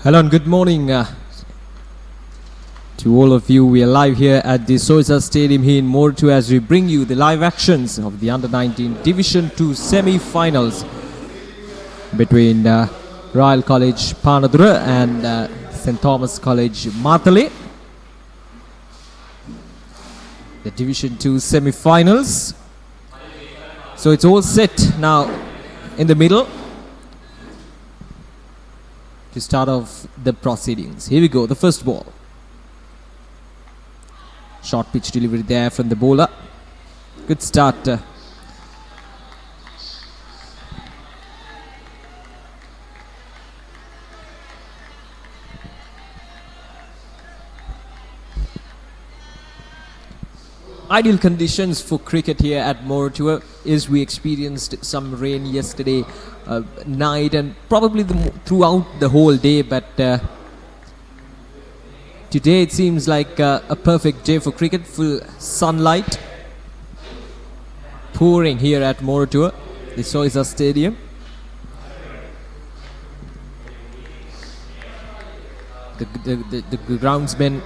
Hello and good morning to all of you. We are live here at the Soyza Stadium here in Moratuwa as we bring you the live actions of the Under-19 Division 2 semi-finals between Royal College Panadura and St. Thomas College Matale. The Division 2 semi-finals. So it's all set now in the middle to start off the proceedings. Here we go, the first ball. Short pitch delivery there from the bowler. Good start. Ideal conditions for cricket here at Moratuwa is we experienced some rain yesterday night and probably throughout the whole day, but today it seems like a perfect day for cricket. Full sunlight pouring here at Moratuwa, the Soyza Stadium. The groundsmen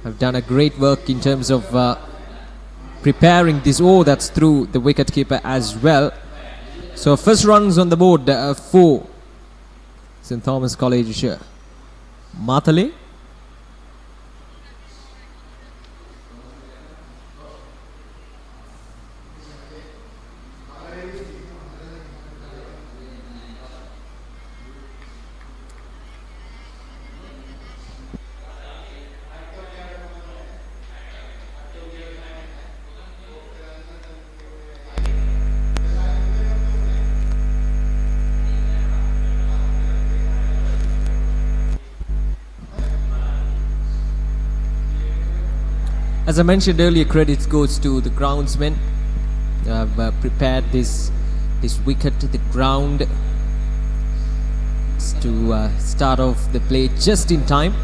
have done a great work in terms of preparing this. Oh, that's through the wicketkeeper as well. So first runs on the board for St. Thomas College Matale. As I mentioned earlier, credit goes to the groundsmen who have prepared this wicket, the ground, to start off the play just in time.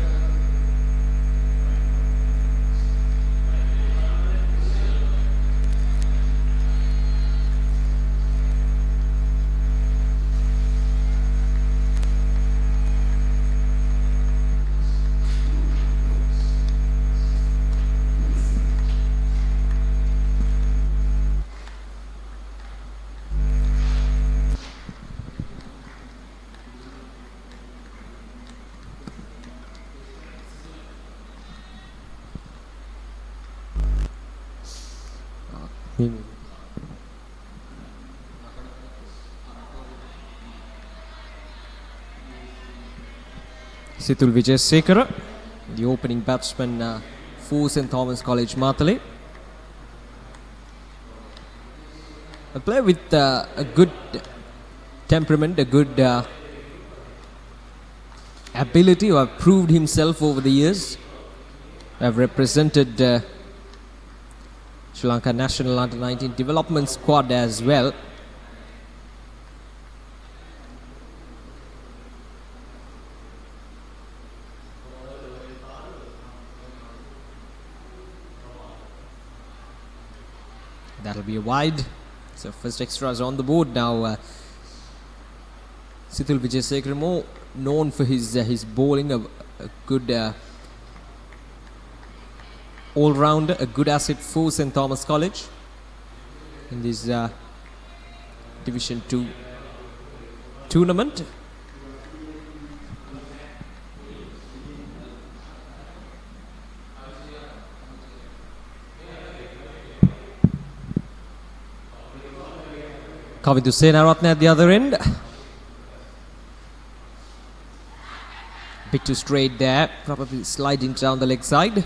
Situl Vijayasekara, the opening batsman for St. Thomas College Matale. A player with a good temperament, a good ability, who have proved himself over the years, have represented Sri Lanka National Under-19 Development Squad as well. That'll be a wide. So first extras on the board now. Situl Vijayasekara, more known for his bowling, a good all-rounder, a good asset for St. Thomas College in this Division 2 tournament. Kavindu Senaratne at the other end. Bit too straight there, probably sliding down the leg side.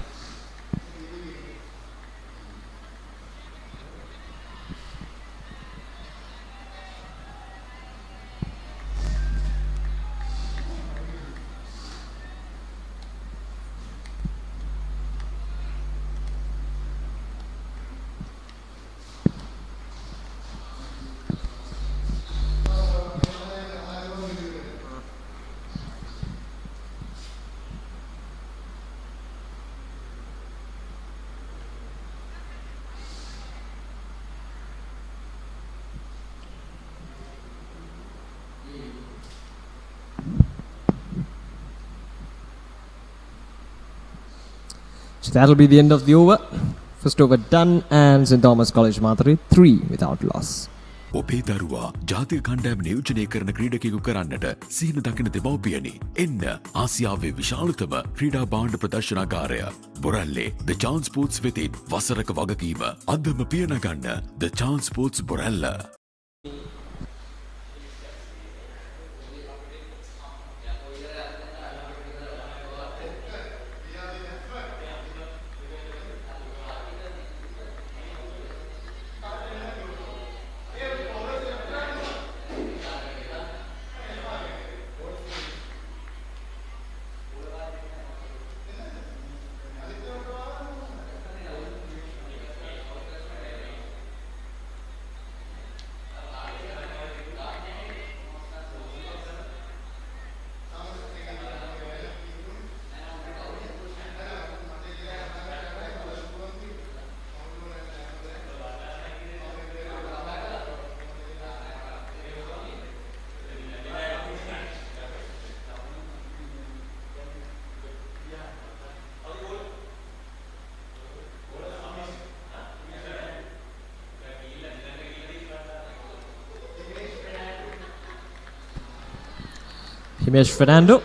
So that'll be the end of the over. First over done, and St Thomas College Matale 3 without loss. ඔබේ දරුවා ජාතික කණ්ඩායම නියෝජනය කරන ක්‍රීඩකයෙකු කරන්නට සීන දකින දෙමව්පියනි. එන්න ආසියාවේ විශාලතම ක්‍රීඩා භාණ්ඩ ප්‍රදර්ශනාගාරය බොරැල්ලේ The Chance Sports වෙතින් වසරක වගකීම අදම පියනගන්න The Chance Sports Borella. Himesh Fernando.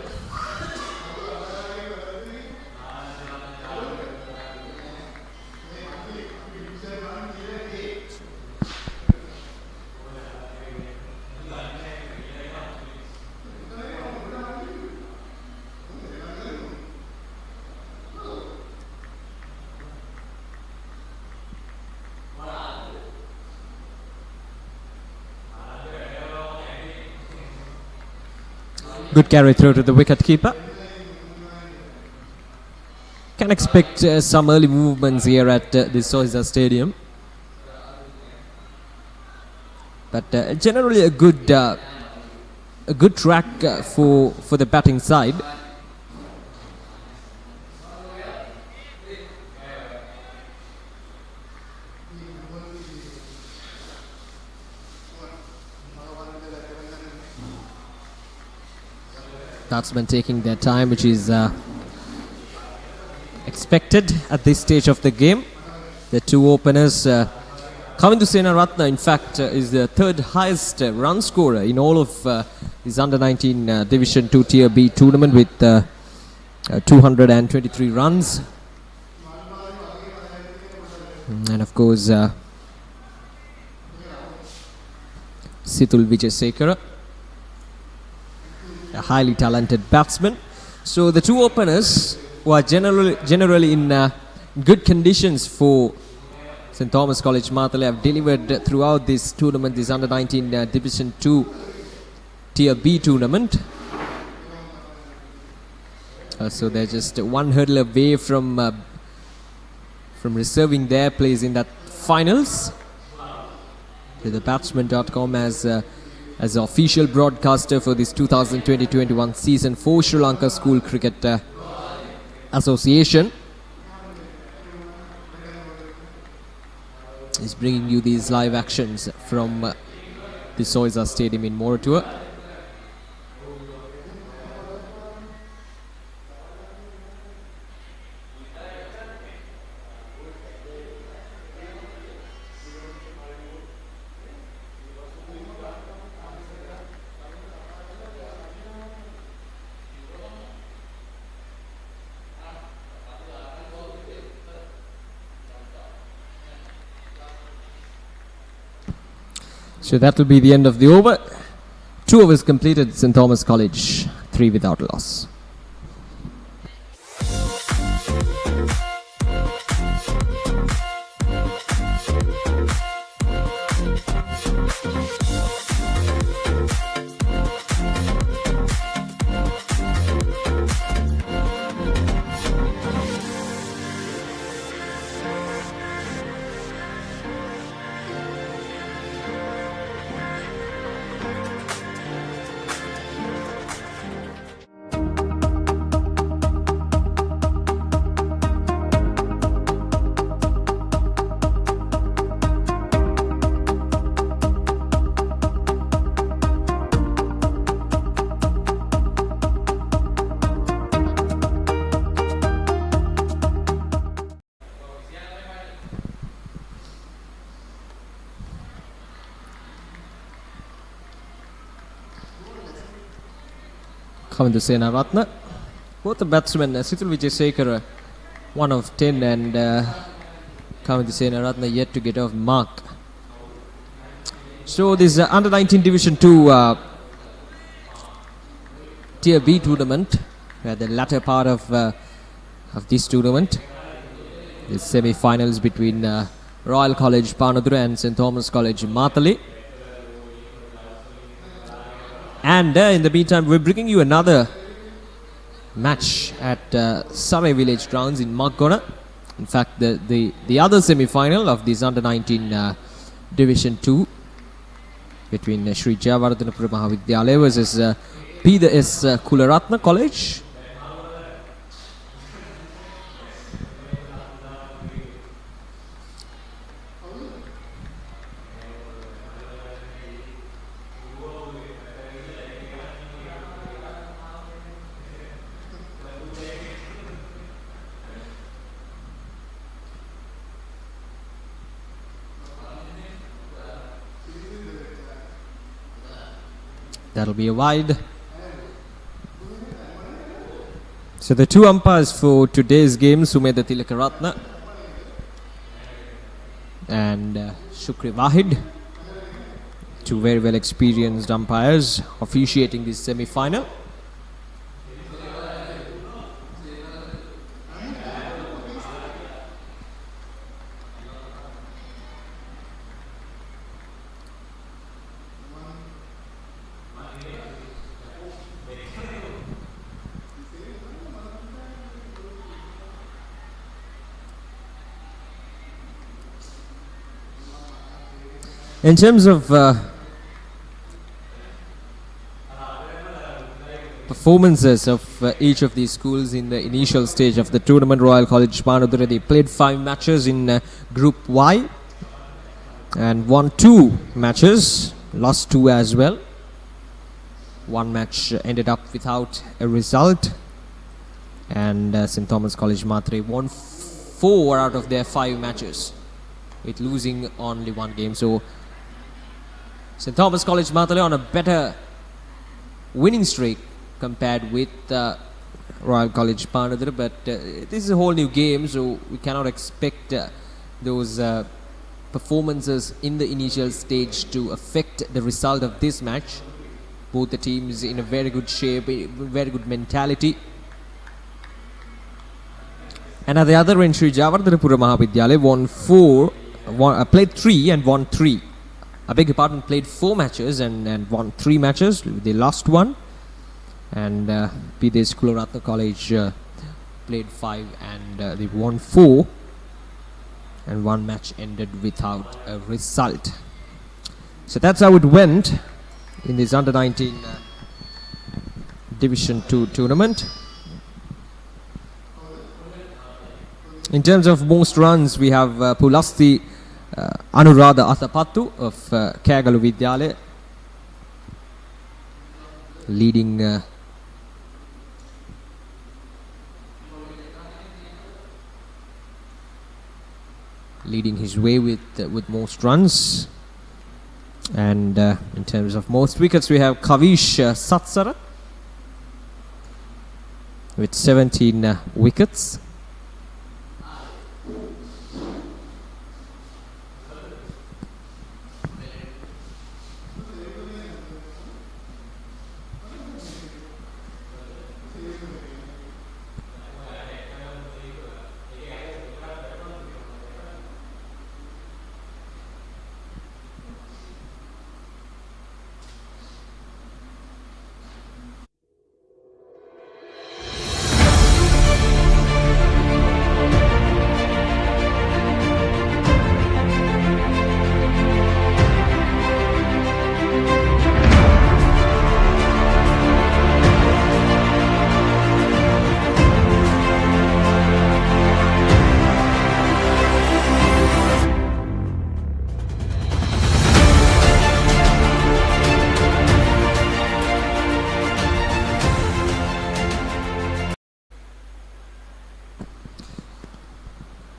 Good carry through to the wicket keeper. Can expect some early movements here at the Soyza Stadium, but generally a good track for the batting side. Batsmen taking their time, which is expected at this stage of the game. The two openers, Kavindu Senaratne, in fact, is the third highest run scorer in all of this under-19 Division 2 Tier B tournament with 223 runs. And of course, Situl Vijayasekara, a highly talented batsman. So the two openers who are generally in good conditions for St Thomas College Matale have delivered throughout this tournament, this under-19 Division 2 Tier B tournament. So they're just one hurdle away from reserving their place in that finals. The Batsman.com as the official broadcaster for this 2020-21 season for Sri Lanka School Cricket Association is bringing you these live actions from the Soyza Stadium in Moratuwa. So that will be the end of the over. 2 overs completed, St Thomas College 3 without loss. Kavindu Senaratne. Both the batsmen, Situl Wijesekara, 1 of 10, and Kavindu Senaratne yet to get off mark. So this under 19 Division 2 Tier B tournament, the latter part of this tournament, the semi-finals between Royal College Panadura and St. Thomas College Matale. And in the meantime, we're bringing you another match at Surrey Village grounds in Margona. In fact, the other semi-final of this under 19 Division 2 between Sri Jayawardhanapura Mahavidyalaya versus P.S. Kularatna College. That'll be a wide. So the two umpires for today's game, Sumedha Tilakaratna and Shukri Wahid, two very well experienced umpires officiating this semi-final. In terms of performances of each of these schools in the initial stage of the tournament, Royal College Panadura, they played 5 matches in Group Y and won 2 matches, lost 2 as well. 1 match ended up without a result, and St. Thomas College Matale won 4 out of their 5 matches with losing only 1 game. So St. Thomas College Matale on a better winning streak compared with Royal College Panadura, but this is a whole new game, so we cannot expect those performances in the initial stage to affect the result of this match. Both the teams in a very good shape, very good mentality. And at the other end, Sri Jayawardhanapura Mahavidyalaya played 3 and won 3. I beg your pardon, played 4 matches and won 3 matches. They lost 1. And P.S. Kularatna College played 5 and they won 4. And 1 match ended without a result. So that's how it went in this under 19 Division 2 tournament. In terms of most runs, we have Pulasti Anuradha Athapattu of Kagalu Vidyalaya leading his way with most runs. And in terms of most wickets, we have Kavish Satsara with 17 wickets.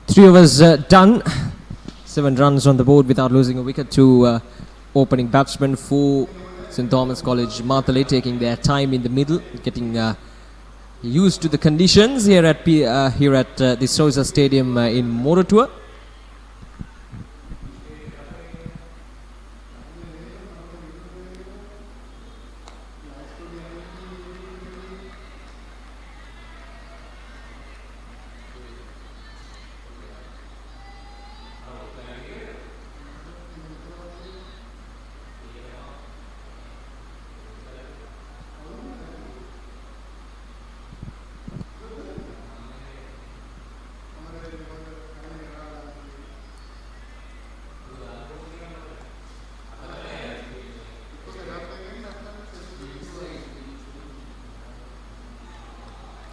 Three overs done. 7 runs on the board without losing a wicket to opening batsman for St. Thomas College Matale taking their time in the middle, getting used to the conditions here at the Soyza Stadium in Moratuwa.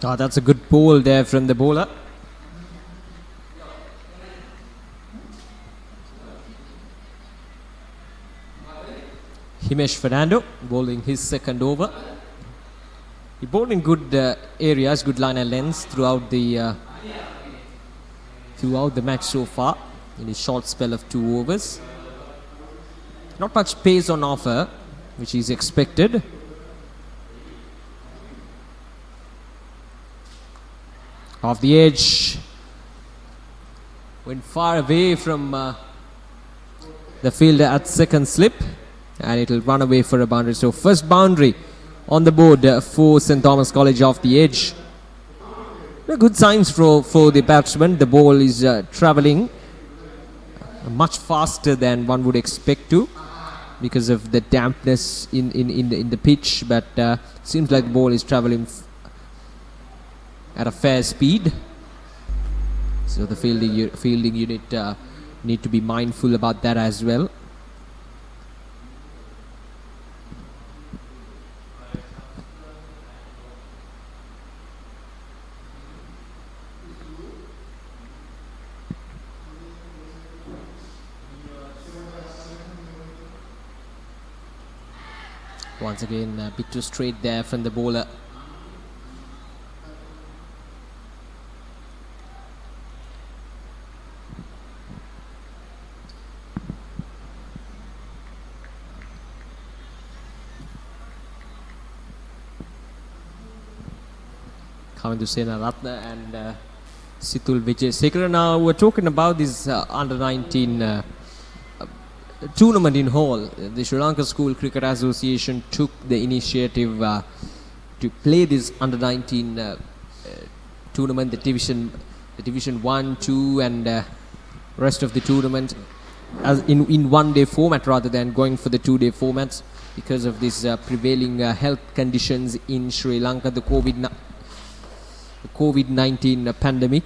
Oh, that's a good ball there from the bowler. Himesh Fernando bowling his second over. He bowled in good areas, good line and lengths throughout the match so far in his short spell of 2 overs. Not much pace on offer, which is expected. Off the edge, went far away from the fielder at second slip, and it will run away for a boundary. So first boundary on the board for St. Thomas College off the edge. Good signs for the batsman. The ball is travelling much faster than one would expect to because of the dampness in the pitch, but seems like the ball is travelling at a fair speed. So the fielding unit need to be mindful about that as well. Once again, a bit too straight there from the bowler. Coming to Sena Ratna and Situl Vijay. Now we're talking about this under-19 tournament in Hall. The Sri Lanka School Cricket Association took the initiative to play this under-19 tournament, the division 1, 2 and rest of the tournament as in one-day format rather than going for the 2-day formats because of this prevailing health conditions in Sri Lanka, the COVID-19 pandemic.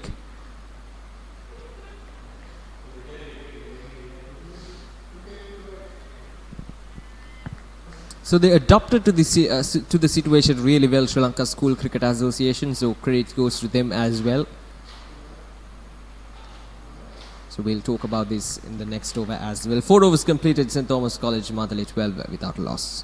So they adapted to the situation really well, Sri Lanka School Cricket Association, so credit goes to them as well. So we'll talk about this in the next over as well. 4 overs completed, St. Thomas College, Matale 12 without a loss.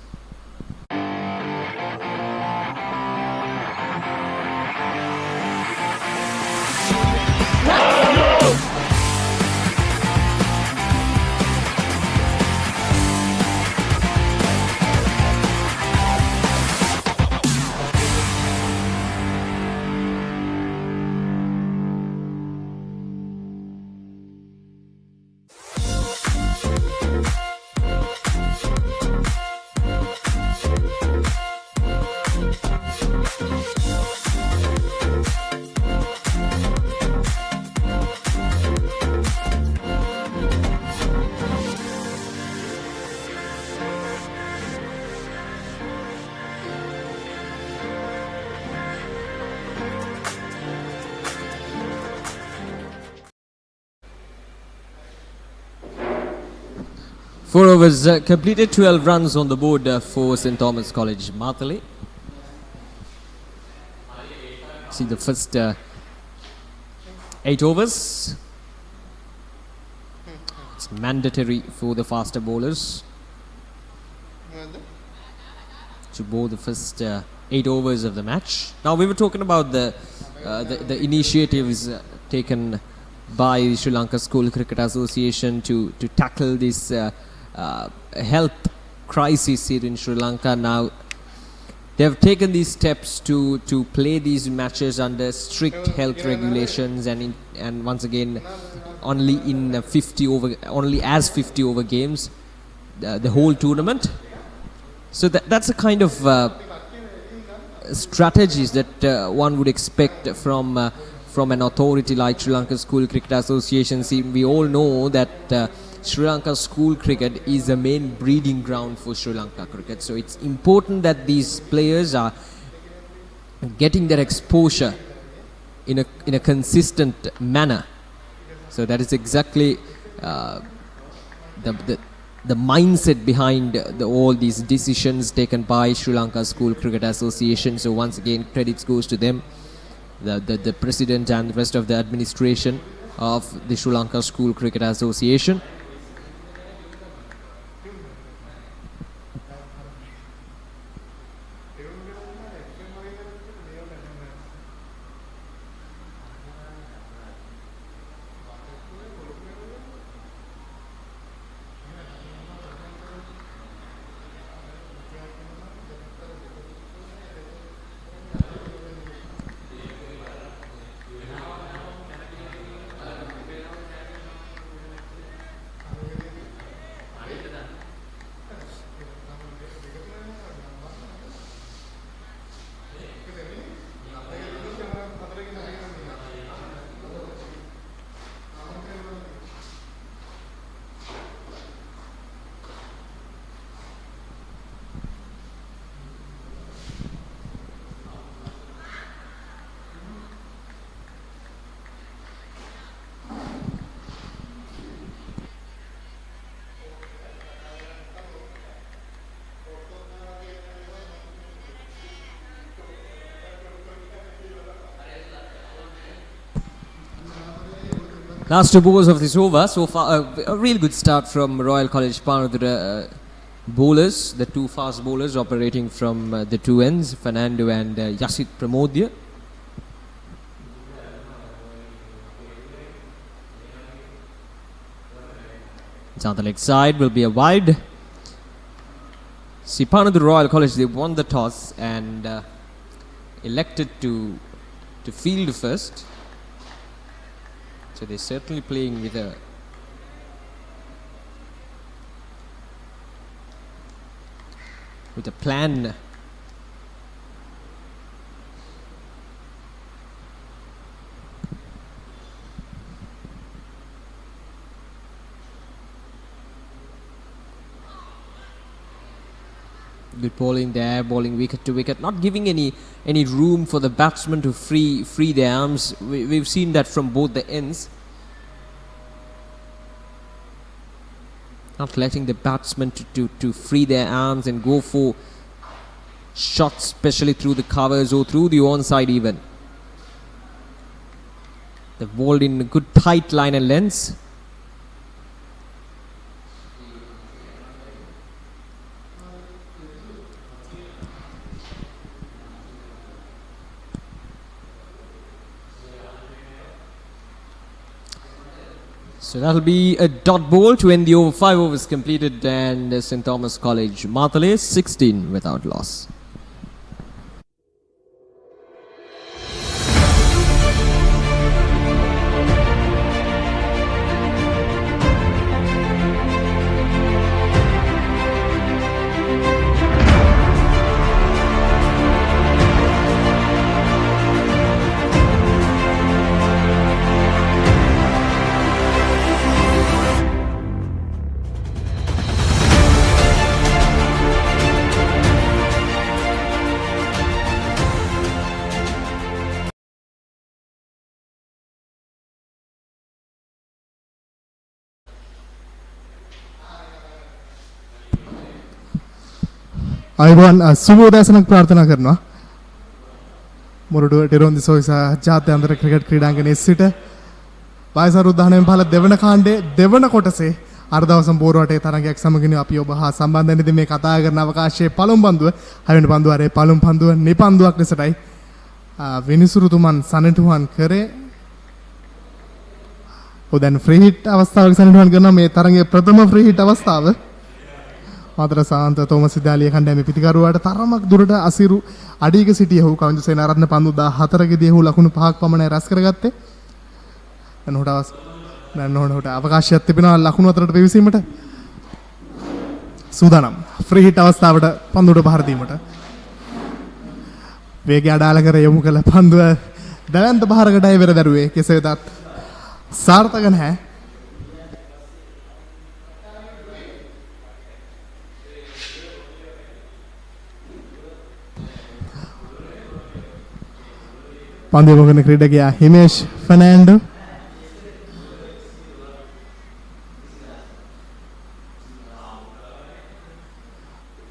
Four overs completed, 12 runs on the board for St. Thomas College Matale. See the first 8 overs. It's mandatory for the faster bowlers to bowl the first 8 overs of the match. Now we were talking about the initiatives taken by the Sri Lanka School Cricket Association to tackle this health crisis here in Sri Lanka now. They have taken these steps to play these matches under strict health regulations and once again only in 50 over games the whole tournament. So that's a kind of strategies that one would expect from an authority like Sri Lanka School Cricket Association. See, we all know that Sri Lanka school cricket is the main breeding ground for Sri Lanka cricket. So it's important that these players are getting their exposure in a consistent manner. So that is exactly the mindset behind all these decisions taken by Sri Lanka School Cricket Association. So once again, credits goes to them, the president and the rest of the administration of the Sri Lanka School Cricket Association. Last two balls of this over. So far, a real good start from Royal College Panadura bowlers, the two fast bowlers operating from the two ends, Fernando and Yasit Pramodya. It's on the leg side, will be a wide. See, Panadura Royal College, they won the toss and elected to field first. So they're certainly playing with a plan. Good bowling there, bowling wicket to wicket, not giving any room for the batsman to free their arms. We've seen that from both the ends. Not letting the batsmen to free their arms and go for shots, especially through the covers or through the onside even. They've bowled in a good tight line and lengths. So that'll be a dot ball to end the over. 5 overs completed, and St. Thomas College Matale 16 without loss. අයිබෝන් සුබෝදෑසනක් ප්‍රාර්ථනා කරනවා. මොරටුව ටෙරොන්දි සොයිසා ජාත්‍යන්තර cricket ක්‍රීඩාංගණයේ සිට වයසරු 19 පහළ දෙවන කාණ්ඩයේ දෙවන කොටසේ අර්ධවසම් බෝරුවටේ තරගයක් සමගින් අපි ඔබ හා සම්බන්ධ වෙන්නේ මේ කතා කරන අවකාශයේ පළමු පන්දුව 6 වෙනි පන්දුව ආරේ පළමු පන්දුව නිපන්දුවක් ලෙසටයි විනිසුරුතුමන් සනටුවන් කරේ. ඔය දැන් ෆ්‍රී හිට් අවස්ථාවක සනටුවන් කරනවා මේ තරගයේ ප්‍රථම ෆ්‍රී හිට් අවස්ථාව. මාතර සාන්ත තෝමස් විද්‍යාලය කණ්ඩායමේ පිටිකරුවාට තරමක් දුරට අසිරු අඩියක සිටිය ඔහු කවිඳු සේනාරත්න පන්දු 14කදී ඔහු ලකුණු 5ක් පමණයි රැස් කරගත්තේ. දැන් අවකාශයක් තිබෙනවා ලකුණු අතරට පිවිසීමට. සූදානම් ෆ්‍රී හිට් අවස්ථාවට පන්දුවට පහර දීමට. වේගය අඩාල කර යොමු කළ පන්දුව දැවැන්ත පහරකටයි වෙර දරුවේ. කෙසේ වෙතත් සාර්ථක නැහැ. පන්දු යොමුකරන ක්‍රීඩකයා හිමේෂ් ෆර්නෑන්ඩෝ.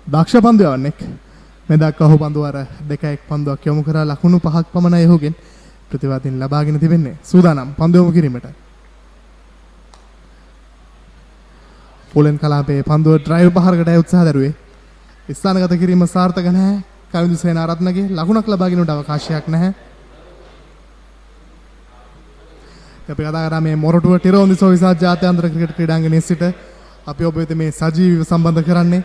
දක්ෂ පන්දු යවන්නෙක්. මේ දක්වා ඔහු පන්දු අර 2-1 පන්දුවක් යොමු කරලා ලකුණු 5ක් පමණයි ඔහුගෙන් ප්‍රතිවාදීන් ලබාගෙන තිබෙන්නේ. සූදානම් පන්දු යොමු කිරීමට. පොලෙන් කලාපයේ පන්දුව ඩ්‍රයිව් පහරකට උත්සාහ දරුවේ. ස්ථානගත කිරීම සාර්ථක නැහැ. කවිඳු සේනාරත්නගේ ලකුණක් ලබා ගැනීමට අවකාශයක් නැහැ. අපි කතා කරා මේ මොරටුව ටිරෝන්දි සෝයිසා ජාත්‍යන්තර ක්‍රිකට් ක්‍රීඩාංගණයේ සිට අපි ඔබ වෙත මේ සජීවීව සම්බන්ධ කරන්නේ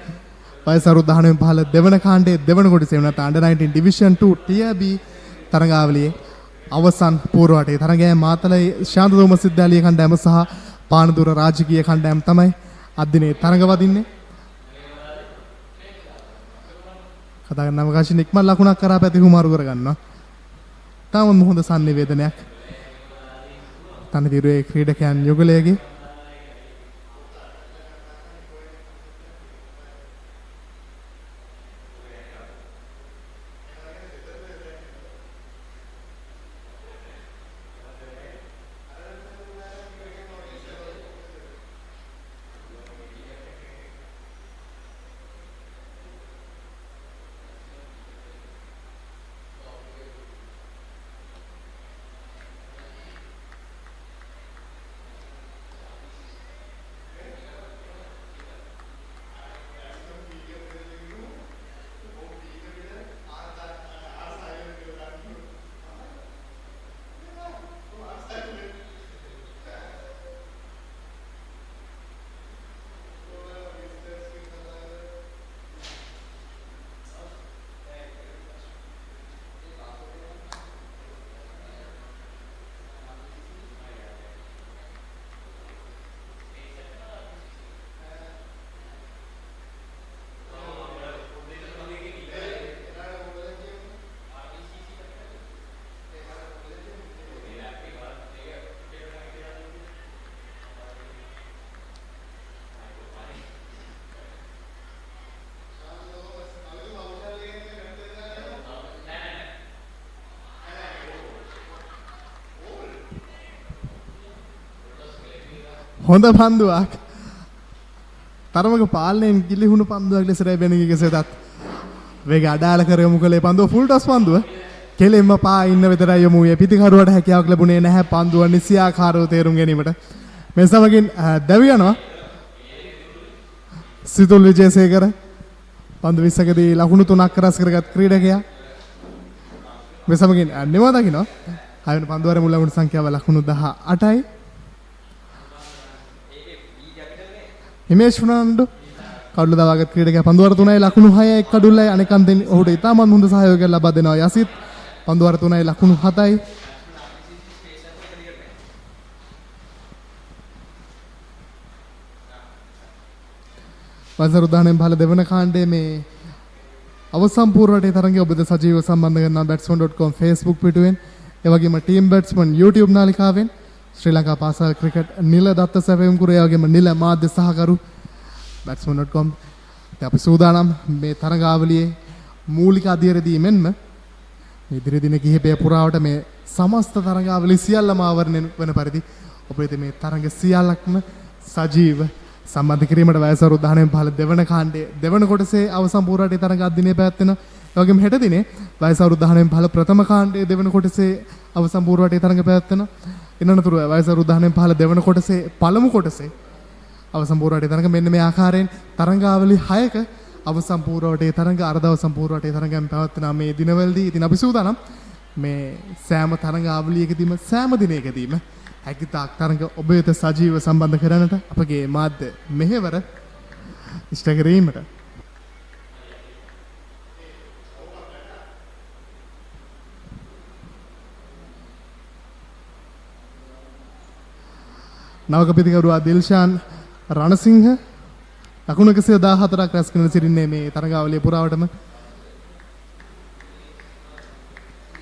වයස අවුරුදු 19 15 දෙවන කාණ්ඩයේ දෙවන කොටසේ වෙනත් under 19 division 2 tier B තරඟාවලියේ අවසන් පූර්වවටේ තරඟයේ මාතලේ ශාන්ත තෝමස් විද්‍යාලීය කණ්ඩායම සහ පානදුර රාජකීය කණ්ඩායම තමයි අද දිනේ තරඟ වදින්නේ. කතා කරන අවකාශයෙන් ඉක්මන් ලකුණක් කරා පැති හුමාරු කරගන්නවා. තාම හොඳ සංනිවේදනයක්. තනතිරුවේ ක්‍රීඩකයන් යුගලයේගේ හොඳ පන්දුවක්. තරමක පාලනයෙන් ගිලිහුණු පන්දුවක් ලෙස රැබෙනගේ කෙසේදත් වේගය අඩාල කර යොමු කළේ පන්දුව ෆුල් ටොස් පන්දුව. කෙලෙම්ම පා ඉන්න විතරයි යොමු වූයේ. පිටිකරුවට හැකියාවක් ලැබුණේ නැහැ පන්දුව නිසියාකාරව තේරුම් ගැනීමට. මේ සමගින් දැවි යනවා සිතුල් විජේසේකර. පන්දු 20කදී ලකුණු 3ක් රැස් කරගත් ක්‍රීඩකයා. මේ සමගින් නිවා දකිනවා. හයවෙනි පන්දුවර මුල් ලකුණු සංඛ්‍යාව ලකුණු 18යි. හිමේෂ් ෆර්නෑන්ඩෝ කඩුල දවාගත් ක්‍රීඩකයා පන්දුවර 3යි ලකුණු 6යි එක් කඩුල්ලයි අනෙක් අන්තෙන් ඔහුට ඉතාමත් හොඳ සහයෝගයක් ලබා දෙනවා යසිත්. පන්දුවර 3යි ලකුණු 7යි. වසර උදාහරණයෙන් බහල දෙවන කාණ්ඩයේ මේ අවසන් පූර්වරටේ තරඟය ඔබද සජීව සම්බන්ධ කරනවා batsman.com Facebook පිටුවෙන්. ඒ වගේම team batsman YouTube නාලිකාවෙන්. ශ්‍රී ලංකා පාසල් ක්‍රිකට් නිල දත්ත සැපයුම් කුරේ වගේම නිල මාධ්‍ය සහකරු batsman.com. අපි සූදානම් මේ තරඟාවලියේ මූලික අධ්‍යයනදී මෙන්ම ඉදිරි දින කිහිපය පුරාවට මේ සමස්ත තරඟාවලිය සියල්ලම ආවරණය වන පරිදි ඔබේ මේ තරඟ සියල්ලක්ම සජීව සම්බන්ධ කිරීමට වයසවරු 19 15 දෙවන කාණ්ඩයේ දෙවන කොටසේ අවසන් පූර්වරටේ තරඟ අද දිනේ පැවැත්වෙනවා. ඒ වගේම හෙට දිනේ වයසවරු 19 15 ප්‍රථම කාණ්ඩයේ දෙවන කොටසේ අවසන් පූර්වරටේ තරඟ පැවැත්වෙනවා. ඉන්නතුරු වයසවරු 19 15 දෙවන කොටසේ පළමු කොටසේ අවසන් පූර්වරටේ තරඟ මෙන්න මේ ආකාරයෙන් තරඟාවලි 6ක අවසන් පූර්වරටේ තරඟ අර්ධ අවසන් පූර්වරටේ තරඟයන් පැවැත්වෙනා මේ දිනවලදී. ඉතින් අපි සූදානම් මේ සෑම තරඟාවලියකදීම සෑම දිනයකදීම හැකිතාක් තරඟ ඔබ වෙත සජීව සම්බන්ධ කරන්නට අපගේ මාධ්‍ය මෙහෙවර ඉෂ්ට කිරීමට. නවක පිටිකරුවා දිල්ෂාන් රණසිංහ ලකුණු 114ක් රැස් කරන සිටින්නේ මේ තරගාවලිය පුරාවටම.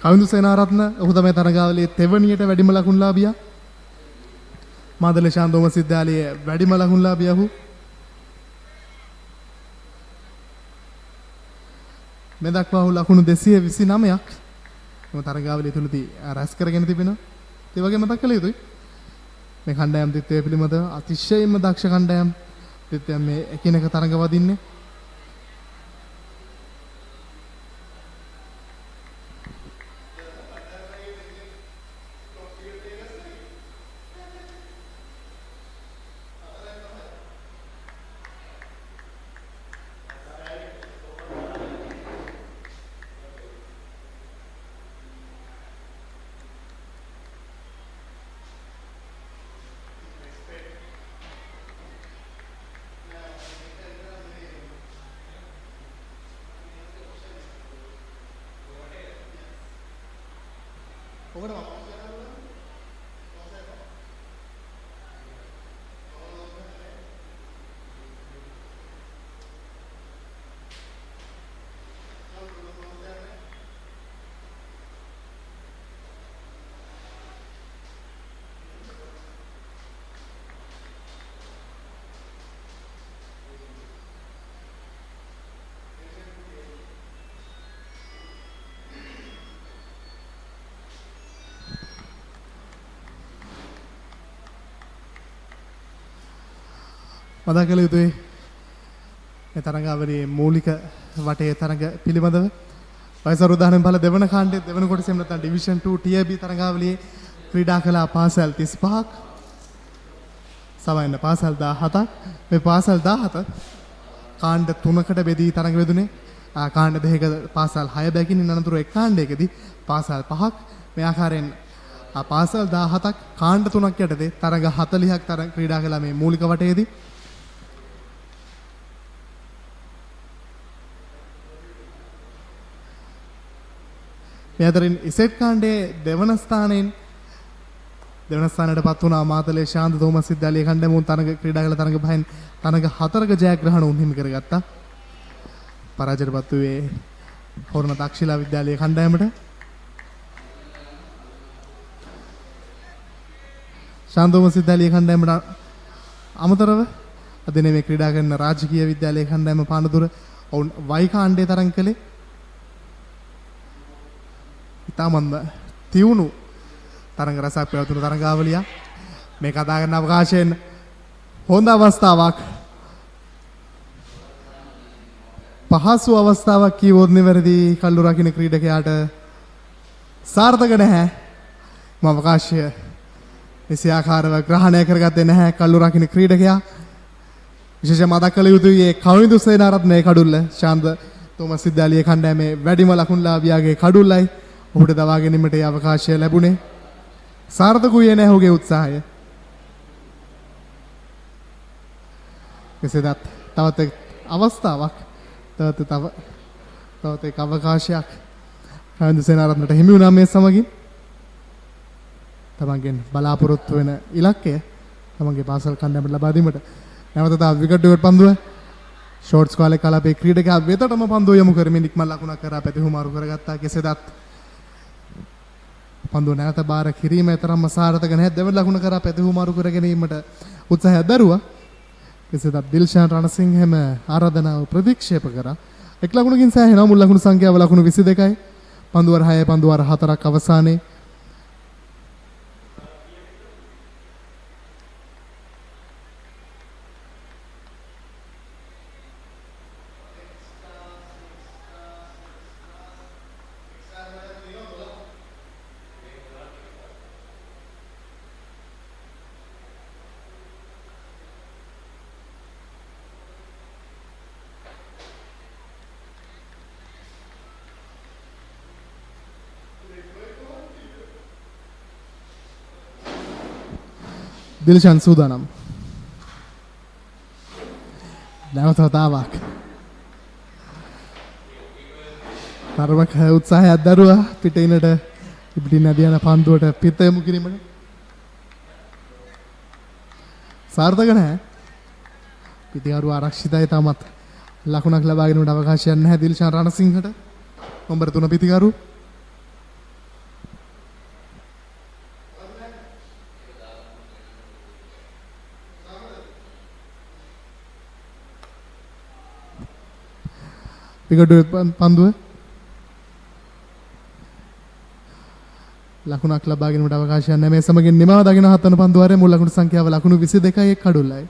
කවිඳු සේනාරත්න ඔහු තමයි තරගාවලියේ තෙවණියට වැඩිම ලකුණුලාභියා. මාදල ශාන්දෝම විද්‍යාලයේ වැඩිම ලකුණුලාභියා ඔහු. මේ දක්වා ඔහු ලකුණු 229ක් මේ තරගාවලිය තුලදී රැස් කරගෙන තිබෙනවා. ඒ වගේම මතක් කළ යුතුයි මේ කණ්ඩායම් දිත්තේ පිළිබඳ අතිශයින්ම දක්ෂ කණ්ඩායම් දිත්තේ මේ එකිනෙක තරඟ වදින්නේ. මතක් කළ යුතුයි මේ තරඟාවලියේ මූලික වටේ තරඟ පිළිබඳව වයසර උදාහරණ බල දෙවන කාණ්ඩයේ දෙවන කොටසෙම නැත්නම් ඩිවිෂන් 2 ටියර් B තරඟාවලියේ ක්‍රීඩා කළ පාසල් 35ක් සමයන පාසල් 17ක් මේ පාසල් 17 කාණ්ඩ 3කට බෙදී තරඟ වෙදුනේ කාණ්ඩ දෙකක පාසල් 6 බැගින් අනතුරු එක් කාණ්ඩයකදී පාසල් 5ක් මේ ආකාරයෙන් පාසල් 17ක් කාණ්ඩ 3ක් යටතේ තරඟ 40ක් තරඟ ක්‍රීඩා කළා මේ මූලික වටේදී. මේ අතරින් ඉසෙට් කාණ්ඩයේ දෙවන ස්ථානයට පත් වුණා මාතලේ ශාන්ත තෝමස් විද්‍යාලයේ කණ්ඩායම උන් තරඟ ක්‍රීඩා කළ තරඟ පහෙන් තරඟ 4ක ජයග්‍රහණ උන් හිමි කරගත්තා. පරාජයටපත් වූයේ හොරණ තක්ෂිලා විද්‍යාලයේ කණ්ඩායමට. ශාන්ත තෝමස් විද්‍යාලයේ කණ්ඩායමට අමතරව අද මේ ක්‍රීඩා කරන රාජකීය විද්‍යාලයේ කණ්ඩායම පානදුර ඔවුන් වයි කාණ්ඩයේ තරඟ කළේ ඉතාමත් තියුණු තරඟ රසක් පැවතුණු තරඟාවලිය. මේ කතා කරන අවකාශයෙන් හොඳ අවස්ථාවක් පහසු අවස්ථාවක් කීවොත් නිවැරදි කල්ලු රකින්න ක්‍රීඩකයාට සාර්ථක නැහැ. මම අවකාශය එසියාකාරව ග්‍රහණය කරගත්තේ නැහැ කල්ලු රකින්න ක්‍රීඩකයා. විශේෂයෙන්ම මතක් කළ යුතුයි ඒ කවිඳු සේනාරත්නයේ කඩුල්ල ශාන්ත තෝමස් විද්‍යාලයේ කණ්ඩායමේ වැඩිම ලකුණුලාභියාගේ කඩුල්ලයි ඔහුට දවා ගැනීමට ඒ අවකාශය ලැබුණේ. සාර්ථක වූයේ නැහැ ඔහුගේ උත්සාහය. කෙසේදත් තවත් එක් අවස්ථාවක් තවත් එක් අවකාශයක් කවිඳු සේනාරත්නට හිමි වුණා මේ සමගින්. තමන්ගෙන් බලාපොරොත්තු වෙන ඉලක්කය තමන්ගේ පාසල් කණ්ඩායමට ලබා දීමට නැවත තවත් විකට් එකකට පන්දුව ෂෝට්ස් කාලේ කලාපේ ක්‍රීඩකයා වෙතටම පන්දුව යොමු කරමින් ඉක්මන් ලකුණක් කරා පැතිහුමාරු කරගත්තා. කෙසේදත් පන්දුව නැවත බාර කිරීම තරම්ම සාර්ථක නැහැ. දෙවන ලකුණ කරා පැතිහුමාරු කර ගැනීමට උත්සාහය දරුවා. කෙසේදත් දිල්ෂාන් රණසිංහම ආරාධනාව ප්‍රතික්ෂේප කරා. එක් ලකුණකින් සෑහෙනවා. මුල් ලකුණු සංඛ්‍යාව ලකුණු 22යි. පන්දුවර 6 පන්දුවර 4ක් අවසානයේ දිල්ෂාන් සූදානම්. නැවත වතාවක් තරමක උත්සාහයක් දරුවා පිටිනට ඉබ්ඩින් නැදී යන පන්දුවට පිට යමු කිරීමට සාර්ථක නැහැ. පිටිකරු ආරක්ෂිතයි තාමත් ලකුණක් ලබා ගැනීමට අවකාශයක් නැහැ දිල්ෂාන් රණසිංහට. නම්බර 3 පිටිකරු පිටකඩු පන්දුව ලකුණක් ලබා ගැනීමට අවකාශයක් නැහැ. මේ සමගින් නිමව දකින 7 වන පන්දුවාරයේ මුල් ලකුණු සංඛ්‍යාව ලකුණු 22යි කඩුල්ලයි.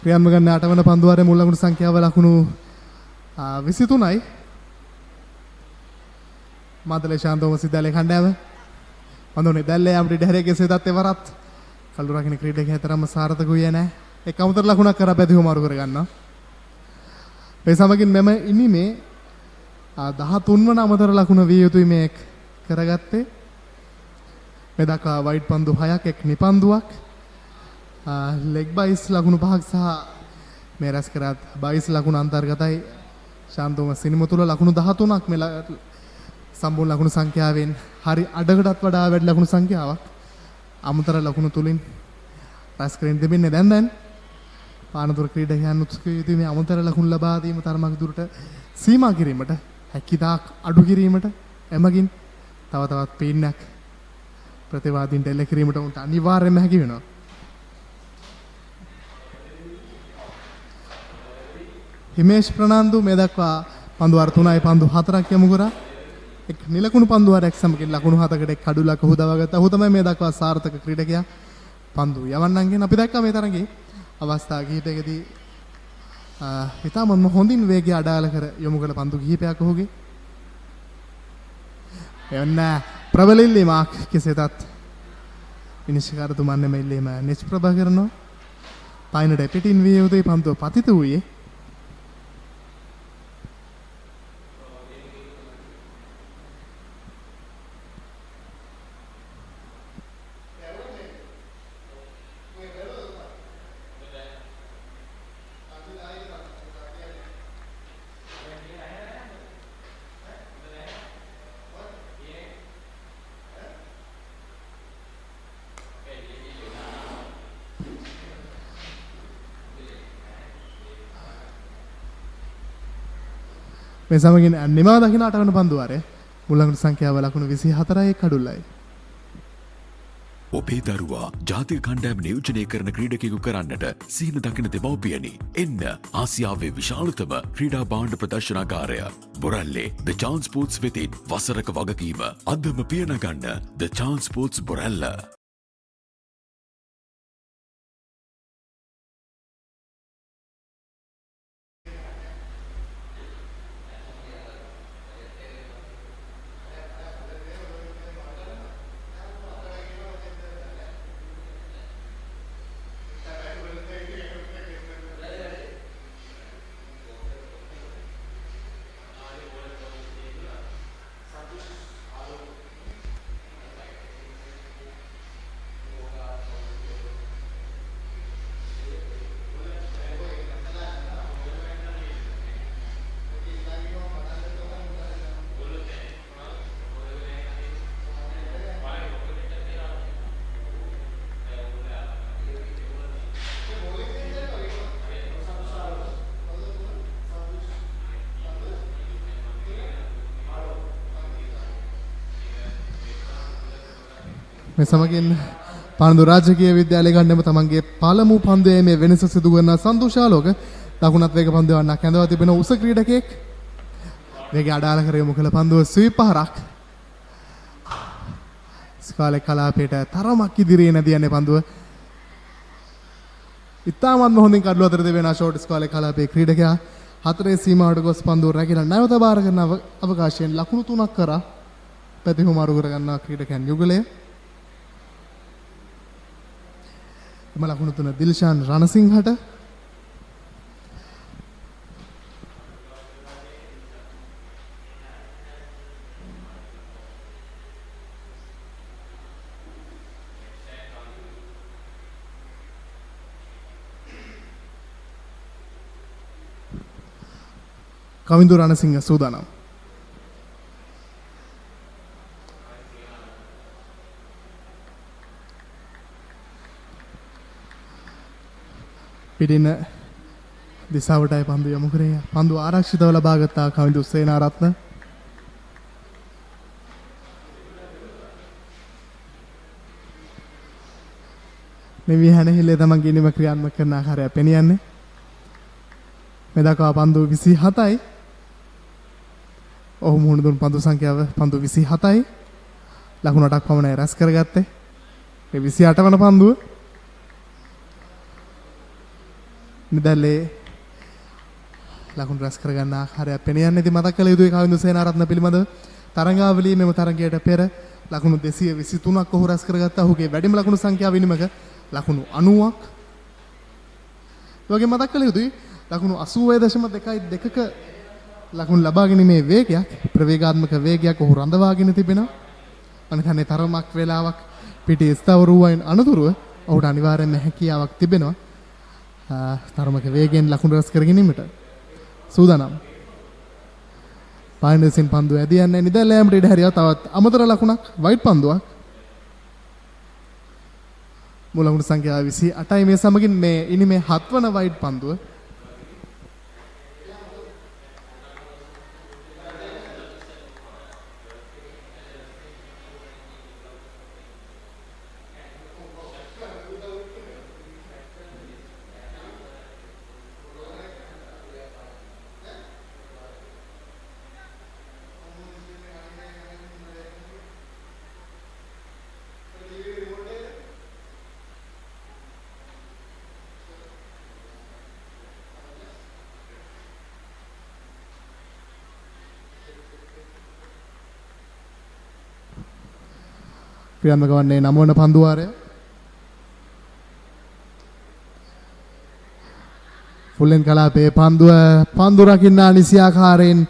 ක්‍රියාත්මක කරන 8 වන පන්දුවාරයේ මුල් ලකුණු සංඛ්‍යාව ලකුණු 23යි. මාතලේ ශාන්තෝම සිද්ධාලේ කණ්ඩායම පන්දුනේ දැල්ලේ අපිට හැරේ කෙසේ තත් එවරත් කළු රකින්න ක්‍රීඩකයා තරම්ම සාර්ථකුයි නැහැ. එක් අමතර ලකුණක් කරා පැතිව මාරු කර ගන්නවා. මේ සමගින් මෙම ඉනිමේ 13 වන අමතර ලකුණ විය යුතුයි මේ කරගත්තේ. මේ දක්වා වයිඩ් පන්දු 6ක් එක් නිපන්දුවක් ලෙග් බයිස් ලකුණු 5ක් සහ මේ රැස් කරත් බයිස් ලකුණු අන්තර්ගතයි. ශාන්තෝම සිනම තුල ලකුණු 13ක් මේ සම්පූර්ණ ලකුණු සංඛ්‍යාවෙන් හරි අඩකටත් වඩා වැඩි ලකුණු සංඛ්‍යාවක් අමතර ලකුණු තුලින් රැස් කරගෙන තිබෙන්නේ. දැන් පානදුර ක්‍රීඩකයන් උත්සුක යුතුයි මේ අමතර ලකුණු ලබා දීම තරමක් දුරට සීමා කිරීමට හැකියතාක් අඩු කිරීමට එමගින් තව තවත් පීන්නක් ප්‍රතිවාදීන්ට එල්ල කිරීමට උන්ට අනිවාර්යයෙන්ම හැකි වෙනවා. හිමේෂ් ප්‍රනාන්දු මේ දක්වා පන්දු වාර 3යි පන්දු 4ක් යමු කරා. එක් නිලකුණු පන්දු වාරයක් සමගින් ලකුණු 7කට එක් කඩුලක් හොදවා ගත්තා. ඔහු තමයි මේ දක්වා සාර්ථක ක්‍රීඩකයා. පන්දු යවන්නන්ගෙන් අපි දැක්කා මේ තරඟේ අවස්ථා කිහිපයකදී ඉතාමත්ම හොඳින් වේගය අඩාල කර යොමු කළ පන්දු කිහිපයක් ඔහුගේ. එන්න ප්‍රබලිල්ලීමක් කෙසේතත් විනිශ්චයකාරතුමන් මෙල්ලීම නිෂ්ප්‍රභ කරනවා. පයින්ට පිටින් විය යුතුයි පන්දුව පතිත වූයේ. මේ සමගින් නිමා දකින 8 වන පන්දුවාරයේ මුල් ලකුණු සංඛ්‍යාව ලකුණු 24යි කඩුල්ලයි. ඔබේ දරුවා ජාතික කණ්ඩායම නියෝජනය කරන ක්‍රීඩකයෙකු කරන්නට සීන දකින දෙමව්පියනි. එන්න ආසියාවේ විශාලතම ක්‍රීඩා භාණ්ඩ ප්‍රදර්ශනාගාරය බොරැල්ලේ ද චාන්ස් ස්පෝර්ට්ස් වෙතින් වසරක වගකීම අදම පියනගන්න ද චාන්ස් ස්පෝර්ට්ස් බොරැල්ල. මේ සමගින් පානදුර රාජකීය විද්‍යාලය ගන්නම තමන්ගේ පළමු පන්දුවේ මේ වෙනස සිදු කරන සන්තෝෂාලෝක දකුණත් වේග පන්දු වන්නක් ඇඳවා තිබෙන උස ක්‍රීඩකයෙක් වේගය අඩාල කර යොමු කළ පන්දුව ස්වීප් පහරක් ස්කාලේ කලාපයට තරමක් ඉදිරියේ නැදී යන්නේ පන්දුව ඉතාමත්ම හොඳින් කඩළු අතර දෙවෙන ෂෝට් ස්කාලේ කලාපයේ ක්‍රීඩකයා හතරේ සීමාවට ගොස් පන්දුව රැගෙන නැවත බාර කරන අවකාශයෙන් ලකුණු 3ක් කරා ප්‍රතිහුමාරු කර ගන්නා ක්‍රීඩකයන් යුගලය ලකුණු 3 දිල්ෂාන් රණසිංහට කවින්දු රණසිංහ සූදානම් පිටින දිසාවටයි පන්දු යොමු කරේ. පන්දු ආරක්ෂිතව ලබා ගත්තා කවින්දු සේනාරත්න. මේ විහානහිලේ තමන් ගිනීම ක්‍රියාත්මක කරන ආකාරය පෙනියන්නේ. මේ දක්වා පන්දු 27යි. ඔහු මුහුණ දුන් පන්දු සංඛ්‍යාව පන්දු 27යි. ලකුණු 8ක් පමණයි රැස් කරගත්තේ. මේ 28 වන පන්දුව නිදැල්ලේ ලකුණු රැස් කරගන්න ආකාරය පෙනියන්නේ. ඉතින් මතක් කළ යුතුයි කවින්දු සේනාරත්න පිළිබඳව තරඟාවලියේ මෙම තරඟයට පෙර ලකුණු 223ක් ඔහු රැස් කරගත්තා. ඔහුගේ වැඩිම ලකුණු සංඛ්‍යාව විනිමක ලකුණු 90ක්. ඒ වගේම මතක් කළ යුතුයි ලකුණු 80.2ක ලකුණු ලබා ගැනීමේ වේගයක් ප්‍රවේගාත්මක වේගයක් ඔහු රඳවාගෙන තිබෙනවා. අනිත් තරමක් වේලාවක් පිටේ ස්ථාවර වූයින් අනතුරුව ඔහුට අනිවාර්යයෙන්ම හැකියාවක් තිබෙනවා. තරමක වේගයෙන් ලකුණු රැස් කර ගැනීමට සූදානම්. පාන්ඩසින් පන්දුව ඇදී යන්නේ නිදැල්ලෑමට ඉඩ හැරියා තවත් අමතර ලකුණක් වයිට් පන්දුවක්. මුල ලකුණු සංඛ්‍යාව 28යි. මේ සමගින් මේ ඉනිමේ 7 වන වයිට් පන්දුව. ක්‍රියාත්මක වන්නේ 9 වන පන්දුවාරය. ෆුල්ලෙන් කලාපයේ පන්දු රකින්න නිසි ආකාරයෙන්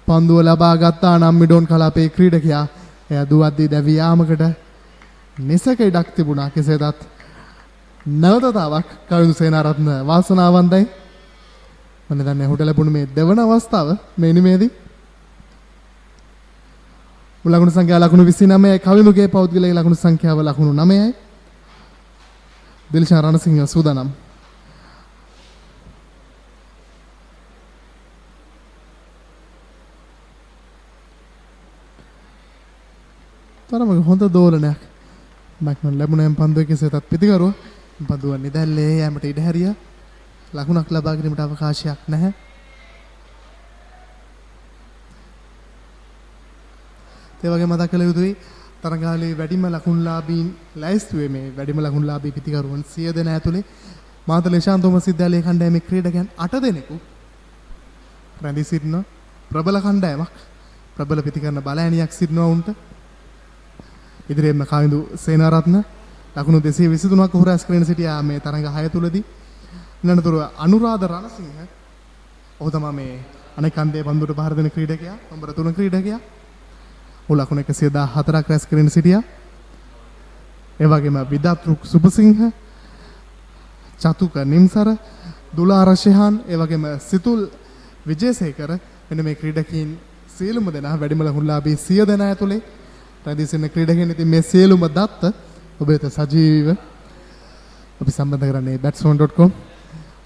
පන්දුව ලබා ගත්තා නම් මිඩෝන් කලාපයේ ක්‍රීඩකයා එය දුවද්දී දැවී යාමකට නිසක ඉඩක් තිබුණා. කෙසේදත් නැවතතාවක් කවින්දු සේනාරත්න වාසනාවන්තයි. මම දන්නේ ඔහුට ලැබුණ මේ දෙවන අවස්ථාව මේ නිමේදී ලකුණු සංඛ්‍යාව ලකුණු 29යි. කවින්දුගේ පෞද්ගලික ලකුණු සංඛ්‍යාව ලකුණු 9යි. දිල්ෂාන් රණසිංහ සූදානම්. තරමක හොඳ දෝලනයක් මැක්නොන් ලැබුණෙන් පන්දුව කෙසේතත් පිතිකරුවා පන්දුව නිදැල්ලේ යෑමට ඉඩ හැරියා. ලකුණක් ලබා ගැනීමට අවකාශයක් නැහැ. ඒ වගේ මතක් කළ යුතුයි තරගාවලියේ වැඩිම ලකුණුලාභීන් ලැයිස්තුවේ මේ වැඩිම ලකුණුලාභී පිතිකරුවන් 100 දෙනා ඇතුලේ මාතලේ ශාන්තෝම විද්‍යාලයේ කණ්ඩායමේ ක්‍රීඩකයන් 8 දෙනෙකු රැඳී සිටින ප්‍රබල කණ්ඩායමක්. ප්‍රබල පිතිකරන බලෑනියක් සිටිනවා උන්ට. ඉදිරියෙන්ම කාවිඳු සේනාරත්න ලකුණු 223ක් උහුර ඇස් කරගෙන සිටියා මේ තරඟ 6 තුලදී. ඊළඟටතර අනුරාධ රණසිංහ ඔහු තමයි මේ අනෙක් අන්දේ පන්දුවට පහර දෙන ක්‍රීඩකයා. නම්බර 3 ක්‍රීඩකයා. ඔහු ලකුණු 114ක් රැස් කරගෙන සිටියා. ඒ වගේම විදාත්‍රු සුබසිංහ, චතුක නිම්සර, දුලාර ශෙහාන්, ඒ වගේම සිතුල් විජේසේකර මෙන්න මේ ක්‍රීඩකීන් සියලුම දෙනා වැඩිම ලකුණුලාභී 100 දෙනා ඇතුලේ රැඳී සිටින ක්‍රීඩකයන්. ඉතින් මේ සියලුම දත්ත ඔබ වෙත සජීවීව අපි සම්බන්ධ කරන්නේ batsman.com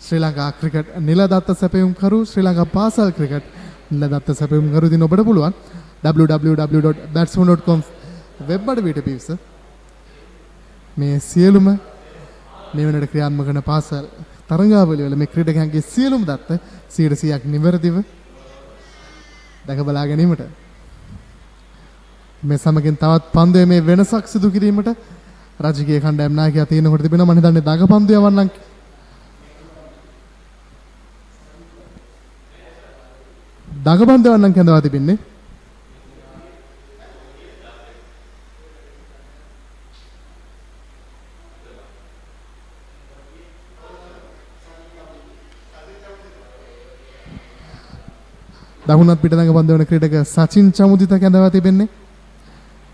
ශ්‍රී ලංකා ක්‍රිකට් නිලදත්ත සැපයුම්කරු ශ්‍රී ලංකා පාසල් ක්‍රිකට් නිලදත්ත සැපයුම්කරු. ඉතින් ඔබට පුළුවන් www.batsman.com වෙබ් අඩවියට පිවිස මේ සියලුම මේ වෙනට ක්‍රියාත්මක කරන පාසල් තරඟාවලිය වල මේ ක්‍රීඩකයන්ගේ සියලුම දත්ත 100%ක් නිවැරදිව දැක බලා ගැනීමට මේ සමගින් තවත් පන්දුවේ මේ වෙනසක් සිදු කිරීමට රාජකීය කණ්ඩායම් නායකයා තියෙනකොට තිබෙනවා. මම හිතන්නේ දඟ පන්දු යවන්නම් දඟ පන්දු යවන්නම් කැඳවා තිබෙන්නේ. දකුණත් පිට දඟ පන්දු වන ක්‍රීඩක සචින් චමුදිත කැඳවා තිබෙන්නේ.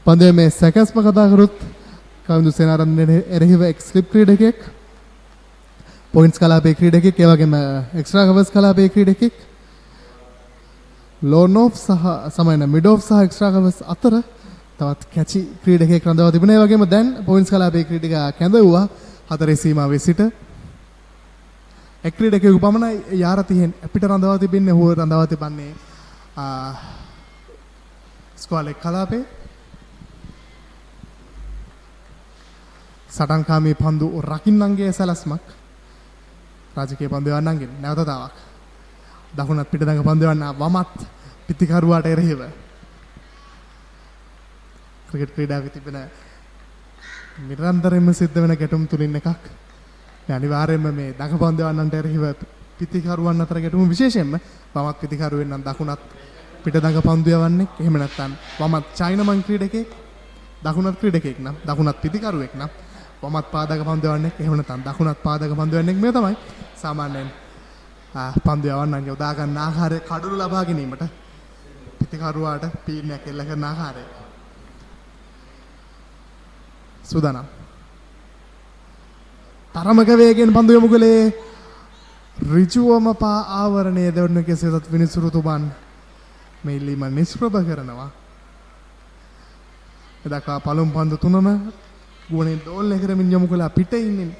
පන්දුවේ මේ සැකස්ම කතා කරුත් කවිඳු සේනාරත්න එරෙහිව එක්ස්ලිප් ක්‍රීඩකයෙක්, පොයින්ට්ස් කලාපයේ ක්‍රීඩකයෙක්, ඒ වගේම එක්ස්ට්‍රා කවර්ස් කලාපයේ ක්‍රීඩකයෙක්, ලෝන් ඔෆ් සහ සමයන මිඩ් ඔෆ් සහ එක්ස්ට්‍රා කවර්ස් අතර තවත් කැචි ක්‍රීඩකයෙක් රඳවා තිබුණා. ඒ වගේම දැන් පොයින්ට්ස් කලාපයේ ක්‍රීඩකයා කැඳවුවා 4 සීමාවේ සිට. එක් ක්‍රීඩකයෙකු පමණයි යාරතිහෙන් අපිට රඳවා තිබෙන්නේ. හුව රඳවා තිබන්නේ ස්ක්වාලෙක් කලාපේ. සටන්කාමී පන්දු රකින්නන්ගේ සැලැස්මක් රාජකීය පන්දු යවන්නන්ගෙන් නැවතතාවක් දකුණත් පිට දඟ පන්දු යවන්න වමත් පිතිකරුවාට එරෙහිව ක්‍රිකට් ක්‍රීඩාවේ තිබෙන නිරන්තරයෙන්ම සිද්ධ වෙන ගැටුම් තුලින් එකක්. මේ අනිවාර්යයෙන්ම මේ දඟ පන්දු යවන්නන්ට එරෙහිව පිතිකරුවන් අතර ගැටුම විශේෂයෙන්ම වමත් පිතිකරුවෙන් නම් දකුණත් පිට දඟ පන්දු යවන්නේ. එහෙම නැත්නම් වමත් චයිනමන් ක්‍රීඩකෙක්, දකුණත් ක්‍රීඩකෙක් නම් දකුණත් පිතිකරුවෙක් නම් වමත් පාදක පන්දු යවන්නේ. එහෙම නැත්නම් දකුණත් පාදක පන්දු යවන්නේ. මේ තමයි සාමාන්‍යයෙන් පන්දු යවන්නන්ගේ උදා ගන්න ආකාරය කඩළු ලබා ගැනීමට පිතිකරුවාට පීඩනයක් එල්ල කරන ආකාරය. සූදානම්. තරමක වේගෙන් පන්දු යොමු කළේ ඍජුවම පා ආවරණයේ දෙවන කෙසේත් විනිසුරු තුමන් මේ ඉල්ලීම නිෂ්ප්‍රභ කරනවා. එදා පළමු පන්දු තුනම ගුවනේ දෝලනය කරමින් යොමු කළා පිටේ ඉන්නේ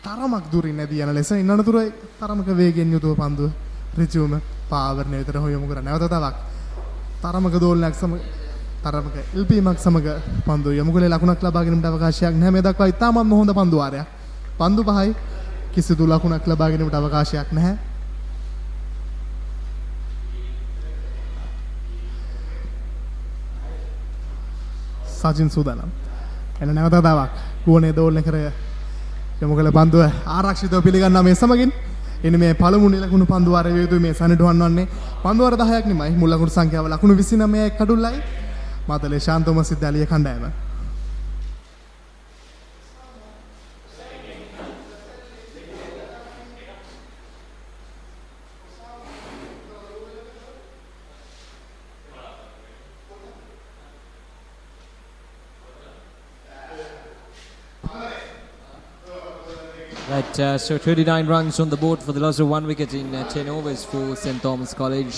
තරමක් දුරින් නැදී යන ලෙස. ඉන්නතුරු තරමක වේගෙන් යුතුව පන්දුව ඍජුවම පාවරණය විතර යොමු කරා. නැවත තවක් තරමක දෝලනයක් සමග තරමක ඉල්පීමක් සමග පන්දුව යොමු කළේ ලකුණක් ලබා ගැනීමට අවකාශයක් නැහැ. මේ දක්වා ඉතාමත්ම හොඳ පන්දු වාරයක්. පන්දු පහයි කිසිදු ලකුණක් ලබා ගැනීමට අවකාශයක් නැහැ. සචින් සූදානම්. එන නැවතතාවක් ගුවනේ දෝලනය කර යොමු කළ පන්දුව ආරක්ෂිතව පිළිගන්නා මේ සමගින් එන්නේ මේ පළමු නිලකුණු පන්දු වාරයේ යුතුයි මේ සනිටුවන් වන්නේ. පන්දු වාර 10ක් නිමයි. මුල් ලකුණු සංඛ්‍යාව ලකුණු 29යි කඩුල්ලයි. මාතලේ ශාන්තෝම විද්‍යාලීය කණ්ඩායම. Right, so 29 runs on the board for the loss of 1 wicket in 10 overs for St. Thomas College.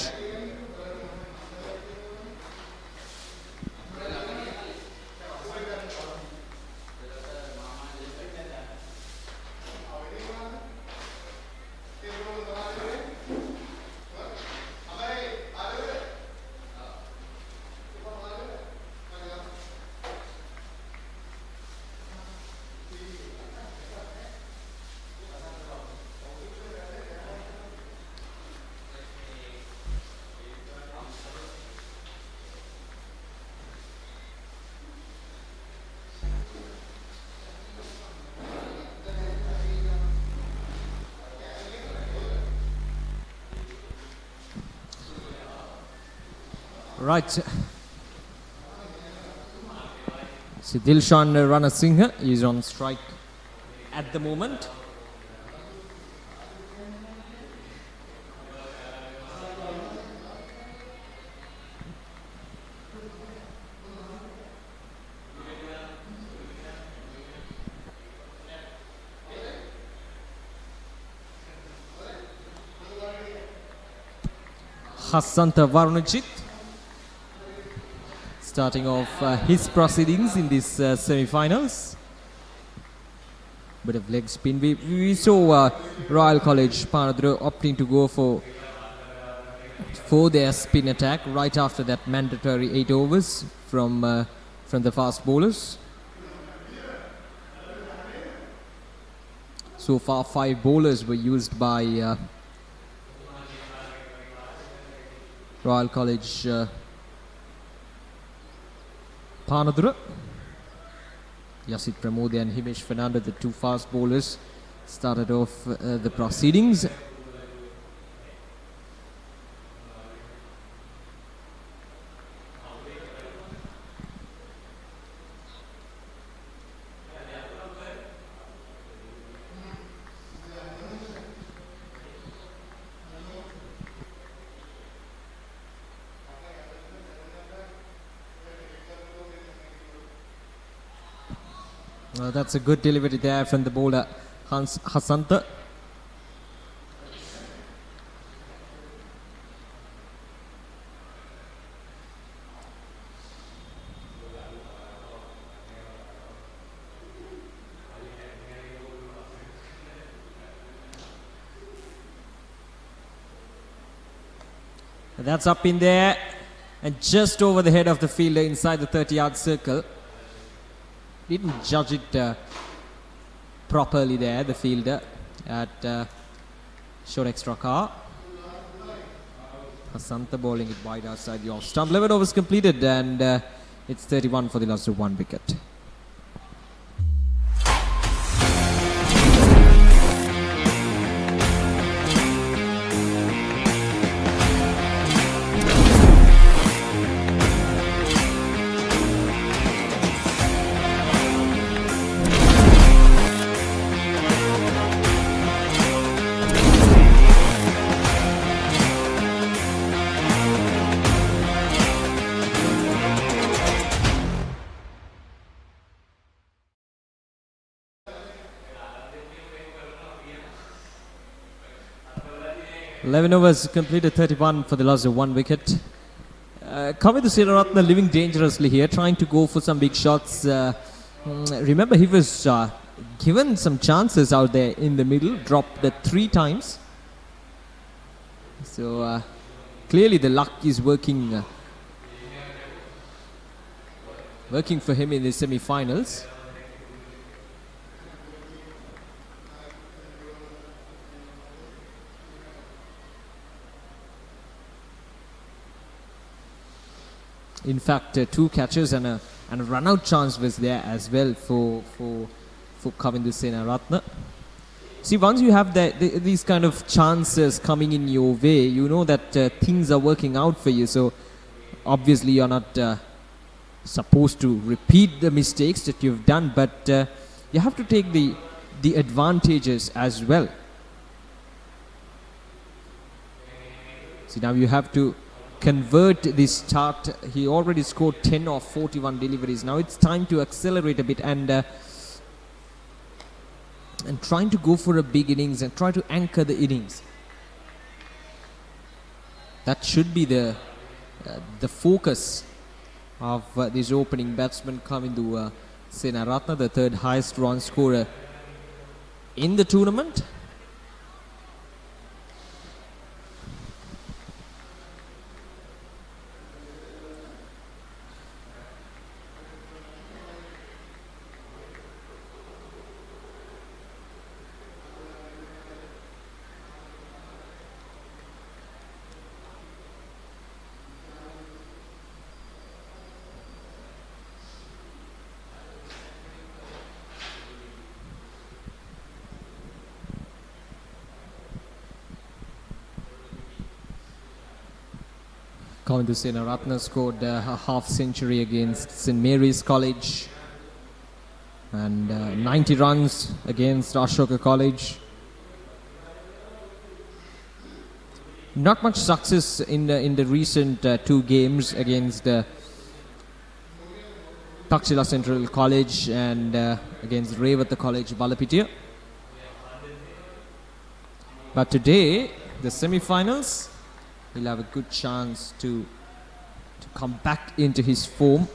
Right. So Dilshan Ranasinghe is on strike at the moment. Hasanta Varunajit starting off his proceedings in this semi-finals. Bit of leg spin. We saw Royal College Panadura opting to go for their spin attack right after that mandatory 8 overs from the fast bowlers. So far 5 bowlers were used by Royal College Panadura. Yasit Pramodi and Himesh Fernando, the 2 fast bowlers, started off the proceedings. That's a good delivery there from the bowler Hasanta. That's up in there and just over the head of the fielder inside the 30-yard circle. Didn't judge it properly there, the fielder, at short extra car. Hasanta bowling it wide outside the off stump. 11 overs completed and it's 31 for the loss of 1 wicket. Eleven overs completed, 31 for the loss of 1 wicket. Kavidu Sinaratne living dangerously here, trying to go for some big shots. Remember, he was given some chances out there in the middle, dropped 3 times. So clearly the luck is working for him in the semi-finals. In fact, 2 catches and a run-out chance was there as well for Kavindu Sinaratne. See, once you have these kind of chances coming in your way, you know that things are working out for you. So obviously you're not supposed to repeat the mistakes that you've done, but you have to take the advantages as well. See, now you have to convert this start. He already scored 10 of 41 deliveries. Now it's time to accelerate a bit and trying to go for a big innings and try to anchor the innings. That should be the focus of this opening batsman Kavindu Sinaratne, the 3rd highest run scorer in the tournament. Kavindu Senaratne scored a half century against St Mary's College and 90 runs against Ashoka College. Not much success in the recent two games against Taxila Central College and against Revatha College Balapitiya. But today, the semi-finals, he'll have a good chance to come back into his form,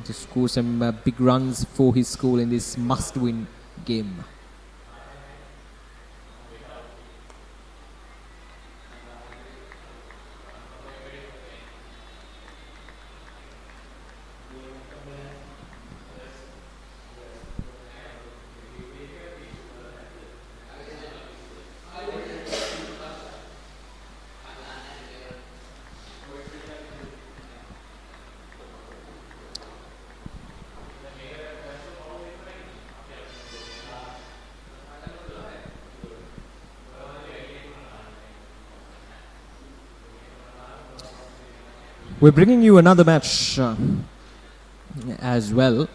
to score some big runs for his school in this must-win game. We're bringing you another match as well.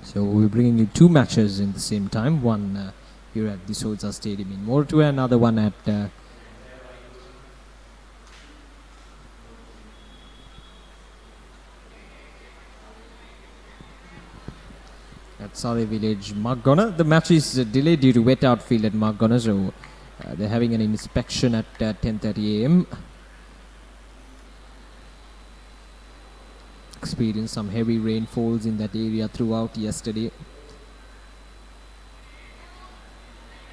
So we're bringing you two matches in the same time. One here at the Soyza Stadium in Moratuwa, another one at Surrey Village, Margonna. The match is delayed due to wet outfield at Margonna, so they're having an inspection at 10:30 a.m. Experienced some heavy rainfalls in that area throughout yesterday.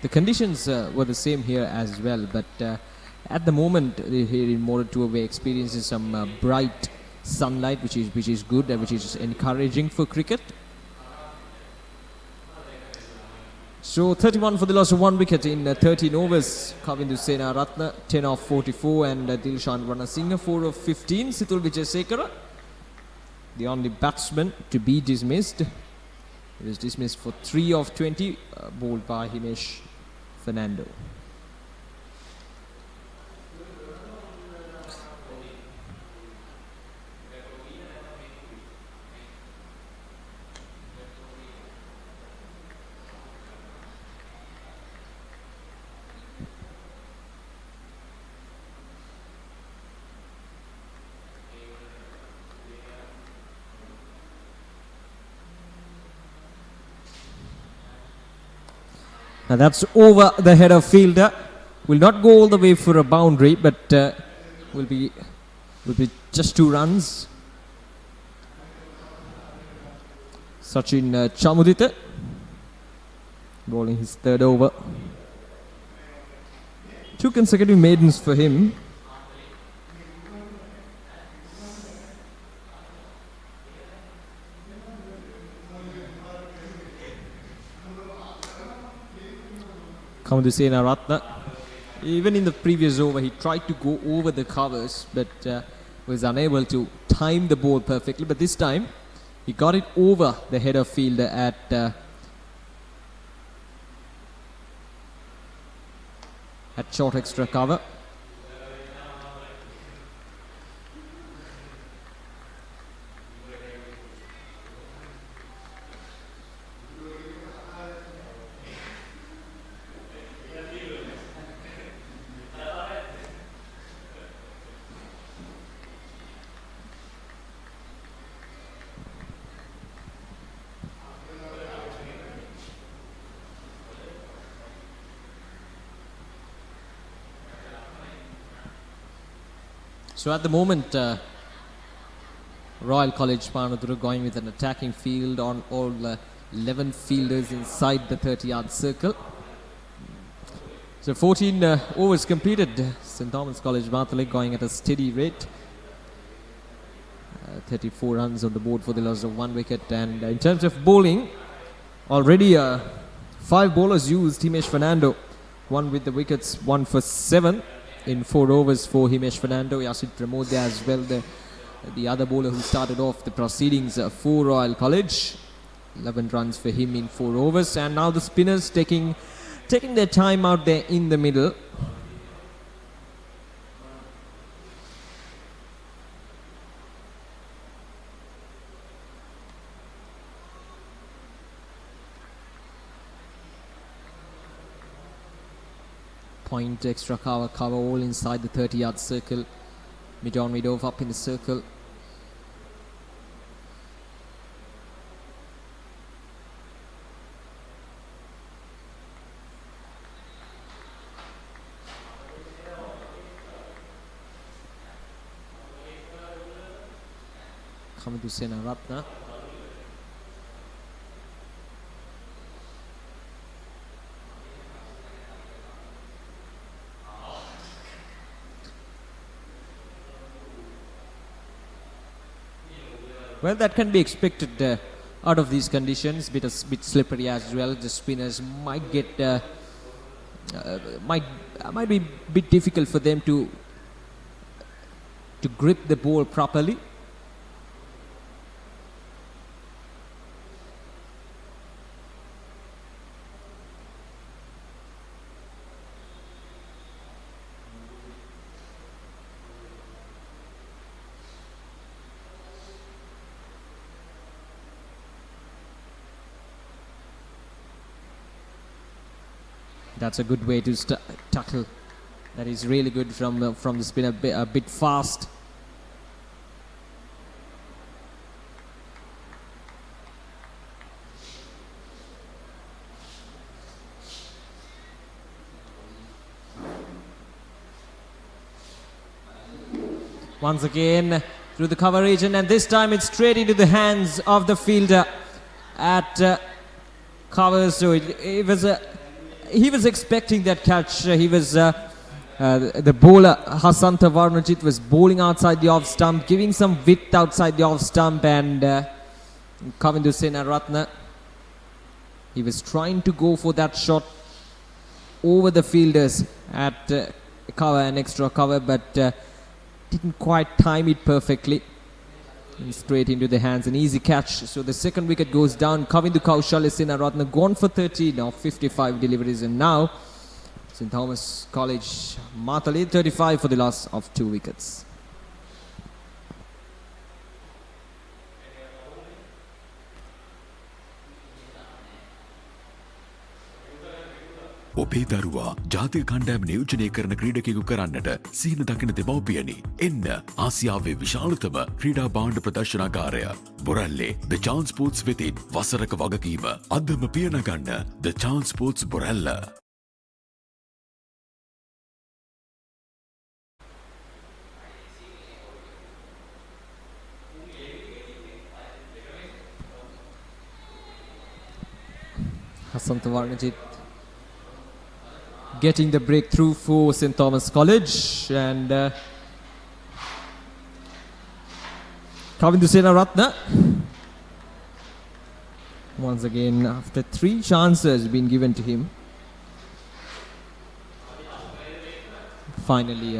The conditions were the same here as well, but at the moment here in Moratuwa we're experiencing some bright sunlight, which is good and which is encouraging for cricket. So 31 for the loss of 1 wicket in 13 overs. Kavindu Senaratne 10 of 44 and Dilshan Ranasinghe 4 of 15. Situl Wijasekara, the only batsman to be dismissed. He was dismissed for 3 of 20, bowled by Himesh Fernando. Now that's over the header fielder. Will not go all the way for a boundary, but will be just 2 runs. Sachin Chamudita bowling his 3rd over. 2 consecutive maidens for him. Kavindu Senaratne, even in the previous over, he tried to go over the covers, but was unable to time the ball perfectly. But this time, he got it over the header fielder at short extra cover. So at the moment, Royal College Panadura going with an attacking field on all 11 fielders inside the 30-yard circle. So 14 overs completed. St Thomas College Matale going at a steady rate. 34 runs on the board for the loss of 1 wicket. And in terms of bowling, already 5 bowlers used. Himesh Fernando, 1 with the wickets, 1 for 7 in 4 overs for Himesh Fernando. Yasid Pramod there as well, the other bowler who started off the proceedings for Royal College. 11 runs for him in 4 overs. And now the spinners taking their time out there in the middle. point, extra cover, all inside the 30-yard circle. Mid on, mid off, up in the circle. Coming to Senaratna. Well, that can be expected out of these conditions. Bit slippery as well. The spinners might get might be a bit difficult for them to grip the ball properly. That's a good way to tackle. That is really good from the spinner, a bit fast. Once again through the cover region, and this time it's straight into the hands of the fielder at cover. So he was expecting that catch. The bowler Hasanta Varnajit was bowling outside the off stump, giving some width outside the off stump, and Kavindu Senaratna, he was trying to go for that shot over the fielders at cover and extra cover, but didn't quite time it perfectly. And straight into the hands, an easy catch. So the second wicket goes down. Kavindu Kaushalya Senaratna gone for 13 of 55 deliveries, and now St. Thomas College Matale 35 for the loss of 2 wickets. ඔබේ දරුවා ජාතික කණ්ඩායම නියෝජනය කරන ක්‍රීඩකයෙකු කරන්නට සීන දකින දෙමව්පියනි. එන්න ආසියාවේ විශාලතම ක්‍රීඩා භාණ්ඩ ප්‍රදර්ශනාගාරය බොරැල්ලේ The Chance Sports වෙතින් වසරක වගකීම අදම පියනගන්න The Chance Sports Borella. Hasanta Varnajit getting the breakthrough for St. Thomas College, and Kavindu Senaratna once again, after 3 chances being given to him, finally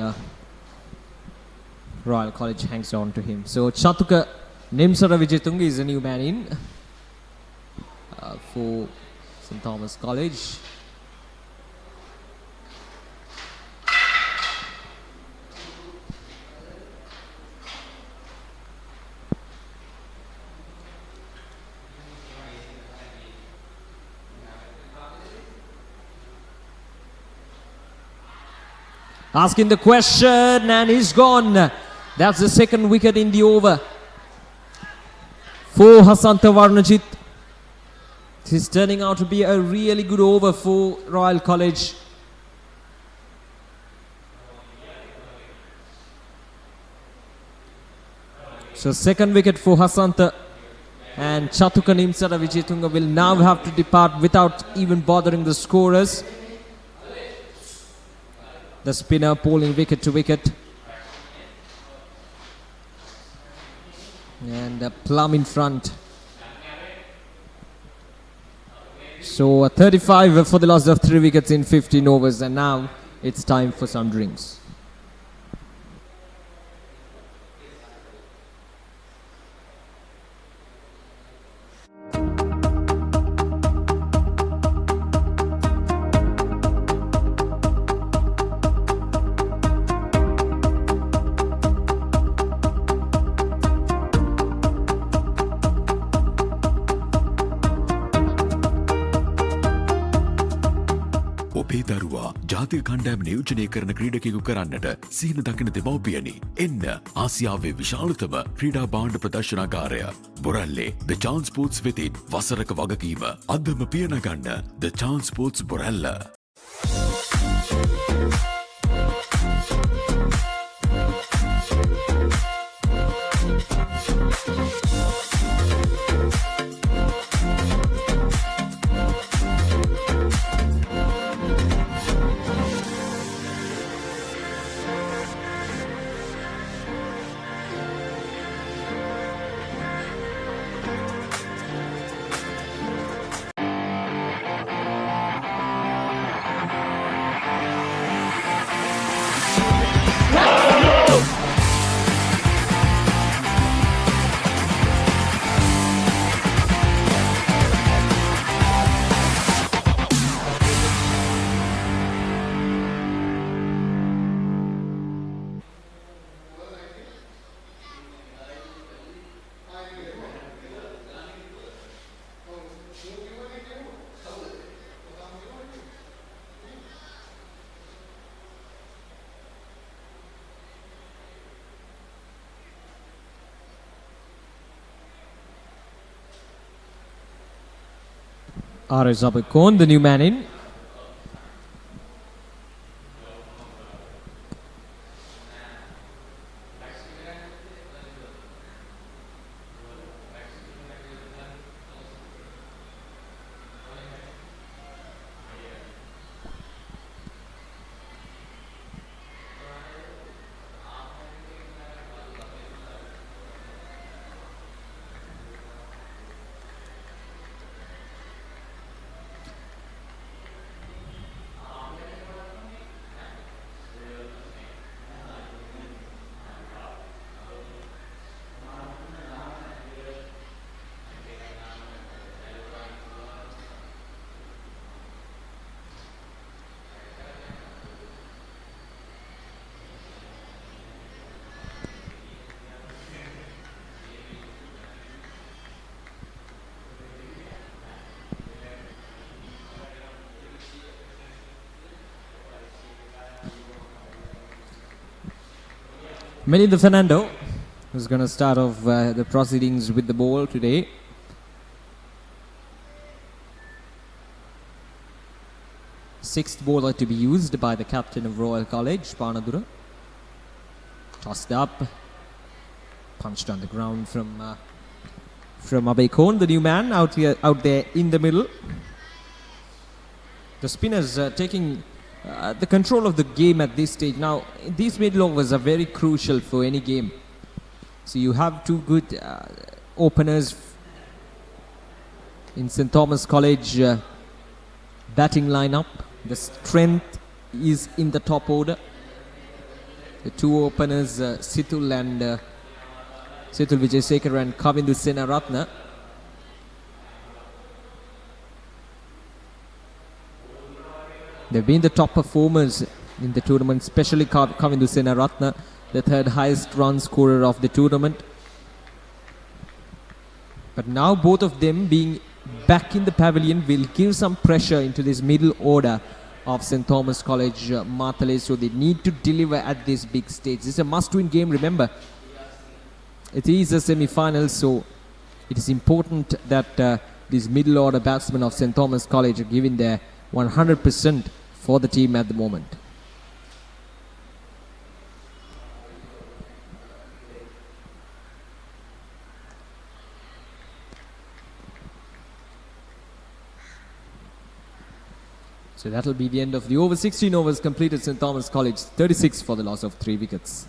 Royal College hangs on to him. So Chatuka Nimsara Vijayatunga is a new man in for St. Thomas College. Asking the question, and he's gone. That's the second wicket in the over for Hasanta Varnajit. This is turning out to be a really good over for Royal College. So second wicket for Hasanta, and Chatuka Nimsara Vijayatunga will now have to depart without even bothering the scorers. The spinner pulling wicket to wicket. And plumb in front. So 35 for the loss of 3 wickets in 15 overs, and now it's time for some drinks. ජාතික කණ්ඩායම නියෝජනය කරන ක්‍රීඩකයෙකු කරන්නට සිහින දකින දෙමව්පියනි. එන්න ආසියාවේ විශාලතම ක්‍රීඩා භාණ්ඩ ප්‍රදර්ශනාගාරය බොරැල්ලේ ද චාන්ස් ස්පෝර්ට්ස් වෙතින් වසරක වගකීම අදම පියනගන්න ද chance sports Borella. RS Abakon, the new man in. Melinda Fernando, who's going to start off the proceedings with the ball today. Sixth bowler to be used by the captain of Royal College, Panadura. Tossed up, punched on the ground from Abekon, the new man out there in the middle. The spinners taking the control of the game at this stage. Now, these middle overs are very crucial for any game. So you have two good openers in St. Thomas College batting lineup. The strength is in the top order. The two openers, Situl Vijaysekar and Kavindu Senaratne. They've been the top performers in the tournament, especially Kavindu Senaratne, the third highest run scorer of the tournament. But now both of them being back in the pavilion will give some pressure into this middle order of St. Thomas College Matale, so they need to deliver at this big stage. This is a must-win game, remember. It is a semi-final, so it is important that these middle order batsmen of St. Thomas College are giving their 100% for the team at the moment. So that'll be the end of the over. 16 overs completed. St. Thomas College 36 for the loss of 3 wickets.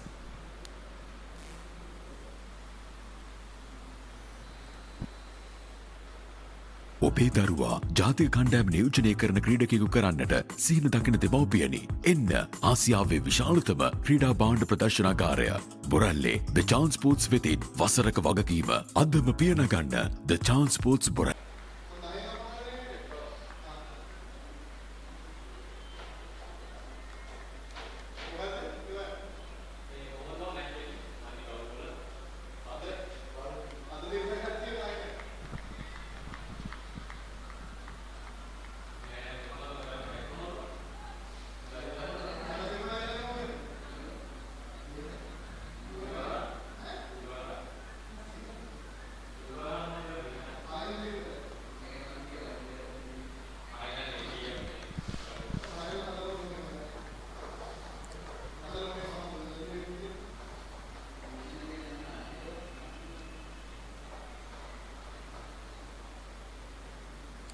ඔබේ දරුවා ජාතික කණ්ඩායම නියෝජනය කරන ක්‍රීඩකයෙකු කරන්නට සිහින දකින දෙමව්පියනි. එන්න ආසියාවේ විශාලතම ක්‍රීඩා භාණ්ඩ ප්‍රදර්ශනාගාරය බොරැල්ලේ ද චාන්ස් ස්පෝර්ට්ස් වෙතින් වසරක වගකීම අදම පියනගන්න ද chance sports Borella.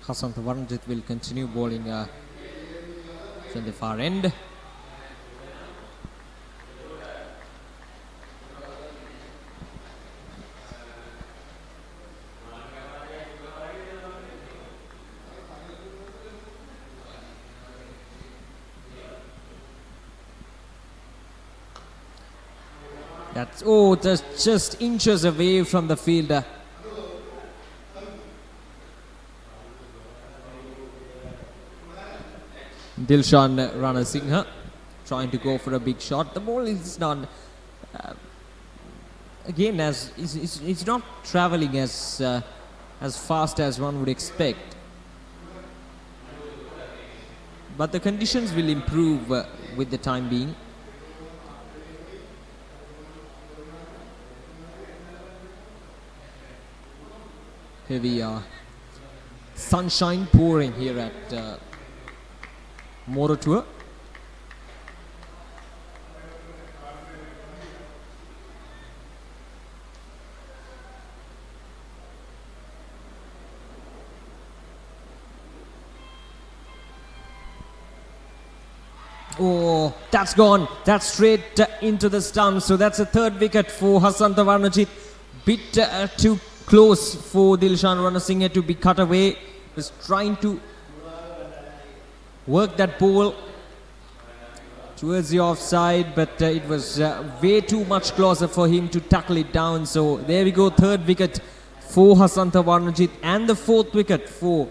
Hasantha Varanjit will continue bowling from the far end. That's just inches away from the fielder. Dilshan Ranasinghe trying to go for a big shot. The ball is not again as it's not travelling as fast as one would expect. But the conditions will improve with the time being. Heavy sunshine pouring here at Moratuwa. Oh, that's gone. That's straight into the stumps. So that's a third wicket for Hasantha Varanjit. Bit too close for Dilshan Ranasinghe to be cut away. Was trying to work that ball towards the offside, but it was way too much closer for him to tackle it down. So there we go, third wicket for Hasantha Varanjit and the fourth wicket for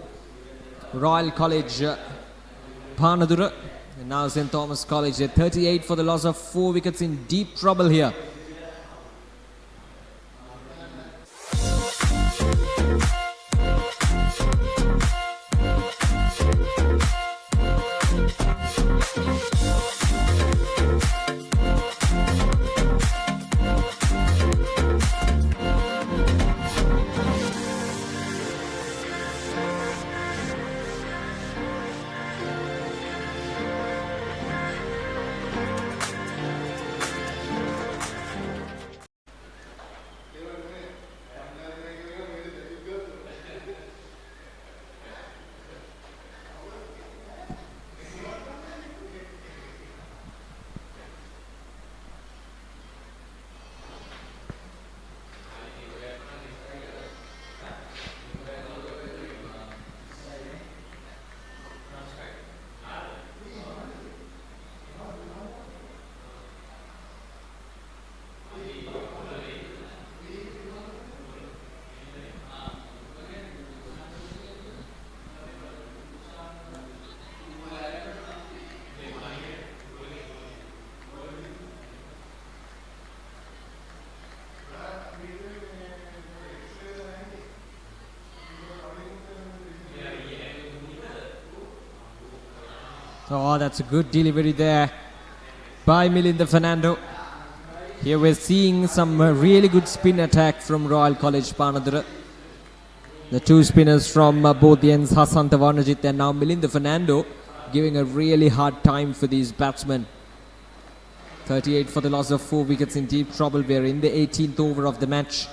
Royal College Panadura. And now St. Thomas College at 38 for the loss of 4 wickets, in deep trouble here. Oh, that's a good delivery there by Milinda Fernando. Here we're seeing some really good spin attack from Royal College Panadura. The two spinners from both the ends, Hasantha Varanjit and now Milinda Fernando, giving a really hard time for these batsmen. 38 for the loss of 4 wickets, in deep trouble. We're in the 18th over of the match.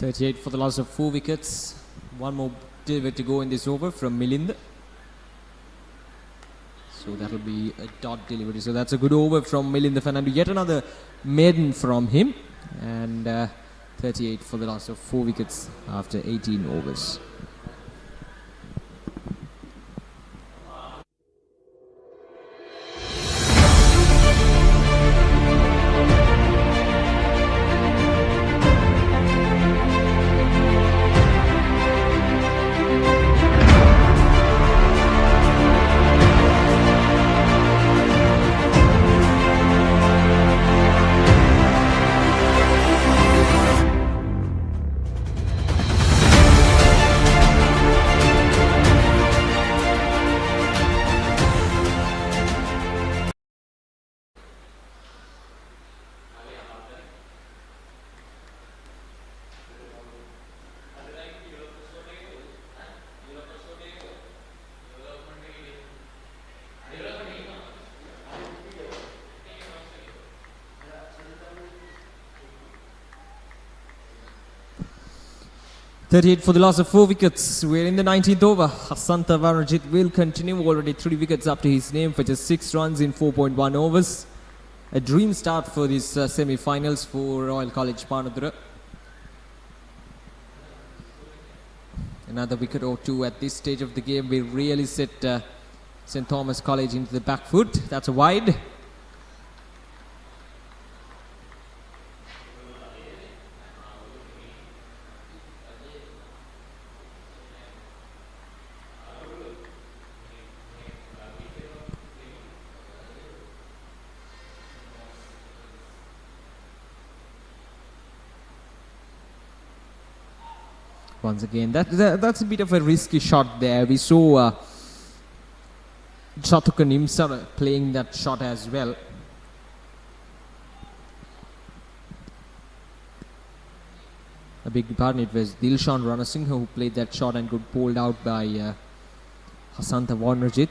.38 for the loss of 4 wickets. One more delivery to go in this over from Milinda. So that'll be a dot delivery. So that's a good over from Milinda Fernando. Yet another maiden from him. And 38 for the loss of 4 wickets after 18 overs. 38 for the loss of 4 wickets. We're in the 19th over. Hasanta Varajit will continue. Already 3 wickets up to his name for just 6 runs in 4.1 overs. A dream start for these semi-finals for Royal College Panadura. Another wicket or two at this stage of the game will really set St. Thomas College into the back foot. That's a wide. Once again, that's a bit of a risky shot there. We saw Chatuka Nimsar playing that shot as well. A big pardon, it was Dilshan Ranasinghe who played that shot and got pulled out by Hasanta Varnajit.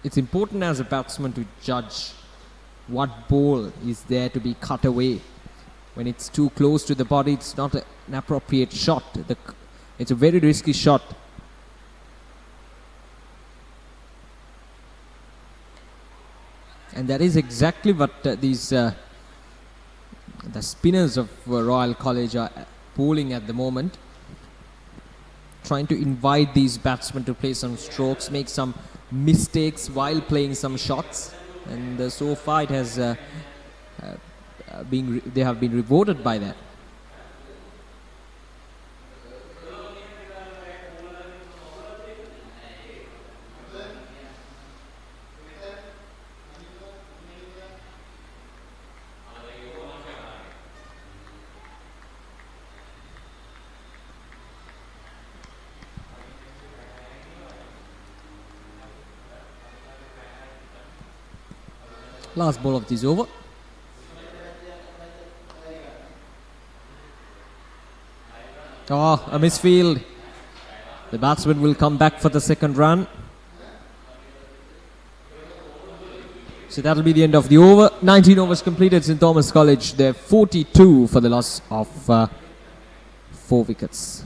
It's important as a batsman to judge what ball is there to be cut away. When it's too close to the body, it's not an appropriate shot. It's a very risky shot. And that is exactly what the spinners of Royal College are pulling at the moment. Trying to invite these batsmen to play some strokes, make some mistakes while playing some shots. And so far it has... they have been rewarded by that. Last ball of this over. Oh, a misfield. The batsman will come back for the second run. So that'll be the end of the over. 19 overs completed. St. Thomas College, they're 42 for the loss of 4 wickets.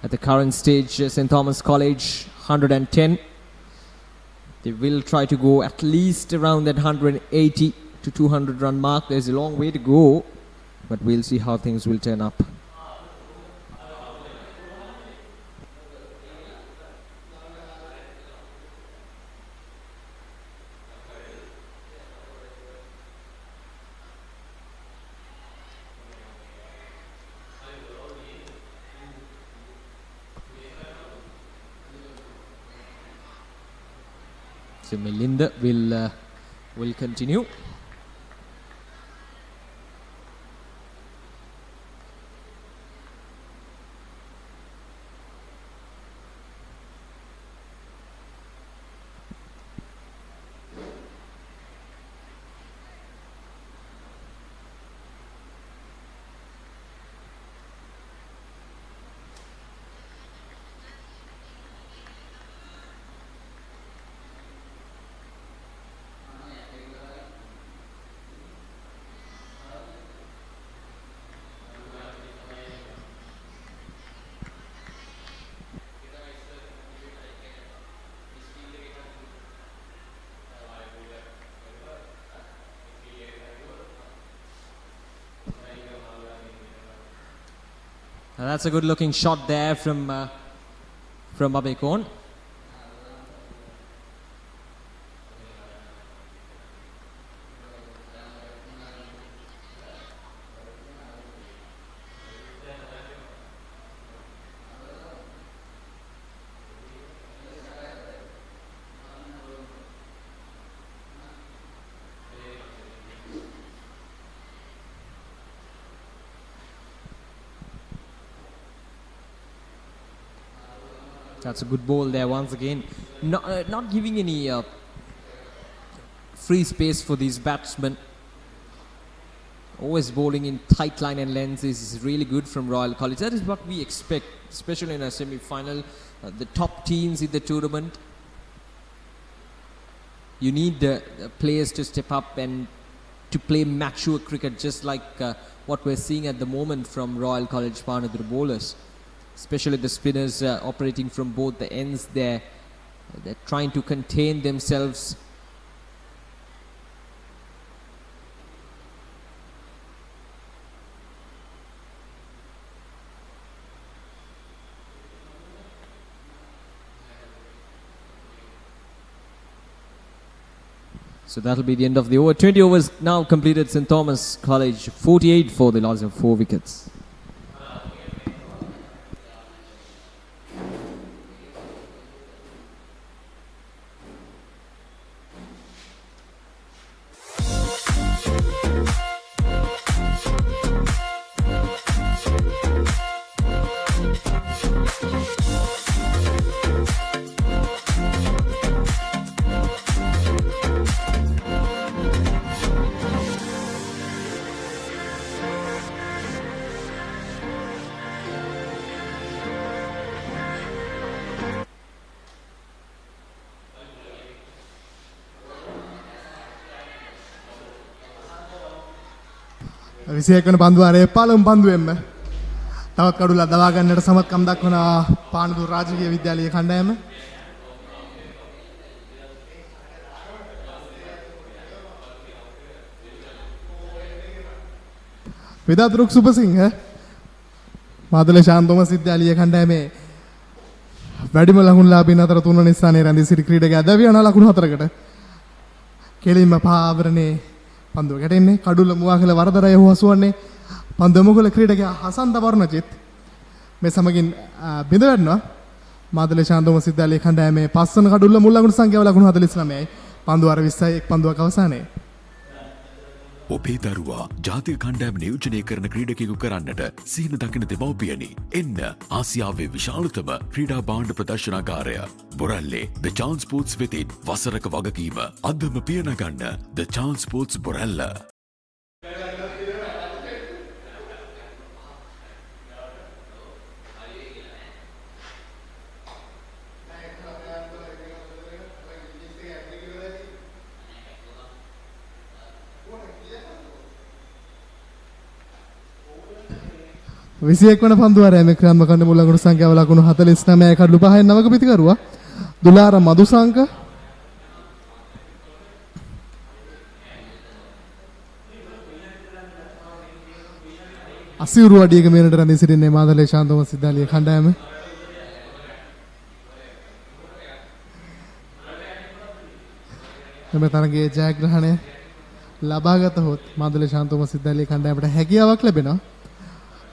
At the current stage, St. Thomas College 110. They will try to go at least around that 180 to 200 run mark. There's a long way to go. But we'll see how things will turn up. So Melinda will continue. Now that's a good looking shot there from Abekon. That's a good ball there once again. Not giving any free space for these batsmen. Always bowling in tight line and length is really good from Royal College. That is what we expect, especially in a semi-final. The top teams in the tournament. You need the players to step up and to play mature cricket, just like what we're seeing at the moment from Royal College Panadura bowlers, especially the spinners operating from both the ends there. They're trying to contain themselves. So that'll be the end of the over. 20 overs now completed. St. Thomas College 48 for the loss of 4 wickets. විසියකන පන්දුවාරේ පළමු පන්දුවෙන්ම තවත් කඩුලා දවා ගන්නට සමත්කම් දක්වන පානදුර රාජකීය විද්‍යාලයේ කණ්ඩායම විදාතුරුක් සුපසිංහ මාදල ශාන්තෝමස් විද්‍යාලයේ කණ්ඩායමේ වැඩිම ලකුණුලාභීන් අතර තුන්වන ස්ථානයේ රැඳී සිටි ක්‍රීඩකයා දැවියන ලකුණු 4කට කෙලින්ම පාවරණේ පන්දුව ගැටෙන්නේ කඩුල්ල මුවාකල වරදරය හසුවන්නේ පන්දුව මුගල ක්‍රීඩකයා හසන්ත වර්ණජිත් මේ සමගින් බිඳ වැටෙනවා මාදල ශාන්තෝමස් විද්‍යාලයේ කණ්ඩායමේ පස්වන කඩුල්ල මුල් ලකුණු සංඛ්‍යාව ලකුණු 49යි පන්දුව 20යි එක් පන්දුවක් අවසානයේ ඔබේ දරුවා ජාතික කණ්ඩායම නියෝජනය කරන ක්‍රීඩකයෙකු කරන්නට සිහින දකින දෙමව්පියනි එන්න ආසියාවේ විශාලතම ක්‍රීඩා භාණ්ඩ ප්‍රදර්ශනාගාරය බොරැල්ලේ The Chance Sports වෙතින් වසරක වගකීම අදම පියනගන්න The Chance Sports බොරැල්ල විසියෙක් වන පන්දුවාරය මේ ක්‍රියාත්මක කරන මුල් ලකුණු සංඛ්‍යාව ලකුණු 49යි කඩලු 5යි නවක පිටිකරුවා දුලාර මදුසංක අසියුරු අඩියක මේනට රැඳී සිටින්නේ මාදලේ ශාන්තෝමස් විද්‍යාලයේ කණ්ඩායම මේ තරගයේ ජයග්‍රහණය ලබාගත හොත් මාදලේ ශාන්තෝමස් විද්‍යාලයේ කණ්ඩායමට හැකියාවක් ලැබෙනවා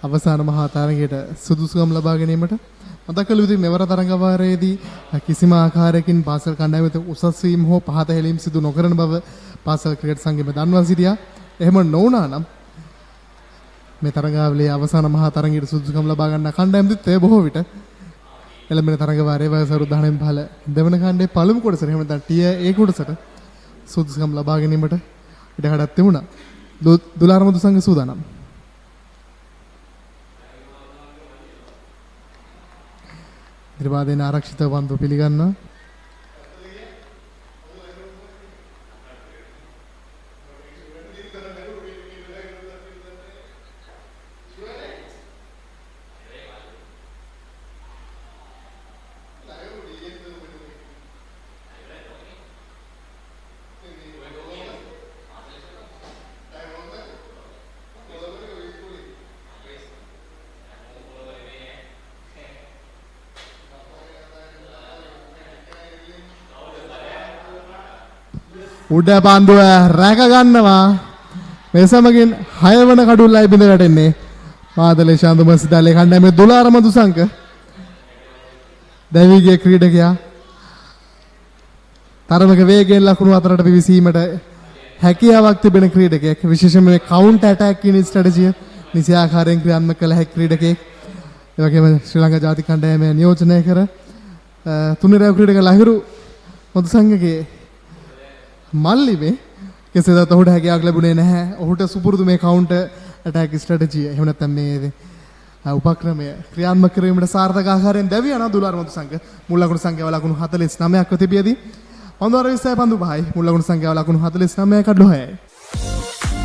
අවසාන මහා තරගයට සුදුසුකම් ලබා ගැනීමට මතක කළ යුතුයි මෙවර තරගවාරයේදී කිසිම ආකාරයකින් පාසල් කණ්ඩායම වෙත උසස් වීම හෝ පහත හෙලීම් සිදු නොකරන බව පාසල් ක්‍රිකට් සංගමය දන්වා සිටියා. එහෙම නොවුනා නම් මේ තරගාවලියේ අවසාන මහා තරගයට සුදුසුකම් ලබා ගන්න කණ්ඩායම් දිත්තේ බොහෝ විට එළඹෙන තරගවාරයේ වයස අවුරුදු 19 පහළ දෙවන කණ්ඩේ පළමු කොටසට එහෙම නැත්නම් ටිය ඒ කොටසට සුදුසුකම් ලබා ගැනීමට ඉඩකඩක් තිබුණා. දුලාර මදුසංග සූදානම්. ත්‍රිපාදේන ආරක්ෂිත පන්දු පිළිගන්නවා. උඩ පන්දුව රැක ගන්නවා මේ සමගින් 6 වන කඩුල්ලයි බිඳ වැටෙන්නේ මාදලේ ශාන්තෝමස් විද්‍යාලයේ කණ්ඩායමේ දුලාර මදුසංක දැවිගේ ක්‍රීඩකයා තරමක වේගයෙන් ලකුණු අතරට පිවිසීමට හැකියාවක් තිබෙන ක්‍රීඩකයෙක් විශේෂයෙන්ම මේ කවුන්ටර් ඇටැක් කියන ස්ට්‍රැටජිය නිසි ආකාරයෙන් ක්‍රියාත්මක කළ හැකි ක්‍රීඩකයෙක් ඒ වගේම ශ්‍රී ලංකා ජාතික කණ්ඩායම නියෝජනය කර තුන්වෙනි ක්‍රීඩක ලහිරු මදුසංගගේ මල්ලි මේ කෙසේදත් ඔහුට හැකියාවක් ලැබුණේ නැහැ. ඔහුට සුපුරුදු මේ කවුන්ටර් ඇටැක් ස්ට්‍රැටජිය එහෙම නැත්නම් මේ උපක්‍රමය ක්‍රියාත්මක කිරීමට සාර්ථක ආකාරයෙන් දැවිය යන දුලාර මදුසංග මුල් ලකුණු සංඛ්‍යාව ලකුණු 49ක් තිබියදී පන්දුවර 20යි පන්දු 5යි මුල් ලකුණු සංඛ්‍යාව ලකුණු 49 කඩලු 6යි.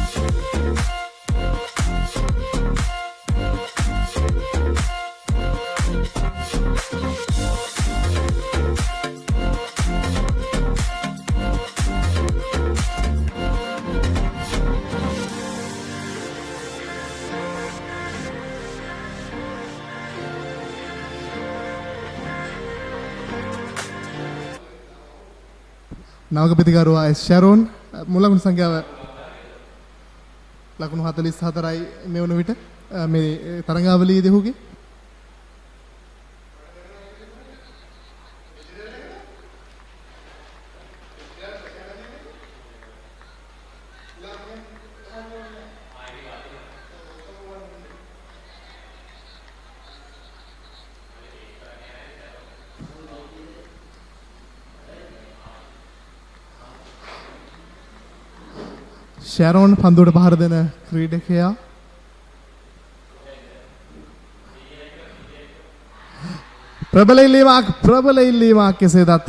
නවක ප්‍රතිකරුවා ෂැරෝන් මුල් ලකුණු සංඛ්‍යාව ලකුණු 44යි මේ වන විට මේ තරඟාවලියේදී ඔහුගේ ෂැරෝන් පන්දුවට පහර දෙන ක්‍රීඩකයා ප්‍රබල ඉල්ලීමක් කෙසේදත්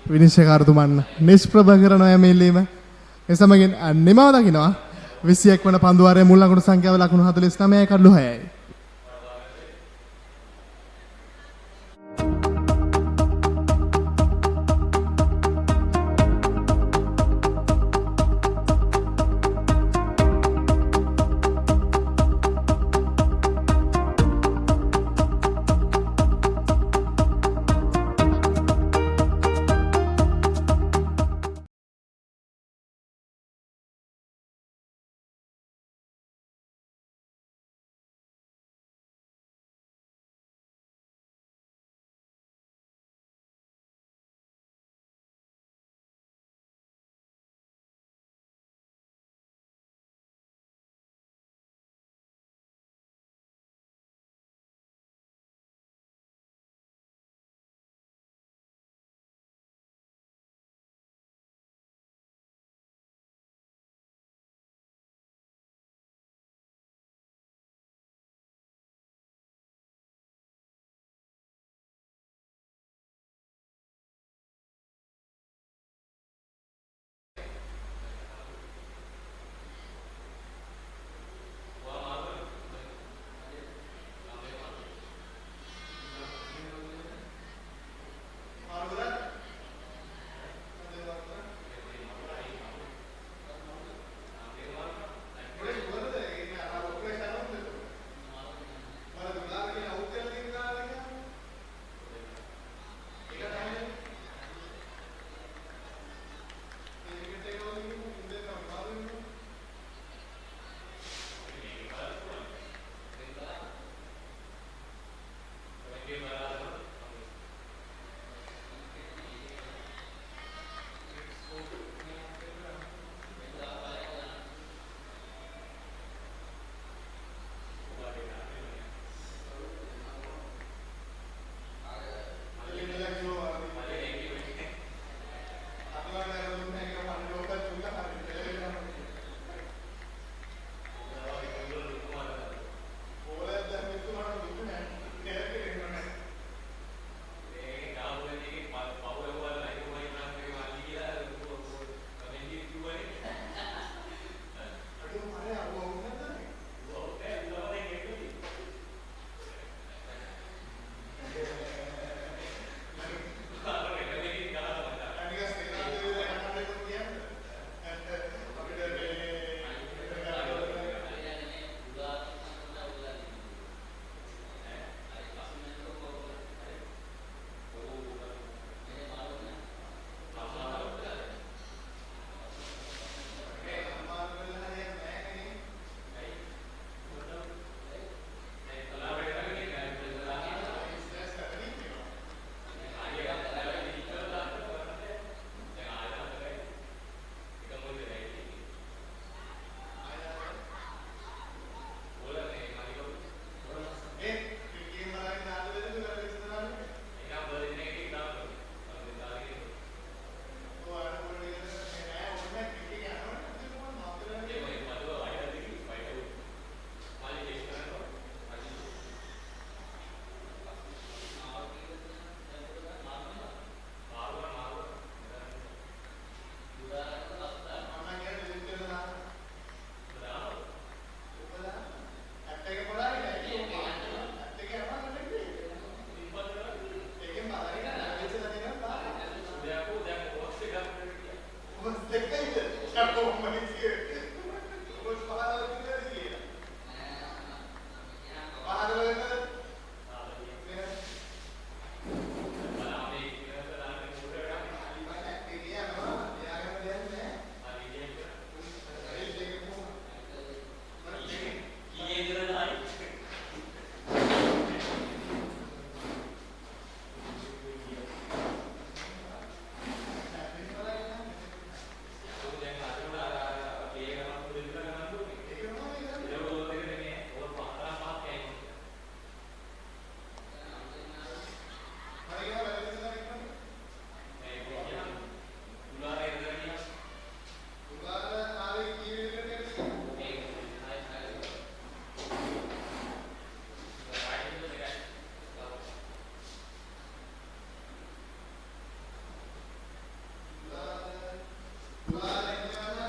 විනිශ්චයකාරතුමන් නිෂ්ප්‍රභ කරනවා මේ ඉල්ලීම. ඒ සමගින් නිමව දකිනවා 21 වන පන්දුවාරයේ මුල් ලකුණු සංඛ්‍යාව ලකුණු 49යි කඩලු 6යි.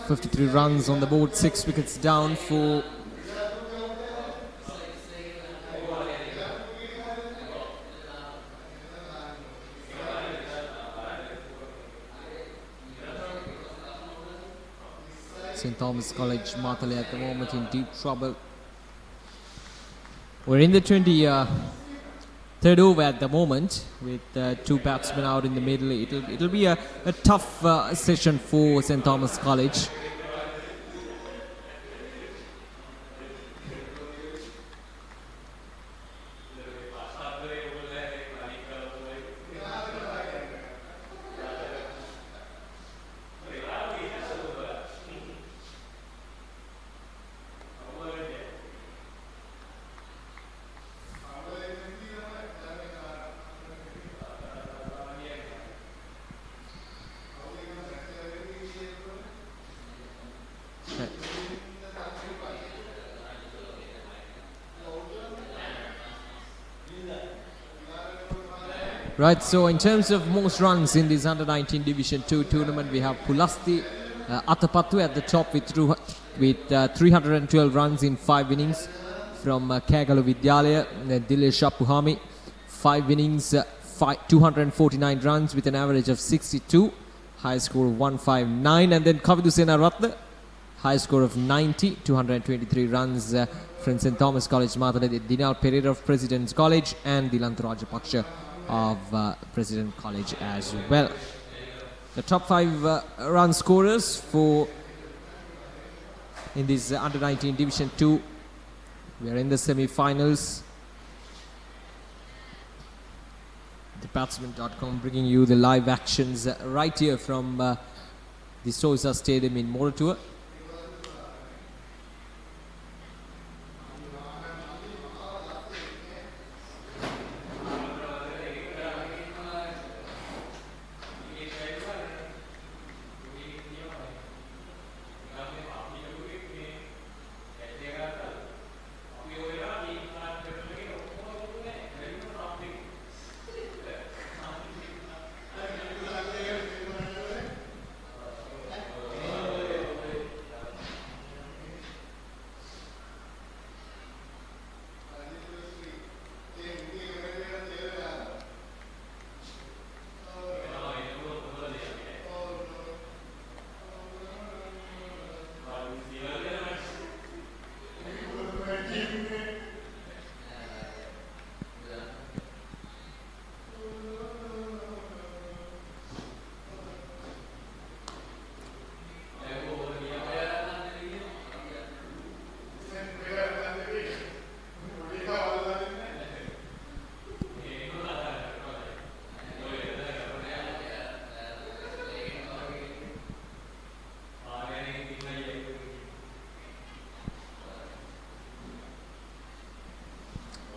53 runs on the board, 6 wickets down for St. Thomas College Matale at the moment in deep trouble. We're in the 23rd over at the moment with 2 batsmen out in the middle. It'll be a tough session for St. Thomas College. Right, so in terms of most runs in this under-19 Division 2 tournament, we have Pulasti Atapattu at the top with 312 runs in 5 innings from Kagalu Vidyalaya. Dilesh Apuhami, 5 innings, 249 runs with an average of 62, high score of 159. And then Kavidusena Ratna, high score of 90, 223 runs from St. Thomas College Matale, Dinal Pereira of President's College and Dilanta Rajapaksha of President College as well. The top 5 run scorers for in this under-19 Division 2. We are in the semi-finals. The Batsman.com bringing you the live actions right here from the Soyza Stadium in Moratuwa.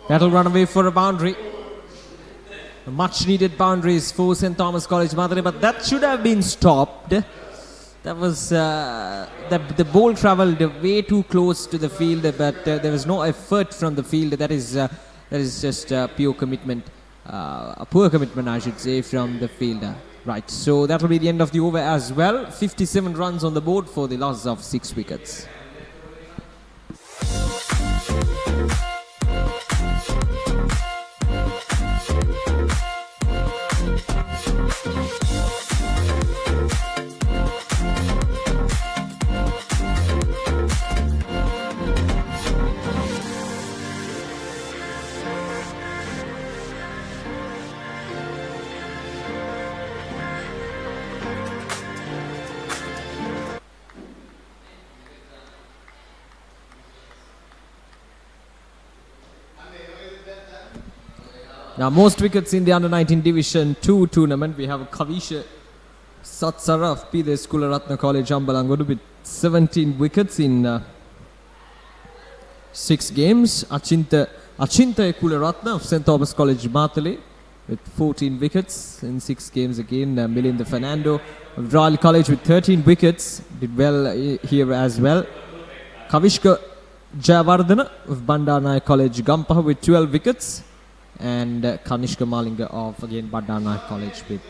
That'll run away for a boundary. A much needed boundaries for St. Thomas College Matale, but that should have been stopped. That was the ball travelled way too close to the field, but there was no effort from the field. That is just pure commitment, a poor commitment, I should say, from the fielder. Right, so that will be the end of the over as well. 57 runs on the board for the loss of 6 wickets. Now, most wickets in the under-19 Division 2 tournament, we have Kavisha Satsara of P. Skularatna College, Ambalangodu with 17 wickets in 6 games. Achinta Kularatna of St. Thomas College, Matale with 14 wickets in 6 games again. Milinda Fernando of Royal College with 13 wickets, did well here as well. Kavishka Jayawardena of Bandaranaike College, Gampaha with 12 wickets. And Kanishka Malinga of, again, Bandaranaike College with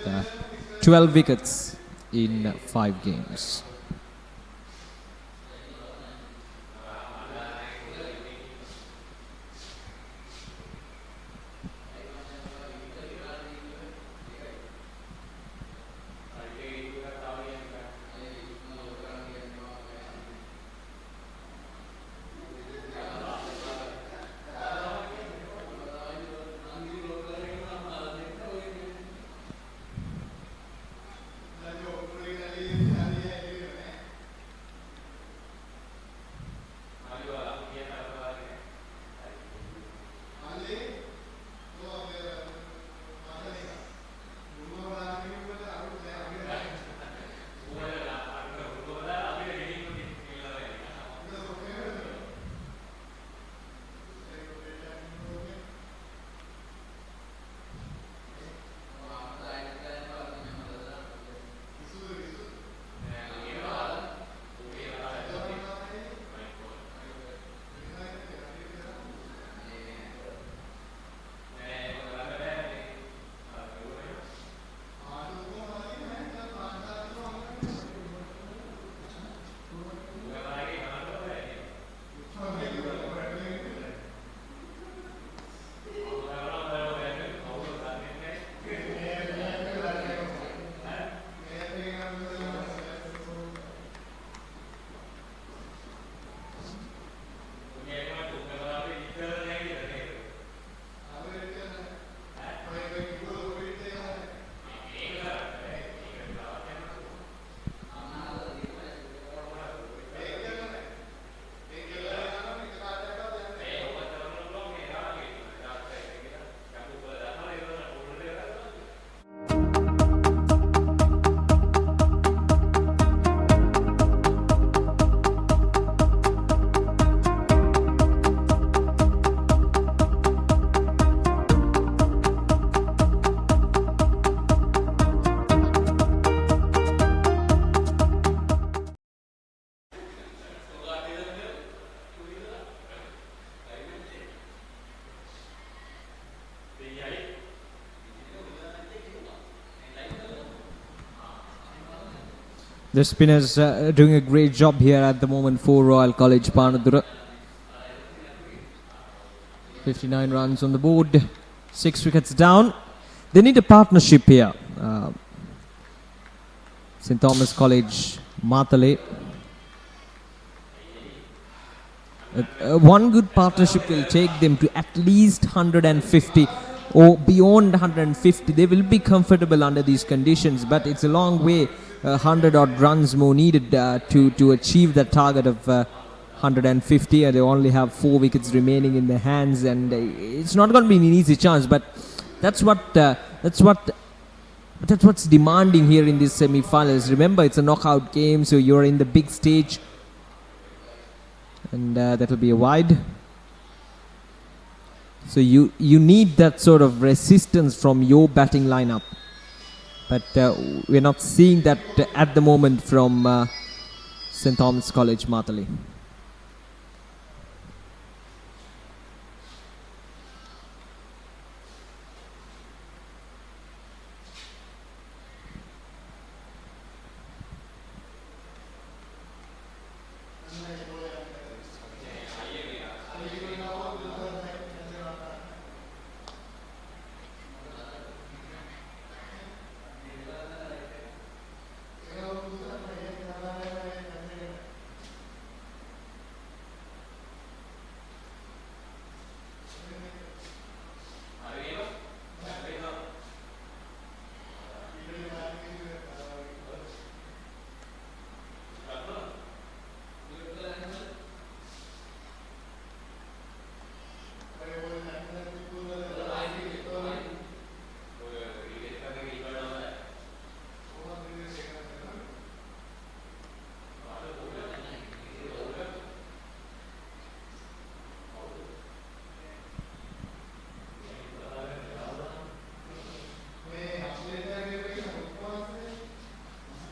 12 wickets in 5 games. The spinners doing a great job here at the moment for Royal College Panadura. 59 runs on the board, 6 wickets down. They need a partnership here. St. Thomas College, Matale. One good partnership will take them to at least 150 or beyond 150. They will be comfortable under these conditions, but it's a long way. 100 odd runs more needed to achieve that target of 150. They only have 4 wickets remaining in their hands, and it's not going to be an easy chance. But that's what's demanding here in these semi-finals. Remember, it's a knockout game, so you're in the big stage, and that'll be a wide. So you need that sort of resistance from your batting lineup. But we're not seeing that at the moment from St. Thomas College, Matale.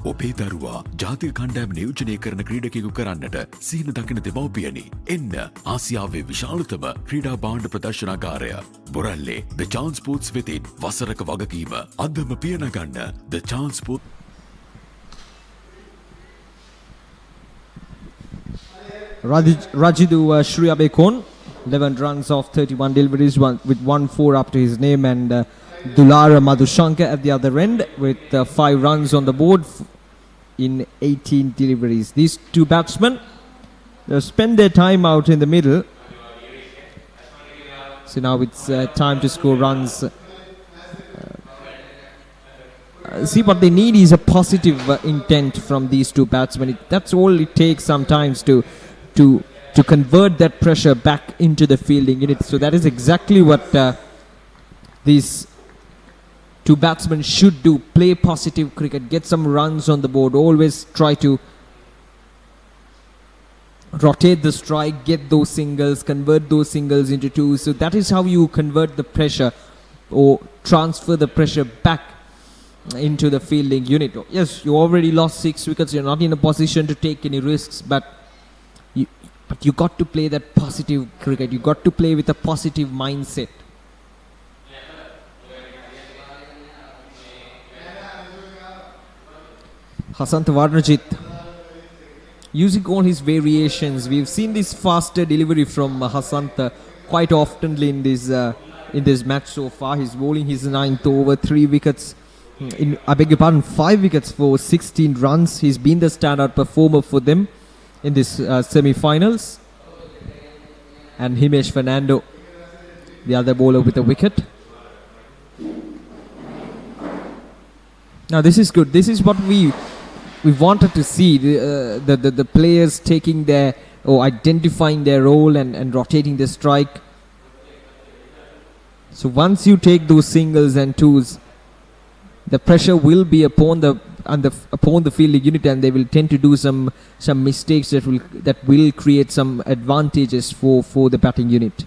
ඔබේ දරුවා ජාතික කණ්ඩායම නියෝජනය කරන ක්‍රීඩකයෙකු කරන්නට සීන දකින දෙමව්පියනි. එන්න ආසියාවේ විශාලතම ක්‍රීඩා භාණ්ඩ ප්‍රදර්ශනාගාරය බොරැල්ලේ The Chance Sports වෙතින් වසරක වගකීම අදම පියනගන්න The Chance Sports. Rajidu Shriyabekon, 11 runs off 31 deliveries with 1-4 up to his name, and Dulara Madhushankar at the other end with 5 runs on the board in 18 deliveries. These two batsmen spend their time out in the middle. So now it's time to score runs. See, what they need is a positive intent from these two batsmen. That's all it takes sometimes to convert that pressure back into the fielding unit. So that is exactly what these two batsmen should do. Play positive cricket, get some runs on the board, always try to rotate the strike, get those singles, convert those singles into twos. So that is how you convert the pressure or transfer the pressure back into the fielding unit. Yes, you already lost 6 wickets, you're not in a position to take any risks, but you got to play that positive cricket. You got to play with a positive mindset. Hasanta Varnajit using all his variations. We've seen this faster delivery from Hasanta quite often in this match so far. He's bowling his 9th over, 3 wickets. I beg your pardon, 5 wickets for 16 runs. He's been the standout performer for them in this semi-finals. And Himesh Fernando, the other bowler, with a wicket. Now this is good. This is what we wanted to see. The players taking their or identifying their role and rotating the strike. So once you take those singles and twos, the pressure will be upon the fielding unit, and they will tend to do some mistakes that will create some advantages for the batting unit.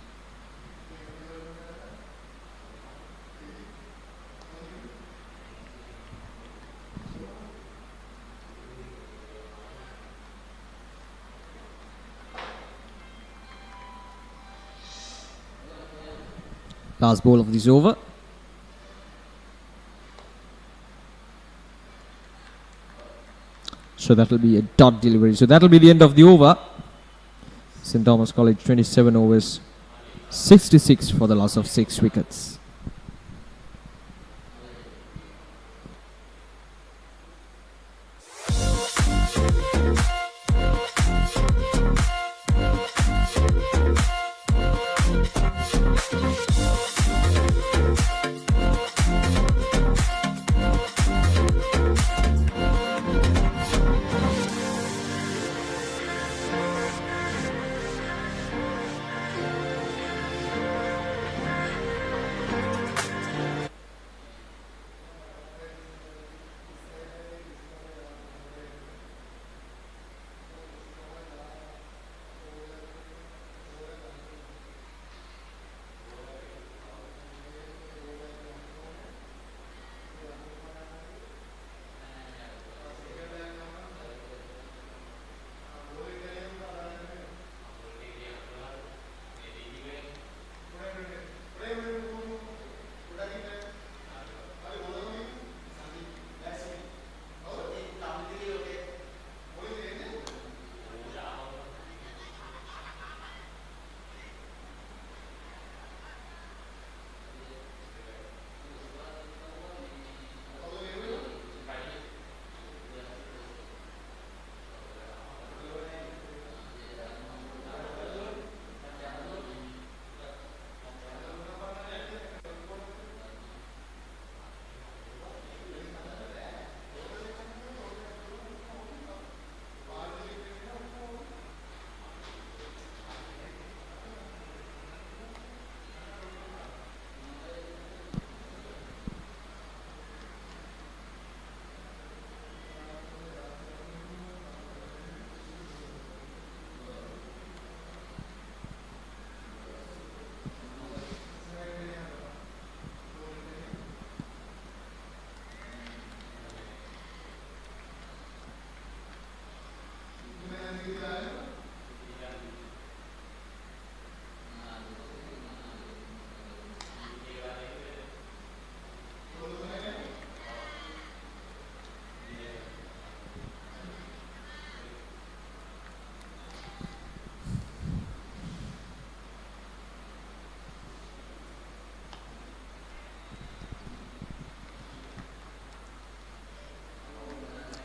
Last ball of this over. So that will be a dot delivery. So that will be the end of the over. St. Thomas College 27 overs, 66 for the loss of 6 wickets.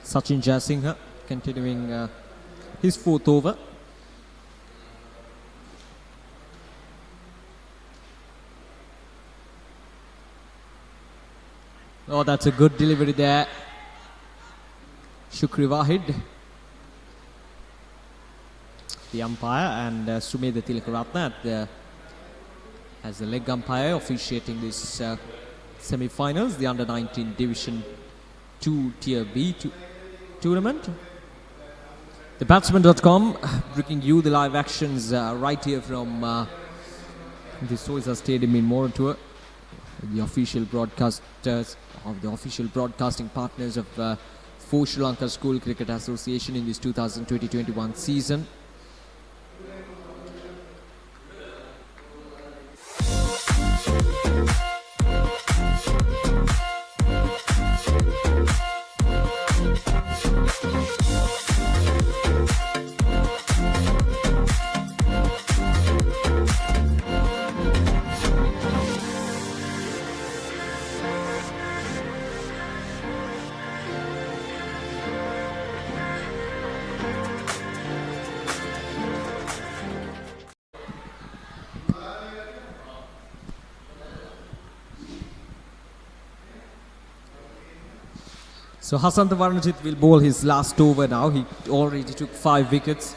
Sachin Jaisingha continuing his 4th over. Oh, that's a good delivery there. Shukri Wahid, the umpire, and Sumedha Tilakaratna as the leg umpire officiating this semi-finals, the under-19 Division 2 Tier B tournament. The Batsman.com bringing you the live actions right here from the Soyza Stadium in Moratuwa. The official broadcasters of the official broadcasting partners of for Sri Lanka School Cricket Association in this 2020-21 season. So Hasanta Varnajit will bowl his last over now. He already took 5 wickets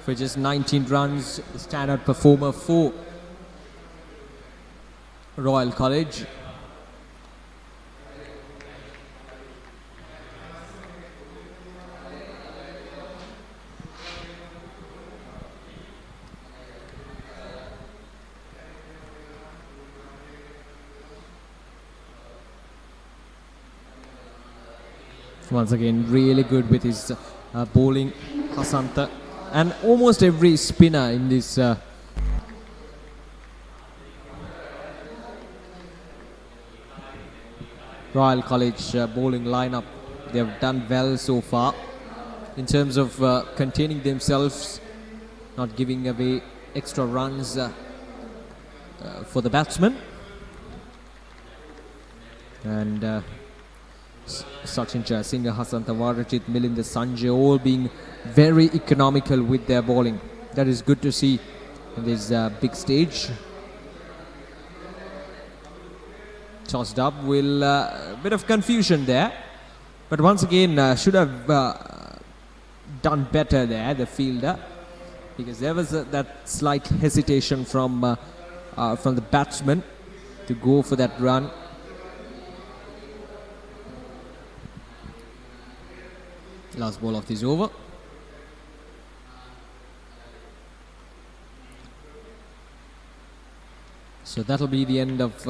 for just 19 runs. Standout performer for Royal College. Once again, really good with his bowling, Hasanta, and almost every spinner in this Royal College bowling lineup, they have done well so far. in terms of containing themselves, not giving away extra runs for the batsman. And Sachin Jayasinghe, Hassan Tawarajit, Milind Sanjay all being very economical with their bowling. That is good to see in this big stage. Tossed up, will a bit of confusion there, but once again should have done better there, the fielder, because there was that slight hesitation from the batsman to go for that run. Last ball of this over. So that'll be the end of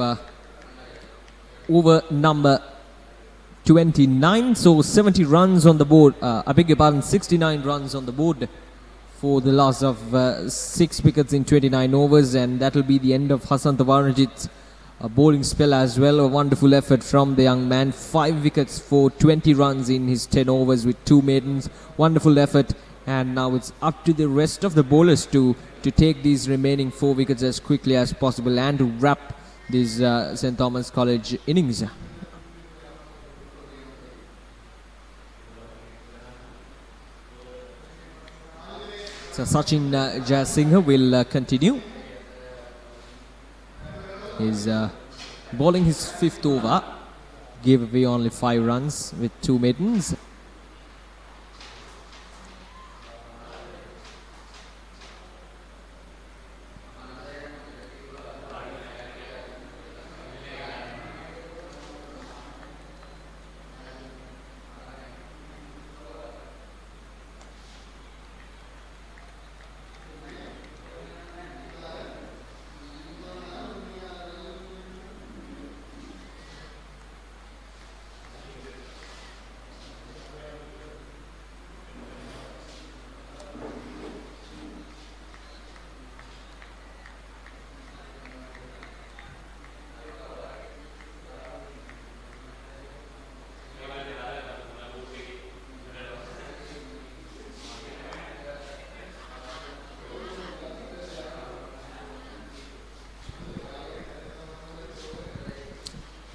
over number 29. So 70 runs on the board. I beg your pardon, 69 runs on the board for the loss of 6 wickets in 29 overs, and that'll be the end of Hassan Tawarajit's bowling spell as well. A wonderful effort from the young man. 5 wickets for 20 runs in his 10 overs with 2 maidens. Wonderful effort, and now it's up to the rest of the bowlers to take these remaining 4 wickets as quickly as possible and to wrap this St. Thomas College innings. So Sachin Jayasinghe will continue. He's bowling his 5th over, gave away only 5 runs with 2 maidens.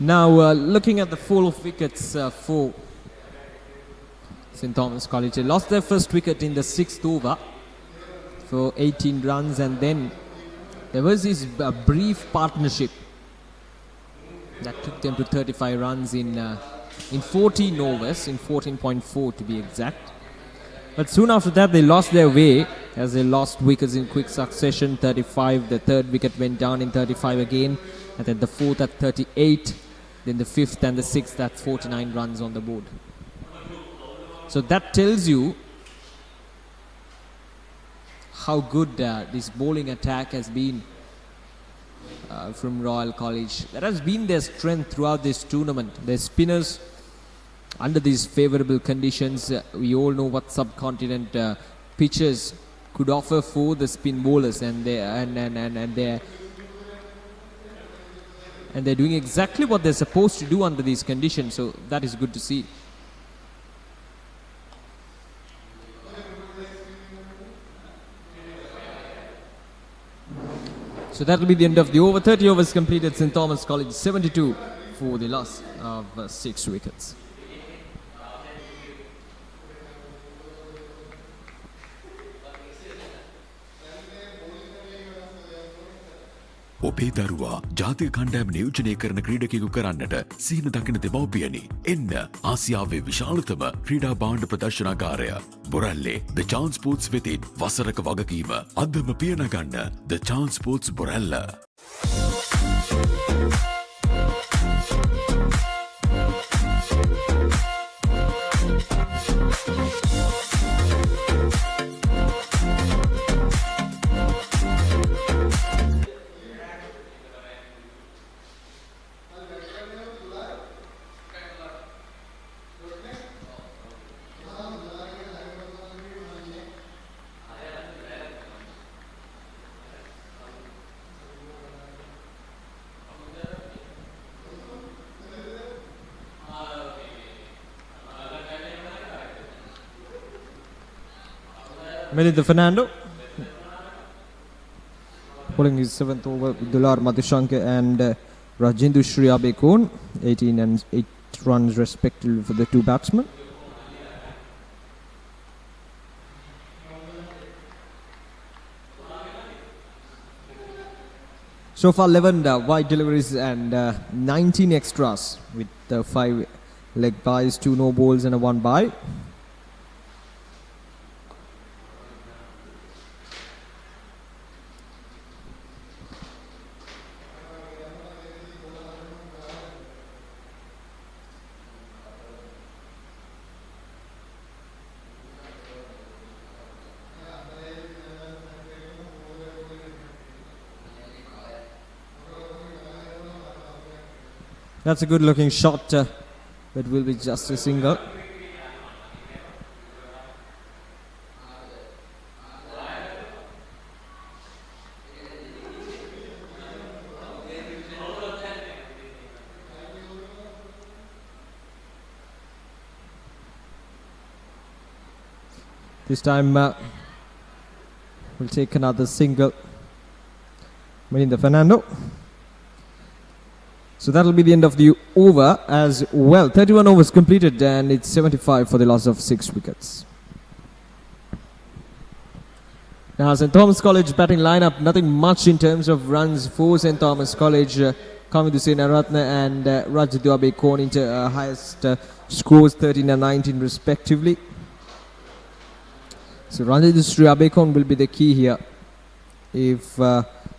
Now looking at the fall of wickets for St. Thomas College. They lost their first wicket in the 6th over for 18 runs, and then there was this brief partnership that took them to 35 runs in 14 overs, in 14.4 to be exact. But soon after that they lost their way as they lost wickets in quick succession. 35, the 3rd wicket went down in 35 again, and then the 4th at 38. Then the 5th and the 6th at 49 runs on the board. So that tells you how good this bowling attack has been from Royal College. That has been their strength throughout this tournament. Their spinners, under these favourable conditions, we all know what subcontinent pitches could offer for the spin bowlers, and they're doing exactly what they're supposed to do under these conditions. So that is good to see. So that will be the end of the over. 30 overs completed. St. Thomas College 72 for the loss of 6 wickets. ඔබේ දරුවා ජාතික කණ්ඩායම නියෝජනය කරන ක්‍රීඩකයෙකු කරන්නට සීන දකින දෙමව්පියනි. එන්න ආසියාවේ විශාලතම ක්‍රීඩා භාණ්ඩ ප්‍රදර්ශනාගාරය බොරැල්ලේ The Chance Sports වෙතින් වසරක වගකීම අදම පියනගන්න The Chance Sports Borella. Melinda Fernando. Bowling his 7th over, Dular Madhushankar and Rajendra Shriyabekon, 18 and 8 runs respectively for the two batsmen. So far 11 wide deliveries and 19 extras with 5 leg byes, 2 no balls and a 1 bye. That's a good looking shot, but will be just a single. This time we'll take another single. Melinda Fernando. So that'll be the end of the over as well. 31 overs completed and it's 75 for the loss of 6 wickets. Now St. Thomas College batting lineup, nothing much in terms of runs for St. Thomas College. Kamindu Senaratne and Rajendra Bekon into highest scores 13 and 19 respectively. So Rajendra Shriyabekon will be the key here. If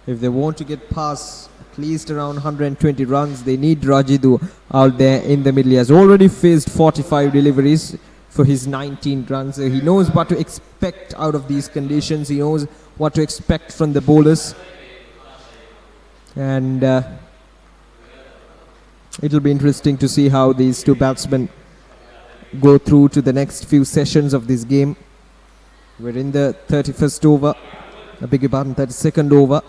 they want to get past at least around 120 runs, they need Rajidu out there in the middle. He has already faced 45 deliveries for his 19 runs. He knows what to expect out of these conditions. He knows what to expect from the bowlers. And it'll be interesting to see how these two batsmen go through to the next few sessions of this game. We're in the 31st over. I beg your pardon, 32nd over.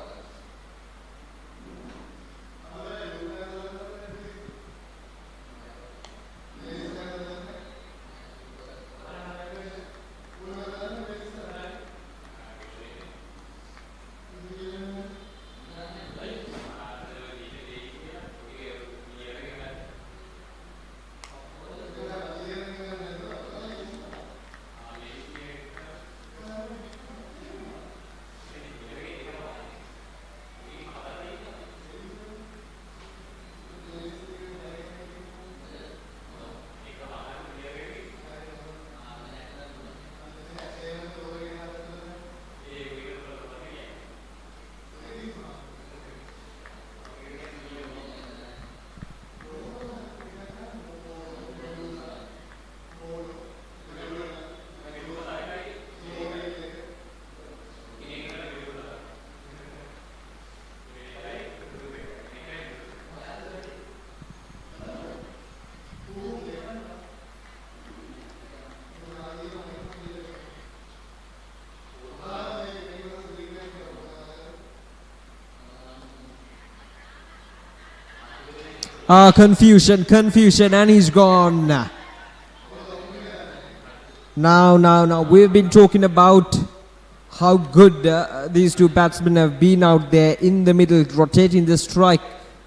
Confusion, and he's gone. Now, we've been talking about how good these two batsmen have been out there in the middle, rotating the strike,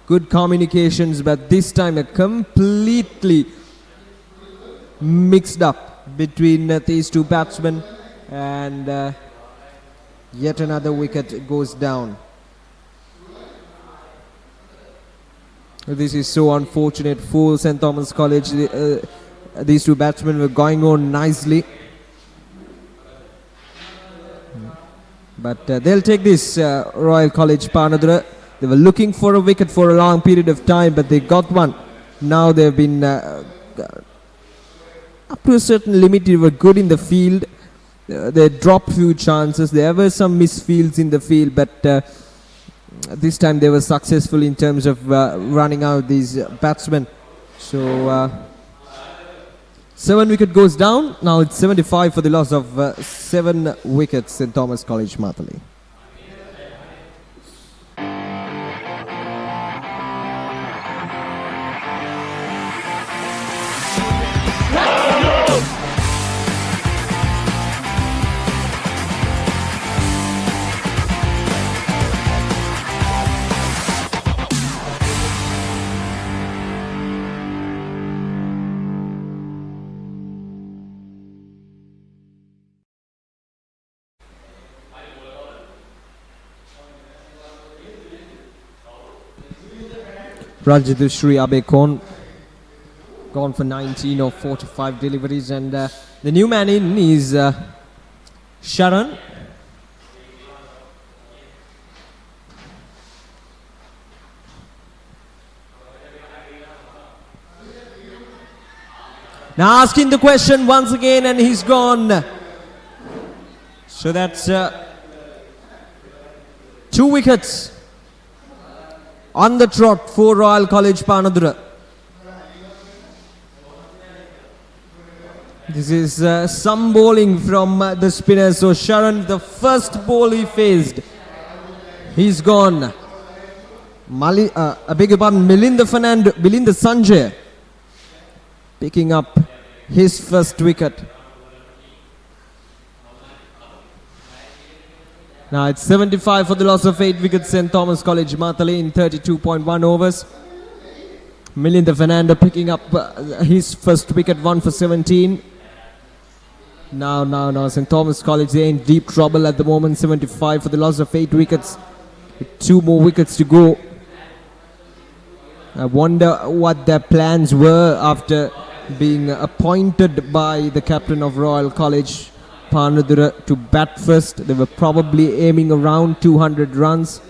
good communications, but this time a completely mixed up between these two batsmen, and yet another wicket goes down. This is so unfortunate for St. Thomas College. These two batsmen were going on nicely. But they'll take this, Royal College Panadura. They were looking for a wicket for a long period of time, but they got one. Now they've been up to a certain limit. They were good in the field. They dropped few chances. There were some misfields in the field, but this time they were successful in terms of running out these batsmen. So 7 wicket goes down. Now it's 75 for the loss of 7 wickets, St. Thomas College, Matale. Rajadushree Abekon gone for 19 of 45 deliveries, and the new man in is Sharan. Now asking the question once again, and he's gone. So that's 2 wickets on the trot for Royal College Panadura. This is some bowling from the spinner. So Sharan, the first ball he faced, he's gone. I beg your pardon, Milinda Sanjay picking up his first wicket. Now it's 75 for the loss of 8 wickets. St. Thomas College Matale in 32.1 overs. Milinda Fernando picking up his first wicket, 1 for 17. Now St. Thomas College, they're in deep trouble at the moment. 75 for the loss of 8 wickets. With 2 more wickets to go. I wonder what their plans were after being appointed by the captain of Royal College Panadura to bat first. They were probably aiming around 200 runs.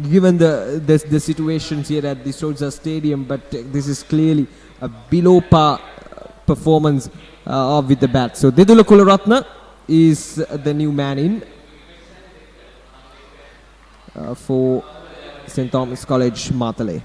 Given the situations here at the Soyza Stadium, but this is clearly a below par performance with the bat. So Didula Kularatna is the new man in for St. Thomas College Matale.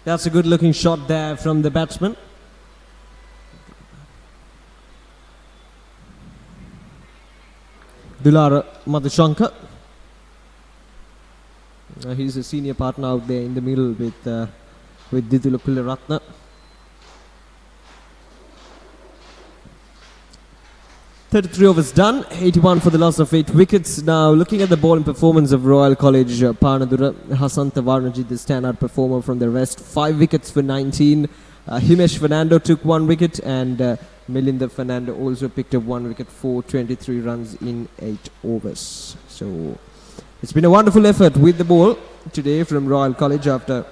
That's a good looking shot there from the batsman. Dulara Madhushankar. He's a senior partner out there in the middle with Didula Kularatna. .33 overs done, 81 for the loss of 8 wickets. Now looking at the bowling performance of Royal College Panadura, Hasanta Varnaji, the standout performer from the rest, 5 wickets for 19. Himesh Fernando took 1 wicket, and Milinda Fernando also picked up 1 wicket for 23 runs in 8 overs. So it's been a wonderful effort with the ball today from Royal College after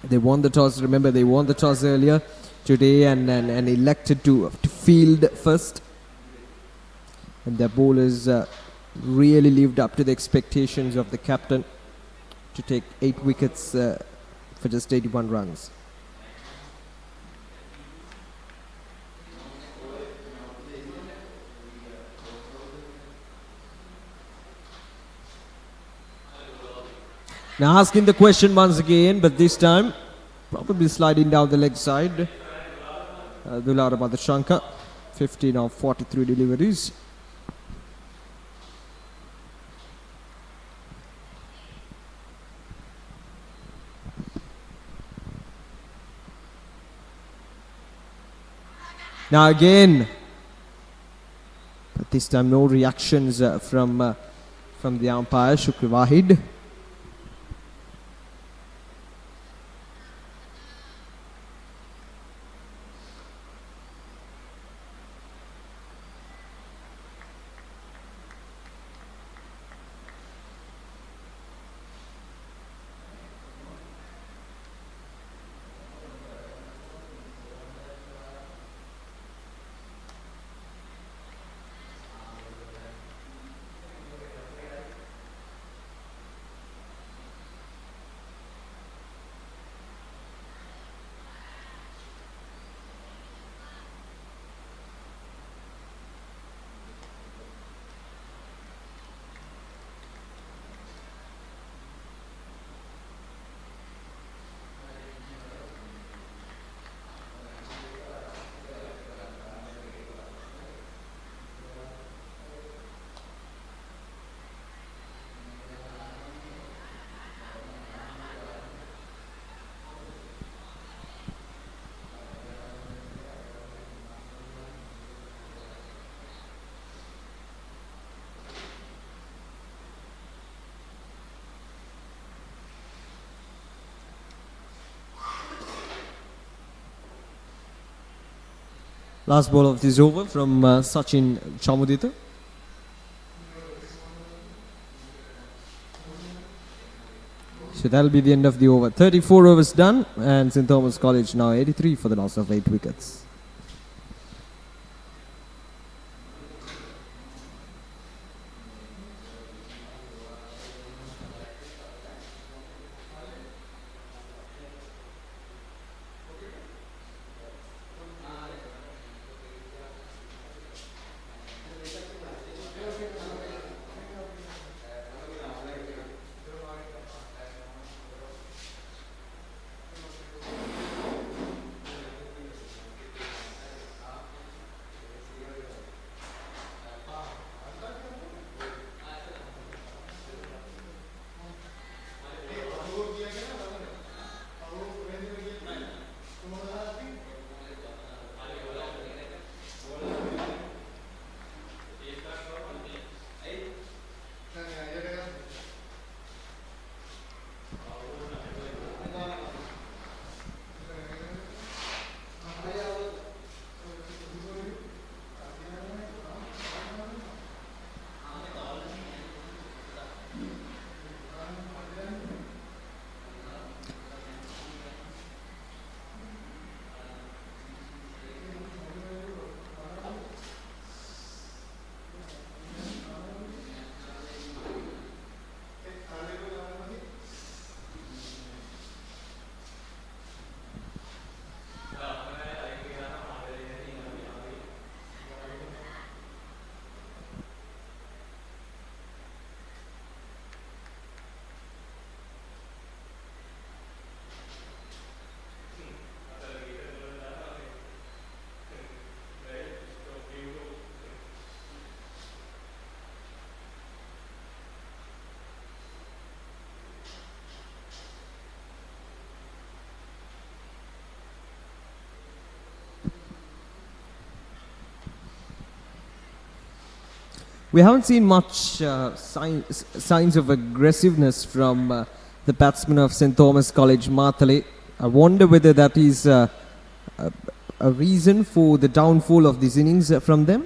they won the toss. Remember, they won the toss earlier today and elected to field first. And their bowlers really lived up to the expectations of the captain to take 8 wickets for just 81 runs. Now asking the question once again, but this time probably sliding down the leg side. Dulara Madhushankar, 15 of 43 deliveries. Now again, but this time no reactions from the umpire, Shukri Wahid. Last ball of this over from Sachin Chamudita. So that'll be the end of the over. 34 overs done, and St. Thomas College now 83 for the loss of 8 wickets. We haven't seen much signs of aggressiveness from the batsman of St. Thomas College, Matale. I wonder whether that is a reason for the downfall of these innings from them.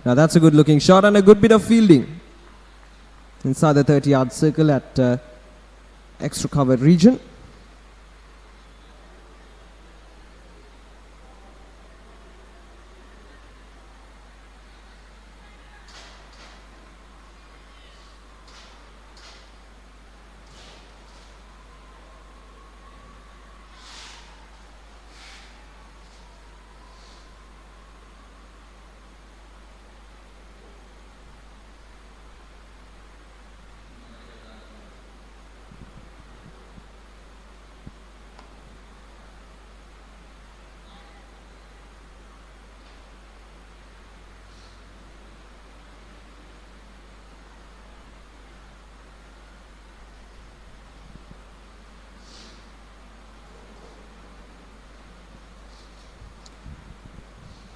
Now that's a good looking shot and a good bit of fielding inside the 30-yard circle at extra covered region.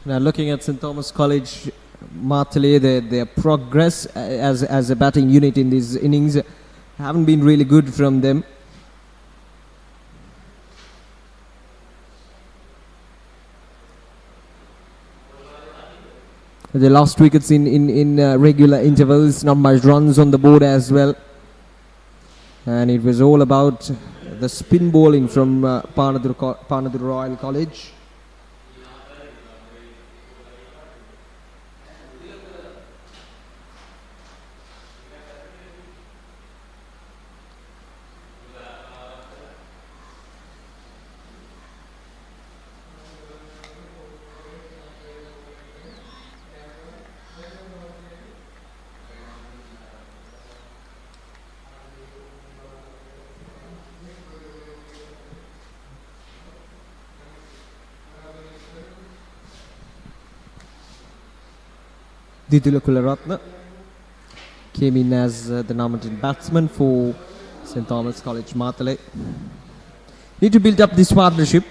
Now looking at St Thomas College, Matale, their progress as a batting unit in these innings haven't been really good from them. They lost wickets in regular intervals, not much runs on the board as well. And it was all about the spin bowling from Panadura Royal College. Didula Kularatna came in as the nominated batsman for St Thomas College Matale. Need to build up this partnership,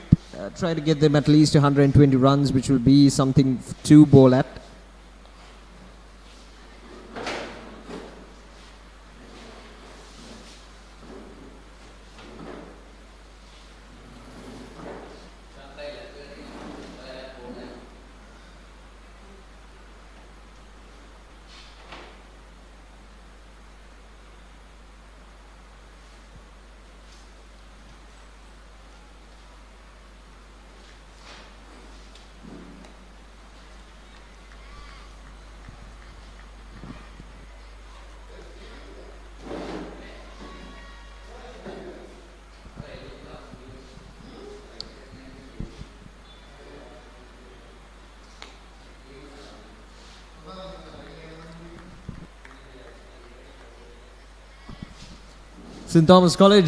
try to get them at least 120 runs, which will be something to bowl at. St Thomas College,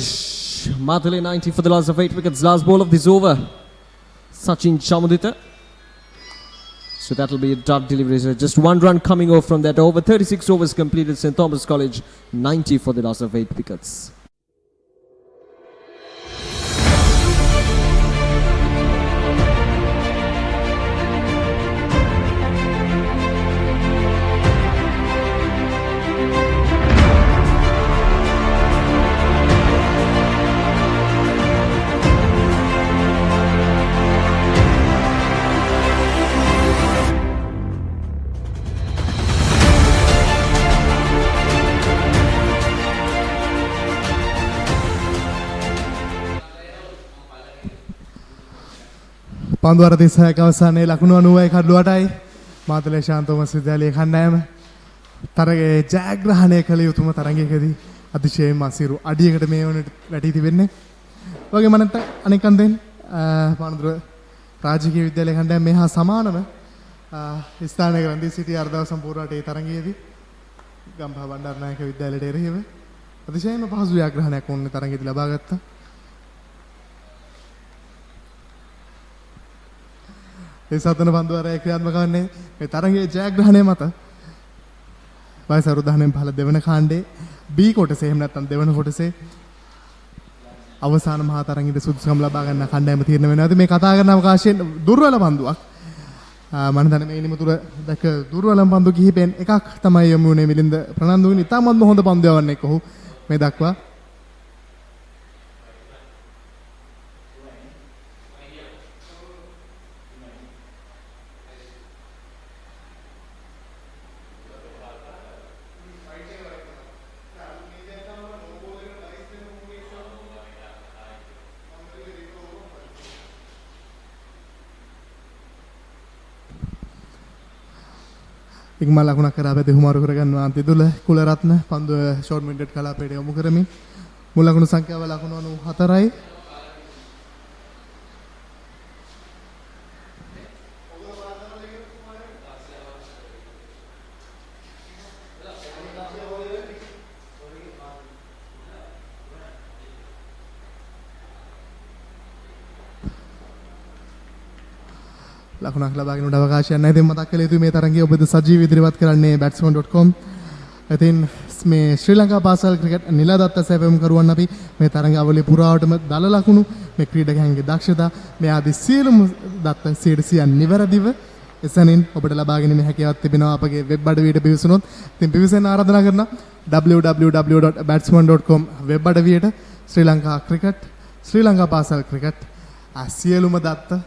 Matale 90 for the loss of 8 wickets. Last ball of this over, Sachin Chamudita. So that will be a dot delivery. So just one run coming off from that over. 36 overs completed. St Thomas College 90 for the loss of 8 wickets. පන්දුවර 36ක අවසානයේ ලකුණු 90යි කඩලුවටයි මාතලේ ශාන්තෝමස් විද්‍යාලයේ කණ්ඩායම තරගයේ ජයග්‍රහණය කළ යුතුම තරගයකදී අතිශයින්ම අසීරු අඩියකට මේ වුණට වැටී තිබෙන්නේ. වගේම නැත්නම් අනෙක් අන්දෙන් පානදුර රාජකීය විද්‍යාලයේ කණ්ඩායම මේ හා සමානව ස්ථානයක රැඳී සිටි අර්ධව සම්පූර්ණ රටේ තරගයේදී ගම්පහ බණ්ඩාරනායක විද්‍යාලයට එරෙහිව අතිශයින්ම පහසු ජයග්‍රහණයක් වුණේ තරගයේදී ලබා ගත්තා. ඒ සතන පන්දුවරය ක්‍රියාත්මක වන්නේ මේ තරගයේ ජයග්‍රහණය මත වයස අවුරුදු 19 පහළ දෙවන කාණ්ඩේ B කොටසේ එහෙම නැත්නම් දෙවන කොටසේ අවසාන මහා තරගයේ සුදුසුකම් ලබා ගන්න කණ්ඩායම තීරණය වෙනවා. මේ කතා කරන අවකාශයෙන් දුර්වල පන්දුවක් මම හිතන්නේ මේ නිම තුර දැක දුර්වලම පන්දු කිහිපෙන් එකක් තමයි යමු වුණේ මිලින්ද ප්‍රනන්දුවින් ඉතාමත් හොඳ පන්දුවක් වන්නේ කොහො මේ දක්වා ඉක්මන් ලකුණක් කරා පැත්තේ හුමාරු කරගන්නවා අන්තිදුල කුලරත්න පන්දුව ෂෝට් මිඩ් කලාපයට යොමු කරමින් මුල් ලකුණු සංඛ්‍යාව ලකුණු 94යි. ලකුණක් ලබාගෙන උඩ අවකාශයක් නැහැ. ඉතින් මතක් කළ යුතුයි මේ තරගයේ ඔබද සජීව ඉදිරිපත් කරන්නේ batsman.com. ඉතින් මේ ශ්‍රී ලංකා පාසල් ක්‍රිකට් නිලදත්ත සැපයුම් කරුවන් අපි මේ තරග අවලිය පුරාවටම දල ලකුණු මේ ක්‍රීඩකයන්ගේ දක්ෂතා මේ ආදී සියලුම දත්ත 100% නිවැරදිව එසැනින් ඔබට ලබා ගැනීමේ හැකියාවක් තිබෙනවා අපගේ වෙබ් අඩවියට පිවිසුනොත්. ඉතින් පිවිසෙන්න ආරාධනා කරනවා www.batsman.com වෙබ් අඩවියට ශ්‍රී ලංකා ක්‍රිකට් ශ්‍රී ලංකා පාසල් ක්‍රිකට් සියලුම දත්ත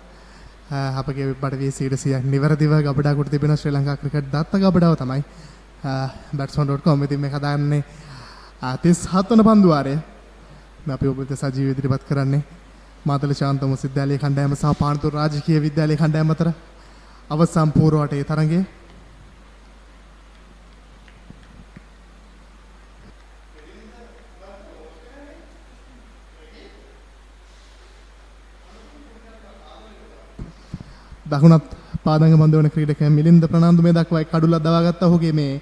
අපගේ වෙබ් අඩවියේ 100% නිවැරදිව ගබඩා කොට තිබෙන ශ්‍රී ලංකා ක්‍රිකට් දත්ත ගබඩාව තමයි batsman.com. ඉතින් මේක දාන්නේ 37 වන පන්දු වාරය. මේ අපි ඔබට සජීව ඉදිරිපත් කරන්නේ මාතල ශාන්තම විද්‍යාලයේ කණ්ඩායම සහ පානදුර රාජකීය විද්‍යාලයේ කණ්ඩායම අතර අවසන් පූර්ව වටේ තරඟය. දකුණත් පාදංග බඳ වන ක්‍රීඩකයා මිලින්ද ප්‍රනාන්දු මේ දක්වා කඩුලක් දවාගත්තා. ඔහුගේ මේ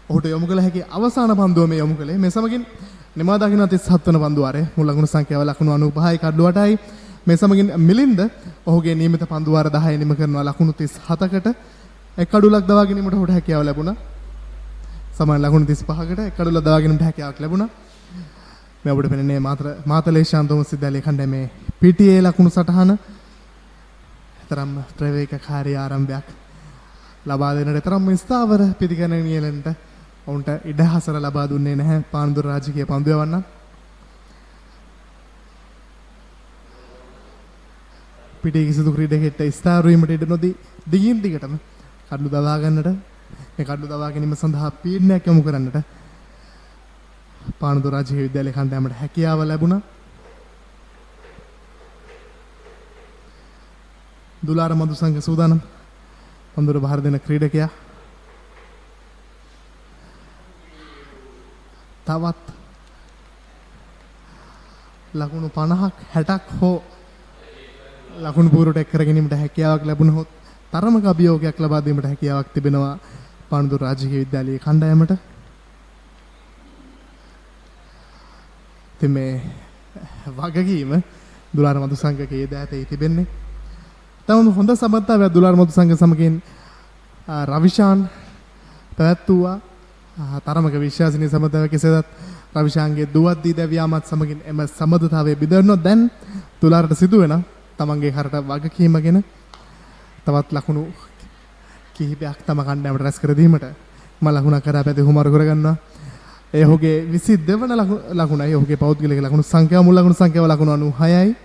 ඔහුට යොමු කළ හැකි අවසාන පන්දුව මේ යොමු කළේ. මේ සමගින් නිමා දකින්න 37 වන පන්දු වාරයේ මුල් ලකුණු සංඛ්‍යාව ලකුණු 95යි කඩලු 8යි. මේ සමගින් මිලින්ද ඔහුගේ නියමිත පන්දු වාර 10 නිම කරනවා ලකුණු 37කට. එක් කඩුලක් දවා ගැනීමට ඔහුට හැකියාව ලැබුණා. සමාන ලකුණු 35කට එක් කඩුලක් දවා ගැනීමට හැකියාවක් ලැබුණා. මේ ඔබට පෙනෙන්නේ මාතලේ ශාන්තම විද්‍යාලයේ කණ්ඩායමේ PTA ලකුණු සටහන. තරම් ප්‍රවේගකාරී ආරම්භයක් ලබා දෙන්නට තරම් ස්ථාවර පිටිකන නියලන්ට ඔවුන්ට ඉඩ හසර ලබා දුන්නේ නැහැ පානදුර රාජකීය පන්දු යවන්න. පිටේ කිසිදු ක්‍රීඩකෙක්ට ස්ථාවර වීමට ඉඩ නොදී දිගින් දිගටම කඩලු දවා ගන්නට මේ කඩලු දවා ගැනීම සඳහා පීඩනයක් යොමු කරන්නට පානදුර රාජකීය විද්‍යාලයේ කණ්ඩායමට හැකියාව ලැබුණා. දුලාර මදුසංග සූදානම් පන්දුර බහර දෙන ක්‍රීඩකයා තවත් ලකුණු 50ක් 60ක් හෝ ලකුණු පුරට එක් කර ගැනීමට හැකියාවක් ලැබුණොත් තරමක අභියෝගයක් ලබා දීමට හැකියාවක් තිබෙනවා පානදුර රාජකීය විද්‍යාලයේ කණ්ඩායමට. ඉතින් මේ වගකීම දුලාර මදුසංගගේ දෑතේ තිබෙන්නේ. තවම හොඳ සමත්තාවයක් දුලාර මදුසංග සමගින් රවිෂාන් පැවැත්වුවා. තරමක විශ්වාසනීය සමතාවයක් කෙසේදත් රවිෂාන්ගේ දුවද්දී දැවියාමත් සමගින් එම සමදතාවයේ බිඳවනවා. දැන් දුලාරට සිදු වෙන තමන්ගේ කරට වගකීමගෙන තවත් ලකුණු කිහිපයක් තම කණ්ඩායමට රැස් කර දීමට ලකුණක් කරා පැති හුමාරු කරගන්නවා. ඒ ඔහුගේ 22 වන ලකුණයි. ඔහුගේ පෞද්ගලික ලකුණු සංඛ්‍යාව මුල් ලකුණු සංඛ්‍යාව ලකුණු 96යි.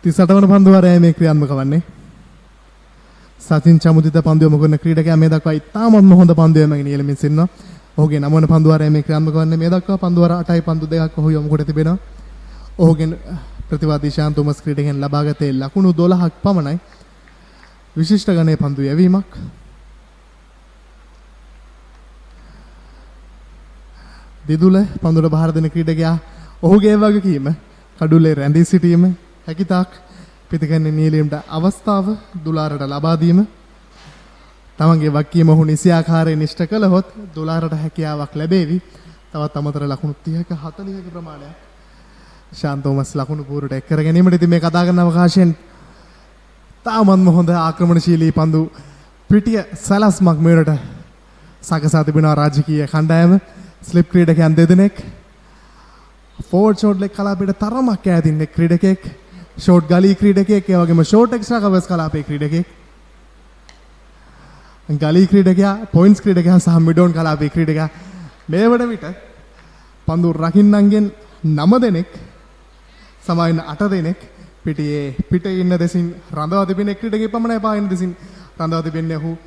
තිසටවන පන්දු වාරයේ මේ ක්‍රියාත්මක වන්නේ සචින් චමුදිත පන්දු යොමු කරන ක්‍රීඩකයා මේ දක්වා ඉතාමත්ම හොඳ පන්දු යොමුගෙන ඉහළමින් සිටිනවා. ඔහුගේ 9 වන පන්දු වාරයේ මේ ක්‍රියාත්මක වන්නේ මේ දක්වා පන්දු වාර 8යි පන්දු දෙකක් ඔහු යොමු කොට තිබෙනවා. ඔහුගෙන් ප්‍රතිවාදී ශාන් තෝමස් ක්‍රීඩකයන් ලබාගත්තේ ලකුණු 12ක් පමණයි. විශිෂ්ට ගණයේ පන්දු යැවීමක්. දිදුල පන්දුර බහර දෙන ක්‍රීඩකයා ඔහුගේ වගකීම කඩුල්ලේ රැඳී සිටීම හැකිතාක් පිටිකන්නේ නියැලීමට අවස්ථාව දුලාරට ලබා දීම. තමන්ගේ වගකීම ඔහු නිසියාකාරයෙන් ඉෂ්ට කළහොත් දුලාරට හැකියාවක් ලැබේවි. තවත් අමතර ලකුණු 30ක 40ක ප්‍රමාණයක් ශාන් තෝමස් ලකුණු පුරට එක් කර ගැනීමට ඉතින් මේ කතා කරන අවකාශයෙන් තාමත්ම හොඳ ආක්‍රමණශීලී පන්දු පිටිය සලස්මක් මෙරට සකසා තිබෙනවා රාජකීය කණ්ඩායම. ස්ලිප් ක්‍රීඩකයන් දෙදෙනෙක් ෆෝර්ඩ් ෂෝට් ලෙග් කලාපයට තරමක් ඈතින් එක් ක්‍රීඩකයෙක් ෂෝට් ගලී ක්‍රීඩකයෙක් ඒ වගේම ෂෝට් එක්ස්ට්‍රා කවර්ස් කලාපයේ ක්‍රීඩකයෙක් ගලී ක්‍රීඩකයා පොයින්ට්ස් ක්‍රීඩකයා සහ මිඩෝන් කලාපයේ ක්‍රීඩකයා මේ වන විට පන්දු රකින්නන්ගෙන් 9 දෙනෙක් සමාන 8 දෙනෙක් පිටේ ඉන්න දෙසින් රඳවා තිබෙන ක්‍රීඩකයෙක් පමණයි පායින් දෙසින් රඳවා තිබෙන්නේ ඔහු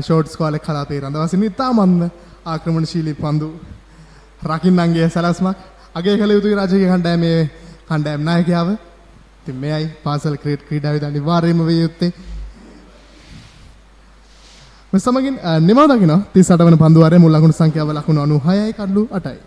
ෂෝට් ස්ක්වාලේ කලාපයේ රඳවා සිටින ඉතාමත්ම ආක්‍රමණශීලී පන්දු රකින්නන්ගේ සලස්මක් අගය කළ යුතුයි රාජකීය කණ්ඩායමේ කණ්ඩායම් නායකයාව. ඉතින් මෙයයි පාසල් ක්‍රීඩාවේදී අනිවාර්යයෙන්ම විය යුත්තේ. මේ සමගින් නිමා දකින්න 38 වන පන්දු වාරයේ මුල් ලකුණු සංඛ්‍යාව ලකුණු 96යි කඩලු 8යි.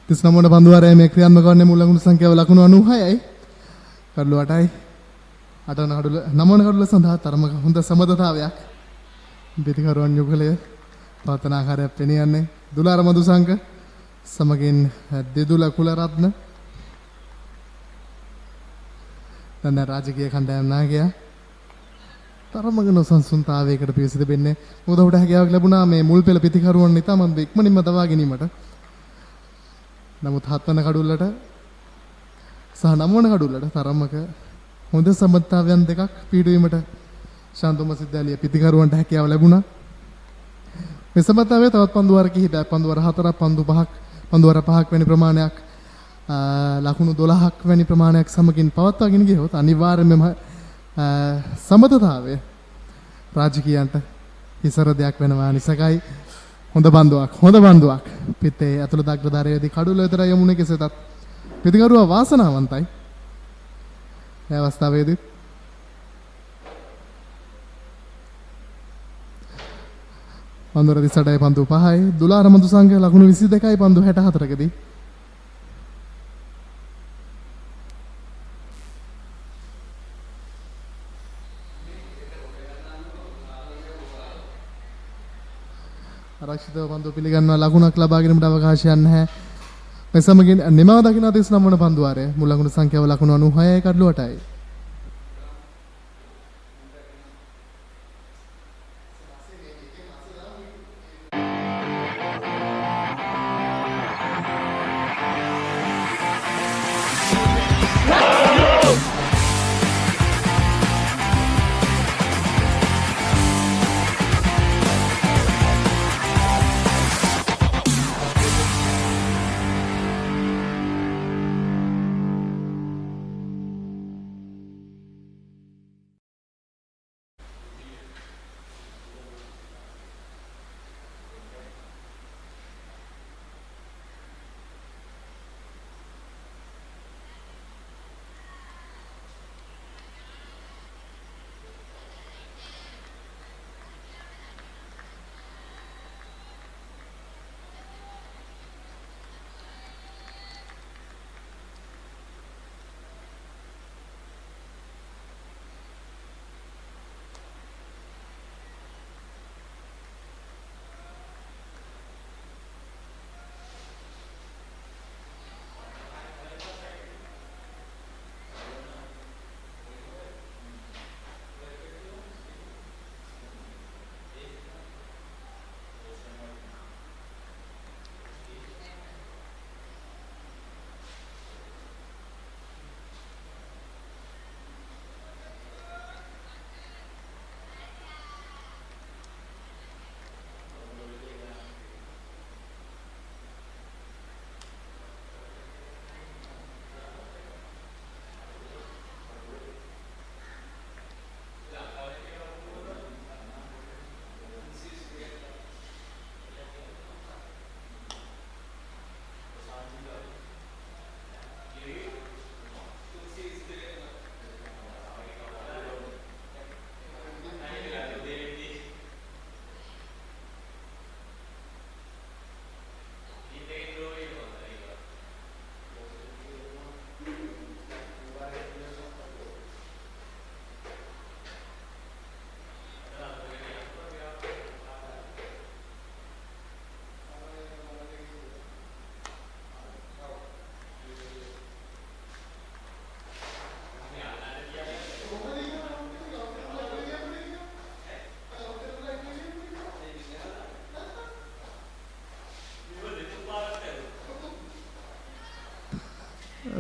39 පන්දුවාරය මේ ක්‍රියාත්මක වන්නේ මුල් ලකුණු සංඛ්‍යාව ලකුණු 96යි. කඩලු 8යි. 8 වන කඩුල 9 වන කඩුල සඳහා තරමක හොඳ සමබරතාවයක්. පිටිකරුවන් යුගලය පවතන ආකාරයක් පෙනී යන්නේ. දුලාර මදුසංක සමගින් දෙදුල කුලරත්න දැන් රාජකීය කණ්ඩායම් නායකයා තරමක නොසන්සුන්තාවයකට පිවිස තිබෙන්නේ. මොකද ඔහුට හැකියාවක් ලැබුණා මේ මුල් පෙළ පිටිකරුවන් නිතාමත් ඉක්මනින්ම දවා ගැනීමට. නමුත් 7 වන කඩුල්ලට සහ 9 වන කඩුල්ලට තරමක හොඳ සමත්තාවයන් දෙකක් පීඩුවීමට ශාන්තුම සිද්ධාලිය පිටිකරුවන්ට හැකියාව ලැබුණා. මේ සමත්තාවේ තවත් පන්දුවාර කිහිපයක් පන්දුවාර 4ක් පන්දුවාර 5ක් වැනි ප්‍රමාණයක් ලකුණු 12ක් වැනි ප්‍රමාණයක් සමගින් පවත්වාගෙන ගියොත් අනිවාර්යයෙන්ම සමතතාවය රාජකීයන්ට ඉසර දෙයක් වෙනවා නිසකයි. හොඳ බන්දුවක් පිටේ ඇතුළත අග්‍රධාරයේදී කඩුල විතරයි යමුනේ කෙසේතත් පිටිකරුවා වාසනාවන්තයි. මේ අවස්ථාවේදී පන්දුර 38යි පන්දු 5යි දුලාර මඳු සංඛ්‍යා ලකුණු 22යි පන්දු 64කදී ආරක්ෂිතව පන්දු පිළිගන්නවා ලකුණක් ලබා ගැනීමට අවකාශයක් නැහැ. මේ සමගින් නිමව දකින්න 39 වන පන්දුවාරය මුල් ලකුණු සංඛ්‍යාව ලකුණු 96යි කඩලු 8යි.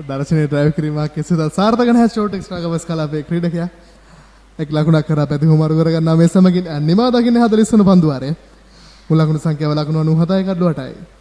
දර්ශනයේ ඩ්‍රයිව් කිරීමක් කෙසේද සාර්ථක නැහැ ෂෝට් එක්ස්ට්‍රා කවර්ස් කලාපේ ක්‍රීඩකයා එක් ලකුණක් කරා පැතිහුමාරු කරගන්නා මේ සමගින් නිමා දකින්නේ 40 වන පන්දුවාරය මුල් ලකුණු සංඛ්‍යාව ලකුණු 97යි කඩලු 8යි.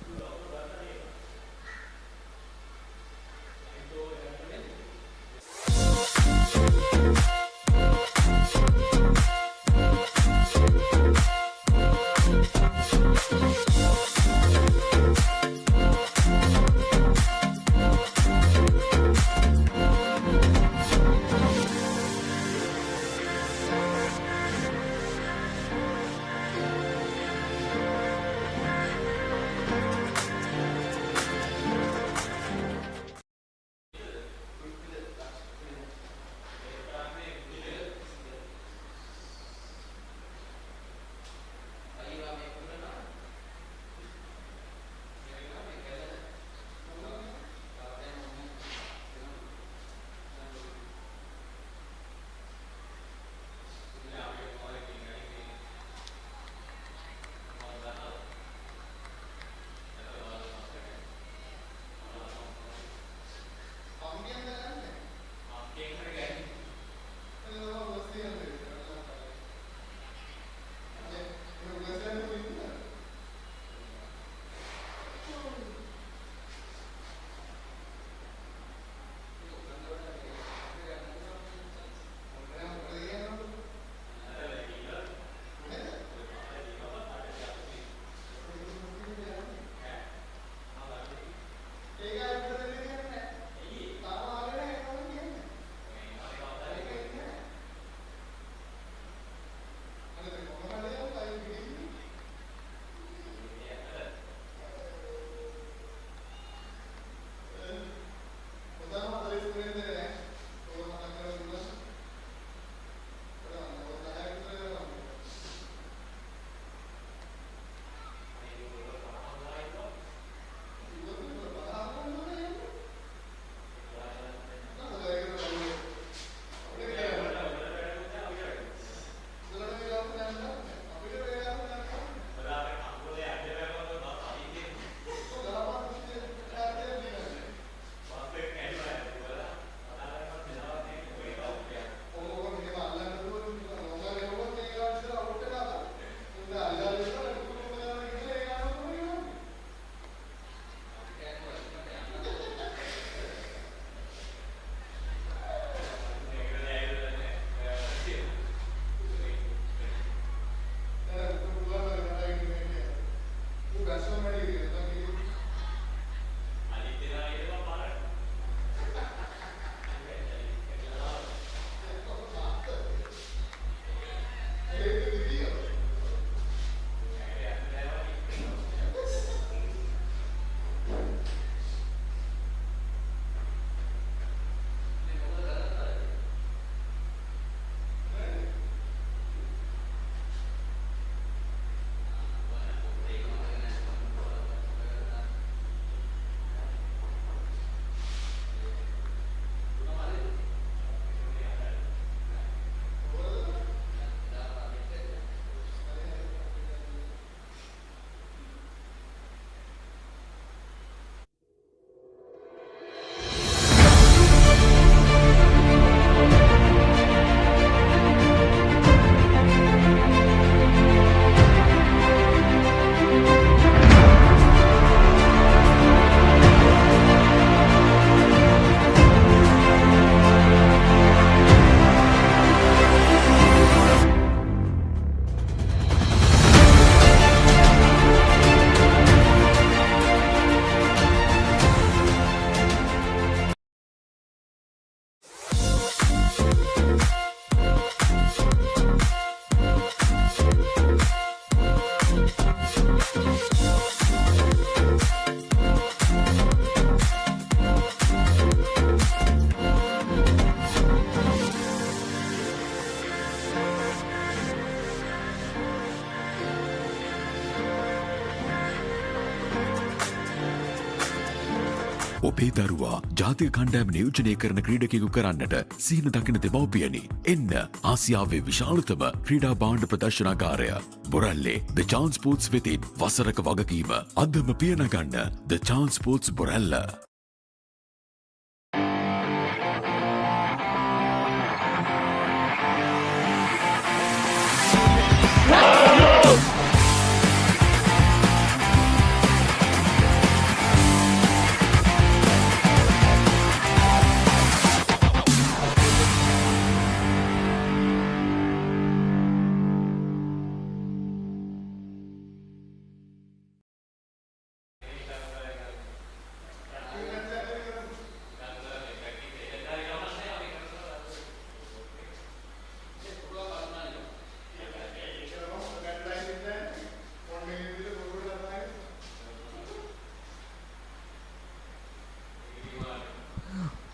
ඔබේ දරුවා ජාතික කණ්ඩායම නියෝජනය කරන ක්‍රීඩකයෙකු කරන්නට සිහින දකින දෙමව්පියනි. එන්න ආසියාවේ විශාලතම ක්‍රීඩා භාණ්ඩ ප්‍රදර්ශනාගාරය බොරැල්ලේ The Chance Sports වෙතින් වසරක වගකීම අදම පියනගන්න The Chance Sports බොරැල්ල.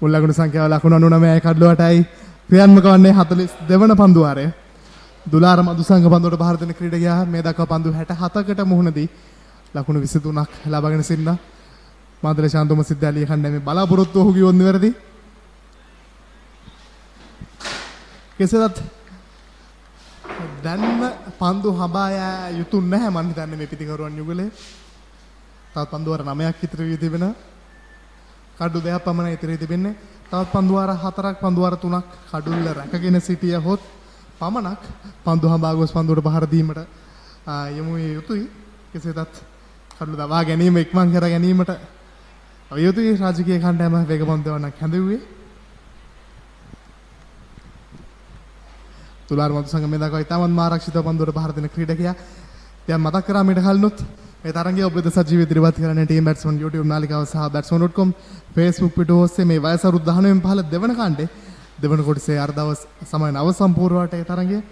මුල්ලකුණු සංඛ්‍යාව ලකුණු 99යි කඩලු 8යි ක්‍රියාත්මක වන්නේ 42 වන පන්දු වාරය. දුලාර මදුසංග පන්දුවට බහර දෙන ක්‍රීඩකයා මේ දක්වා පන්දු 67කට මුහුණදී ලකුණු 23ක් ලබාගෙන සිටිනවා. මාතලේ ශාන්තම සිද්ධාලිය කණ්ඩායමේ බලාපොරොත්තු ඔහු ගියොත් නිවැරදි. කෙසේවත් දැන්ම පන්දු හඹා යා යුතු නැහැ මන් හිතන්නේ මේ පිටිකරුවන් යුගලේ. තවත් පන්දු වාර 9ක් ඉතිරි වී තිබෙනවා. කඩු දෙකක් පමණයි ඉතිරි තිබෙන්නේ. තවත් පන්දු වාර 4ක් පන්දු වාර 3ක් කඩුල්ල රැකගෙන සිටියහොත් පමණක් පන්දු හඹා ගොස් පන්දුවට බහර දීමට යමු යුතුයි. කෙසේවත් කඩුල දවා ගැනීම ඉක්මන් කර ගැනීමට යුතුයි රාජකීය කණ්ඩායම වේගපන්දුවන්නක් හැඳුවේ. තුලාර මතු සංගමේ දක්වා ඉතාමත් ආරක්ෂිත පන්දුවට බහර දෙන ක්‍රීඩකයා දැන් මතක් කරා මීට කලිනුත් මේ තරගයේ ඔබ වෙත සජීවීව ඉදිරිපත් කරන්නේ ටීම් බැට්ස්මන් YouTube නාලිකාව සහ batsman.com Facebook පිටුව ඔස්සේ මේ වයස අරුත් 19 15 දෙවන කාණ්ඩේ දෙවන කොටසේ අර්ධවස් සමය නව සම්පූර්ණ වටේ තරගය.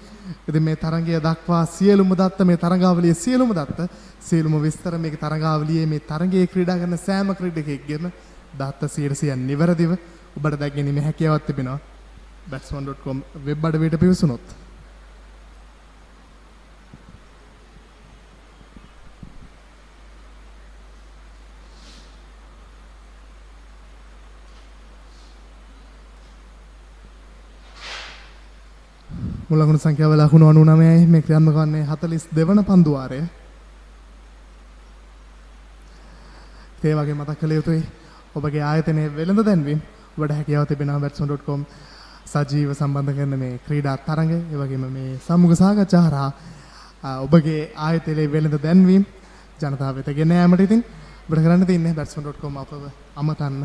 ඉතින් මේ තරගය දක්වා සියලුම දත්ත මේ තරගාවලියේ සියලුම දත්ත සියලුම විස්තර මේ තරගාවලියේ මේ තරගයේ ක්‍රීඩා කරන සෑම ක්‍රීඩකයෙක්ගේම දත්ත 100% නිවැරදිව ඔබට දැක ගැනීමේ හැකියාවක් තිබෙනවා batsman.com වෙබ් අඩවියට පිවිසුනොත්. මුලකුණු සංඛ්‍යාව ලකුණු 99යි මේ ක්‍රියාත්මක වන්නේ 42 වන පන්දු වාරය. ඒ වගේ මතක් කළ යුතුයි ඔබගේ ආයතනයේ වෙළඳ දැන්වීම ඔබට හැකියාව තිබෙනවා batsman.com සජීව සම්බන්ධ කරන මේ ක්‍රීඩා තරඟ ඒ වගේම මේ සමුග සාකච්ඡා හරහා ඔබගේ ආයතනයේ වෙළඳ දැන්වීම ජනතාව වෙත ගෙන යාමට ඉතින් ඔබට කරන්න තියෙන්නේ batsman.com අපව අමතන්න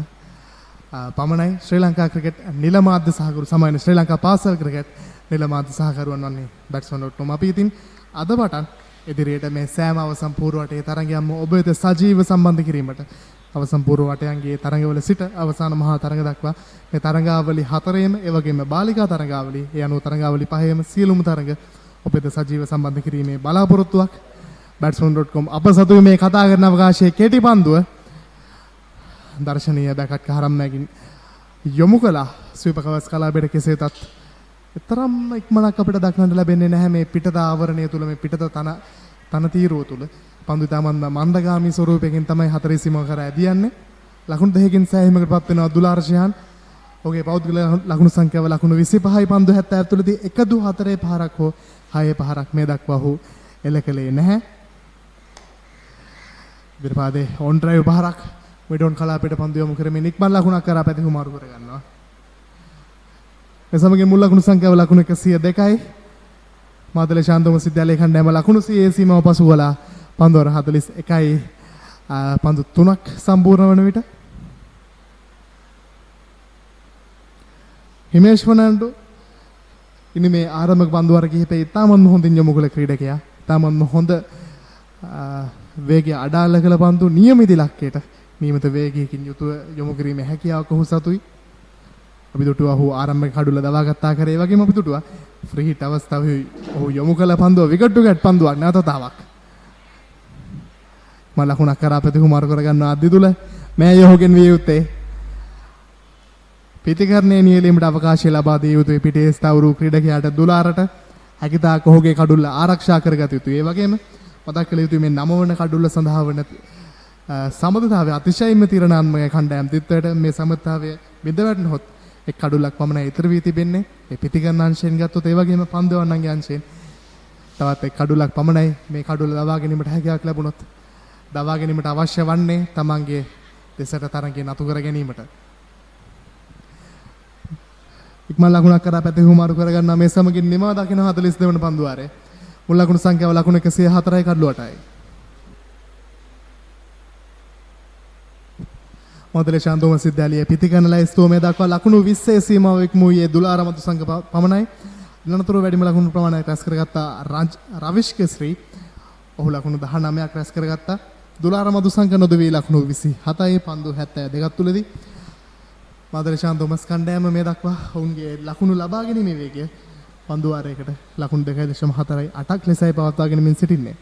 පමණයි. ශ්‍රී ලංකා ක්‍රිකට් නිල මාධ්‍ය සහකරු සමාන ශ්‍රී ලංකා පාසල් ක්‍රිකට් නිල මාධ්‍ය සහකරුවන් වන්නේ batsman.com. අපි ඉතින් අද පටන් ඉදිරියට මේ සෑම අවසන් පූර්ව වටේ තරගයක්ම ඔබ වෙත සජීව සම්බන්ධ කිරීමට අවසන් පූර්ව වටයන්ගේ තරගවල සිට අවසාන මහා තරග දක්වා මේ තරගාවලි 4ෙම ඒ වගේම බාලිකා තරගාවලි ඒ අනුව තරගාවලි 5ෙම සියලුම තරග ඔබ වෙත සජීව සම්බන්ධ කිරීමේ බලාපොරොත්තුවක් batsman.com අප සතුයි මේ කතා කරන අවකාශයේ කෙටි පන්දුව දර්ශනීය බැකට් කහරම්මැගින් යොමු කළා ස්වීපකවස් කලාපයට. කෙසේතත් තරම් ඉක්මනක් අපිට දක්නට ලැබෙන්නේ නැහැ මේ පිටත ආවරණය තුල මේ පිටත තන තීරුව තුල පන්දු තමන්ම මන්දගාමී ස්වරූපයකින් තමයි 4 සීමාව කරා ඇදියන්නේ. ලකුණු 2කින් සෑහීමකටපත් වෙනවා දුලාර ශිහාන්. ඔහුගේ පෞද්ගල ලකුණු සංඛ්‍යාව ලකුණු 25යි පන්දු 70 තුලදී 1-4 පහරක් හෝ 6 පහරක් මේ දක්වා ඔහු එලකලේ නැහැ. විරපාදේ ඔන් ඩ්‍රයිව් පහරක් මිඩොන් කලාපයට පන්දු යොමු කරමින් ඉක්මන් ලකුණක් කරා පැති හුමාරු කර ගන්නවා. එසමගින් මුල් ලකුණු සංඛ්‍යාව ලකුණු 102යි. මාතලේ ශාන්තම සිද්ධාලේ කණ්ඩායම ලකුණු 100 සීමාව පසු වලා පන්දු 41යි පන්දු 3ක් සම්පූර්ණ වන විට හිමේෂ් ෆර්නැන්ඩෝ ඉනි මේ ආරම්භක පන්දු වර කිහිපේ ඉතාමත් හොඳින් යොමු කළ ක්‍රීඩකයා. ඉතාමත් හොඳ වේගය අඩාල කළ පන්දු නියමිත ඉලක්කයට නියමිත වේගයකින් යුතුව යොමු කිරීමේ හැකියාවක් ඔහු සතුයි. අපි දුටුවා ඔහු ආරම්භක කඩුල දවා ගත්තා කරේ. ඒ වගේම අපි දුටුවා ෆ්‍රී හිට් අවස්ථාවේ ඔහු යොමු කළ පන්දුව විකට් ටු ගැට් පන්දුවක් නැවතතාවක්. මම ලකුණක් කරා ප්‍රතිකුමාර කරගන්නවා අද්දි තුල මේ යෝගෙන් විය යුත්තේ පිටිකරණයේ නියැලීමට අවකාශය ලබා දිය යුතුයි. පිටේ ස්ථාවරු ක්‍රීඩකයාට දුලාරට හැකිතාක් ඔහුගේ කඩුල්ල ආරක්ෂා කරගත යුතුයි. ඒ වගේම මතක් කළ යුතුයි මේ 9 වන කඩුල්ල සඳහා වන සමතාවය අතිශයින්ම තීරණාත්මක කණ්ඩායම් දිත්වයට මේ සමතාවය බිඳවැටුනොත් එක් කඩුලක් පමණයි ඉතිරි වී තිබෙන්නේ. ඒ පිටිගන්න අංශයෙන් ගත්තොත් ඒ වගේම පන්දවන්නන්ගේ අංශයෙන් තවත් එක් කඩුලක් පමණයි මේ කඩුල දවා ගැනීමට හැකියාවක් ලැබුණොත් දවා ගැනීමට අවශ්‍ය වන්නේ තමන්ගේ දෙසට තරඟේ නතු කර ගැනීමට. ඉක්මන් ලකුණක් කරා පැති හුමාරු කරගන්නා මේ සමගින් නිමා දකින 42 වන පන්දුවාරය. මුල් ලකුණු සංඛ්‍යාව ලකුණු 104යි කඩලු 8යි. Matale ශාන්තෝම සිද්ධාලිය පිටිකන ලයිස්තුව මේ දක්වා ලකුණු 20 සීමාව ඉක්මුවේ දුලාර මතු සංඝ පමණයි. ලනතුරු වැඩිම ලකුණු ප්‍රමාණයක් රැස් කරගත්තා රවිෂ් කෙස්රි. ඔහු ලකුණු 19ක් රැස් කරගත්තා. දුලාර මතු සංඝ නොදවි ලකුණු 27යි පන්දු 72ක් තුලදී. Matale ශාන්තෝමස් කණ්ඩායම මේ දක්වා ඔවුන්ගේ ලකුණු ලබා ගැනීමේ වේගය පන්දුවාරයකට ලකුණු 2.4යි 8ක් ලෙසයි පවත්වාගෙන මින් සිටින්නේ.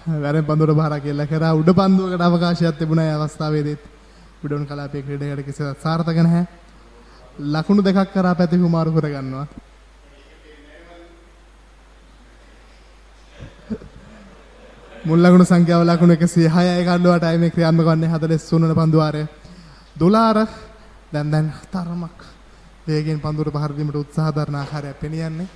වැරෙන් පන්දුවට බාරා කියලා කරා උඩ පන්දුවකට අවකාශයක් තිබුණා ඒ අවස්ථාවේදීත් විඩෝන් කලාපයේ ක්‍රීඩකයට කිසිවක් සාර්ථක නැහැ. ලකුණු දෙකක් කරා පැති හුමාරු කරගන්නවා. මුල් ලකුණු සංඛ්‍යාව ලකුණු 106යි කණ්ඩුවට අය මේ ක්‍රියාත්මක වන්නේ 43 වන පන්දුවාරය. දොලාර දැන් තරමක් වේගෙන් පන්දුවට පහර දීමට උත්සාහ දරන ආකාරයක් පෙනියන්නේ.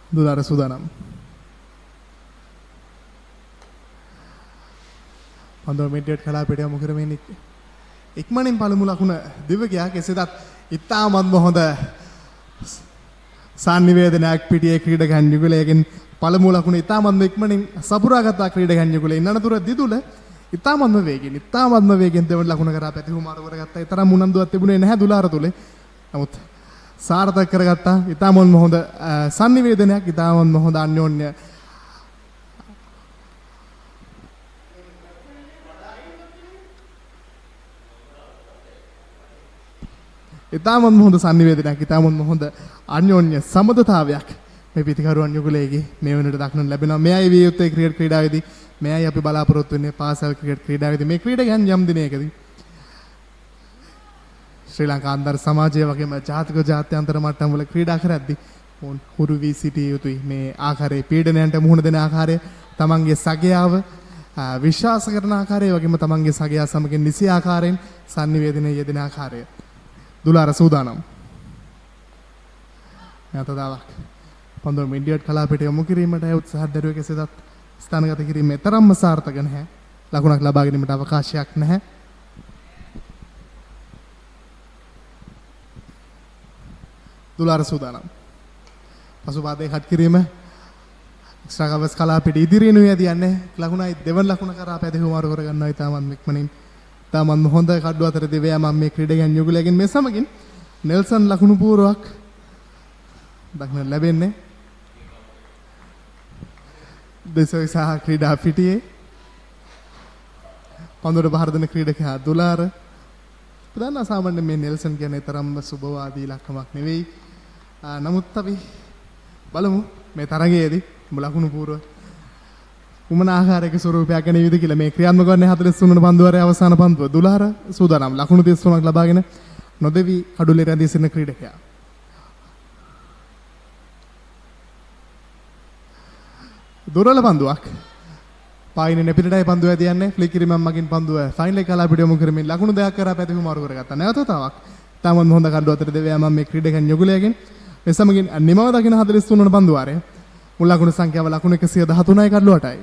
දුලාර සූදානම්. පන්දුව මෙඩියට් කලාපයට යමු කරමින් ඉක්මනින් පළමු ලකුණ දිව්‍යයා කෙසේදත් ඉතාමත්ම හොඳ සංනිවේදනයක් පිටියේ ක්‍රීඩකයන් යුගලයෙන් පළමු ලකුණ ඉතාමත්ම ඉක්මනින් සපුරාගත් ක්‍රීඩකයන් යුගලේ ඉන්නතුර දිදුල ඉතාමත්ම වේගෙන් දෙවන ලකුණ කරා පැති හුමාරු කරගත්තා. ඒ තරම් උනන්දුවක් තිබුණේ නැහැ දුලාර තුලේ. නමුත් සාර්ථක කරගත්තා. ඉතාමත්ම හොඳ සංනිවේදනයක්, ඉතාමත්ම හොඳ අන්‍යෝන්‍ය ඉතාමත්ම හොඳ සංනිවේදනයක්, ඉතාමත්ම හොඳ අන්‍යෝන්‍ය සමබරතාවයක් මේ පිටිකරුවන් යුගලයේගේ මේ වෙනට දක්නට ලැබෙනවා. මෙයයි විය යුත්තේ ක්‍රීඩාවේදී, මෙයයි අපි බලාපොරොත්තු වෙන්නේ පාසල් ක්‍රීඩාවේදී. මේ ක්‍රීඩකයන් යම් දිනයකදී ශ්‍රී ලංකා අන්තර් සමාජය වගේම ජාතික ජාත්‍යන්තර මට්ටම් වල ක්‍රීඩා කරද්දී හුරු වී සිටිය යුතුයි. මේ ආකාරයේ පීඩනයන්ට මුහුණ දෙන ආකාරය, තමන්ගේ සගයාව විශ්වාස කරන ආකාරය වගේම තමන්ගේ සගයා සමග නිසි ආකාරයෙන් සංනිවේදනයේ යෙදෙන ආකාරය. දුලාර සූදානම්. නැතදාවක් පන්දුව මිඩියට් කලාපයට යොමු කිරීමට උත්සාහ දරුවේ කෙසේදත් ස්ථානගත කිරීමේ තරම්ම සාර්ථක නැහැ. ලකුණක් ලබා ගැනීමට අවකාශයක් නැහැ. දුලාර සූදානම්. පසුපාදයේ කට් කිරීම එක්ස්ට්‍රා කවර්ස් කලාපයට ඉදිරියනු යදියන්නේ ලකුණයි දෙවන ලකුණ කරා පැති හුමාරු කර ගන්නවා. ඊටමත් ඉක්මනින් තාමත් හොඳ කඩුව අතර දිවයා මම මේ ක්‍රීඩකයන් යුගලයෙන් මේ සමගින් නෙල්සන් ලකුණු පූර්වක් දක්නට ලැබෙන්නේ. දෙසොයි සහ ක්‍රීඩා පිටියේ පන්දුවට බහර දෙන ක්‍රීඩකයා දුලාර. ප්‍රධාන සාමාන්‍ය මේ නෙල්සන් කියන්නේ තරම්ම සුබවාදී ලක්ෂණක් නෙවෙයි. නමුත් අපි බලමු මේ තරගයේදී ලකුණු පූර්ව උමන ආහාරයක ස්වරූපයක් ගැනීමද කියලා මේ ක්‍රියාත්මක වන්නේ 43 වන පන්දුවරේ අවසාන පන්දුව. දුලාර සූදානම් ලකුණු 33ක් ලබාගෙන නොදෙවි කඩුලේ රැඳී සිටින ක්‍රීඩකයා. දුරල පන්දුවක්. පායිනේ නෙපිටටයි පන්දුව ඇදියන්නේ ෆ්ලික් කිරීමෙන් මගින් පන්දුව ෆයිනල් එක කලාපිට යොමු කරමින් ලකුණු දෙකක් කරා පැතිමු මාරු කරගත්තා. නැවත තවක්. තාමත් හොඳ කඩුව අතර දෙවියා මම මේ ක්‍රීඩකයන් යොගුලයෙන් මේ සමගින් නිමව දකින 43 වන පන්දුවාරේ මුල් ලකුණු සංඛ්‍යාව ලකුණු 113යි කඩුවටයි.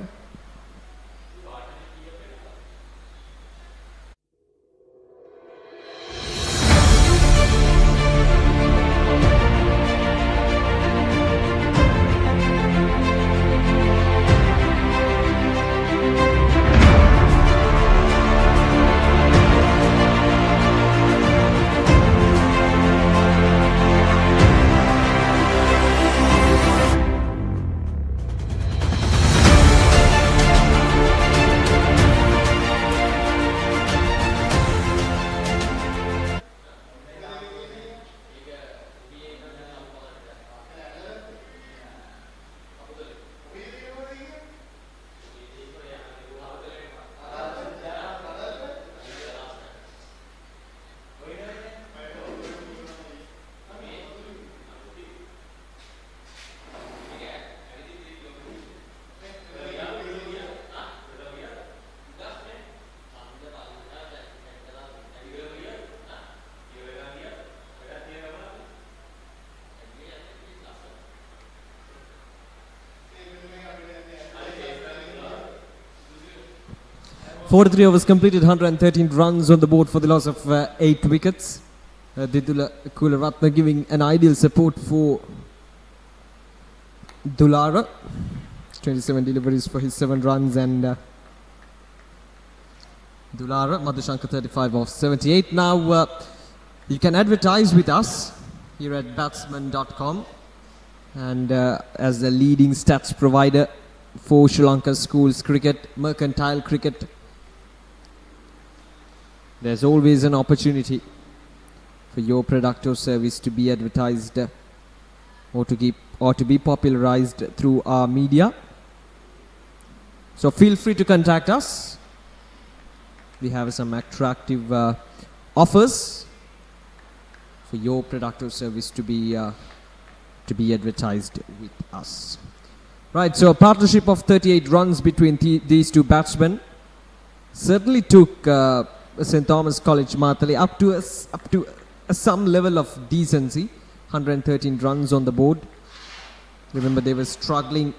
Forty-three overs completed, 113 runs on the board for the loss of 8 wickets. Didula Kularatna giving an ideal support for Dulara. 27 deliveries for his 7 runs and Dulara, Madhushankar 35 off 78. Now you can advertise with us here at batsman.com and as the leading stats provider for Sri Lanka schools cricket, mercantile cricket. There's always an opportunity for your product or service to be advertised or to be popularized through our media. So feel free to contact us. We have some attractive offers for your product or service to be advertised with us. Right, so a partnership of 38 runs between these two batsmen certainly took St. Thomas College Matale up to some level of decency. 113 runs on the board. Remember, they were struggling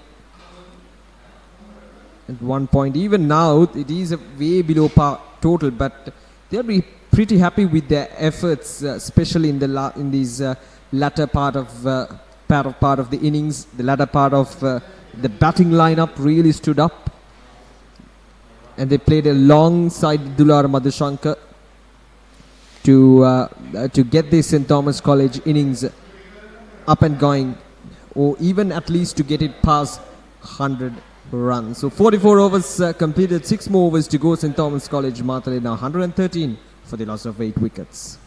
at one point. Even now, it is a way below par total, but they'll be pretty happy with their efforts, especially in these latter part of the innings. The latter part of the batting lineup really stood up. And they played alongside Dular Madhushankar to get the St. Thomas College innings up and going, or even at least to get it past 100 runs. So 44 overs completed, 6 more overs to go. St. Thomas College Matale now 113 for the loss of 8 wickets.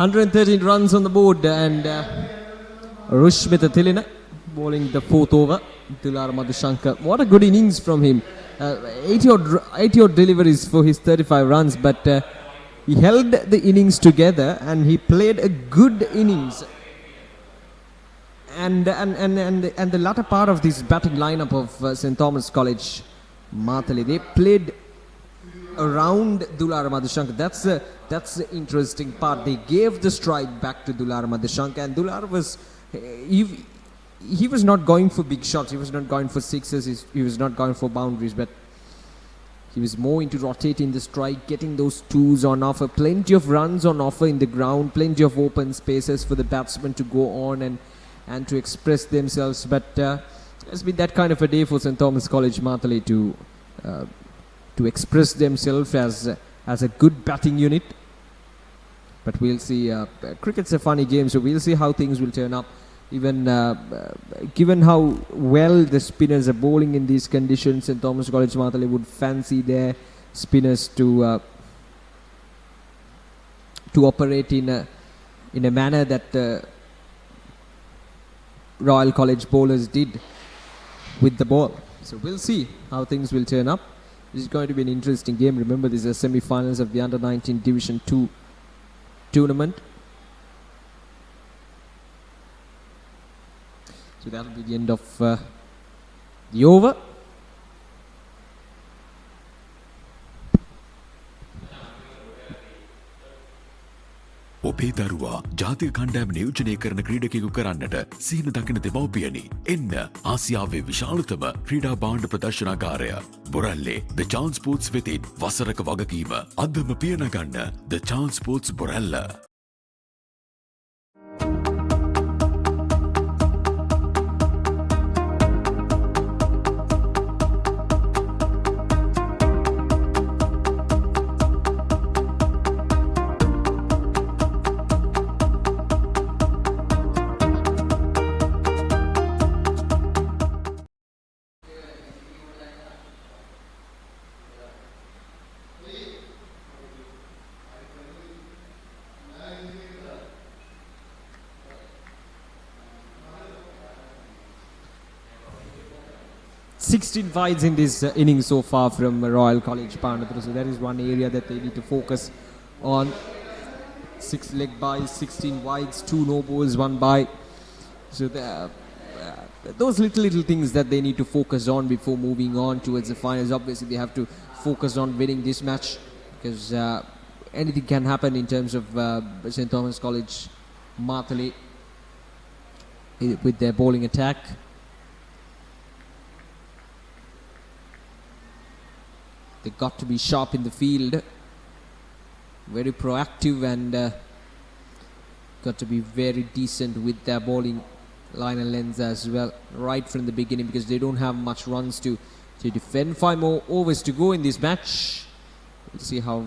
113 runs on the board, and Rushmita Tilina bowling the fourth over. Dular Madhushankar, what a good innings from him. 80 odd deliveries for his 35 runs, but he held the innings together and he played a good innings. And the latter part of this batting lineup of St. Thomas College, Matale, they played around Dular Madhushankar. That's the interesting part. They gave the strike back to Dular Madhushankar, and Dular was he was not going for big shots. He was not going for sixes. He was not going for boundaries, but he was more into rotating the strike, getting those twos on offer. Plenty of runs on offer in the ground, plenty of open spaces for the batsmen to go on and to express themselves. But it's been that kind of a day for St. Thomas College, Matale, to express themselves as a good batting unit. But we'll see. Cricket's a funny game, so we'll see how things will turn up. Even given how well the spinners are bowling in these conditions, St. Thomas College, Matale would fancy their spinners to operate in a manner that Royal College bowlers did with the ball. So we'll see how things will turn up. This is going to be an interesting game. Remember, these are semi-finals of the Under-19 Division 2 tournament. So that will be the end of the over. ඔබේ දරුවා ජාතික කණ්ඩායම නියෝජනය කරන ක්‍රීඩකයෙකු කරන්නට සීන දකින දෙමව්පියනි. එන්න ආසියාවේ විශාලතම ක්‍රීඩා භාණ්ඩ ප්‍රදර්ශනාගාරය බොරැල්ලේ The Chance Sports වෙතින් වසරක වගකීම අදම පියනගන්න The Chance Sports Borella. Sixteen wides in this innings so far from Royal College, Panadura. So that is one area that they need to focus on. 6 leg byes, 16 wides, 2 no balls, 1 bye. So those little things that they need to focus on before moving on towards the finals. Obviously, they have to focus on winning this match, because anything can happen in terms of St. Thomas College, Matale, with their bowling attack. They got to be sharp in the field, very proactive, and got to be very decent with their bowling line and length as well, right from the beginning, because they don't have much runs to defend. 5 more overs to go in this match. We'll see how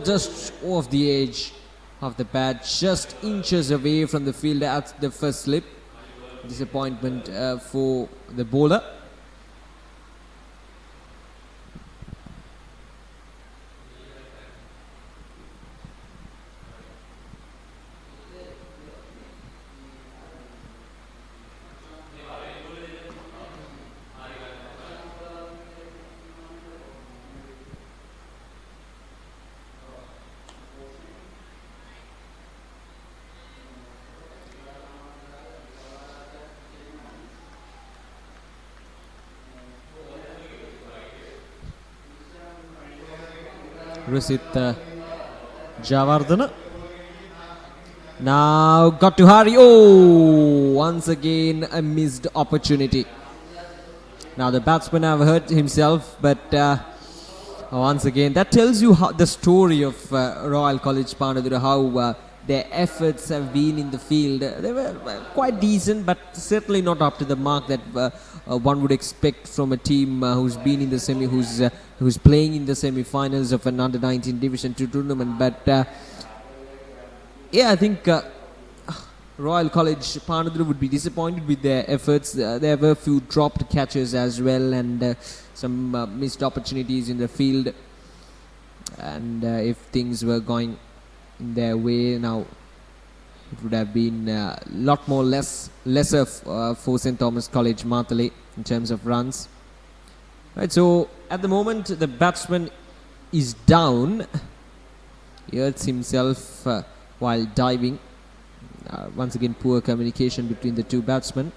just off the edge of the bat, just inches away from the field at the first slip. Disappointment for the bowler. Rusit Javardhana. Now got to hurry. Oh, once again a missed opportunity. Now the batsman have hurt himself, but once again that tells you how the story of Royal College Panadura, how their efforts have been in the field. They were quite decent, but certainly not up to the mark that one would expect from a team who's been in the who's playing in the semi-finals of an Under-19 Division 2 tournament. But I think Royal College Panadura would be disappointed with their efforts. There were a few dropped catches as well, and some missed opportunities in the field. And if things were going in their way. Now it would have been a lot more lesser for St. Thomas College Matale in terms of runs. Right, so at the moment the batsman is down. He hurts himself while diving. Once again, poor communication between the two batsmen.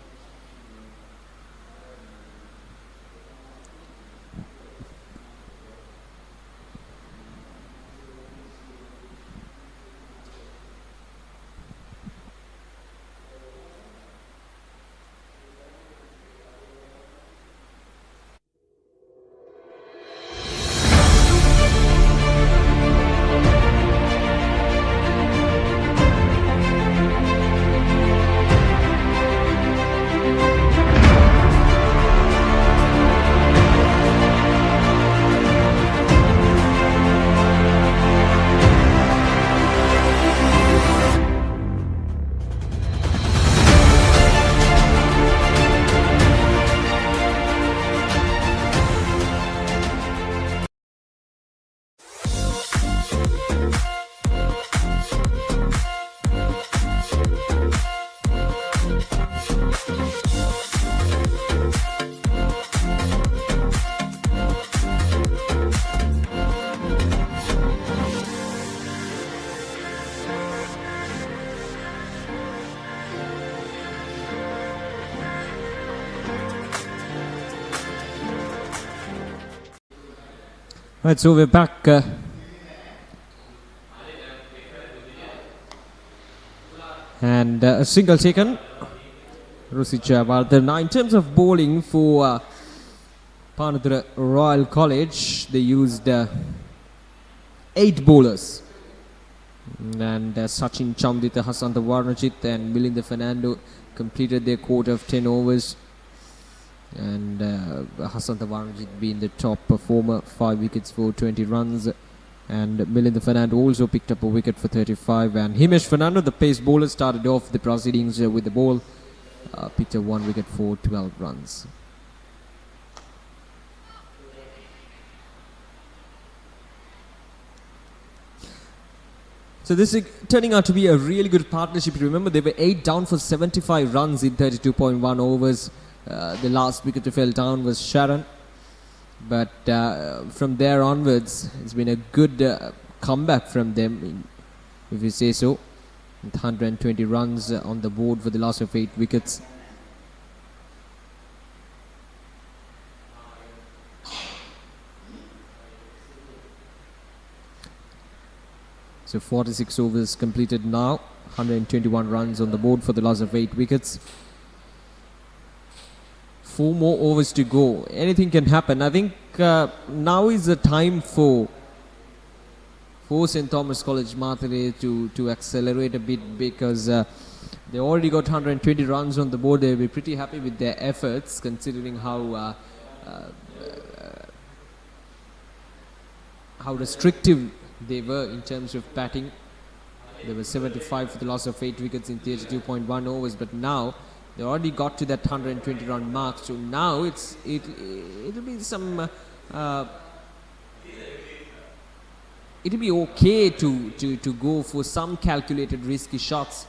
Right, so we're back. And a single taken. Now, in terms of bowling for Panadura Royal College, they used 8 bowlers. And Sachin Chamdita, Hasanta Varnajit and Milinda Fernando completed their quota of 10 overs. And Hasanta Varnajit being the top performer, 5 wickets for 20 runs. And Milinda Fernando also picked up a wicket for 35. And Himesh Fernando, the pace bowler, started off the proceedings with the ball. Picked up 1 wicket for 12 runs. So this is turning out to be a really good partnership. Remember, they were 8 down for 75 runs in 32.1 overs. The last wicket to fell down was Sharon. But from there onwards, it's been a good comeback from them, if you say so. With 120 runs on the board for the last of 8 wickets. So 46 overs completed now. 121 runs on the board for the loss of 8 wickets. 4 more overs to go. Anything can happen. I think now is the time for St. Thomas College Matale to accelerate a bit, because they already got 120 runs on the board. They'll be pretty happy with their efforts, considering how restrictive they were in terms of batting. They were 75 for the loss of 8 wickets in 32.1 overs, but now they already got to that 120 run mark. So now it'll be some it'll be okay to go for some calculated risky shots,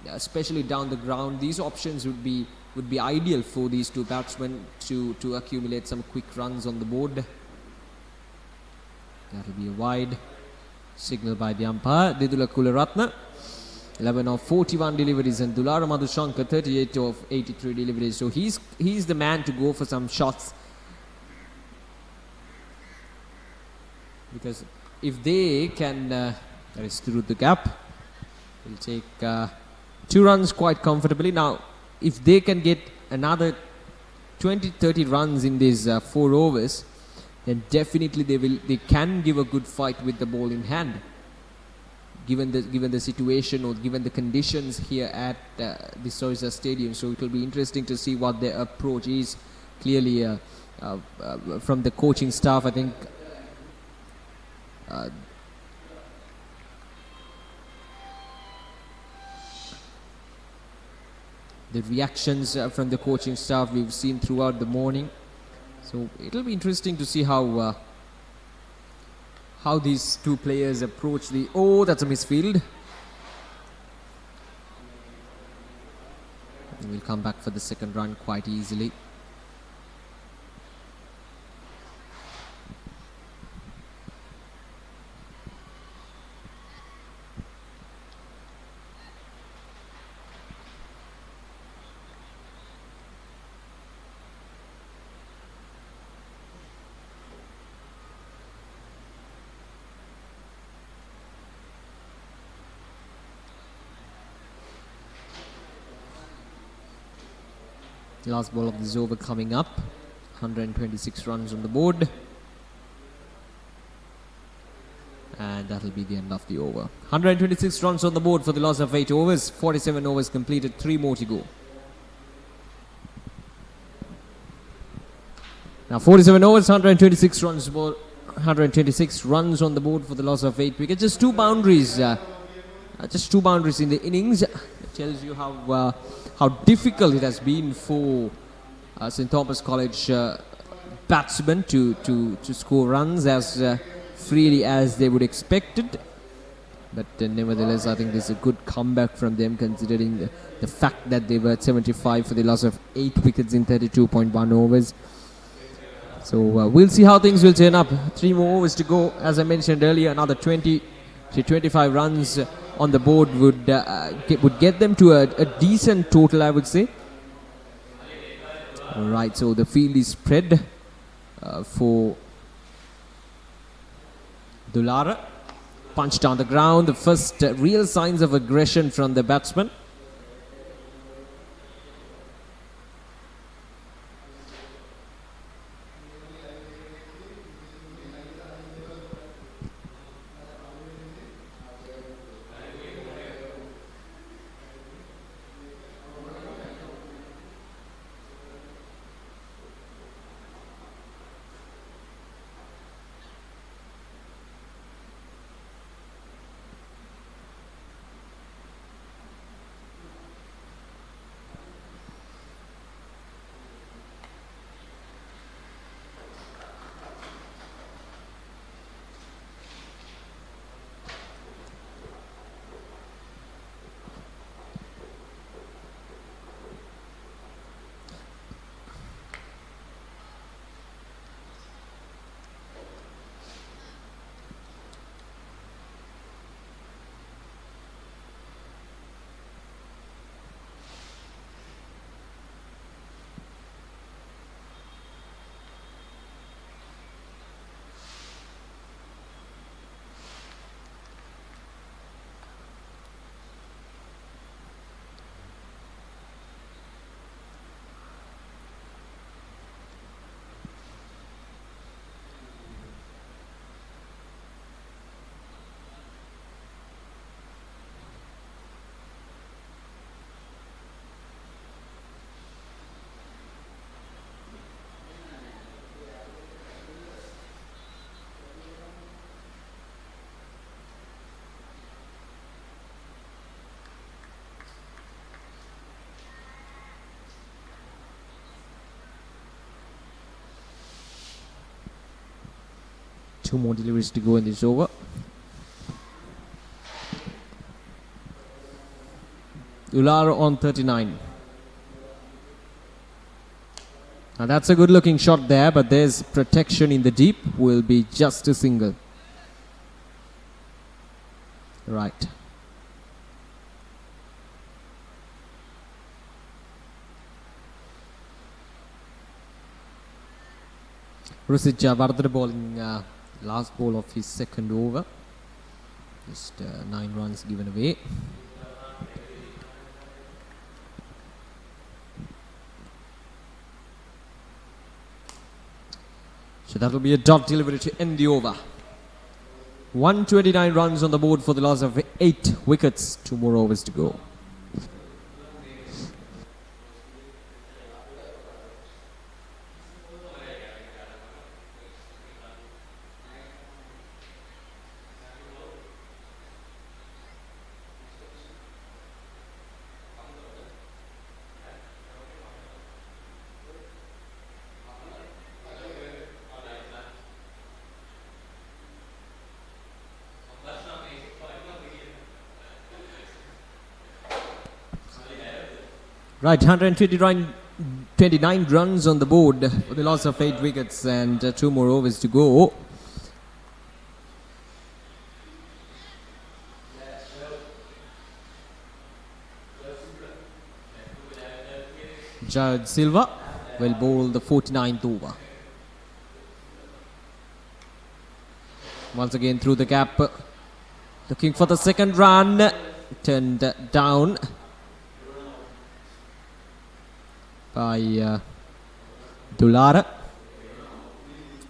especially down the ground. These options would be ideal for these two batsmen to accumulate some quick runs on the board. That will be a wide signal by the umpire. Didula Kularatna, 11 of 41 deliveries, and Dulara Madhushankar, 38 of 83 deliveries. So he's the man to go for some shots, because if they can race through the gap, they'll take 2 runs quite comfortably. Now, if they can get another 20-30 runs in these 4 overs, then definitely they can give a good fight with the ball in hand. Given the situation or given the conditions here at the Soyza Stadium, so it will be interesting to see what their approach is. Clearly, from the coaching staff, I think the reactions from the coaching staff we've seen throughout the morning. So it'll be interesting to see how how these two players approach the... Oh, that's a misfield. We'll come back for the second run quite easily. Last ball of this over coming up. 126 runs on the board. And that'll be the end of the over. 126 runs on the board for the loss of 8 overs. 47 overs completed, 3 more to go. Now 47 overs, 126 runs, 126 runs on the board for the loss of 8 wickets. Just 2 boundaries. Just 2 boundaries in the innings. It tells you how difficult it has been for St. Thomas College batsmen to score runs as freely as they would expect it. But nevertheless, I think this is a good comeback from them, considering the fact that they were at 75 for the loss of 8 wickets in 32.1 overs. So we'll see how things will turn up. 3 more overs to go. As I mentioned earlier, another 20 to 25 runs on the board would get them to a decent total, I would say. Right, so the field is spread for Dulara. Punched on the ground. The first real signs of aggression from the batsman. Two more deliveries to go in this over. Ular on 39. Now that's a good looking shot there, but there's protection in the deep. Will be just a single. Right. Rusid Jabardar bowling last ball of his second over. Just 9 runs given away. So that will be a dot delivery to end the over. 129 runs on the board for the loss of 8 wickets. 2 more overs to go. Right, 129 runs on the board for the loss of 8 wickets and 2 more overs to go. Jayad Silva will bowl the 49th over. Once again through the gap, looking for the second run, turned down by Dulara.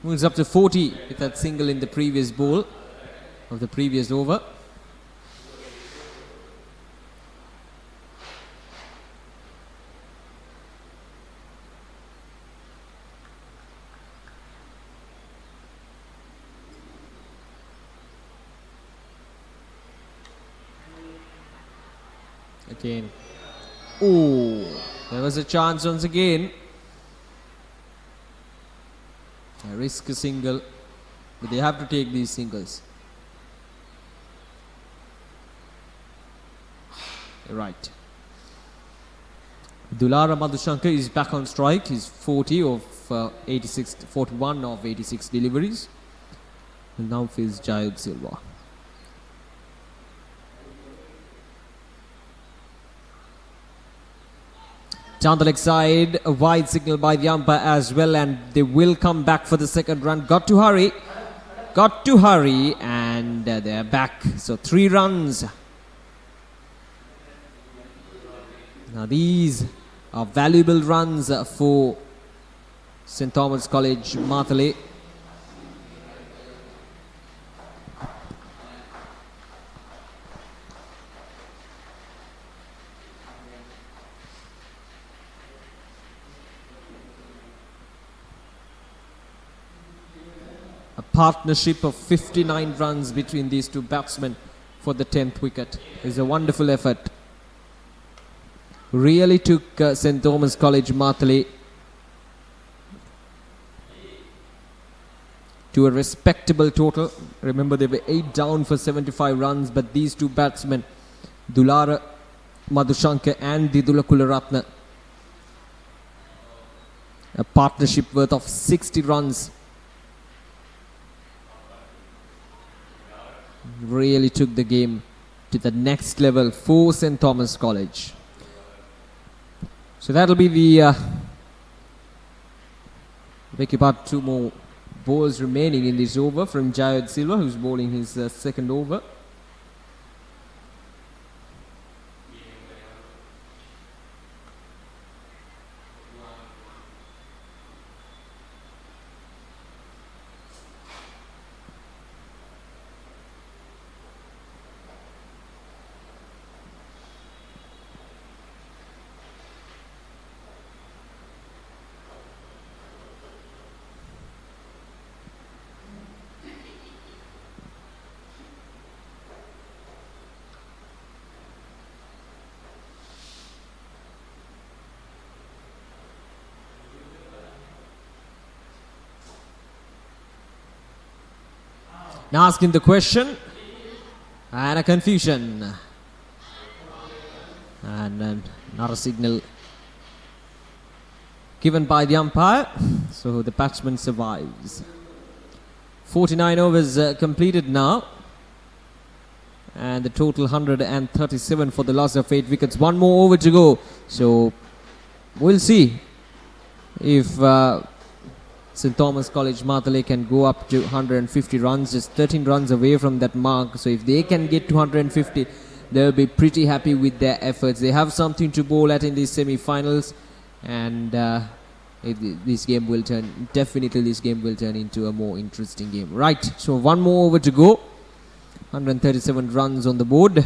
Moves up to 40 with that single in the previous ball of the previous over. Again. Oh, there was a chance once again. I risk a single, but they have to take these singles. Right. Dulara Madhushankar is back on strike. He's 40 of 86, 41 of 86 deliveries. And now faces Jayad Silva. Down the leg side, a wide signal by the umpire as well, and they will come back for the second run. Got to hurry, and they're back. So 3 runs. Now these are valuable runs for St. Thomas College, Matale. Partnership of 59 runs between these two batsmen for the 10th wicket is a wonderful effort. Really took St. Thomas College Matale to a respectable total. Remember, they were 8 down for 75 runs, but these two batsmen, Dulara Madhushankar and Didula Kularatna, a partnership worth of 60 runs, really took the game to the next level for St. Thomas College. So that'll be the beg part 2 more balls remaining in this over from Jayad Silva, who's bowling his second over. Now asking the question, and a confusion, and not a signal given by the umpire, so the batsman survives. 49 overs completed now, and the total 137 for the loss of 8 wickets. 1 more over to go, so we'll see if St. Thomas College Matale can go up to 150 runs, just 13 runs away from that mark. So if they can get to 150, they'll be pretty happy with their efforts. They have something to bowl at in these semi-finals, and this game will turn into a more interesting game. Right, so 1 more over to go. 137 runs on the board.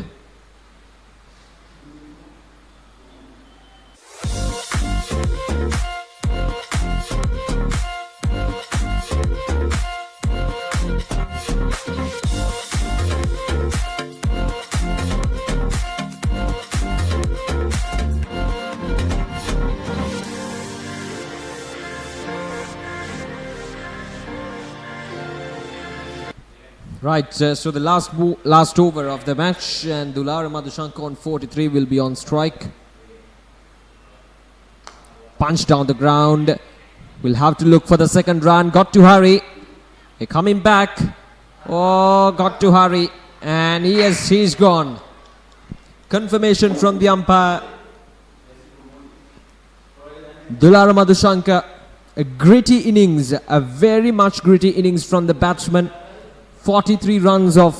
Right, so the last over of the match, and Dulara Madhushankar on 43 will be on strike. punch down the ground. We'll have to look for the second run. Got to hurry. They're coming back. Oh, got to hurry. And yes, he's gone. Confirmation from the umpire. Dulara Madhushankar, a gritty innings, a very much gritty innings from the batsman. 43 runs of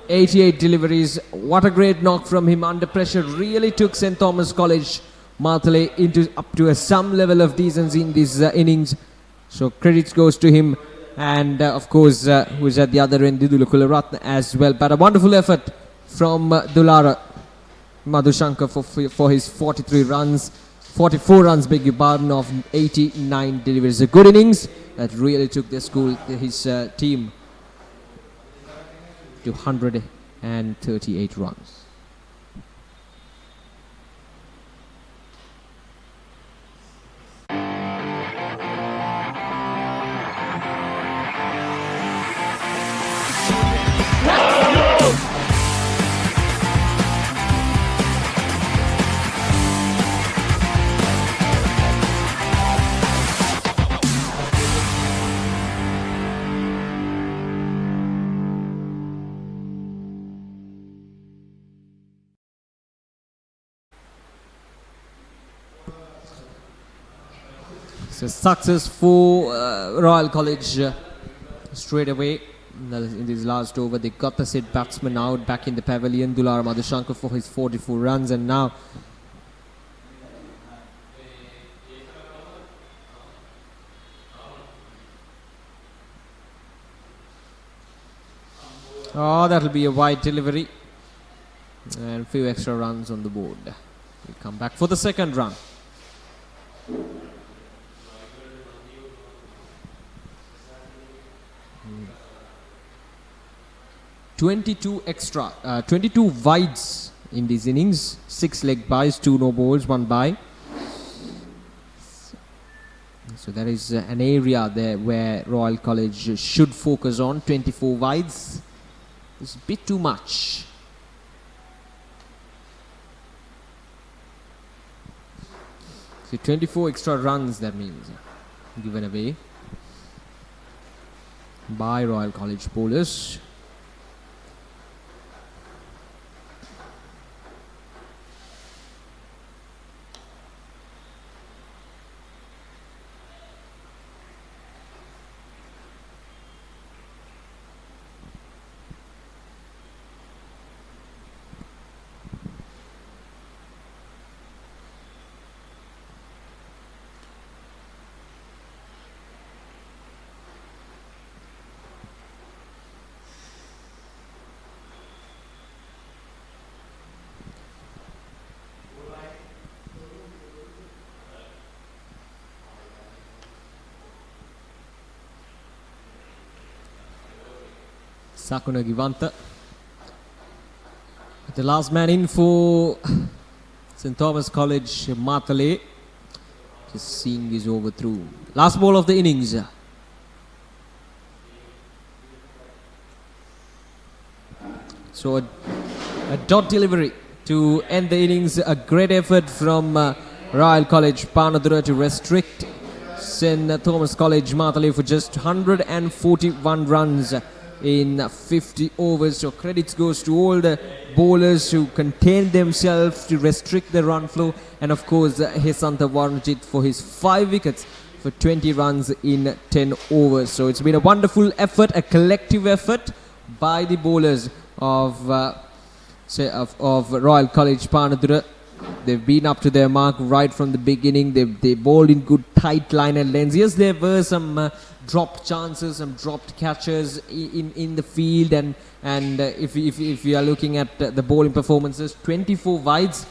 88 deliveries. What a great knock from him under pressure. Really took St. Thomas College Matale into up to some level of decency in this innings. So credits goes to him. And of course, who's at the other end, Didula Kularatne as well. But a wonderful effort from Dulara Madhushankar for his 44 runs, beg your pardon, of 89 deliveries. A good innings that really took his team to 138 runs. So success for Royal College straight away in this last over. They got the set batsman out back in the pavilion. Dulara Madhushankar for his 44 runs, and now that'll be a wide delivery and a few extra runs on the board. We come back for the second run. 22 wides in these innings, 6 leg byes, 2 no balls, 1 bye. So there is an area there where Royal College should focus on. 24 wides is a bit too much. So 24 extra runs, that means, given away by Royal College bowlers. Sakuna Givanta, the last man in for St. Thomas College Matale, just seeing this over through. Last ball of the innings. So a dot delivery to end the innings. A great effort from Royal College Panadura to restrict St. Thomas College Matale for just 141 runs in 50 overs. So credits goes to all the bowlers who contained themselves to restrict the run flow, and of course Hesanta Varnajit for his 5 wickets for 20 runs in 10 overs. So it's been a wonderful effort, a collective effort by the bowlers of Royal College Panadura. They've been up to their mark right from the beginning. They bowled in good tight line and lengths. Yes, there were some dropped chances, some dropped catches in the field, and if you are looking at the bowling performances, 24 wides.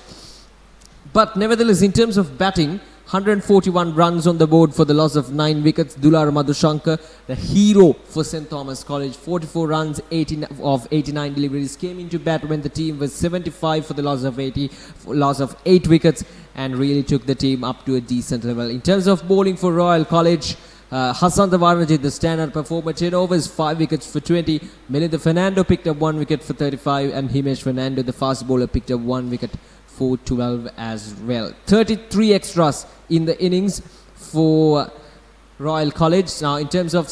But nevertheless, in terms of batting, 141 runs on the board for the loss of 9 wickets. Dulara Madhushankar, the hero for St. Thomas College, 44 runs, 89 deliveries, came into bat when the team was 75 for the loss of 8 wickets, and really took the team up to a decent level. In terms of bowling for Royal College, Hasanta Varnajit, the standard performer, 10 overs, 5 wickets for 20. Melinda Fernando picked up 1 wicket for 35, and Himesh Fernando, the fast bowler, picked up 1 wicket for 12 as well. 33 extras in the innings for Royal College. Now in terms of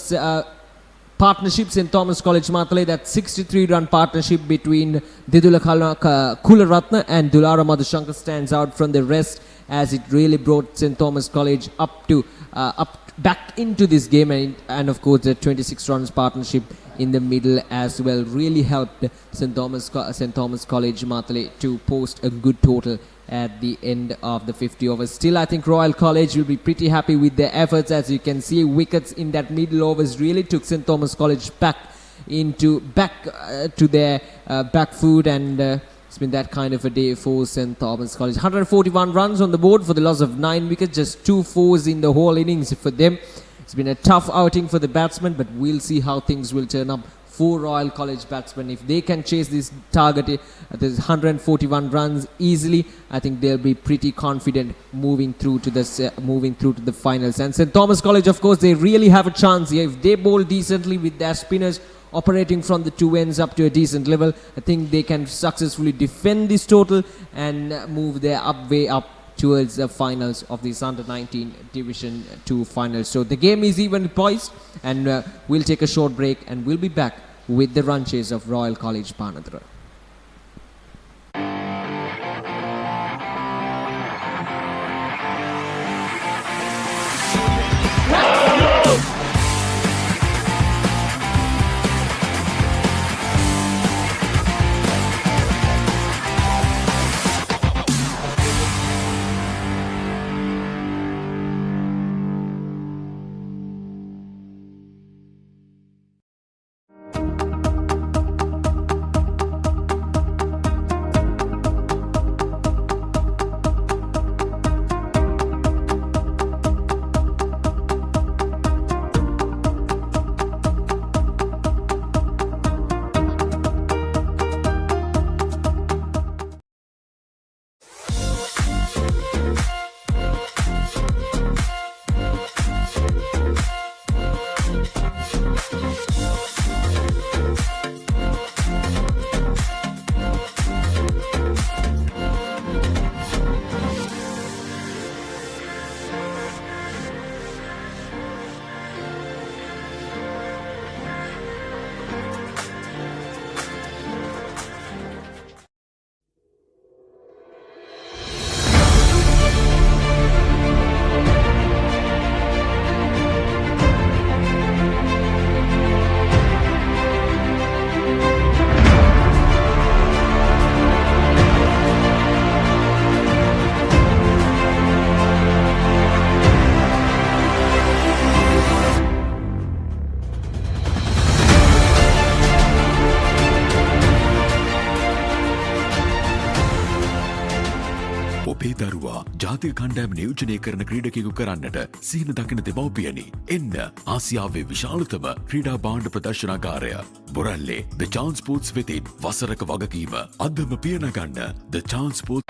partnership, St. Thomas College Matale, that 63-run partnership between Didula Kularatna and Dulara Madhushankar stands out from the rest, as it really brought St. Thomas College back into this game, and of course the 26 runs partnership in the middle as well really helped St. Thomas College Matale to post a good total at the end of the 50 overs. Still, I think Royal College will be pretty happy with their efforts. As you can see, wickets in that middle overs really took St. Thomas College back to their back foot, and it's been that kind of a day for St. Thomas College. 141 runs on the board for the loss of 9 wickets, just 2 fours in the whole innings for them. It's been a tough outing for the batsmen, but we'll see how things will turn up for Royal College batsmen. If they can chase this target, there's 141 runs easily, I think they'll be pretty confident moving through to the finals. And St. Thomas College, of course, they really have a chance here. If they bowl decently with their spinners operating from the two ends up to a decent level, I think they can successfully defend this total and move their way up towards the finals of this Under-19 Division 2 finals. So the game is evenly poised, and we'll take a short break and we'll be back with the run chase of Royal College Panadura. ඔබේ දරුවා ජාතික කණ්ඩායම නියෝජනය කරන ක්‍රීඩකයෙකු කරන්නට සිහින දකින දෙමව්පියනි. එන්න ආසියාවේ විශාලතම ක්‍රීඩා භාණ්ඩ ප්‍රදර්ශනාගාරය බොරැල්ලේ The Chance Sports වෙතින් වසරක වගකීම අදම පියනගන්න The Chance Sports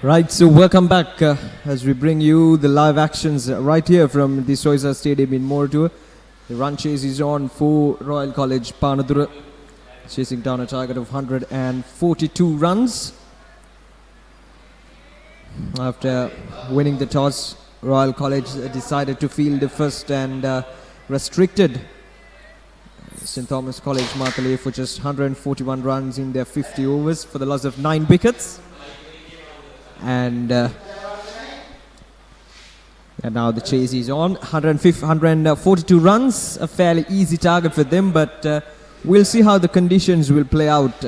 Right, so welcome back as we bring you the live actions right here from the Soyza Stadium in Moratuwa. The run chase is on for Royal College Panadura, chasing down a target of 142 runs. After winning the toss, Royal College decided to field first and restricted St. Thomas College Matale for just 141 runs in their 50 overs for the loss of 9 wickets. And now the chase is on. 142 runs, a fairly easy target for them, but we'll see how the conditions will play out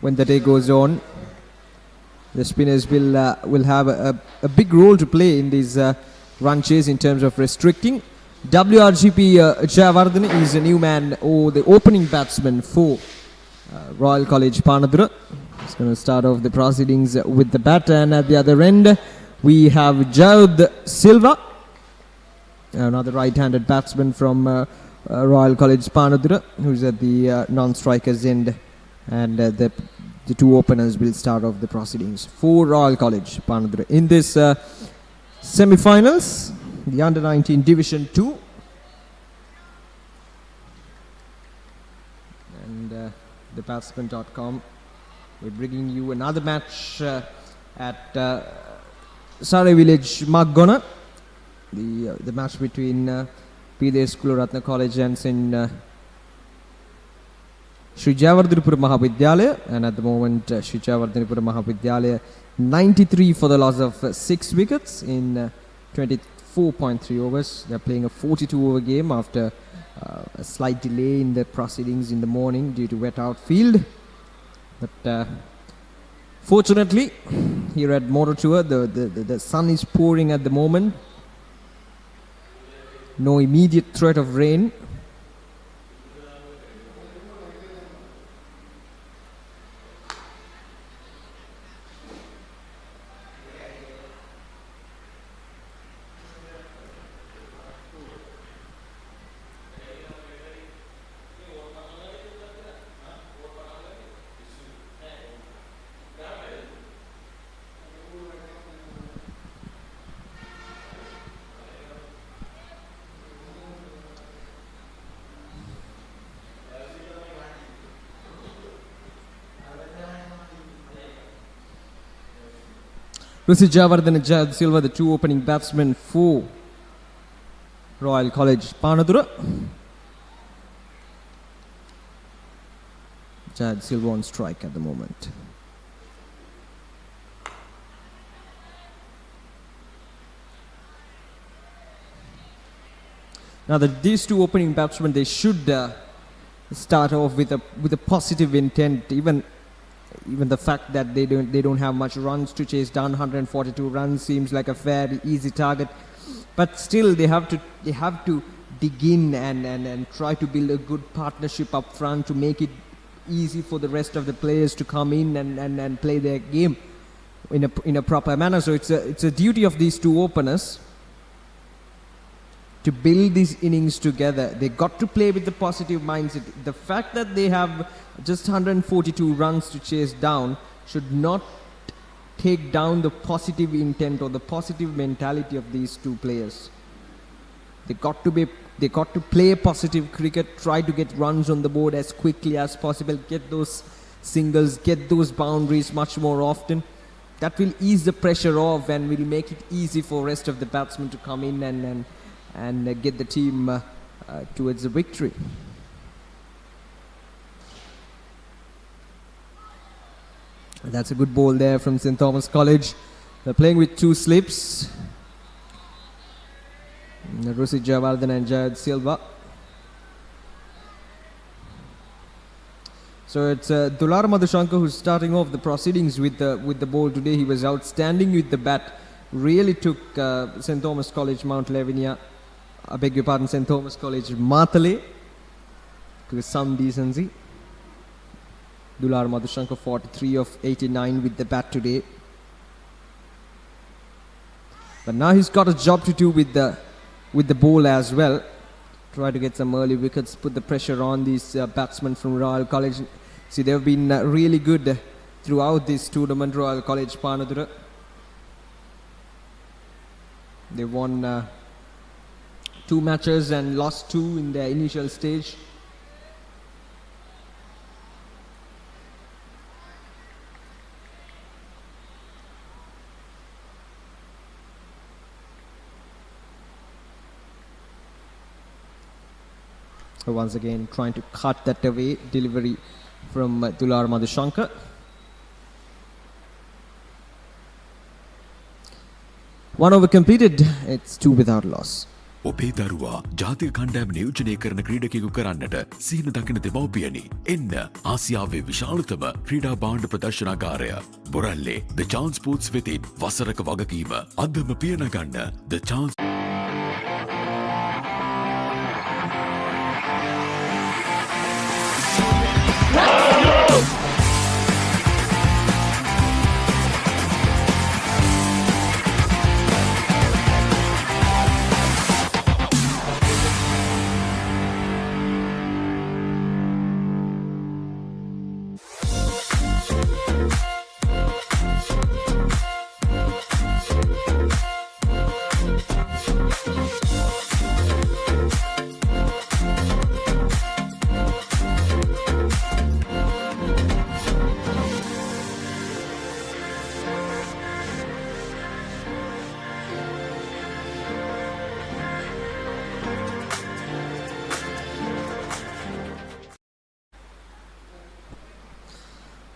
when the day goes on. The spinners will have a big role to play in this run chase in terms of restricting. WRGP Jayawardene is a new man, or the opening batsman for Royal College Panadura. He's going to start off the proceedings with the bat, and at the other end we have Jayud Silva, another right-handed batsman from Royal College Panadura, who's at the non-strikers end, and the two openers will start off the proceedings for Royal College Panadura in this semi-finals, the Under-19 Division 2. And the Batsman.com, we're bringing you another match at Sare Village, Magona. The match between P.D. Ratna College and St. Sri Jayawardhanepura Mahavidyalaya, and at the moment Sri Jayawardhanepura Mahavidyalaya 93 for the loss of 6 wickets in 24.3 overs. They're playing a 42 over game after a slight delay in the proceedings in the morning due to wet outfield. But fortunately, here at Moratuwa, the sun is pouring at the moment. No immediate threat of rain. Jayawardene and Jayud Silva, the two opening batsmen for Royal College Panadura. Jayud Silva on strike at the moment. Now these two opening batsmen, they should start off with a positive intent. Even the fact that they don't have much runs to chase down, 142 runs seems like a fairly easy target, but still they have to dig in and try to build a good partnership up front to make it easy for the rest of the players to come in and play their game in a proper manner. So it's a duty of these two openers to build these innings together. They got to play with the positive mindset. The fact that they have just 142 runs to chase down should not take down the positive intent or the positive mentality of these two players. They got to play positive cricket, try to get runs on the board as quickly as possible, get those singles, get those boundaries much more often. That will ease the pressure off and will make it easy for the rest of the batsmen to come in and get the team towards the victory. That's a good ball there from St. Thomas College. They're playing with two slips. Jayawardene and Jayud Silva. So it's Dular Madhushankar who's starting off the proceedings with the ball today. He was outstanding with the bat. Really took St. Thomas College Mount Lavinia, I beg your pardon, St. Thomas College Matale to some decency. Dular Madhushankar 43 of 89 with the bat today. But now he's got a job to do with the ball as well. Try to get some early wickets, put the pressure on these batsmen from Royal College. See, they've been really good throughout this tournament, Royal College Panadura. They won 2 matches and lost 2 in their initial stage. So once again trying to cut that away, delivery from Dular Madhushankar. One over completed, it's 2 without loss. ඔබේ දරුවා ජාතික කණ්ඩායම නියෝජනය කරන ක්‍රීඩකයෙකු කරන්නට සීන දකින දෙමව්පියනි. එන්න ආසියාවේ විශාලතම ක්‍රීඩා භාණ්ඩ ප්‍රදර්ශනාගාරය බොරැල්ලේ The Chance Sports වෙතින් වසරක වගකීම අදම පියනගන්න The Chance.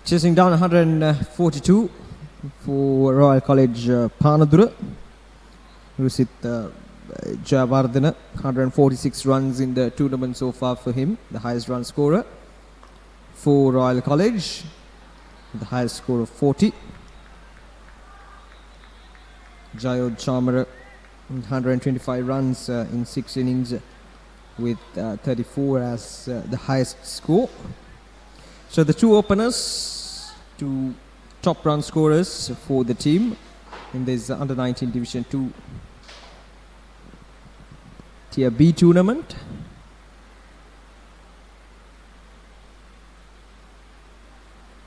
Chasing down 142 for Royal College Panadura. Rusit Jayawardena, 146 runs in the tournament so far for him, the highest run scorer. For Royal College, the highest score of 40. Jayod Chamara, 125 runs in 6 innings with 34 as the highest score. So the 2 openers, 2 top run scorers for the team in this under-19 Division 2 Tier B tournament.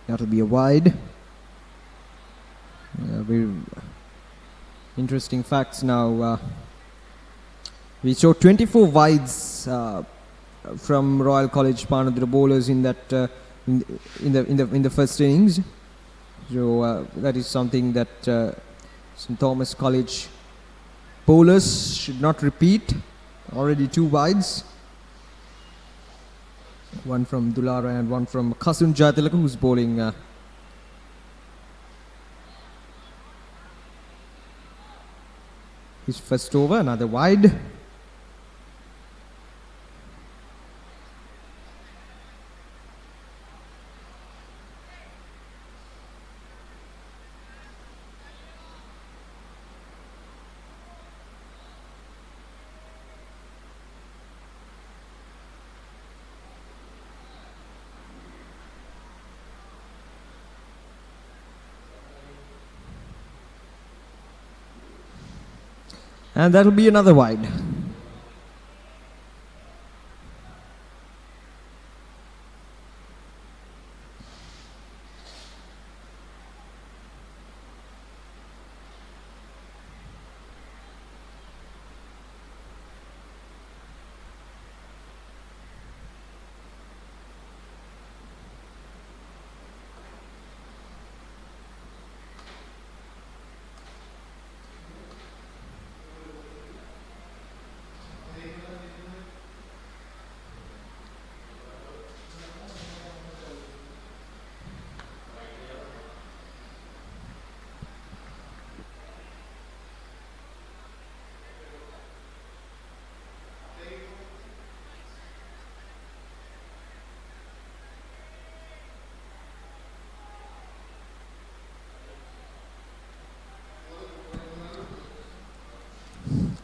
That will be a wide. Very interesting facts now. We saw 24 wides from Royal College Panadura bowlers in that in the first innings. So that is something that St. Thomas College bowlers should not repeat. Already 2 wides. One from Dulara and one from Kasun Jayatilaka, who's bowling his first over. Another wide. And that will be another wide.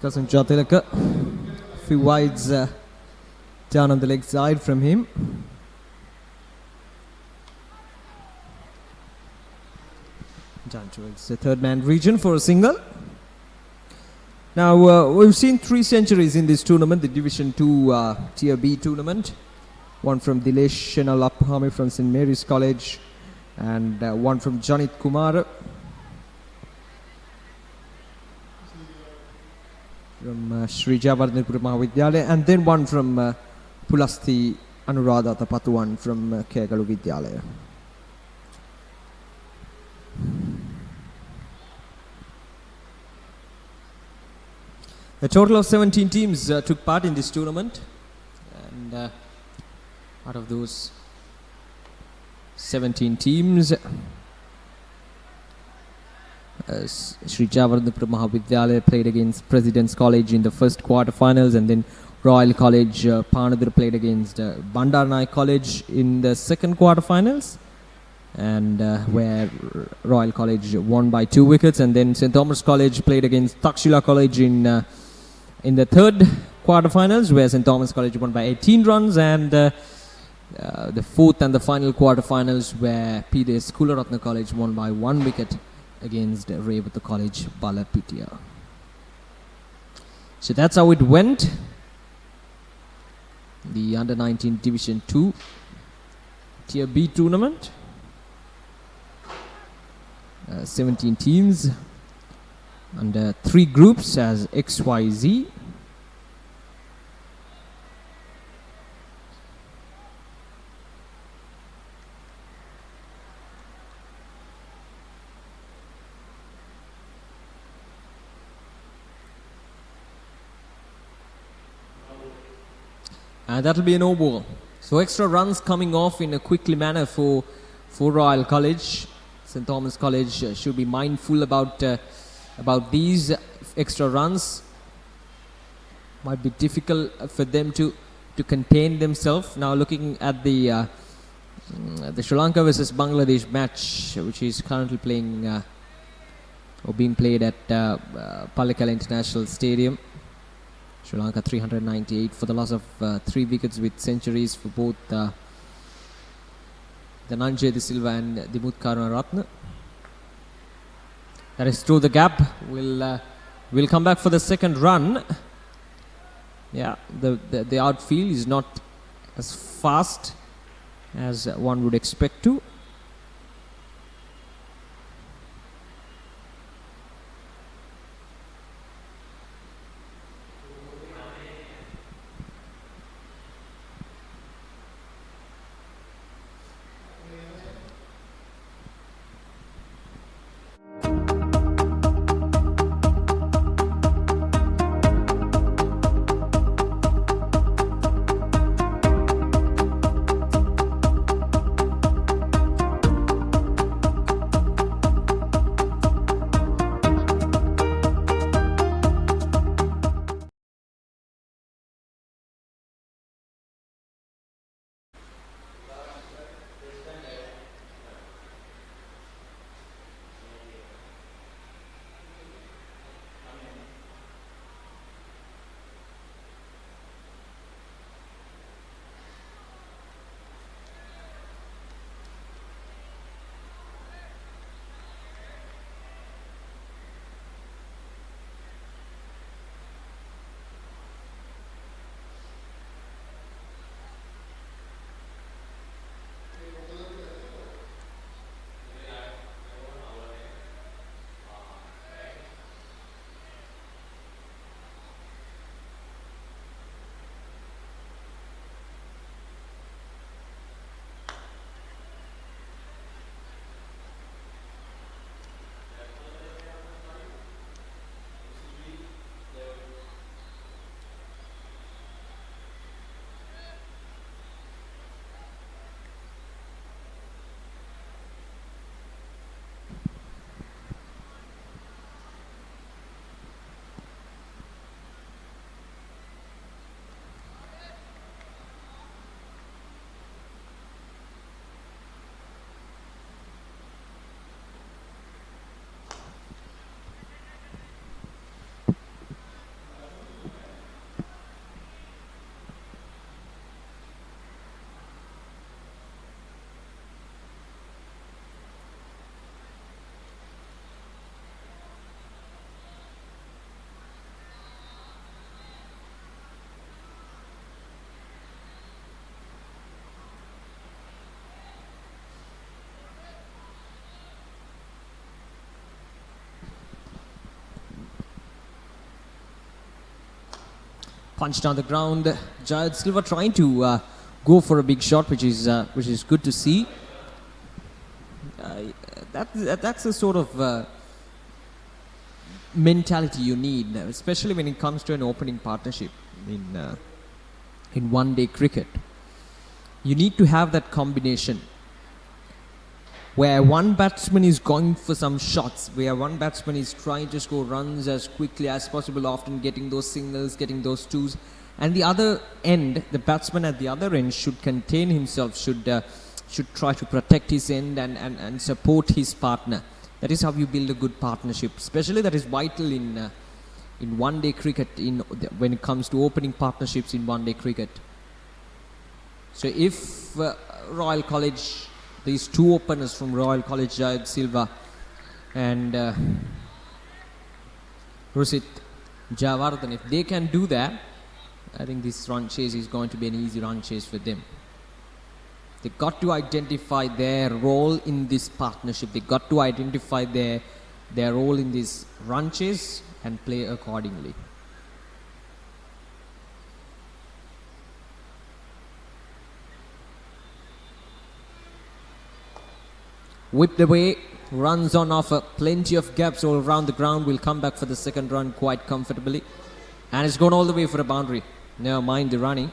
Kasun Jayatilaka, few wides down on the leg side from him. Down towards the third man region for a single. Now we've seen 3 centuries in this tournament, the Division 2 Tier B tournament. One from Dilesh Shenalaphami from St. Mary's College and one from Janit Kumar. from Sri Jawaharlal Mahavidyalaya, and then one from Pulasthi Anuradha Tapatuan from Kegalu Vidyalaya. A total of 17 teams took part in this tournament, and out of those 17 teams, Sri Jawaharlal Mahavidyalaya played against President's College in the first quarterfinals, and then Royal College Panadura played against Bandaranaike College in the second quarterfinals, and where Royal College won by 2 wickets, and then St. Thomas College played against Takshila College in the third quarterfinals, where St. Thomas College won by 18 runs, and the fourth and the final quarterfinals, where PDS Kularatna College won by 1 wicket against Revata College Balapitiya. So that's how it went. The Under-19 Division 2 Tier B tournament. 17 teams under 3 groups as XYZ. And that'll be a no ball. So extra runs coming off in a quickly manner for Royal College. St. Thomas College should be mindful about these extra runs. Might be difficult for them to contain themselves. Now looking at the Sri Lanka versus Bangladesh match, which is currently playing or being played at Pallekele International Stadium. Sri Lanka 398 for the loss of 3 wickets with centuries for both Dhananjay De Silva and Dimuth Karunaratne. That is through the gap. We'll come back for the second run. Yeah, the outfield is not as fast as one would expect to. punched on the ground. Jayad Silva trying to go for a big shot, which is good to see. That's the sort of mentality you need, especially when it comes to an opening partnership in one-day cricket. You need to have that combination where one batsman is going for some shots, where one batsman is trying to score runs as quickly as possible, often getting those singles, getting those twos, and the other end, the batsman at the other end should contain himself, should try to protect his end and support his partner. That is how you build a good partnership. Especially that is vital in one-day cricket, when it comes to opening partnerships in one-day cricket. So if Royal College, these two openers from Royal College, Jayad Silva and Rusit Jayawardene, if they can do that, I think this run chase is going to be an easy run chase for them. They got to identify their role in this partnership. They got to identify their role in this run chase and play accordingly. Whipped away, runs on offer, plenty of gaps all around the ground. Will come back for the second run quite comfortably. And it's gone all the way for a boundary. Never mind the running.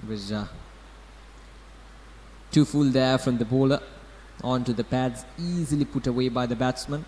It was too full there from the bowler. Onto the pads, easily put away by the batsman.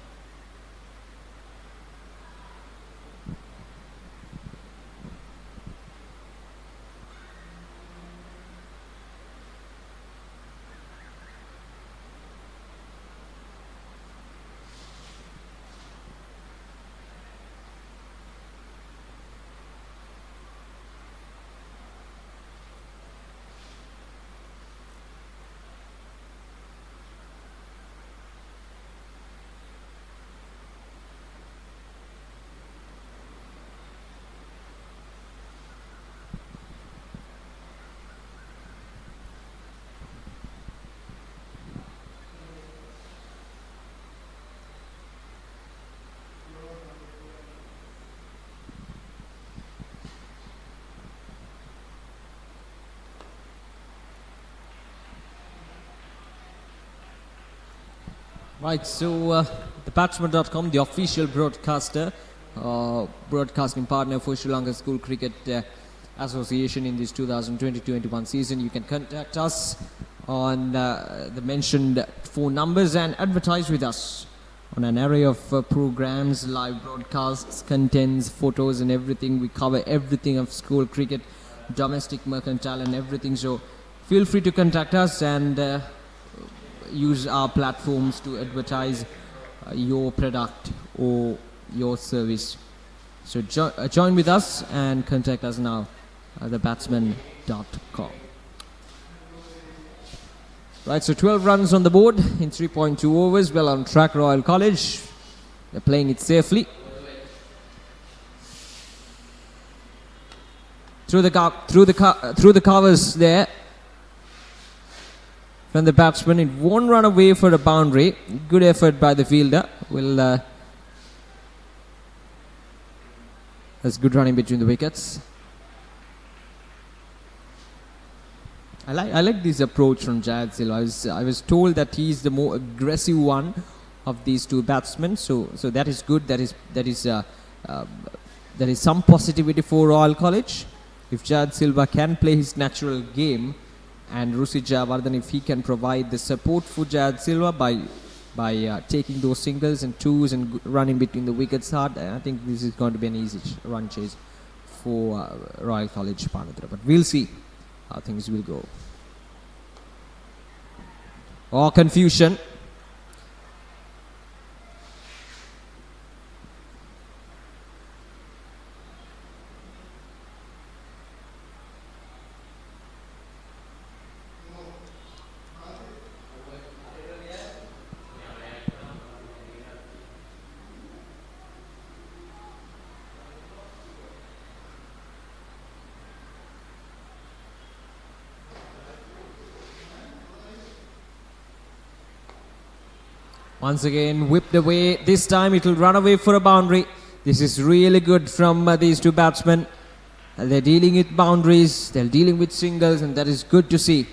Right, so the Batsman.com, the official broadcaster, broadcasting partner for Sri Lanka School Cricket Association in this 2020-21 season. You can contact us on the mentioned phone numbers and advertise with us on an array of programs, live broadcasts, contents, photos and everything. We cover everything of school cricket, domestic, mercantile and everything. So feel free to contact us and use our platforms to advertise your product or your service. So join with us and contact us now at thebatsman.com. Right, so 12 runs on the board in 3.2 overs. Well on track, Royal College. They're playing it safely. Through the covers there. From the batsman, it won't run away for a boundary. Good effort by the fielder. That's good running between the wickets. I like this approach from Jayad Silva. I was told that he's the more aggressive one of these two batsmen. So that is good. That is some positivity for Royal College. If Jayad Silva can play his natural game, and Rusit Jayawardene, if he can provide the support for Jayad Silva by taking those singles and twos and running between the wickets hard, I think this is going to be an easy run chase for Royal College Panadura. But we'll see how things will go. Or confusion. Once again, whipped away. This time it will run away for a boundary. This is really good from these two batsmen. They're dealing with boundaries, they're dealing with singles, and that is good to see.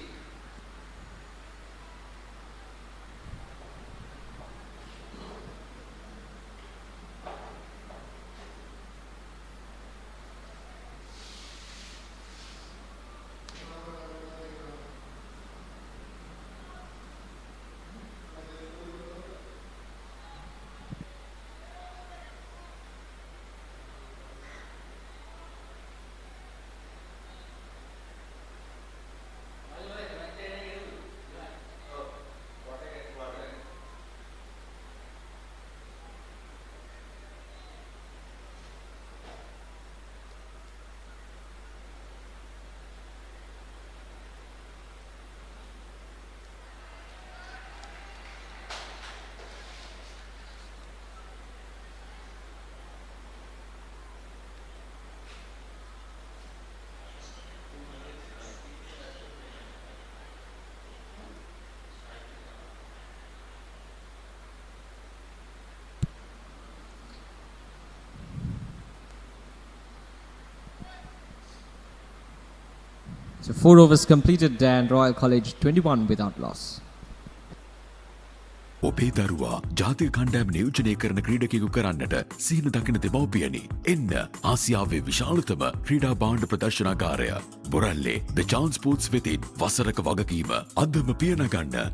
So 4 overs completed and Royal College 21 without loss. ඔබේ දරුවා ජාතික කණ්ඩායම නියෝජනය කරන ක්‍රීඩකයෙකු කරන්නට සීන දකින දෙමව්පියනි එන්න ආසියාවේ විශාලතම ක්‍රීඩා භාණ්ඩ ප්‍රදර්ශනාගාරය බොරැල්ලේ ද චාන්ස් ස්පෝර්ට්ස් වෙතින් වසරක වගකීම අදම පියනගන්න.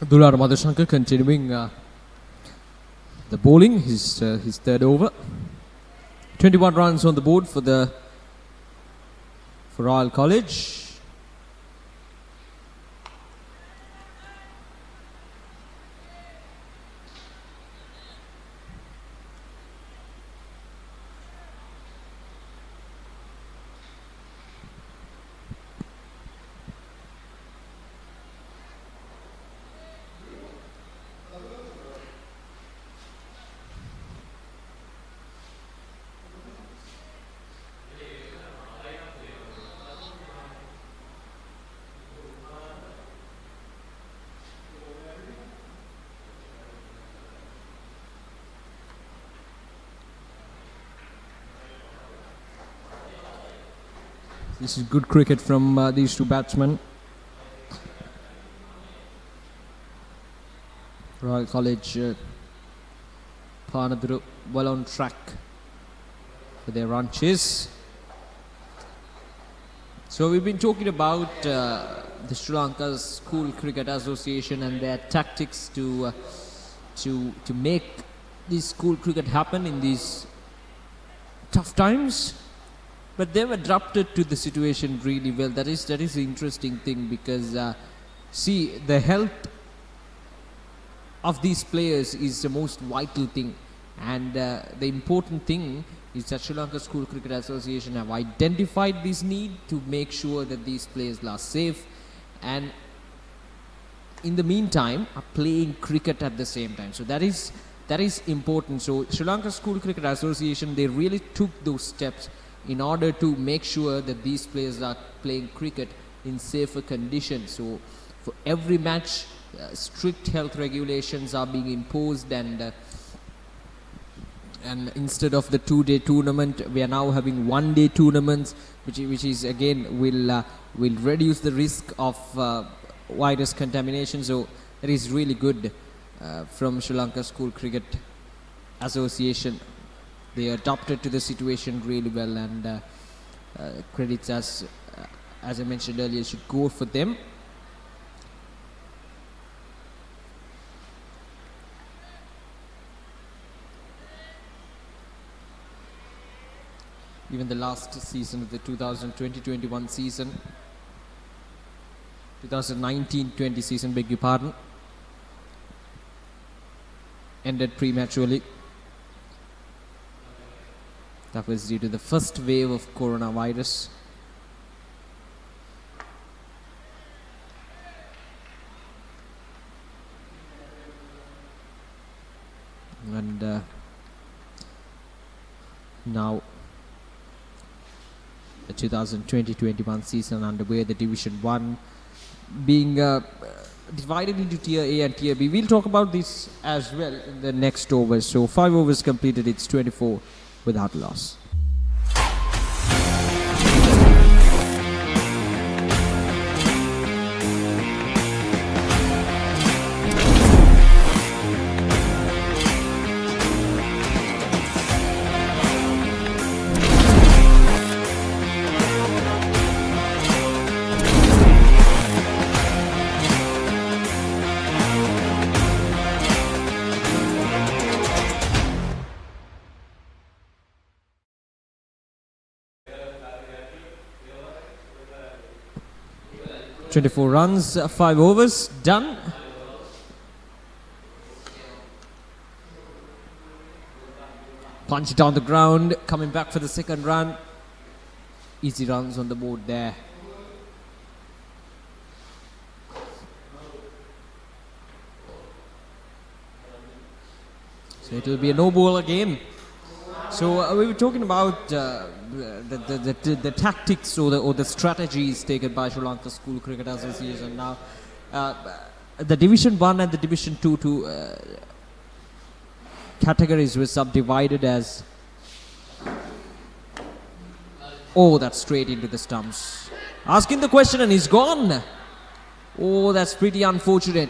Dular Madhushankar continuing the bowling, his third over. 21 runs on the board for Royal College. This is good cricket from these two batsmen. Royal College Panadura well on track for their run chase. So we've been talking about the Sri Lanka School Cricket Association and their tactics to make this school cricket happen in these tough times. But they've adapted to the situation really well. That is the interesting thing, because see, the health of these players is the most vital thing, and the important thing is that Sri Lanka School Cricket Association have identified this need to make sure that these players are safe, and in the meantime are playing cricket at the same time. So that is important. So Sri Lanka School Cricket Association, they really took those steps in order to make sure that these players are playing cricket in safer conditions. So for every match, strict health regulations are being imposed, and instead of the 2-day tournament, we are now having 1-day tournaments, which is again will reduce the risk of virus contamination. So that is really good from Sri Lanka School Cricket Association. They adapted to the situation really well, and credits, as I mentioned earlier, should go for them. Even the last season of the 2020-21 season, 2019-20 season, beg your pardon, ended prematurely. That was due to the first wave of coronavirus. And now the 2020-21 season underway, the Division 1 being divided into Tier A and Tier B. We'll talk about this as well in the next overs. So 5 overs completed, it's 24 without loss. .24 runs, 5 overs, done. Punch down the ground, coming back for the second run. Easy runs on the board there. So it will be a no ball again. So we were talking about the tactics or the strategies taken by Sri Lanka School Cricket Association. Now, the Division 1 and the Division 2 categories were subdivided as... Oh, that's straight into the stumps. Asking the question and he's gone. Oh, that's pretty unfortunate.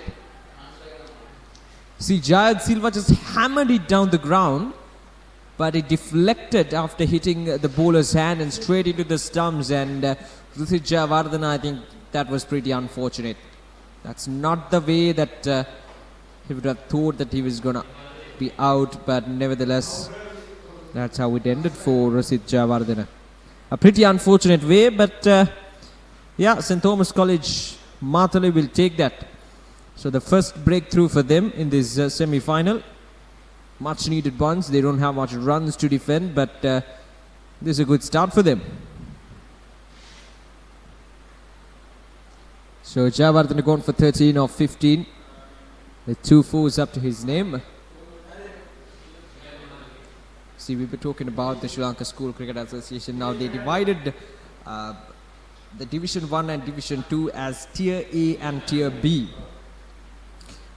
See, Jayad Silva just hammered it down the ground, but it deflected after hitting the bowler's hand and straight into the stumps. And Ruthit Jayawardena, I think that was pretty unfortunate. That's not the way that he would have thought that he was going to be out, but nevertheless, that's how it ended for Ruthit Jayawardena. A pretty unfortunate way, but yeah, St. Thomas College, Matale will take that. So the first breakthrough for them in this semi-final. Much needed ones. They don't have much runs to defend, but this is a good start for them. So Jayawardena gone for 13 of 15 with 2 fours up to his name. See, we were talking about the Sri Lanka School Cricket Association. Now they divided the Division 1 and Division 2 as Tier A and Tier B,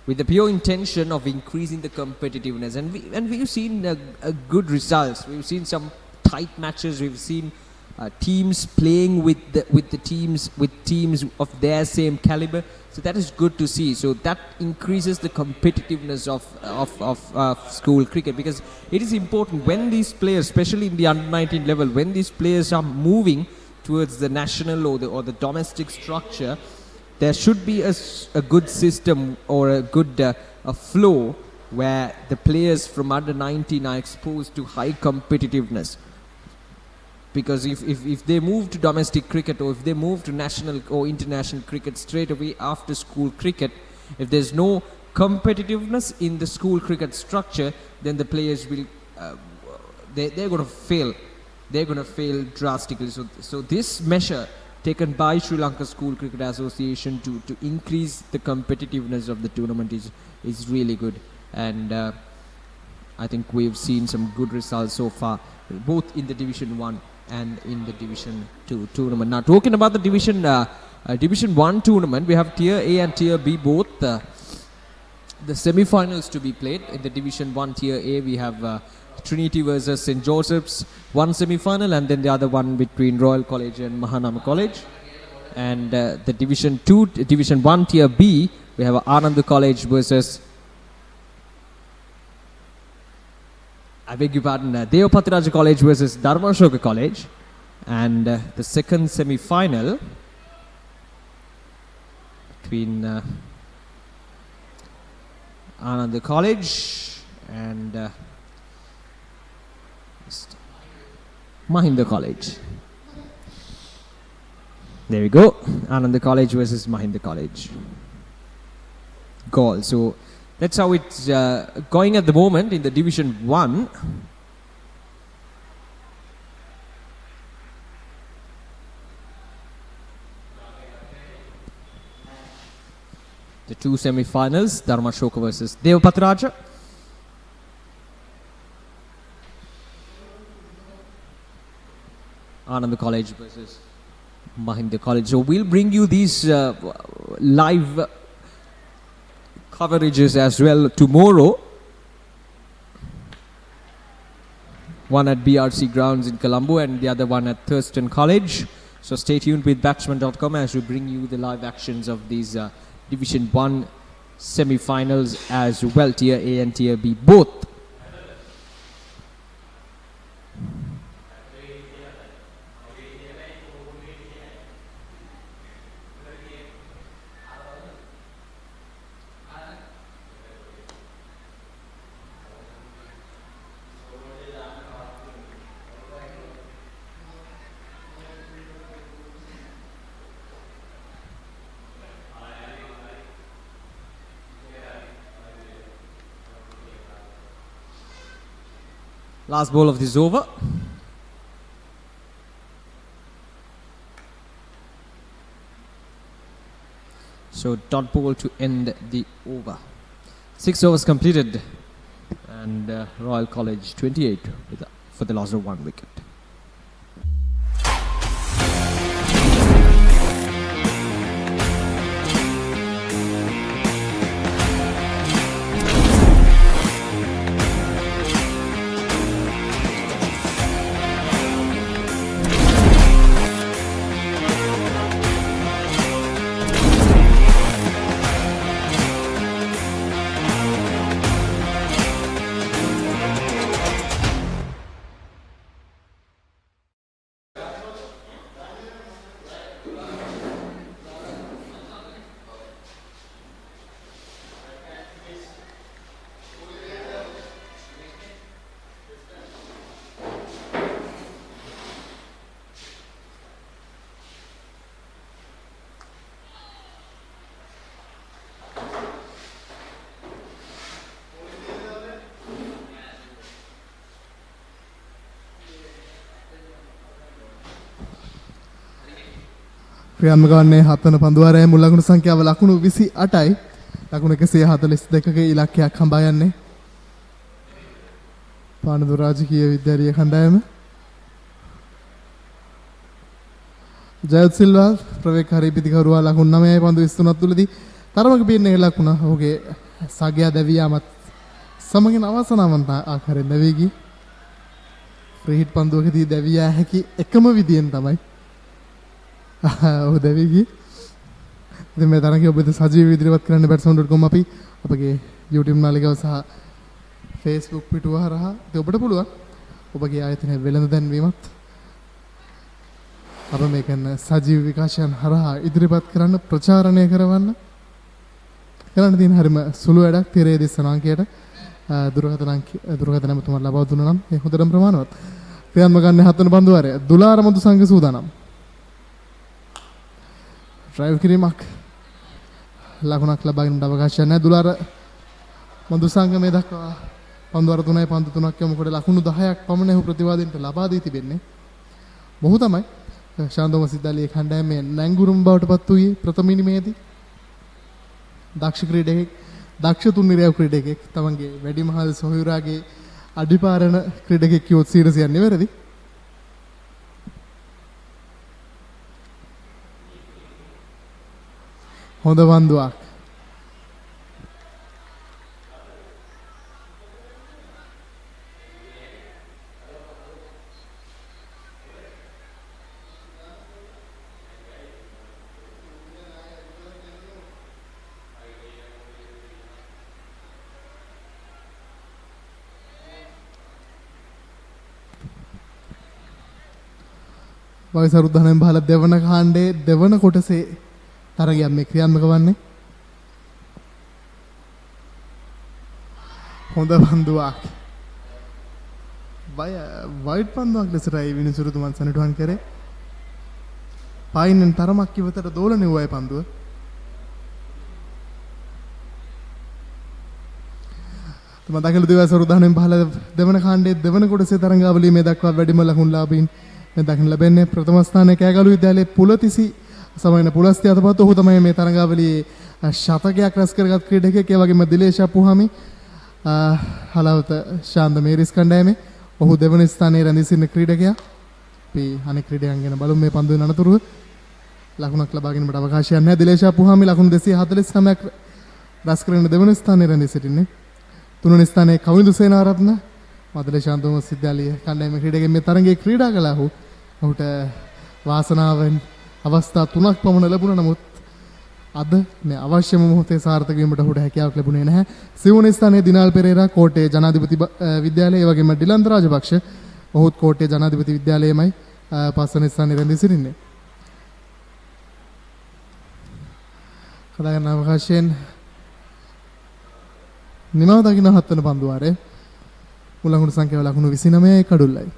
with the pure intention of increasing the competitiveness. And we've seen good results. We've seen some tight matches. We've seen teams playing with teams of their same caliber. So that is good to see. So that increases the competitiveness of school cricket, because it is important when these players, especially in the under-19 level, when these players are moving towards the national or the domestic structure, there should be a good system or a good a flow where the players from under 19 are exposed to high competitiveness. Because if they move to domestic cricket, or if they move to national or international cricket straight away after school cricket, if there's no competitiveness in the school cricket structure, then the players will they're going to fail. They're going to fail drastically. So this measure taken by Sri Lanka School Cricket Association to increase the competitiveness of the tournament is really good. And I think we've seen some good results so far, both in the Division 1 and in the Division 2 tournament. Now, talking about the Division 1 tournament, we have Tier A and Tier B both the semi-finals to be played. In the Division 1 Tier A, we have Trinity versus St. Joseph's, one semi-final, and then the other one between Royal College and Mahanama College. And the Division 1 Tier B, we have Ananda College versus, I beg your pardon, Devapatiraja College versus Dharmashoka College. And the second semi-final between Ananda College and Mahinda College. There we go. Ananda College versus Mahinda College. Goal. So that's how it's going at the moment in the Division 1. The two semi-finals, Dharmashoka versus Devapathiraja. Ananda College versus Mahinda College. So we'll bring you these live coverages as well tomorrow. One at BRC grounds in Colombo and the other one at Thurston College. So stay tuned with Batsman.com as we bring you the live actions of these Division 1 semi-finals as well, Tier A and Tier B both. Last ball of this over. So dot ball to end the over. 6 overs completed and Royal College 28 for the loss of 1 wicket. ක්‍රියාත්මක වන්නේ 7 වන පන්දුවාරයේ මුල් ලකුණු සංඛ්‍යාව ලකුණු 28යි. ලකුණු 142ක ඉලක්කයක් හඹා යන්නේ. පානදුර රාජකීය විද්‍යාලීය කණ්ඩායම. ජයත් සිල්වා ප්‍රවේගකාරී පිටිකරුවා ලකුණු 9යි පන්දු 23ක් තුලදී තරමක පීඩනයක ලකුණ ඔහුගේ සගයා දැවී යාමත් සමගින් අවසනාවන්ත ආකාරයෙන් දැවී ගියේ. ෆ්‍රී හිට් පන්දුවකදී දැවී යා හැකි එකම විදියෙන් තමයි ඔහු දැවී ගියේ. ඉතින් මේ තරගය ඔබ සජීව ඉදිරිපත් කරන්න batsman.com අපි අපගේ YouTube නාලිකාව සහ Facebook පිටුව හරහා ඉතින් ඔබට පුළුවන් ඔබගේ ආයතනයේ වෙළඳ දැන්වීමත් අප මේ කරන සජීව විකාශයන් හරහා ඉදිරිපත් කරන්න ප්‍රචාරණය කරවන්න කරන්න තියෙන හරිම සුළු වැඩක් තිරේ දිස්සන අංකයට දුරකථන නම්තුමා ලබා දුන්නා නම් ඒ හොඳටම ප්‍රමාණවත්. ක්‍රියාත්මක ගන්න 7 වන පන්දුවාරය දුලාර මදු සංඝ සූදානම්. ඩ්‍රයිව් කිරීමක් ලකුණක් ලබාගෙන අවකාශයක් නැහැ. දුලාර මදු සංඝ මේ දක්වා පන්දුවාර 3යි පන්දු 3ක් යමුකොට ලකුණු 10ක් පමණ ඔහු ප්‍රතිවාදීන්ට ලබා දී තිබෙන්නේ. මොහු තමයි ශාන්තෝම සිද්ධාලියේ කණ්ඩායමේ නැංගුරුම් බවට පත් වූයේ ප්‍රථම ඉනිමේදී. දක්ෂ ක්‍රීඩකෙක්, දක්ෂ තුන්නිරයව ක්‍රීඩකෙක්, තමන්ගේ වැඩිමහල් සොහොයුරාගේ අඩිපාරණ ක්‍රීඩකෙක් කියොත් 100% නිවැරදි. හොඳ වන්දුවක්. වයසරුද්ධානයෙන් බහල දෙවන කාණ්ඩේ දෙවන කොටසේ තරගයක් මේ ක්‍රියාත්මක වන්නේ. හොඳ පන්දුවක්. වයිට් පන්දුවක් ලෙසටයි විනිසුරුතුමන් සනිටුහන් කරේ. පායින්ෙන් තරමක් ඉවතට දෝලණය වූ පන්දුව. මතකලු දිවයිසරු උදාහරණයෙන් පහළ දෙවන කාණ්ඩයේ දෙවන කොටසේ තරඟාවලියේ මේ දක්වා වැඩිම ලකුණු ලාභීන් මේ දක්න ලැබෙන්නේ ප්‍රථම ස්ථානයේ කෑගලු විද්‍යාලයේ පුලතිසි සමයන පුලස්ති අතපත් ඔහු තමයි මේ තරඟාවලියේ ශතකයක් රැස් කරගත් ක්‍රීඩකයෙක්. ඒ වගේම දිලේෂ් අපුහාමි හලවත ශාන්ත මේරිස් කණ්ඩායමේ ඔහු දෙවන ස්ථානයේ රැඳී සිටින ක්‍රීඩකයා. අපි අනෙක් ක්‍රීඩකයන් ගැන බලමු මේ පන්දුවේ අනතුරුව. ලකුණක් ලබා ගැනීමට අවකාශයක් නැහැ. දිලේෂ් අපුහාමි ලකුණු 249ක් රැස් කරගෙන දෙවන ස්ථානයේ රැඳී සිටින්නේ. තුන්වෙනි ස්ථානයේ කවිඳු සේනාරත්න මදලේ ශාන්තෝම විද්‍යාලයේ කණ්ඩායමේ ක්‍රීඩකෙක් මේ තරඟයේ ක්‍රීඩා කළා. ඔහුට වාසනාවෙන් අවස්ථා 3ක් පමණ ලැබුණා. නමුත් අද මේ අවශ්‍යම මොහොතේ සාර්ථක වීමට ඔහුට හැකියාවක් ලැබුණේ නැහැ. සිවුවන ස්ථානයේ දිනාල් පෙරේරා කෝට්ටේ ජනාධිපති විද්‍යාලයේ, ඒ වගේම ඩිලන්ත රාජපක්ෂ ඔහුත් කෝට්ටේ ජනාධිපති විද්‍යාලයේමයි පස්වෙනි ස්ථානයේ රැඳී සිටින්නේ. කතා කරන අවකාශයෙන් නිමව දකින්න හත්වන පන්දුවාරේ මුල් ලකුණු සංඛ්‍යාව ලකුණු 29යි කඩුල්ලයි.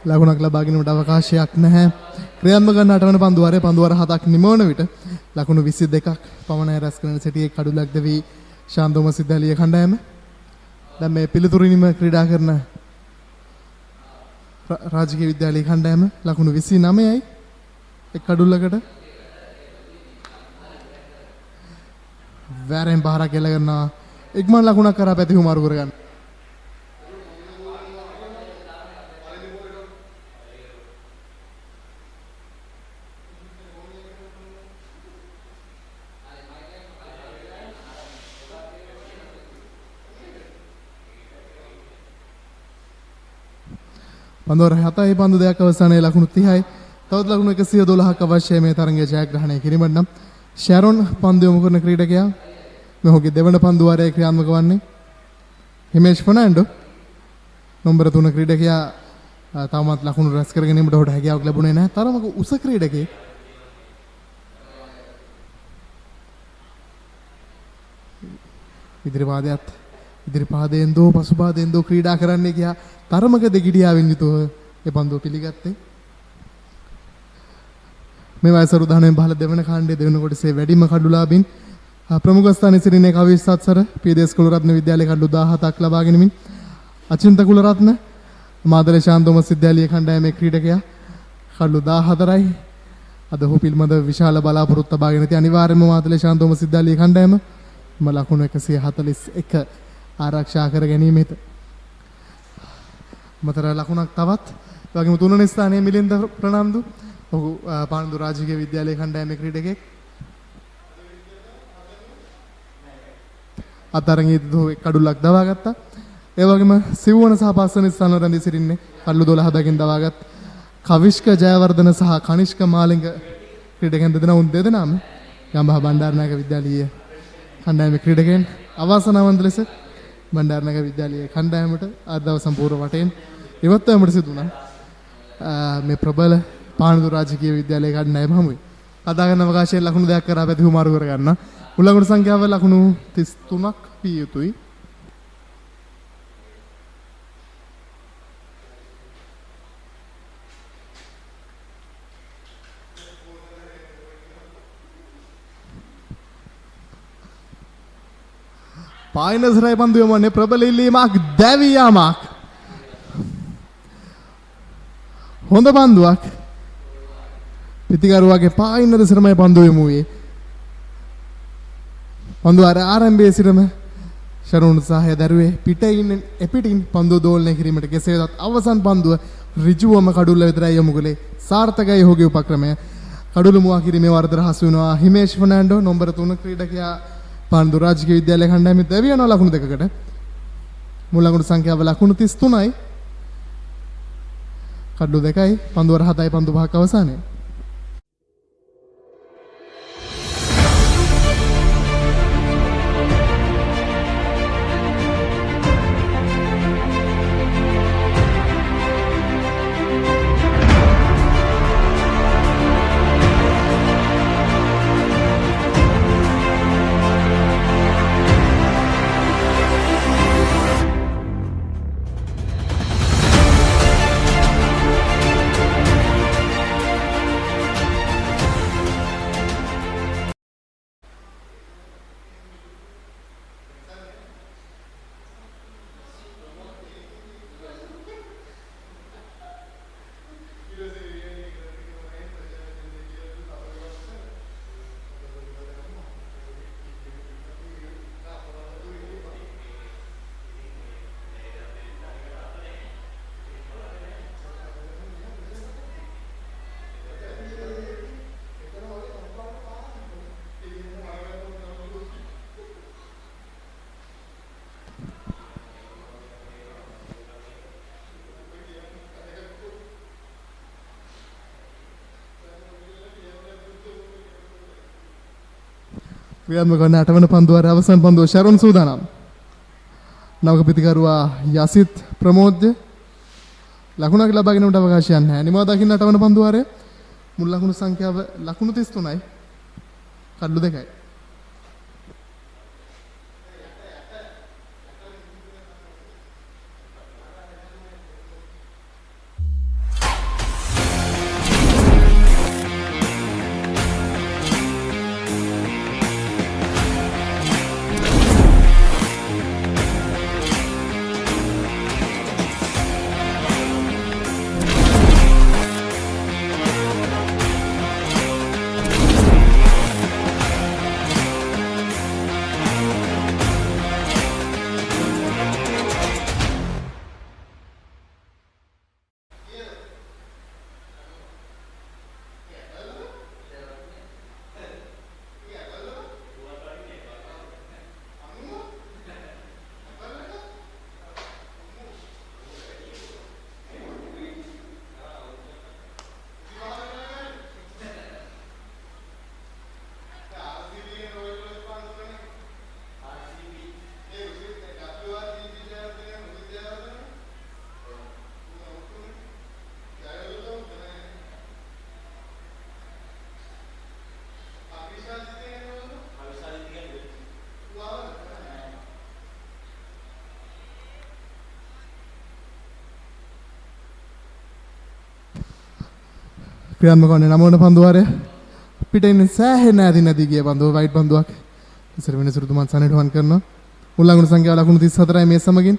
ලකුණක් ලබා ගැනීමට අවකාශයක් නැහැ. ක්‍රියාත්මක කරන 8 වන පන්දුවාරේ පන්දුවාර 7ක් නිමවන විට ලකුණු 22ක් පමණයි රැස් කරන සිටියේ කඩුලක් දෙවි ශාන්තෝම සිද්ධාලිය කණ්ඩායම. දැන් මේ පිළිතුරින්ම ක්‍රීඩා කරන රාජකීය විද්‍යාලයේ කණ්ඩායම ලකුණු 29යි එක් කඩුල්ලකට. වැරෙන් බාරක් එල්ල කරනවා. ඉක්මන් ලකුණක් කරා පැති හුමාරු කරගන්න. පන්දුවර 7යි පන්දු දෙකක් අවසානයේ ලකුණු 30යි. තවත් ලකුණු 112ක් අවශ්‍යයි මේ තරගයේ ජයග්‍රහණය කිරීමට නම්. ෂැරොන් පන්දු යොමු කරන ක්‍රීඩකයා මෙහුගේ දෙවන පන්දුවාරයේ ක්‍රියාත්මක වන්නේ. හිමේෂ් ෆර්නැන්ඩෝ නම්බර 3 ක්‍රීඩකයා තාමත් ලකුණු රැස් කර ගැනීමට ඔහුට හැකියාවක් ලැබුණේ නැහැ. තරමක උස ක්‍රීඩකයෙක්. ඉදිරි පාදයෙන් දෝ පසු පාදයෙන් දෝ ක්‍රීඩා කරන්නේ කියා තරමක දෙගිඩියාවෙන් යුතුව ඒ පන්දුව පිළිගත්තේ. මේ වයස උදාහරණයෙන් බහල දෙවන කාණ්ඩයේ දෙවන කොටසේ වැඩිම කඩුලාභින් ප්‍රමුඛ ස්ථානයේ සිටින කවිස් සත්සර පීදේස් කුලරත්න විද්‍යාලයේ කඩු 17ක් ලබා ගැනීමෙන් අචින්ත කුලරත්න මාදලේ ශාන්තෝම විද්‍යාලයේ කණ්ඩායමේ ක්‍රීඩකයා කඩු 14යි. අද ඔහු පිළිබඳ විශාල බලාපොරොත්තු තබාගෙන තිය අනිවාර්යයෙන්ම මාදලේ ශාන්තෝම විද්‍යාලයේ කණ්ඩායම ලකුණු 141 ආරක්ෂා කර ගැනීමෙත මතර ලකුණක් තවත් ඒ වගේම තුන්වෙනි ස්ථානයේ මිලින්ද ප්‍රනාන්දු ඔහු පානදු රාජකීය විද්‍යාලයේ කණ්ඩායමේ ක්‍රීඩකයෙක්. අතරංගීදී එක් කඩුල්ලක් දවා ගත්තා. ඒ වගේම සිව්වන සහ පස්වන ස්ථාන රැඳී සිටින්නේ කඩලු 12 දකින් දවාගත් කවිෂ්ක ජයවර්ධන සහ කනිෂ්ක මාලිංග ක්‍රීඩකයන් දෙදෙනාම ගම්බහ බණ්ඩාරනායක විද්‍යාලීය කණ්ඩායමේ ක්‍රීඩකයන් අවාසනාවන්ත ලෙස බණ්ඩාරනායක විද්‍යාලයේ කණ්ඩායමට ආදව සම්පූර්ණ වටේන් ඉවත් වීමට සිදු වුණා. මේ ප්‍රබල පානදු රාජකීය විද්‍යාලයේ කණ්ඩායම හමුවේ කතා කරන අවකාශයේ ලකුණු දෙකක් කරා පැති හුමාරු කර ගන්න. මුල් ලකුණු සංඛ්‍යාව ලකුණු 33ක් පිය යුතුයි. පායිනසරයි පන්දු යමන්නේ ප්‍රබල ඉල්ලීමක් දැවියාමක්. හොඳ පන්දුවක්. පිටිකරුවාගේ පායිනද සරමයි පන්දු යමුවේ. පන්දු ආරම්භයේ සිටම ශරුන් උත්සාහය දරුවේ පිටින් එපිටින් පන්දුව දෝලනය කිරීමට කෙසේවත් අවසන් පන්දුව ඍජුවම කඩුල්ල විතරයි යොමු කළේ. සාර්ථකයි ඔහුගේ උපක්‍රමය. කඩුළු මුවා කිරීමේ වරද රහසු වෙනවා හිමේෂ් ෆර්නැන්ඩෝ නම්බර 3 ක්‍රීඩකයා පාන්දුර රාජකීය විද්‍යාලය කණ්ඩායමේ දෙවියනවා ලකුණු දෙකකට. මුල් ලකුණු සංඛ්‍යාව ලකුණු 33යි. කඩුළු 2යි පන්දුව 7යි පන්දු 5ක් අවසානයේ. ක්‍රියාත්මක වන 8 වන පන්දුවේ අවසන් පන්දුව ශරණ සූදානම්. නවක පිටිකරුවා යසිත් ප්‍රමෝද්‍ය ලකුණක් ලබා ගැනීමට අවකාශයක් නැහැ. නිමවා දකින්න 8 වන පන්දුවේ මුල් ලකුණු සංඛ්‍යාව ලකුණු 33යි. කඩලු 2යි. ක්‍රියාත්මක වන්නේ 9 වන පන්දුවාරය පිටින් සෑහෙන ඇදිනදී ගිය පන්දුව වයිට් පන්දුවක් ඉස්සර වෙන සුරුතුමන් සනටුවන් කරනවා මුල් ලකුණු සංඛ්‍යාව ලකුණු 34යි මේ සමගින්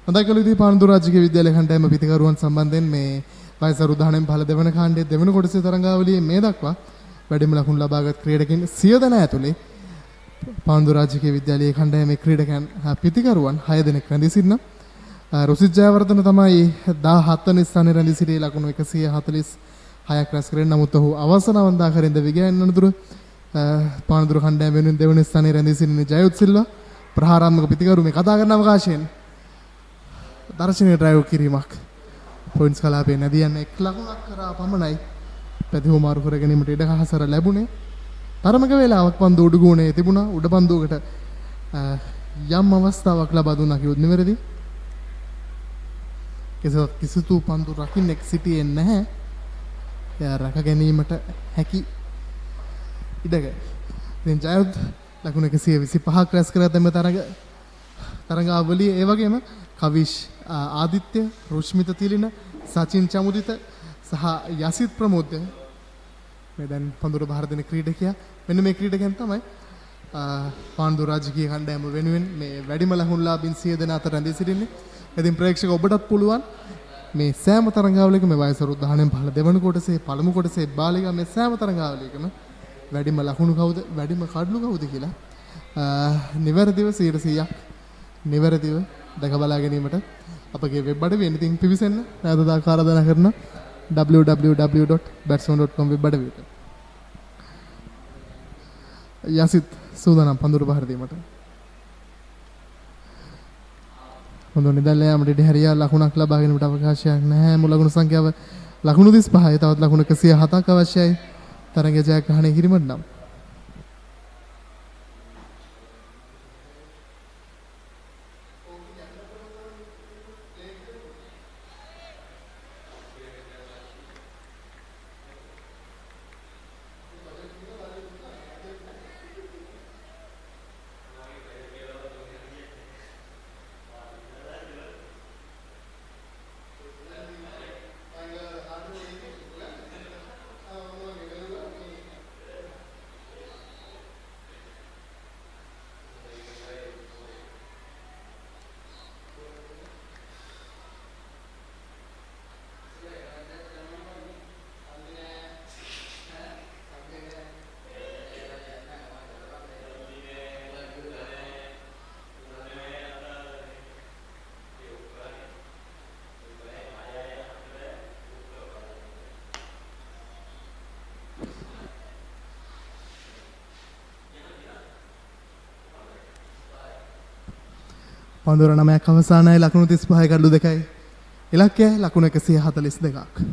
හොඳයි කළු ඉදී පානදුර රාජකීය විද්‍යාලය කණ්ඩායම පිටිකරුවන් සම්බන්ධයෙන් මේ වයස අරුදාහණයෙන් පහළ දෙවන කාණ්ඩයේ දෙවන කොටසේ තරඟාවලියේ මේ දක්වා වැඩිම ලකුණු ලබාගත් ක්‍රීඩකින් 100 දෙනා ඇතුළේ පානදුර රාජකීය විද්‍යාලයේ කණ්ඩායමේ ක්‍රීඩකයන් පිටිකරුවන් 6 දෙනෙක් රැඳී සිටිනවා රුසිත් ජයවර්ධන තමයි 17 වෙනි ස්ථානයේ රැඳී සිටි ලකුණු 146ක් රැස් කරගෙන නමුත් ඔහු අවසන අවන්දාකරෙන්ද විගයන් අනතුරු පානදුර කණ්ඩායම වෙනුවෙන් දෙවන ස්ථානයේ රැඳී සිටින ජයුත් සිල්වා ප්‍රහාරාත්මක පිටිකරු මේ කතා කරන අවකාශයෙන් දර්ශනීය ඩ්‍රයිව් කිරීමක් පොයින්ට්ස් කලාපේ නැදී යන එක් ලකුණක් කරා පමණයි පැතිහුව මාරු කර ගැනීමට ඉඩ හසර ලැබුණේ තරමක වේලාවක් පන්දු උඩු ගෝණයේ තිබුණා උඩ පන්දුවකට යම් අවස්ථාවක් ලබා දුන්නා කිව්වොත් නිවැරදි කිසිතු පන්දු රකින්නෙක් සිටියේ නැහැ එයා රැක ගැනීමට හැකි ඉඩක දැන් ජයුත් ලකුණු 125ක් රැස් කර දැම්ම තරඟාවලිය ඒ වගේම කවිෂ් ආදිත්‍ය රුෂ්මිත තිලින සචින් චමුදිත සහ යසිත් ප්‍රමෝද්‍ය මේ දැන් පන්දුර බාර දෙන ක්‍රීඩකයා මෙන්න මේ ක්‍රීඩකයන් තමයි පානදුර රාජකීය කණ්ඩායම වෙනුවෙන් මේ වැඩිම ලකුණුලාභින් 100 දෙනා අතර රැඳී සිටින්නේ. ඉතින් ප්‍රේක්ෂක ඔබටත් පුළුවන් මේ සෑම තරඟාවලියකම මේ වයස අරුත් 19 පහළ දෙවන කොටසේ පළමු කොටසේ බාලිකා මේ සෑම තරඟාවලියකම වැඩිම ලකුණු කවුද වැඩිම කඩලු කවුද කියලා නිවැරදිව 100%ක් නිවැරදිව දැක බලා ගැනීමට අපගේ වෙබ් අඩවිය ඉතින් පිවිසෙන්න නැවත ආරාධනා කරන www.batsman.com වෙබ් අඩවියට. යසිත් සූදානම් පඳුරු පහර දීමට. හොඳ නිදැල්ල යාමට ඉඩ හැරියා ලකුණක් ලබා ගැනීමට අවකාශයක් නැහැ. මුල් ලකුණු සංඛ්‍යාව ලකුණු 35යි. තවත් ලකුණු 107ක් අවශ්‍යයි. තරගය ජයග්‍රහණය කිරීමට නම්. පඳුර 9ක් අවසානයි ලකුණු 35යි කඩලු 2යි. ඉලක්කය ලකුණු 142ක්.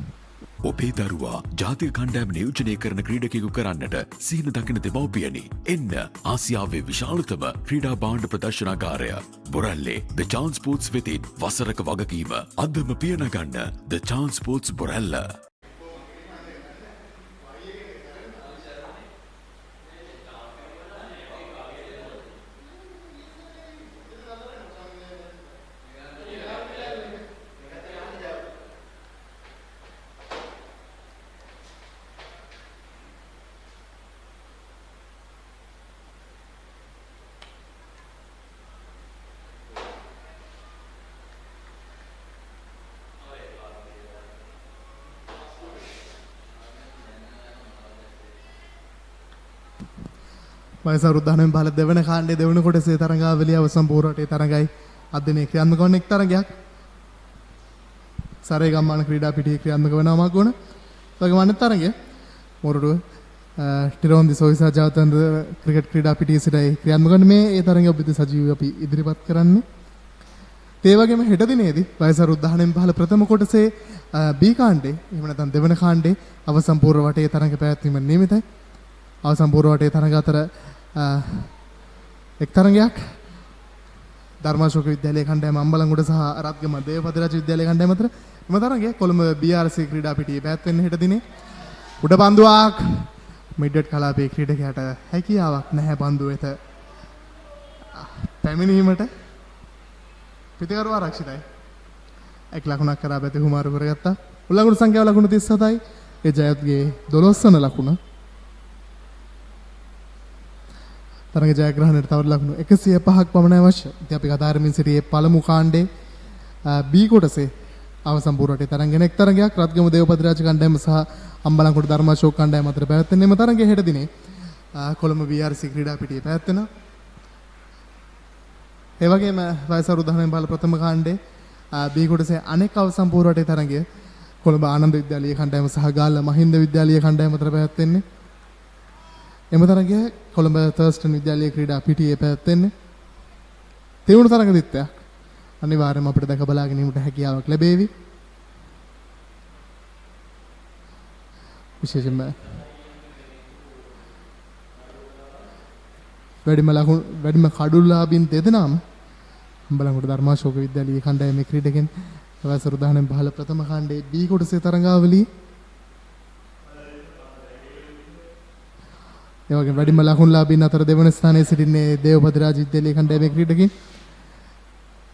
ඔබේ දරුවා ජාතික කණ්ඩායම නියෝජනය කරන ක්‍රීඩකයෙකු කරන්නට සිහින දකින දෙමව්පියනි. එන්න ආසියාවේ විශාලතම ක්‍රීඩා භාණ්ඩ ප්‍රදර්ශනාගාරය බොරැල්ලේ The Chance Sports වෙතින් වසරක වගකීම අදම පියනගන්න The Chance Sports බොරැල්ල. වයස අවුරුද්දහනෙන් බල දෙවන කාණ්ඩයේ දෙවන කොටසේ තරඟාවලිය අවසන් පෝරාටේ තරඟයි අධ්‍යයනය ක්‍රියාත්මක වන එක් තරඟයක්. සරේ ගම්මාන ක්‍රීඩා පිටියේ ක්‍රියාත්මක වෙනවා මගුණ. වගේම අනෙක් තරඟය මොරටුව ටිරොන්දි සොයිසා ජාතන්ත්‍ර ක්‍රිකට් ක්‍රීඩා පිටියේ සිටයි ක්‍රියාත්මක වන මේ ඒ තරඟය ඔබ ඉදිරි සජීවීව අපි ඉදිරිපත් කරන්නේ. ඒ වගේම හෙට දිනේදී වයස අවුරුද්දහනෙන් බල ප්‍රථම කොටසේ B කාණ්ඩේ එහෙම නැත්නම් දෙවන කාණ්ඩේ අවසන් පෝර වටේ තරඟ පැවැත්වීම නියමිතයි. අවසන් පෝර වටේ තරඟ අතර එක් තරඟයක් ධර්මාශෝක විද්‍යාලයේ කණ්ඩායම අම්බලන්ගොඩ සහ රත්ගම දේවපතිරාජ විද්‍යාලයේ කණ්ඩායම අතර එම තරඟය කොළඹ BRC ක්‍රීඩා පිටියේ පැවැත්වෙන්නේ හෙට දිනේ. උඩ පන්දුවක් මිඩ්විඩ් කලාපයේ ක්‍රීඩකයාට හැකියාවක් නැහැ පන්දුව වෙත පැමිණීමට. පිටිකරුවා ආරක්ෂිතයි. එක් ලකුණක් කරා පැති හුමාරු කරගත්තා. උල්ලංඝන සංඛ්‍යාව ලකුණු 37යි. ඒ ජයත්ගේ 12 වන ලකුණ. තරග ජයග්‍රහණයට තව ලකුණු 105ක් පමණ අවශ්‍යයි. ඉතින් අපි කතා කරමින් සිටියේ පළමු කාණ්ඩේ B කොටසේ අවසන් පූර්වටේ තරඟගෙන එක් තරගයක් රත්ගම දේවපතිරාජ කණ්ඩායම සහ අම්බලන්ගොඩ ධර්මාශෝක කණ්ඩායම අතර පැවැත්වෙන මේ තරගය හෙට දිනේ කොළඹ BRC ක්‍රීඩා පිටියේ පැවැත්වෙනවා. ඒ වගේම වයස අවුරුදු 19 බල ප්‍රථම කාණ්ඩේ B කොටසේ අනෙක් අවසන් පූර්වටේ තරගය කොළඹ ආනන්ද විද්‍යාලීය කණ්ඩායම සහ ගාල්ල මහින්ද විද්‍යාලීය කණ්ඩායම අතර පැවැත්වෙන්නේ. එම තරගය කොළඹ තර්ස්ටන් විද්‍යාලීය ක්‍රීඩා පිටියේ පැවැත්වෙන්නේ. තෙවුණු තරග දිත්තයක් අනිවාර්යයෙන්ම අපිට දැක බලා ගැනීමට හැකියාවක් ලැබේවි. විශේෂයෙන්ම වැඩිම කඩුලාභින් දෙදෙනාම අම්බලන්ගොඩ ධර්මාශෝක විද්‍යාලීය කණ්ඩායමේ ක්‍රීඩකයන් වයස 19 15 ප්‍රථම කාණ්ඩයේ B කොටසේ තරඟාවලියේ ඒ වගේම වැඩිම ලකුණුලාභීන් අතර දෙවන ස්ථානයේ සිටින්නේ දේවපතිරාජ විද්‍යාලීය කණ්ඩායමේ ක්‍රීඩකයන්.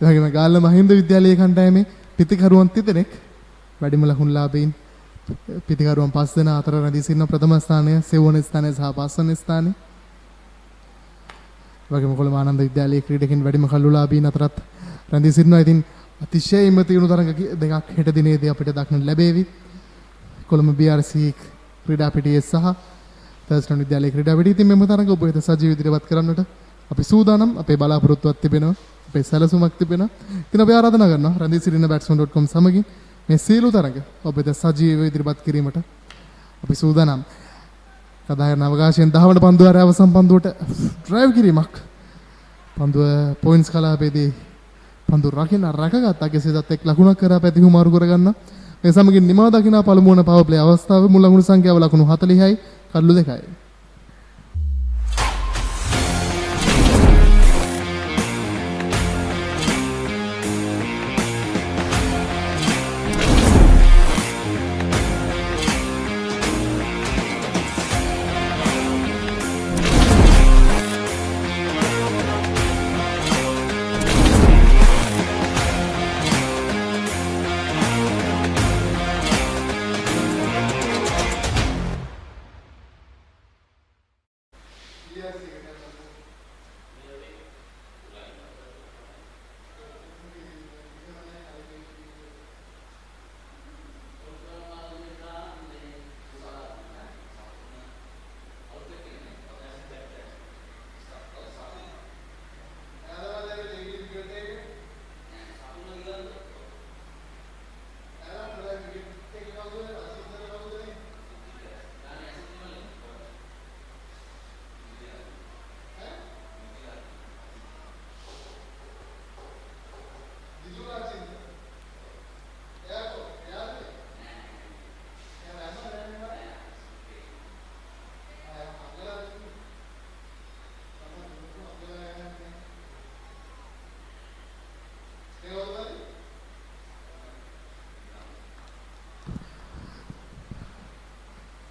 ඒ වගේම ගාල්ල මහින්ද විද්‍යාලීය කණ්ඩායමේ පිතිකරුවන් 3 දෙනෙක් වැඩිම ලකුණුලාභීන් පිතිකරුවන් 5 දෙනා අතර රැඳී සිටින ප්‍රථම ස්ථානය, සෙවන ස්ථානය සහ පස්වන ස්ථානය. ඒ වගේම කොළඹ ආනන්ද විද්‍යාලීය ක්‍රීඩකයන් වැඩිම කළුලාභීන් අතරත් රැඳී සිටිනවා. ඉතින් අතිශයින්ම තියුණු තරඟ දෙකක් හෙට දිනේදී අපිට දක්නට ලැබේවි. කොළඹ BRC ක්‍රීඩා පිටියේ සහ තර්ස්ටන් විද්‍යාලයේ ක්‍රීඩා පිටියේ. ඉතින් මෙම තරඟ ඔබ වෙත සජීව ඉදිරිපත් කරන්නට අපි සූදානම්. අපේ බලාපොරොත්තුවක් තිබෙනවා. අපේ අපේ සැලසුමක් තිබෙනවා. ඉතින් අපි ආරාධනා කරනවා රඳී සිටින batsman.com සමගින් මේ සීලු තරඟ ඔබ වෙත සජීවව ඉදිරිපත් කිරීමට අපි සූදානම්. කදායන අවකාශයෙන් 10 වන පන්දු ආරය අවසන් පන්දුවට ඩ්‍රයිව් කිරීමක්. පන්දුව පොයින්ට්ස් කලාපයේදී පන්දු රැකගත්තා. කෙසේදත් එක් ලකුණක් කරා පැතිහු මාරු කරගන්න. මේ සමගින් නිමා දකිනා පළමු වන පවර් ප්ලේ අවස්ථාවේ මුල් ලකුණු සංඛ්‍යාව ලකුණු 40යි කඩලු 2යි.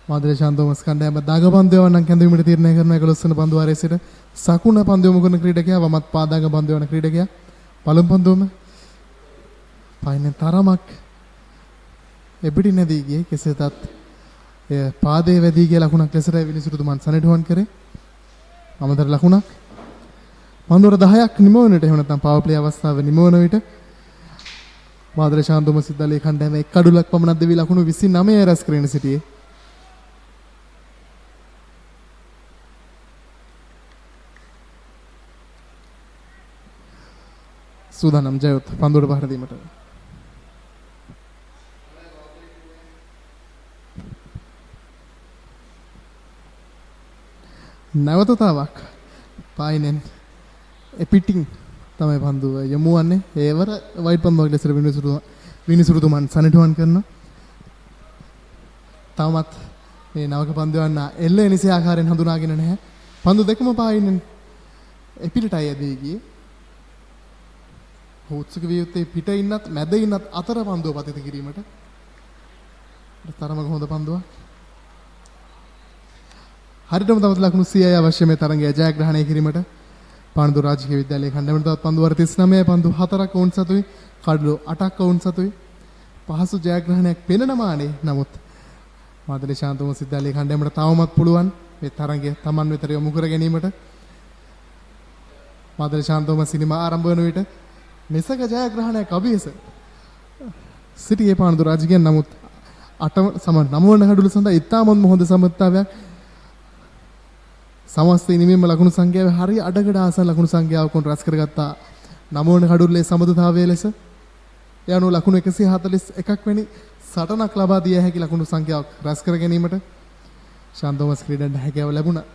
මාදලේ ශාන්තෝමස් කණ්ඩායම දාග පන්දුව නම් කැඳවීමට තීරණය කරන 11 වන පන්දු වාරයේ සිට සකුණ පන්දුව යොමු කරන ක්‍රීඩකයා වමත් පාදාග පන්දුව යන ක්‍රීඩකයා පළමු පන්දුවම පයින් තරමක් එපිටි නැදී ගියේ. කෙසේතත් පාදයේ වැදී ගිය ලකුණක් ලෙසට විනිසුරුතුමන් සනිටුවන් කරේ. අමතර ලකුණක් පන්දුවර 10ක් නිම වෙනට එහෙම නැත්නම් පවර් ප්ලේ අවස්ථාවේ නිම වන විට මාදලේ ශාන්තෝමස් විද්‍යාලයේ කණ්ඩායම එක් කඩුලක් පමණක් දෙවි ලකුණු 29 රැස් කරගෙන සිටියේ. සූදානම් ජයොත් පන්දුවට පහර දීමට. නැවතතාවක් පායිනෙන් එපිටින් තමයි පන්දුව යමු වන්නේ. ඒවර වයිට් පන්දුවක් ලෙසට විනිසුරුතුමන් සනිටුවන් කරනවා. තවමත් මේ නවක පන්දුව යන එල්ල එනිසේ ආකාරයෙන් හඳුනාගෙන නැහැ. පන්දු දෙකම පායිනෙන් එපිටටයි ඇදී ගියේ. උත්සුක විය යුත්තේ පිට ඉන්නත් මැද ඉන්නත් අතර පන්දුව පතිත කිරීමට. තරමක හොඳ පන්දුවක්. හරියටම තවත් ලකුණු 100යි අවශ්‍ය මේ තරඟය ජයග්‍රහණය කිරීමට. පානදුර රාජකීය විද්‍යාලයේ කණ්ඩායමට තවත් පන්දු වර 39 පන්දු 4ක් වුන් සතුයි. කඩලු 8ක් වුන් සතුයි. පහසු ජයග්‍රහණයක් පෙනෙන මානේ. නමුත් මාදලේ ශාන්තෝමස් විද්‍යාලයේ කණ්ඩායමට තවමත් පුළුවන් මේ තරඟය Taman වෙතට යොමු කර ගැනීමට. මාදලේ ශාන්තෝමස් සිනමා ආරම්භ වන විට මෙසක ජයග්‍රහණයක් අභියස සිටියේ පානදුර රාජකීය. නමුත් 8 සම 9 වන කඩුල සඳහා ඉතාමත් හොඳ සමත්තාවයක්. සමස්ත ඉනිමෙම ලකුණු සංඛ්‍යාවේ හරිය අඩකට ආසන්න ලකුණු සංඛ්‍යාවක් උන් රැස් කරගත්තා. 9 වන කඩුල්ලේ සමතුලිතතාවයේ ලෙස යනු ලකුණු 141ක් වැනි සටනක් ලබා දිය හැකි ලකුණු සංඛ්‍යාවක් රැස් කර ගැනීමට ශාන්තෝමස් ක්‍රීඩන්ට හැකියාව ලැබුණා.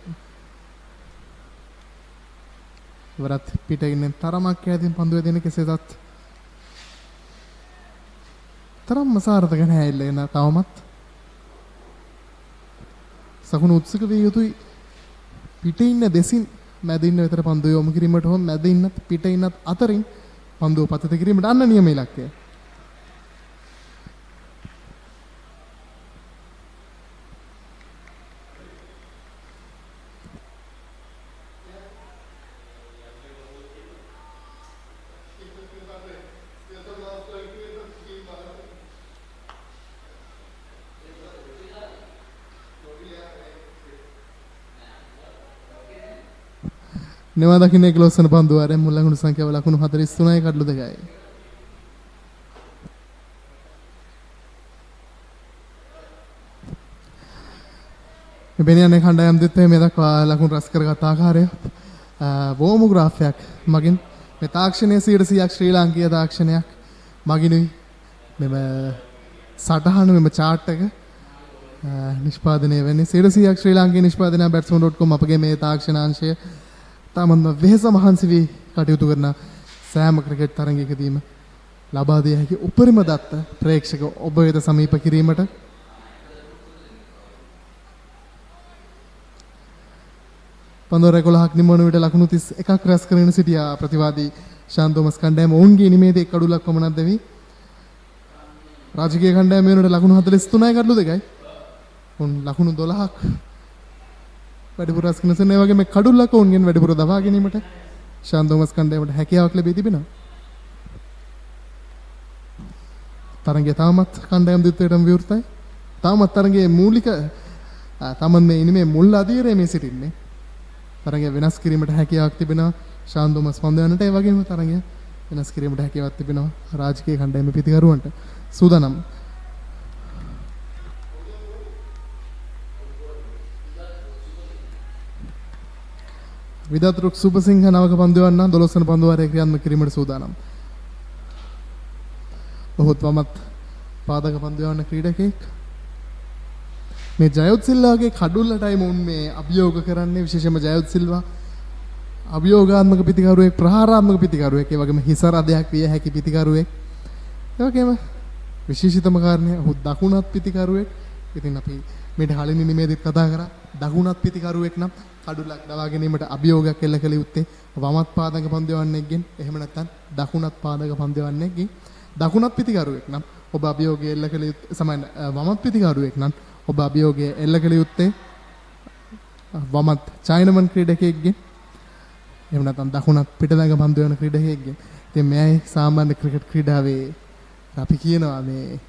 වරත් පිටින් තරමක් ඈතින් පන්දුවේ දෙන කෙසේදත් තරම්ම සාර්ථක නැහැ එල්ලේන තවමත් සකුණු උත්සුක විය යුතුයි. පිටේ ඉන්න දෙසින් මැද ඉන්න විතර පන්දුව යොමු කිරීමට හෝ මැද ඉන්නත් පිටේ ඉන්නත් අතරින් පන්දුව පතිත කිරීමට අන්න නියම ඉලක්කය. නිවා දකින්න 11 වන පන්දු වාරයේ මුල් ලකුණු සංඛ්‍යාව ලකුණු 43යි කඩලු 2යි. මේ බෙනියන්නේ කණ්ඩායම් දෙත්තේ මේ දක්වා ලකුණු රැස් කරගත් ආකාරය වෝමෝග්‍රාෆයක් මගින් මේ තාක්ෂණයේ 100ක් ශ්‍රී ලාංකීය තාක්ෂණයක් මගිනුයි මෙම සටහන මෙම chart එක නිෂ්පාදනය වෙන්නේ 100ක් ශ්‍රී ලාංකීය නිෂ්පාදනය batsman.com අපගේ මේ තාක්ෂණාංශය තමන්ම වෙහෙස මහන්සි වී කටයුතු කරන සෑම ක්‍රිකට් තරගයකදීම ලබා දිය හැකි උපරිම දත්ත ප්‍රේක්ෂක ඔබ වෙත සමීප කිරීමට පන්දුව 11ක් නිමවන විට ලකුණු 31ක් රැස් කරගෙන සිටියා ප්‍රතිවාදී ශාන් තෝමස් කණ්ඩායම ඔවුන්ගේ නිමේදී එක් අඩුලක් පමණක් දෙවි රාජකීය කණ්ඩායම වෙනුවට ලකුණු 43යි කඩලු දෙකයි උන් ලකුණු 12ක් වැඩිපුර රැස් කරන සෙන් ඒ වගේම කඩුල්ලක් ඔවුන්ගෙන් වැඩිපුර දවා ගැනීමට ශාන් තෝමස් කණ්ඩායමට හැකියාවක් ලැබී තිබෙනවා තරගය තාමත් කණ්ඩායම් දිත්වයටම විවෘතයි තාමත් තරගයේ මූලික තමන් මේ ඉනිමේ මුල් අධීරයේ මේ සිටින්නේ තරගය වෙනස් කිරීමට හැකියාවක් තිබෙනවා ශාන් තෝමස් පන්දුවන්නට ඒ වගේම තරගය වෙනස් කිරීමට හැකියාවක් තිබෙනවා රාජකීය කණ්ඩායමේ පිටිකරුවන්ට සූදානම් විදත්රුක් සුපසිංහ නවක පන්දුවන්න 12 වන පන්දුවාරයේ ක්‍රියාත්මක කිරීමට සූදානම් ඔහුත් වමත් පාදක පන්දුවන්න ක්‍රීඩකෙක් මේ ජයොත් සිල්වාගේ කඩුල්ලටයි මුන් මේ අභියෝග කරන්නේ විශේෂයෙන්ම ජයොත් සිල්වා අභියෝගාත්මක පිටිකරුවෙක් ප්‍රහාරාත්මක පිටිකරුවෙක් ඒ වගේම හිස රදයක් විය හැකි පිටිකරුවෙක් ඒ වගේම විශේෂිතම කාරණය ඔහු දකුණත් පිටිකරුවෙක් ඉතින් අපි මේට කලින් නිමේදීත් කතා කරා දකුණත් පිටිකරුවෙක් නම් කඩුල්ලක් දවා ගැනීමට අභියෝගයක් එල්ල කළ යුත්තේ වමත් පාදක පන්දුවන්නෙක්ගෙන් එහෙම නැත්නම් දකුණත් පාදක පන්දුවන්නෙක්ගෙන් දකුණත් පිටිකරුවෙක් නම් ඔබ අභියෝගය එල්ල කළ යුත්තේ සමාන වමත් පිටිකරුවෙක් නම් ඔබ අභියෝගය එල්ල කළ යුත්තේ වමත් චයිනමන් ක්‍රීඩකයෙක්ගෙන් එහෙම නැත්නම් දකුණත් පිටදඟ පන්දු වෙන ක්‍රීඩකයෙක්ගෙන්. ඉතින් මෙයයි සාමාන්‍ය ක්‍රිකට් ක්‍රීඩාවේ අපි කියනවා මේ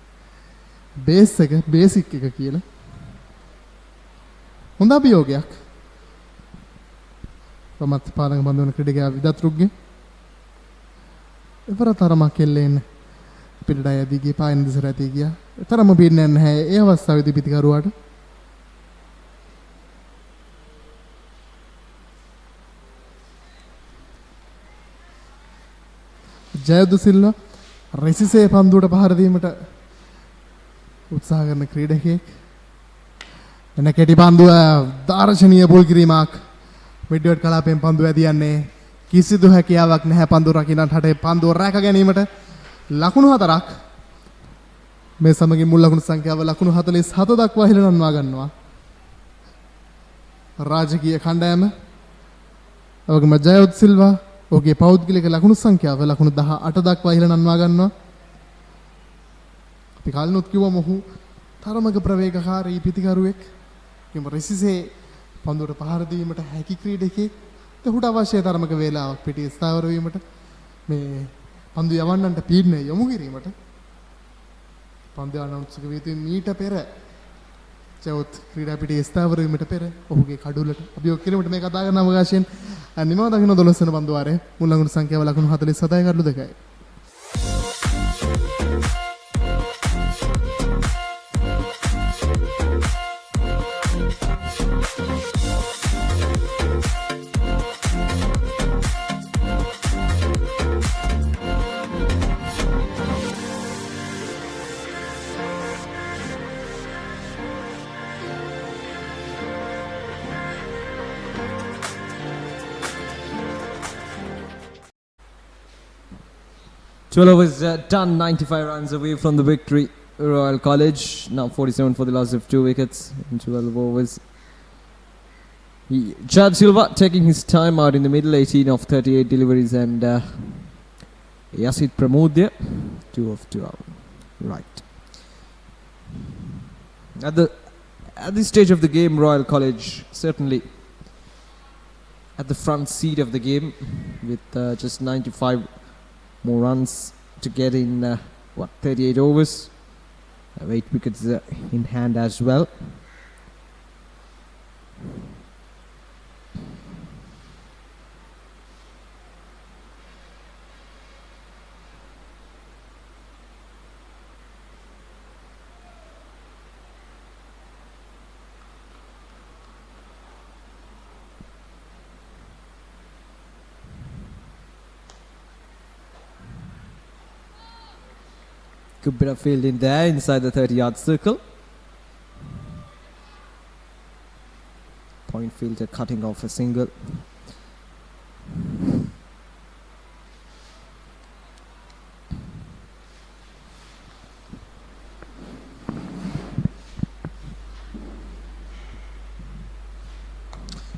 බේසික් එක කියලා. හොඳ අභියෝගයක්. වමත් පාදක පන්දු වෙන ක්‍රීඩකයා විදත්රුක්ගේ එවරතරමක් එල්ලෙන්න පිටට යදී ගිය පායන දිසට ඇදී ගියා. තරම බින්නේ නැහැ. ඒ අවස්ථාවේදී පිටිකරුවාට ජයදු සිල්වා රෙසිසේ පන්දුවට පහර දීමට උත්සාහ කරන ක්‍රීඩකයෙක්. එන කෙටි පන්දුව දාර්ශනීය බෝල් කිරීමක්. මිඩ්වර්ඩ් කලාපයෙන් පන්දුව ඇදියන්නේ කිසිදු හැකියාවක් නැහැ පන්දුව රකින්නට හටේ පන්දුව රැක ගැනීමට ලකුණු 4ක් මේ සමගින් මුල් ලකුණු සංඛ්‍යාව ලකුණු 47 දක්වා ඉහළ නංවා ගන්නවා රාජකීය කණ්ඩායම. ඔවගේම ජයොත් සිල්වා ඔහුගේ පෞද්ගලික ලකුණු සංඛ්‍යාව ලකුණු 18 දක්වා ඉහළ නංවා ගන්නවා. අපි කලිනුත් කිව්වම ඔහු තරමක ප්‍රවේගකාරී පිටිකරුවෙක්. කිම රෙසිසේ පන්දුවට පහර දීමට හැකි ක්‍රීඩකයෙක්. ඔහුට අවශ්‍ය තරමක වේලාවක් පිටිය ස්ථාවර වීමට මේ පන්දු යවන්නන්ට පීඩනය යොමු කිරීමට පන්දු යවන්න උත්සුක වී තිබෙන මීට පෙර ජයොත් ක්‍රීඩා පිටියේ ස්ථාවර වීමට පෙර ඔහුගේ කඩුලට අභියෝග කිරීමට මේ කතා කරන අවකාශයෙන් නිමව දකින්න 12 වෙනි පන්දු වාරයේ මුල් ලකුණු සංඛ්‍යාව ලකුණු 47යි කඩලු 2යි. Twelve overs done, 95 runs away from the victory. Royal College now 47 for the loss of 2 wickets in 12 overs. Chad Silva taking his time out in the middle, 18 of 38 deliveries, and Yasid Pramodya 2 of 2 out. Right. At this stage of the game, Royal College certainly at the front seat of the game with just 95 more runs to get in 38 overs. 8 wickets in hand as well. Good bit of fielding there inside the 30-yard circle. Point fielder cutting off a single.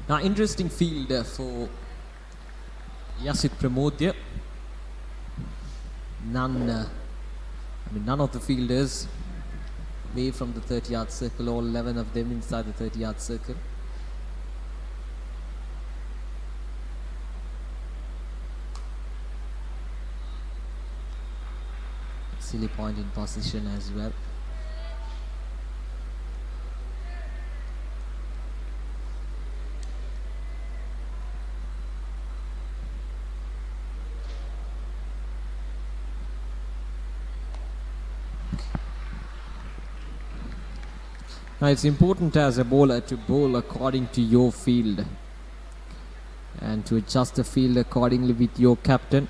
Now, interesting field for Yasit Pramodya. None of the fielders away from the 30-yard circle, all 11 of them inside the 30-yard circle. Silly point in position as well. Now it's important as a bowler to bowl according to your field and to adjust the field accordingly with your captain.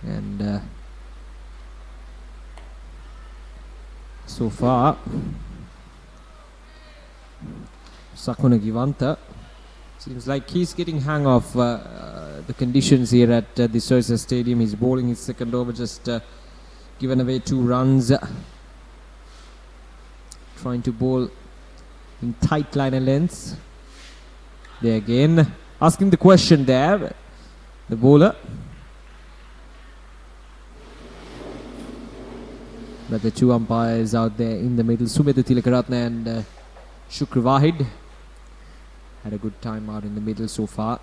And so far, Sakuna Givanta seems like he's getting hang of the conditions here at the Soyza Stadium. He's bowling his second over, just given away 2 runs. Trying to bowl in tight liner lengths. There again, asking the question there, the bowler. But the 2 umpires out there in the middle, Sumedu Tilakaratne and Shukr Wahid, had a good time out in the middle so far.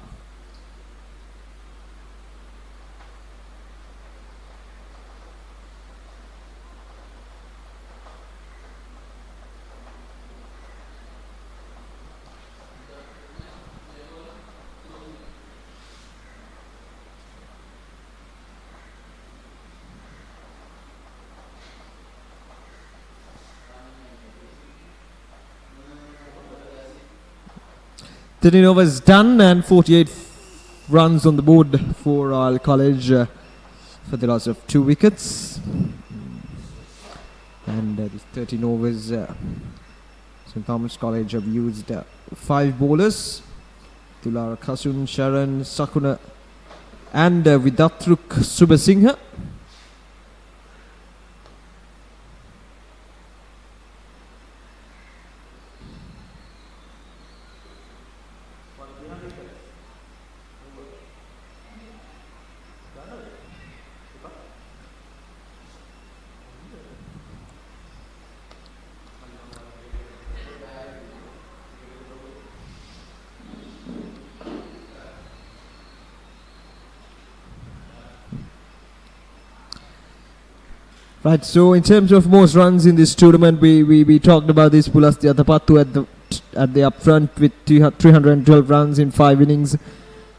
The overs done and 48 runs on the board for Royal College for the loss of 2 wickets. And the 13 overs, St. Thomas College have used 5 bowlers. Tular Kasun, Sharan, Sakuna and Vidatruk Subasingha. Right, so in terms of most runs in this tournament, we talked about this Pulasti Atapattu at the up front with 312 runs in 5 innings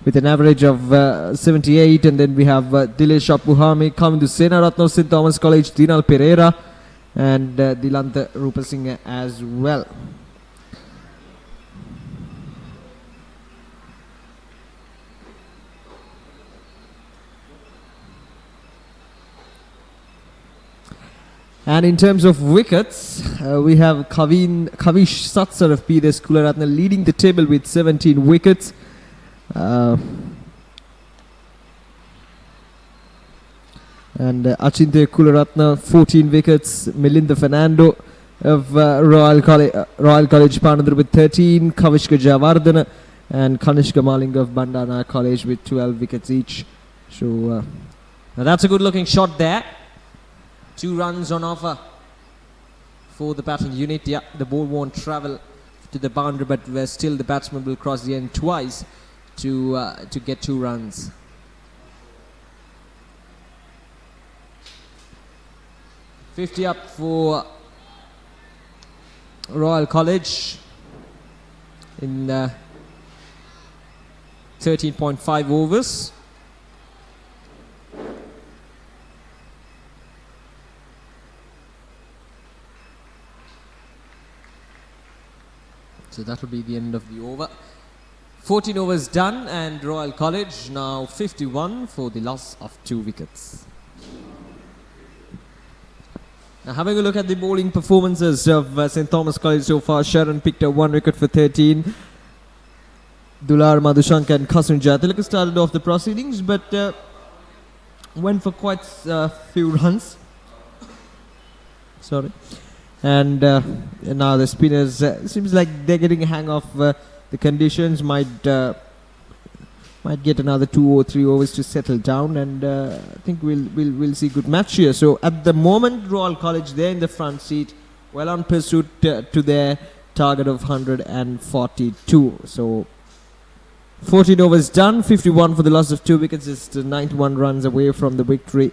with an average of 78, and then we have Dilesh Apuhami coming to Senaratna, St. Thomas College, Dinal Pereira and Dilanta Rupasinghe as well. And in terms of wickets, we have Kavish Satsar of P. Kularatne leading the table with 17 wickets. And Achinte Kularatne 14 wickets. Melinda Fernando of Royal College Panadura with 13. Kavishka Javardhana and Kanishka Maling of Bandana College with 12 wickets each. So now that's a good looking shot there. 2 runs on offer for the batting unit. Yeah, the ball won't travel to the boundary, but still the batsman will cross the end twice to get 2 runs. $50 up for Royal College in 13.5 overs. So that will be the end of the over. 14 overs done, and Royal College now 51 for the loss of 2 wickets. Now having a look at the bowling performances of St. Thomas College so far, Sharon picked up 1 wicket for 13. Dular, Madhushanka and Kasun Jatilaka started off the proceedings, but went for quite a few runs. Sorry. And now the spinners, seems like they're getting a hang of the conditions, might get another 2 or 3 overs to settle down, and I think we'll see good match here. So at the moment, Royal College, they're in the front seat, well on pursuit to their target of 142. So 14 overs done, 51 for the loss of 2 wickets, just 91 runs away from the victory.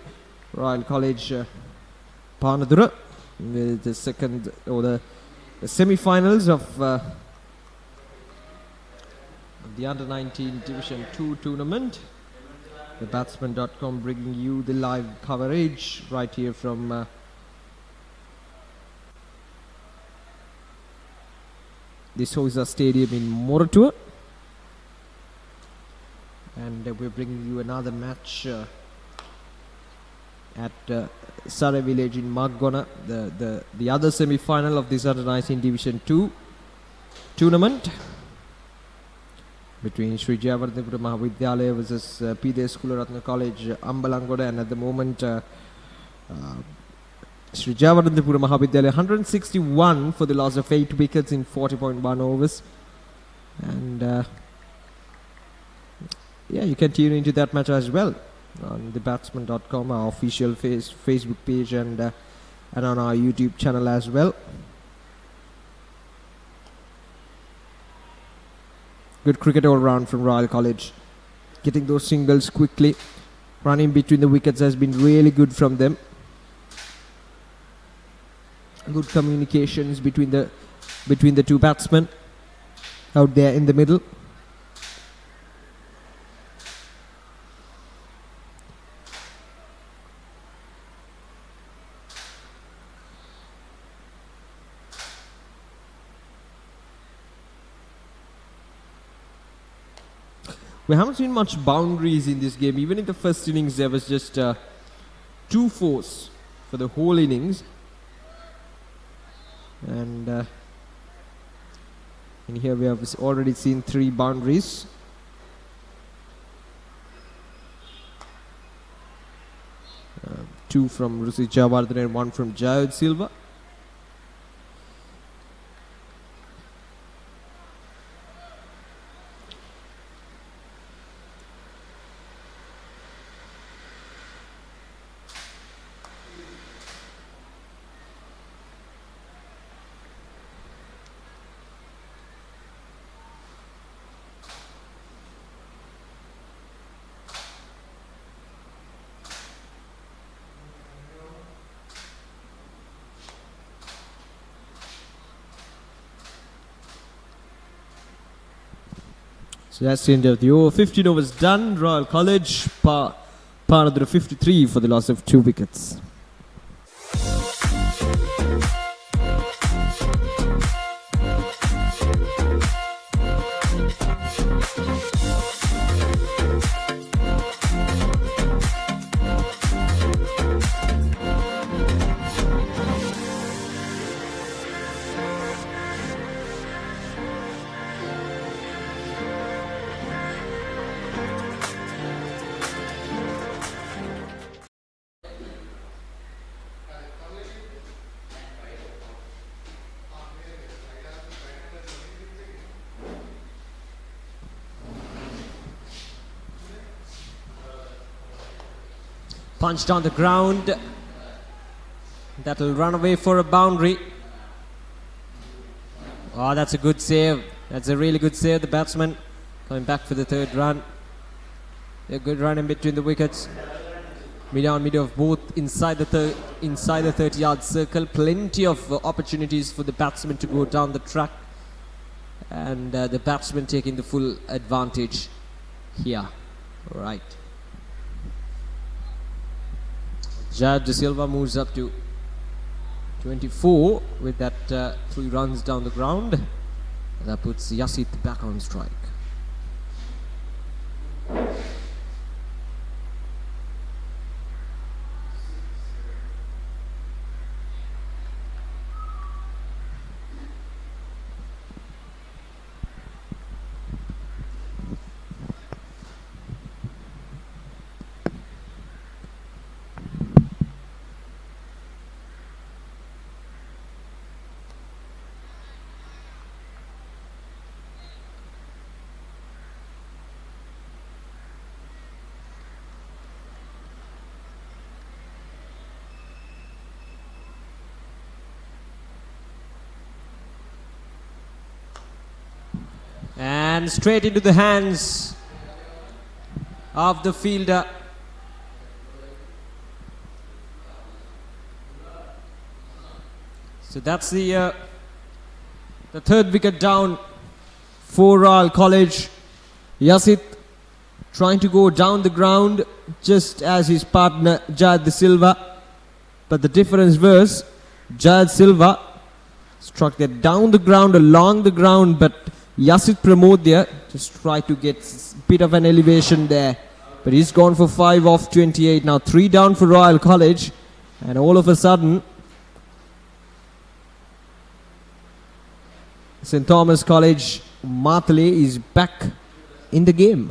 Royal College Panadura with the second or the semi-finals of the Under-19 Division 2 tournament. The Batsman.com bringing you the live coverage right here from the Soyza Stadium in Moratuwa. And we're bringing you another match at Sarai Village in Margona, the other semi-final of this Under-19 Division 2 tournament between Sri Jayawardhanapura Mahavidyalaya versus P.D.S. Kularatna College, Ambalangoda, and at the moment Sri Jayawardhanapura Mahavidyalaya 161 for the loss of 8 wickets in 40.1 overs. And yeah, you can tune into that match as well on the Batsman.com, our official Facebook page, and on our YouTube channel as well. Good cricket all round from Royal College. Getting those singles quickly. Running between the wickets has been really good from them. Good communications between the two batsmen out there in the middle. We haven't seen much boundaries in this game. Even in the first innings, there was just 2 fours for the whole innings. And in here we have already seen 3 boundaries. Two from Rusi Jayawardene and 1 from Jayod Silva. So that's the end of the over. 15 overs done. Royal College, Panadura 53 for the loss of 2 wickets. Punched on the ground. That'll run away for a boundary. Oh, that's a good save. That's a really good save. The batsman coming back for the 3rd run. A good run in between the wickets. Mid on mid of both inside the 30-yard circle. Plenty of opportunities for the batsman to go down the track. And the batsman taking the full advantage here. Right. Jayad De Silva moves up to 24 with that 3 runs down the ground. That puts Yasit back on strike. And straight into the hands of the fielder. So that's the third wicket down for Royal College. Yasit trying to go down the ground just as his partner Jayad De Silva. But the difference was Jayad Silva struck that down the ground, along the ground, but Yasit Pramodya just tried to get a bit of an elevation there. But he's gone for 5 off 28. Now 3 down for Royal College. And all of a sudden, St. Thomas College Matale is back in the game.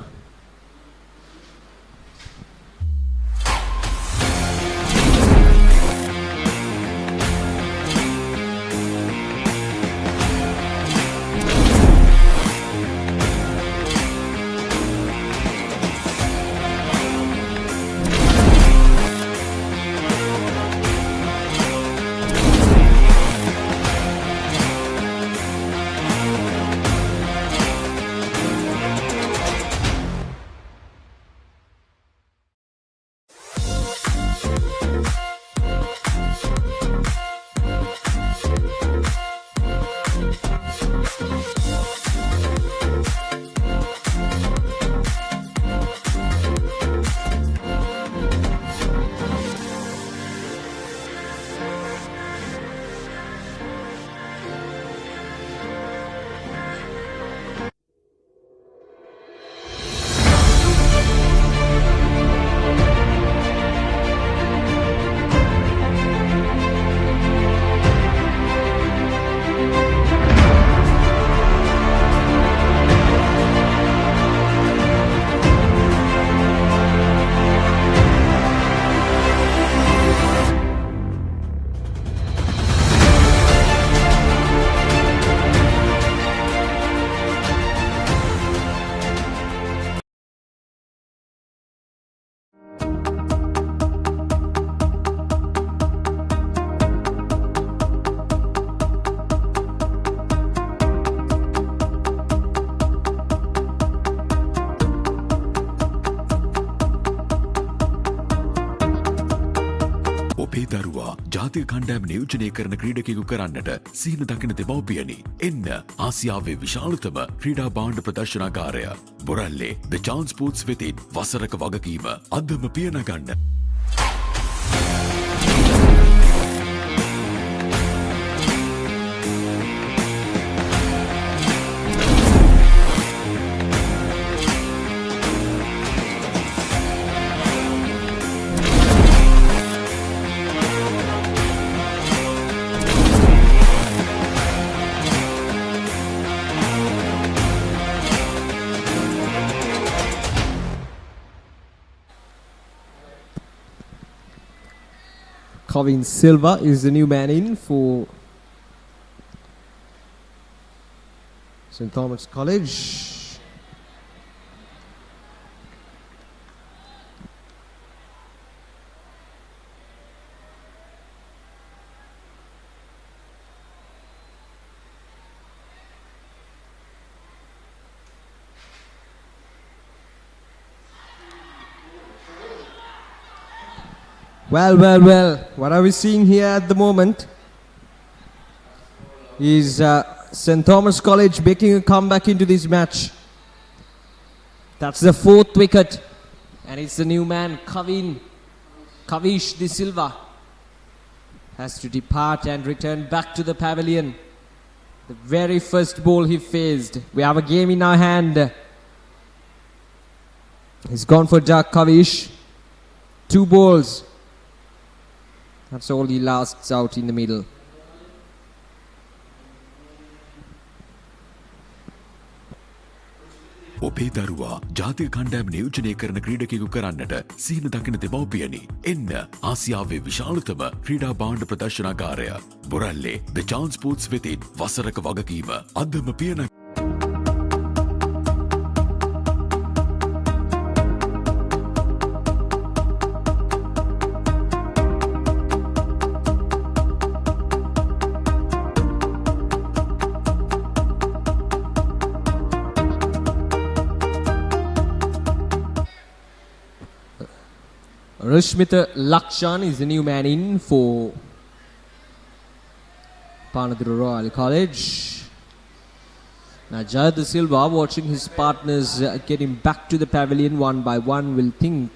ඔබේ දරුවා ජාතික කණ්ඩායම නියෝජනය කරන ක්‍රීඩකයෙකු කරන්නට සීන දකින දෙමව්පියනි. එන්න ආසියාවේ විශාලතම ක්‍රීඩා භාණ්ඩ ප්‍රදර්ශනාගාරය බොරැල්ලේ ද චාන්ස් ස්පෝර්ට්ස් වෙතින් වසරක වගකීම අදම පියනගන්න. Kavin Silva is the new man in for St. Thomas College. Well, what are we seeing here at the moment is St. Thomas College making a comeback into this match. That's the 4th wicket, and it's the new man, Kavish De Silva, has to depart and return back to the pavilion. The very first ball he faced. We have a game in our hand. He's gone for Jack Kavish. 2 balls. That's all he lasts out in the middle. ඔබේ දරුවා ජාතික කණ්ඩායම නියෝජනය කරන ක්‍රීඩකයෙකු කරන්නට සීන දකින දෙමව්පියනි. එන්න ආසියාවේ විශාලතම ක්‍රීඩා භාණ්ඩ ප්‍රදර්ශනාගාරය බොරැල්ලේ ද චාන්ස් ස්පෝර්ට්ස් වෙතින් වසරක වගකීම අදම පියන. Rashmita Lakshan is the new man in for Panadura Royal College. Now Jayad Silva, watching his partners getting back to the pavilion one by one, will think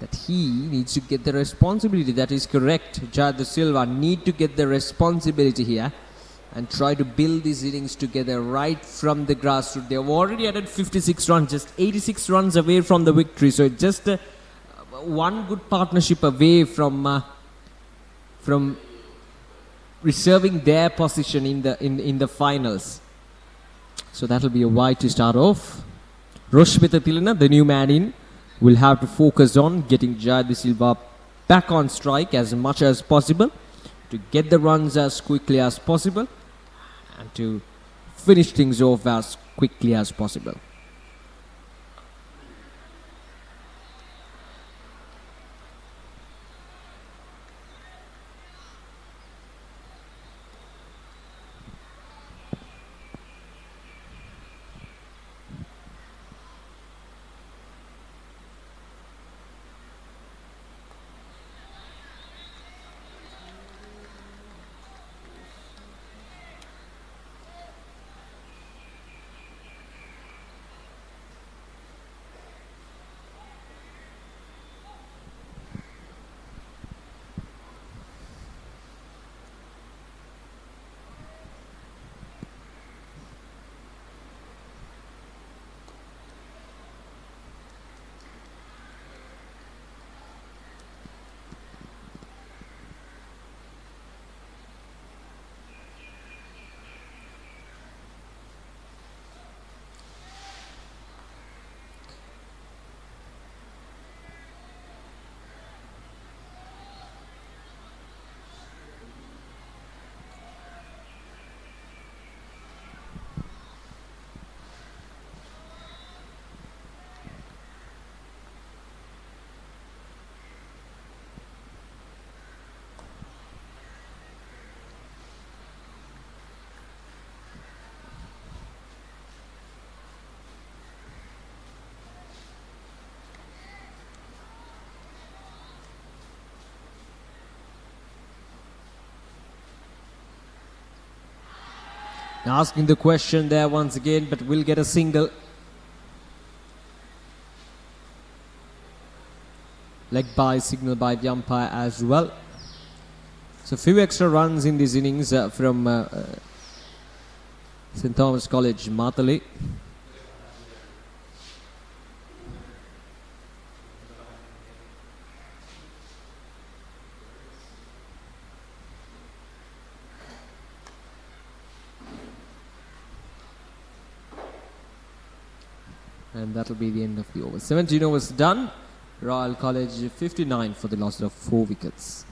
that he needs to get the responsibility. That is correct. Jayad Silva need to get the responsibility here and try to build these innings together right from the grassroots. They have already added 56 runs, just 86 runs away from the victory. So just one good partnership away from reserving their position in the finals. So that will be a wide to start off. Roshmita Tilana, the new man in, will have to focus on getting Jayad Silva back on strike as much as possible to get the runs as quickly as possible and to finish things off as quickly as possible. Asking the question there once again, but will get a single. Leg by signal by the umpire as well. So few extra runs in these innings from St. Thomas College, Matale. And that will be the end of the over. 17 overs done. Royal College 59 for the loss of 4 wickets.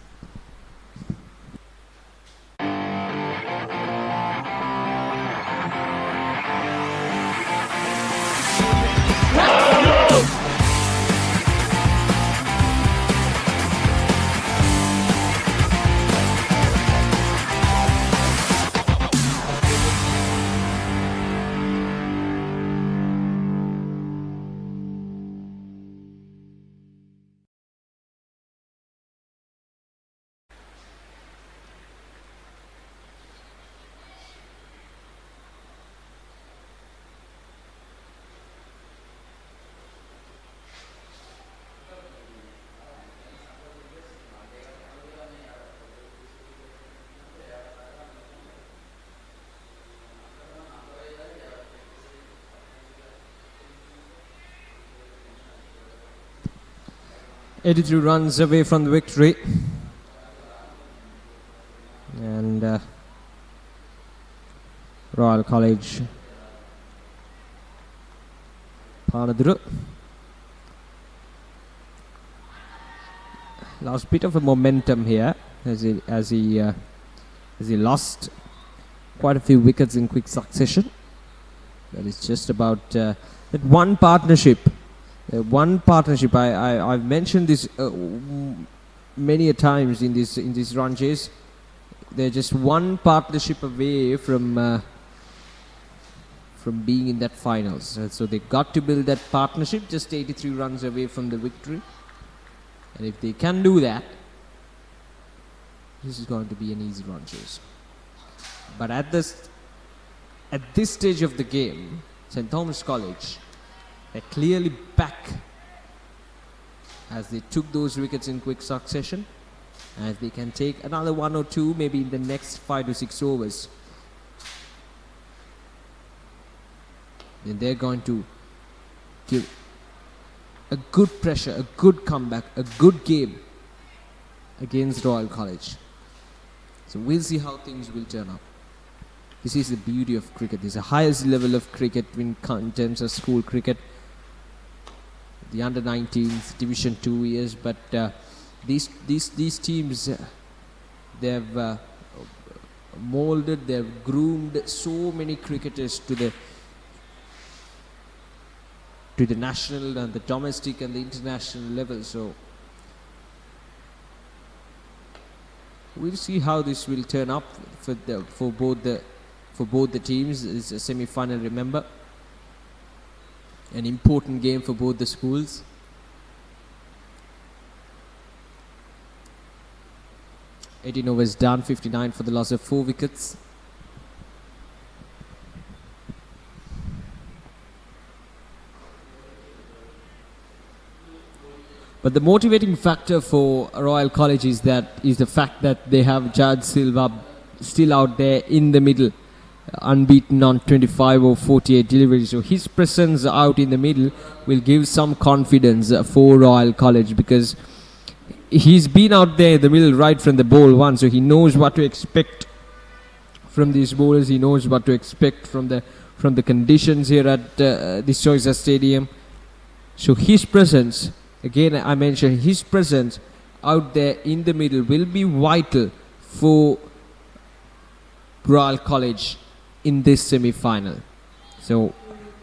...83 runs away from the victory. And Royal College Panadura lost a bit of a momentum here as he lost quite a few wickets in quick succession. That is just about that one partnership. I've mentioned this many a times in this run chase. They're just one partnership away from being in that finals. So they got to build that partnership. Just 83 runs away from the victory. And if they can do that, this is going to be an easy run chase. But at this stage of the game, St. Thomas College, they're clearly back as they took those wickets in quick succession. As they can take another 1 or 2 maybe in the next 5 to 6 overs. Then they're going to give a good pressure, a good comeback, a good game against Royal College. So we'll see how things will turn up. This is the beauty of cricket. This is the highest level of cricket in terms of school cricket. The under-19s, Division 2 years, but these teams, they've molded, they've groomed so many cricketers to the national and the domestic and the international level. So we'll see how this will turn up for both the teams. It's a semi-final, remember, an important game for both the schools. $18 overs done, 59 for the loss of 4 wickets. But the motivating factor for Royal College is the fact that they have Jad Silva still out there in the middle, unbeaten on 25 or 48 deliveries. So his presence out in the middle will give some confidence for Royal College, because he's been out there in the middle right from the ball one, so he knows what to expect from these bowlers. He knows what to expect from the conditions here at the Soyza Stadium. So his presence, again I mentioned, his presence out there in the middle will be vital for Royal College in this semi-final. So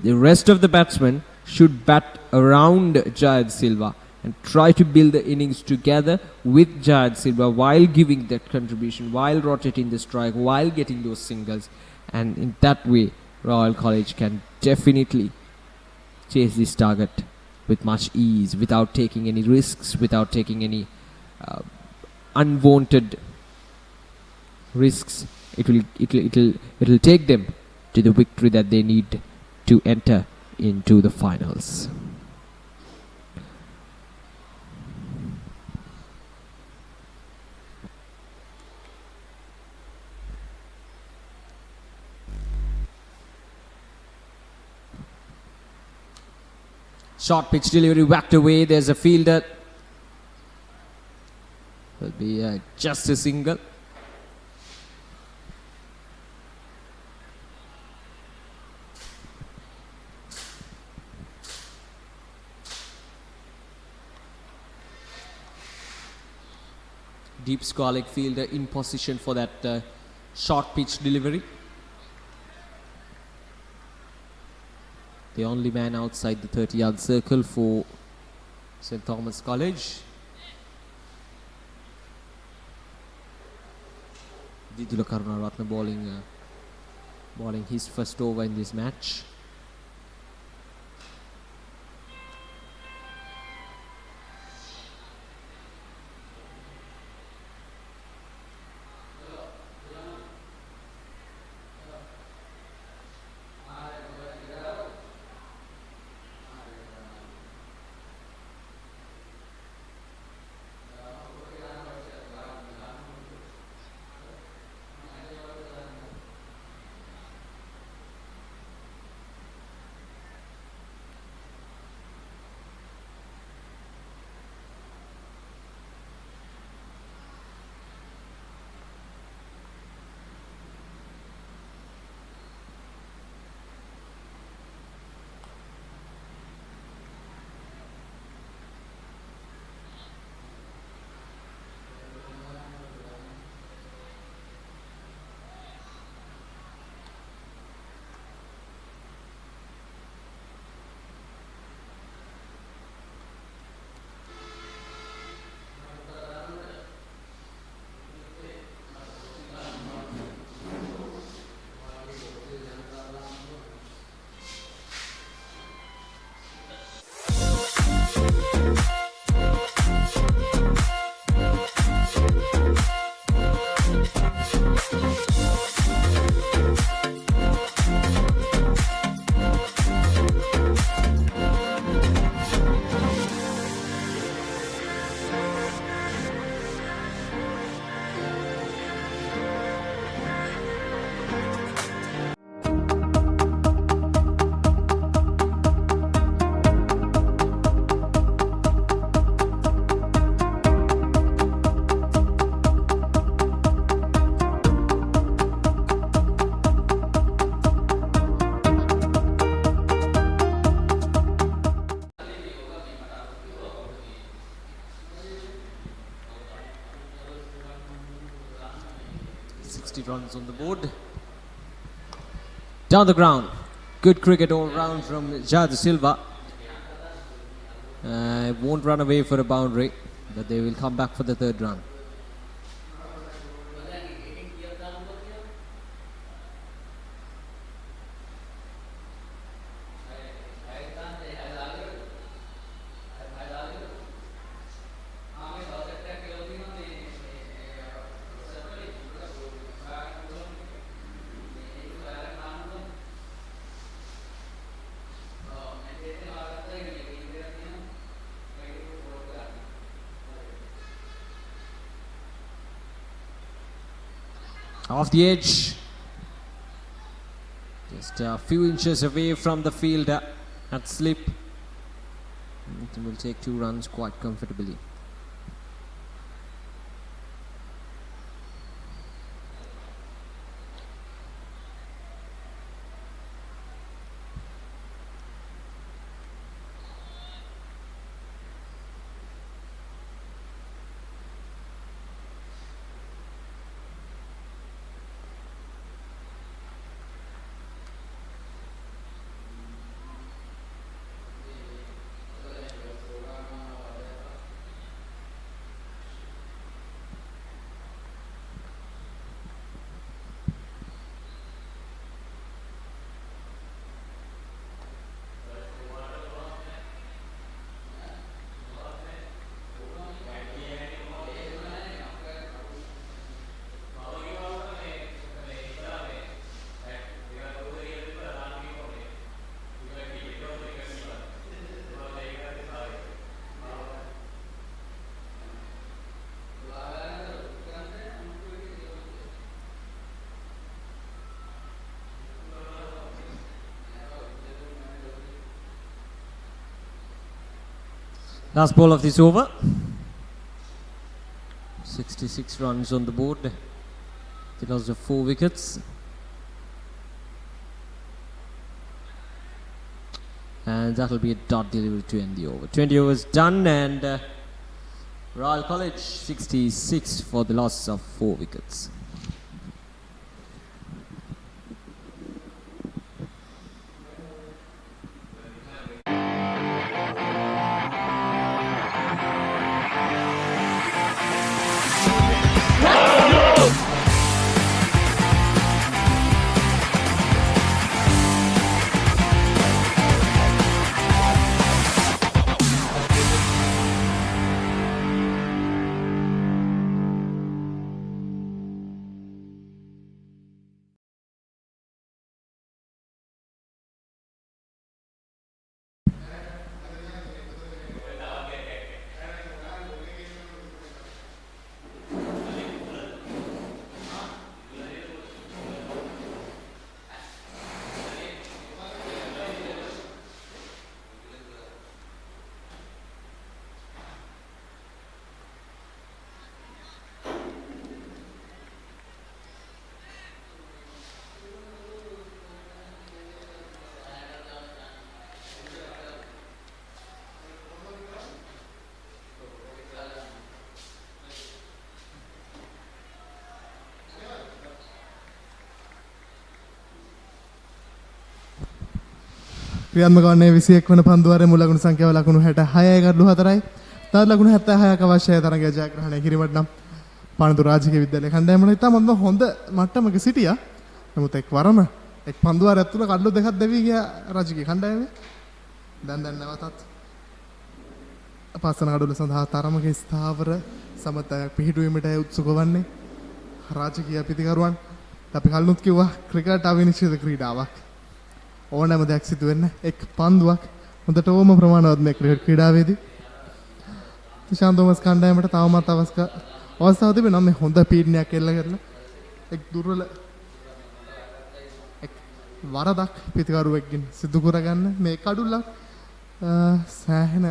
the rest of the batsmen should bat around Jayad Silva and try to build the innings together with Jayad Silva while giving that contribution, while rotating the strike, while getting those singles. And in that way, Royal College can definitely chase this target with much ease, without taking any risks, without taking any unwanted risks. It'll take them to the victory that they need to enter into the finals. Short pitch delivery whacked away. There's a fielder. Will be just a single. Deep squalic fielder in position for that short pitch delivery. The only man outside the 30-yard circle for St. Thomas College. Didula Karunaratne bowling his first over in this match. runs on the board. Down the ground. Good cricket all round from Jad Silva. Won't run away for a boundary, but they will come back for the third run. Off the edge, just a few inches away from the fielder at slip. It will take 2 runs quite comfortably. Last ball of this over. 66 runs on the board. They lost 4 wickets. And that will be a dot delivery to end the over. 20 overs done, and Royal College 66 for the loss of 4 wickets. ක්‍රියාත්මක වන්නේ 21 වන පන්දුවාරයේ මුල් ලකුණු සංඛ්‍යාව ලකුණු 66යි ගඩොළු 4යි. තවත් ලකුණු 76ක් අවශ්‍යයි තරගය ජයග්‍රහණය කිරීමට නම් පානදුර රාජකීය විද්‍යාලය කණ්ඩායමට ඉතාමත් හොඳ මට්ටමක සිටියා. නමුත් එක්වරම එක් පන්දුවාරයක් තුල කඩලු දෙකක් දෙවි ගියා රාජකීය කණ්ඩායමේ. දැන් නැවතත් පාසන කඩලු සඳහා තරමක ස්ථාවර සමතයක් පිහිටුවීමට උත්සුක වන්නේ රාජකීය පිතිකරුවන්. අපි කලිනුත් කිව්වා ක්‍රිකට් අවිනිශ්චිත ක්‍රීඩාවක්. ඕනෑම දෙයක් සිදු වෙන්න එක් පන්දුවක් හොඳට ඕම ප්‍රමාණවත් මේ ක්‍රිකට් ක්‍රීඩාවේදී. ශාන් තෝමස් කණ්ඩායමට තවමත් අවස්ථාවක් තිබෙනවා මේ හොඳ පීඩනයක් එල්ල කරලා එක් දුර්වල එක් වරදක් පිතිකරුවෙක්ගෙන් සිදු කරගන්න මේ කඩුල්ලක් සෑහෙන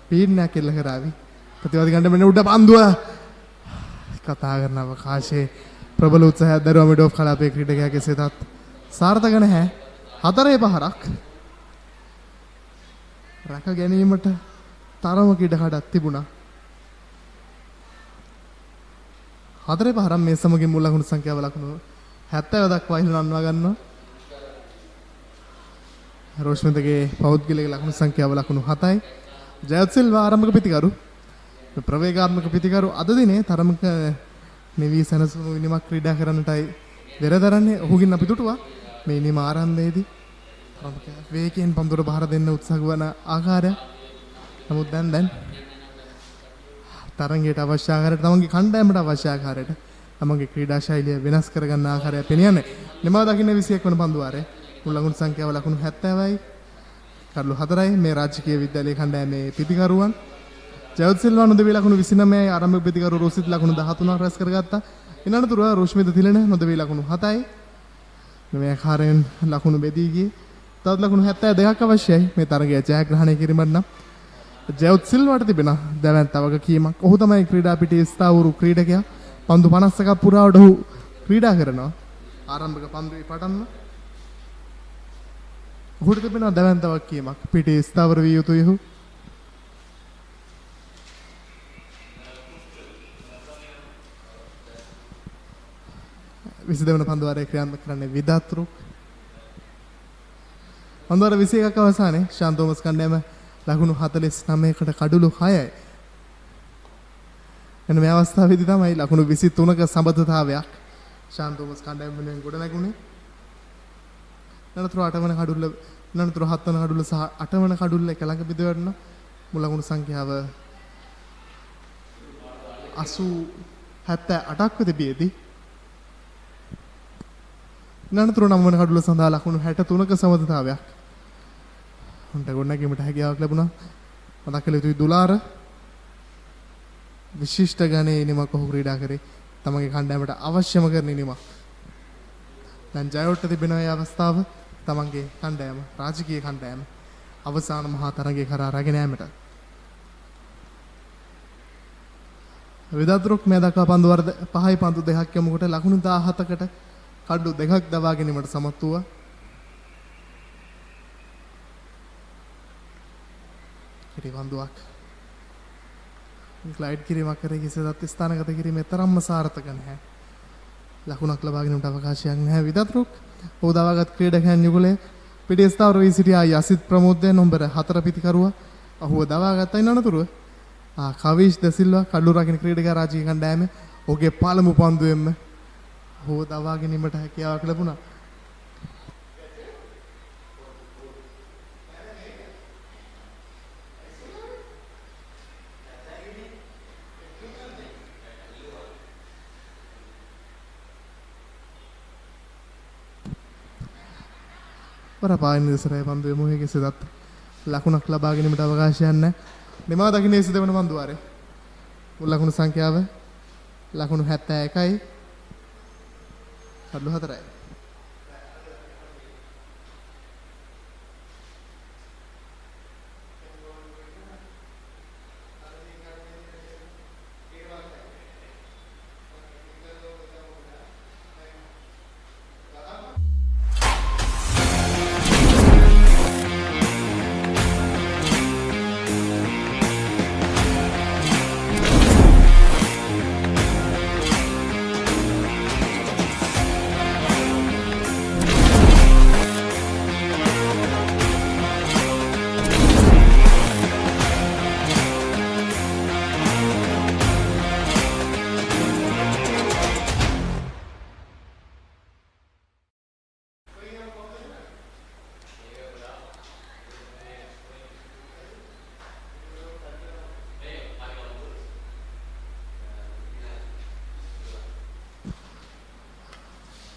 පීඩනයක් එල්ල කරાવી. ප්‍රතිවාදී කණ්ඩායමේ උඩ පන්දුව කතා කරන අවකාශයේ ප්‍රබල උත්සාහයක් දරුවා මිඩ් ඔෆ් කලාපයේ ක්‍රීඩකයා කෙසේතත් සාර්ථක නැහැ. 4-5ක් රැක ගැනීමට තරමක ඉඩ කඩක් තිබුණා. හතරේ පාරම් මේ සමගින් මුල් ලකුණු සංඛ්‍යාව ලකුණු 70 දක්වා ඉහළ නන්වා ගන්නවා. රෝෂ්මිතගේ පෞද්ගලික ලකුණු සංඛ්‍යාව ලකුණු 7යි. ජයත් සිල්වා ආරම්භක පිතිකරු ප්‍රවේගාත්මක පිතිකරු අද දිනේ තරමක නිවි සනසුණු ඉනිමක් ක්‍රීඩා කරන්නටයි දෙරදරන්නේ. ඔහුගින් අපි දුටුවා මේ ඉනිම ආරම්භයේදී වේගයෙන් පන්දුර බහර දෙන්න උත්සාහ වන ආකාරය. නමුත් දැන් තරංගයට අවශ්‍ය ආකාරයට තමන්ගේ කණ්ඩායමට අවශ්‍ය ආකාරයට තමන්ගේ ක්‍රීඩා ශෛලිය වෙනස් කරගන්න ආකාරය පෙනියන්නේ. නිමව දකින්න 21 වන පන්දු වාරය. මුල් ලකුණු සංඛ්‍යාව ලකුණු 70යි. කඩලු 4යි. මේ රාජකීය විද්‍යාලයේ කණ්ඩායමේ පිතිකරුවන් ජයත් සිල්වා නොදෙවි ලකුණු 29යි. ආරම්භක පිතිකරු රොසිත් ලකුණු 13ක් රැස් කරගත්තා. ඉන්නතුරු රෝෂ්මිත තිලන නොදෙවි ලකුණු 7යි. මේ ආකාරයෙන් ලකුණු බෙදී ගියේ. තවත් ලකුණු 72ක් අවශ්‍යයි මේ තරගය ජයග්‍රහණය කිරීමට නම්. ජයත් සිල්වාට තිබෙන දැවැන්ත වගකීමක්. ඔහු තමයි ක්‍රීඩා පිටියේ ස්ථාවරු ක්‍රීඩකයා. පන්දු 50ක පුරාවට ඔහු ක්‍රීඩා කරනවා. ආරම්භක පන්දුවේ පටන්ම ඔහුට තිබෙන දැවැන්ත වගකීමක්. පිටියේ ස්ථාවර විය යුතුයි ඔහු. විසිදෙවන පන්දු වාරයේ ක්‍රියාත්මක කරන්නේ විදාත්‍රුක්. පන්දු වාර 21ක අවසානයේ ශාන් තෝමස් කණ්ඩායම ලකුණු 49කට කඩුළු 6යි. එන්න මේ අවස්ථාවේදී තමයි ලකුණු 23ක සම්බන්ධතාවයක් ශාන් තෝමස් කණ්ඩායම වෙනුවෙන් ගොඩ නැගුණේ. නනතුරු 8 වන කඩුල්ල නනතුරු 7 වන කඩුල්ල සහ 8 වන කඩුල්ල එක ළඟ බෙද වටන මුල් ලකුණු සංඛ්‍යාව 78ක් තිබියදී නනතුරු 9 වන කඩුල්ල සඳහා ලකුණු 63ක සමබරතාවයක් උන්ට ගොඩනැගීමට හැකියාවක් ලැබුණා. මතක් කළ යුතුයි දුලාර විශිෂ්ට ගණයේ ඉනිමක් ඔහු ක්‍රීඩා කරේ. තමගේ කණ්ඩායමට අවශ්‍යම කරන ඉනිමක්. දැන් ජයවට්ට තිබෙන මේ අවස්ථාව තමන්ගේ කණ්ඩායම රාජකීය කණ්ඩායම අවසාන මහා තරගයේ කරා රැගෙන යාමට. විදාත්‍රුක් මේ දක්වා පන්දු වර්ධ 5යි පන්දු 2ක් යමුකොට ලකුණු 17කට කඩු 2ක් දවා ගැනීමට සමත් වුණා. ඉතින් පන්දුවක් ග්ලයිඩ් කිරීමක් කරේ කිසිදත් ස්ථානගත කිරීමේ තරම්ම සාර්ථක නැහැ. ලකුණක් ලබා ගැනීමට අවකාශයක් නැහැ. විදාත්‍රුක් ඔහු දවාගත් ක්‍රීඩකයන් යුගලේ පිටියේ ස්ථාවර වී සිටියා යසිත් ප්‍රමෝදය නම්බර 4 පිතිකරුවා. ඔහුව දවාගත්තා. ඉන්න අනතුරුව කවිෂ් ද සිල්වා කඩලු රකින්න ක්‍රීඩකයා රාජකීය කණ්ඩායමේ ඔහුගේ පළමු පන්දුවෙන්ම ඔහුව දවා ගැනීමට හැකියාවක් ලැබුණා. පරපායන දෙසරේ පන්දුවේ මොහේ කිසිදත් ලකුණක් ලබා ගැනීමට අවකාශයක් නැහැ. නිමා දකින්නේ 22 වන පන්දු වාරේ. මුල් ලකුණු සංඛ්‍යාව ලකුණු 71යි. කඩලු 4යි.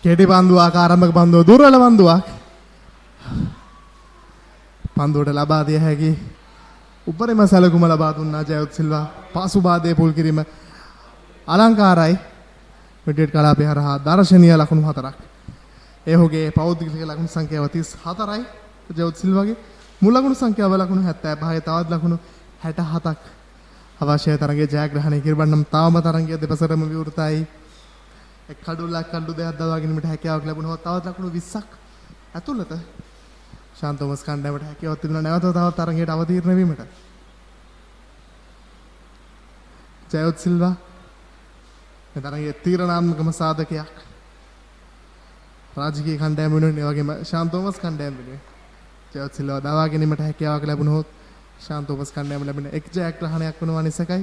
කෙටි පන්දුවක් ආරම්භක පන්දුව දුර්වල පන්දුවක්. පන්දුවට ලබා දිය හැකි උපරිම සැලකුම ලබා දුන්නා ජයත් සිල්වා. පාසුබාදයේ පුල් කිරීම අලංකාරයි. මිඩ්වෙඩ් කලාපය හරහා දර්ශනීය ලකුණු 4ක්. ඒ ඔහුගේ පෞද්ගලික ලකුණු සංඛ්‍යාව 34යි. ජයත් සිල්වාගේ මුල් ලකුණු සංඛ්‍යාව ලකුණු 75යි. තවත් ලකුණු 67ක් අවශ්‍ය තරගයේ ජයග්‍රහණය කිරීමනම් තාම තරගයේ දෙපසටම විවෘතයි. එක් කඩුල්ලක් කඩු දෙකක් දවා ගැනීමට හැකියාවක් ලැබුණා. තවත් ලකුණු 20ක් ඇතුළත ශාන් තෝමස් කණ්ඩායමට හැකියාවක් තිබුණා නැවත තවත් තරගයට අවතීර්ණ වීමට. ජයත් සිල්වා මේ තරගයේ තීරණාත්මකම සාධකයක් රාජකීය කණ්ඩායම වෙනුවෙන් ඒ වගේම ශාන් තෝමස් කණ්ඩායම වෙනුවෙන් ජයවත් සිල්වා දවා ගැනීමට හැකියාවක් ලැබුණොත් ශාන් තෝමස් කණ්ඩායම ලැබෙන එක් ජයග්‍රහණයක් වෙනවා නිසකයි.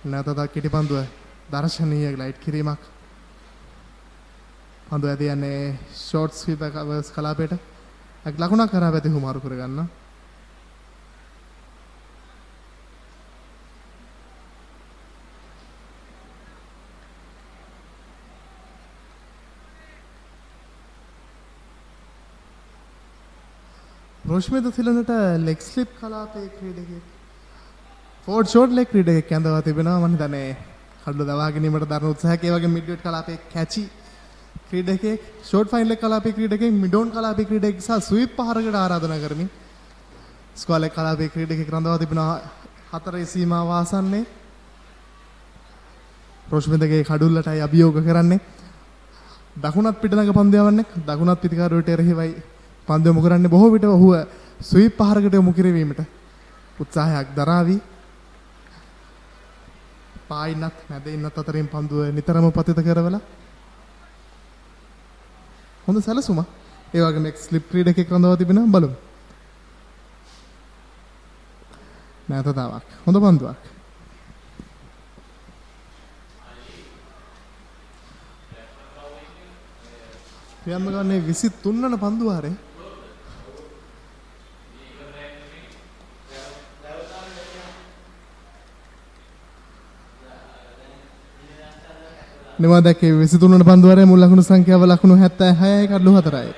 නැවතත් කෙටිපන්දුව දර්ශනීය ග්ලයිඩ් කිරීමක්. පන්දුව ඇදී යන්නේ ෂෝට් ස්වීපර් කවර්ස් කලාපයට. අක් ලකුණක් කරා පැති හුමාරු කරගන්න. රොෂ්මිත තිලනට ලෙග් ස්ලිප් කලාපයේ ක්‍රීඩකයෙක් ෆෝර්ඩ් ෂෝට් ලෙග් ක්‍රීඩකයෙක් ඇඳවා තිබෙනවා. මම හිතන්නේ කඩළු දවා ගැනීමට දරන උත්සාහයක්. ඒ වගේ මිඩ් වෙට් කලාපයේ කැචි ක්‍රීඩකයෙක්, ෂෝට් ෆයින් ලෙග් කලාපයේ ක්‍රීඩකයෙක්, මිඩ් ඔන් කලාපයේ ක්‍රීඩකයෙක් සහ ස්වීප් පහරකට ආරාධනා කරමින් ස්ක්වයර් ලෙග් කලාපයේ ක්‍රීඩකයෙක් රඳවා තිබෙනවා. හතරේ සීමාව ආසන්නයේ රොෂ්මිතගේ කඩුල්ලටයි අභියෝග කරන්නේ. දකුණත් පිටනග පන්දු යවන්නේ. දකුණත් පිටිකාරුවට එරෙහිවයි පන්දු යොමු කරන්නේ. බොහෝ විට ඔහුව ස්වීප් පහරකට යොමු කිරීමට උත්සාහයක් දරාවි. පායින්නත් නැද ඉන්නත් අතරින් පන්දුව නිතරම පතිත කරවලා හොඳ සැලසුම. ඒ වගේම එක් ස්ලිප් ක්‍රීඩකයෙක් රඳවා තිබෙනවා. බලමු. නැතතාවක් හොඳ පන්දුවක්. ප්‍රියම්ම ගන්නේ 23 වන පන්දු ආරේ. නිවා දැක්කේ 23 වන පන්දු ආරේ මුල් ලකුණු සංඛ්‍යාව ලකුණු 76යි කඩලු 4යි.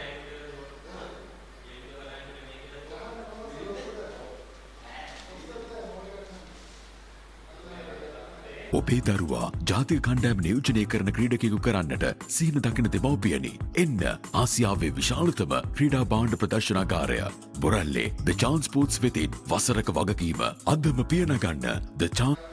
ඔබේ දරුවා ජාතික කණ්ඩායම නියෝජනය කරන ක්‍රීඩකයෙකු කරන්නට සිහින දකින දෙමව්පියනි. එන්න ආසියාවේ විශාලතම ක්‍රීඩා භාණ්ඩ ප්‍රදර්ශනාගාරය බොරැල්ලේ ද චාන්ස් ස්පෝර්ට්ස් වෙතින් වසරක වගකීම අදම පියනගන්න ද චාන්ස්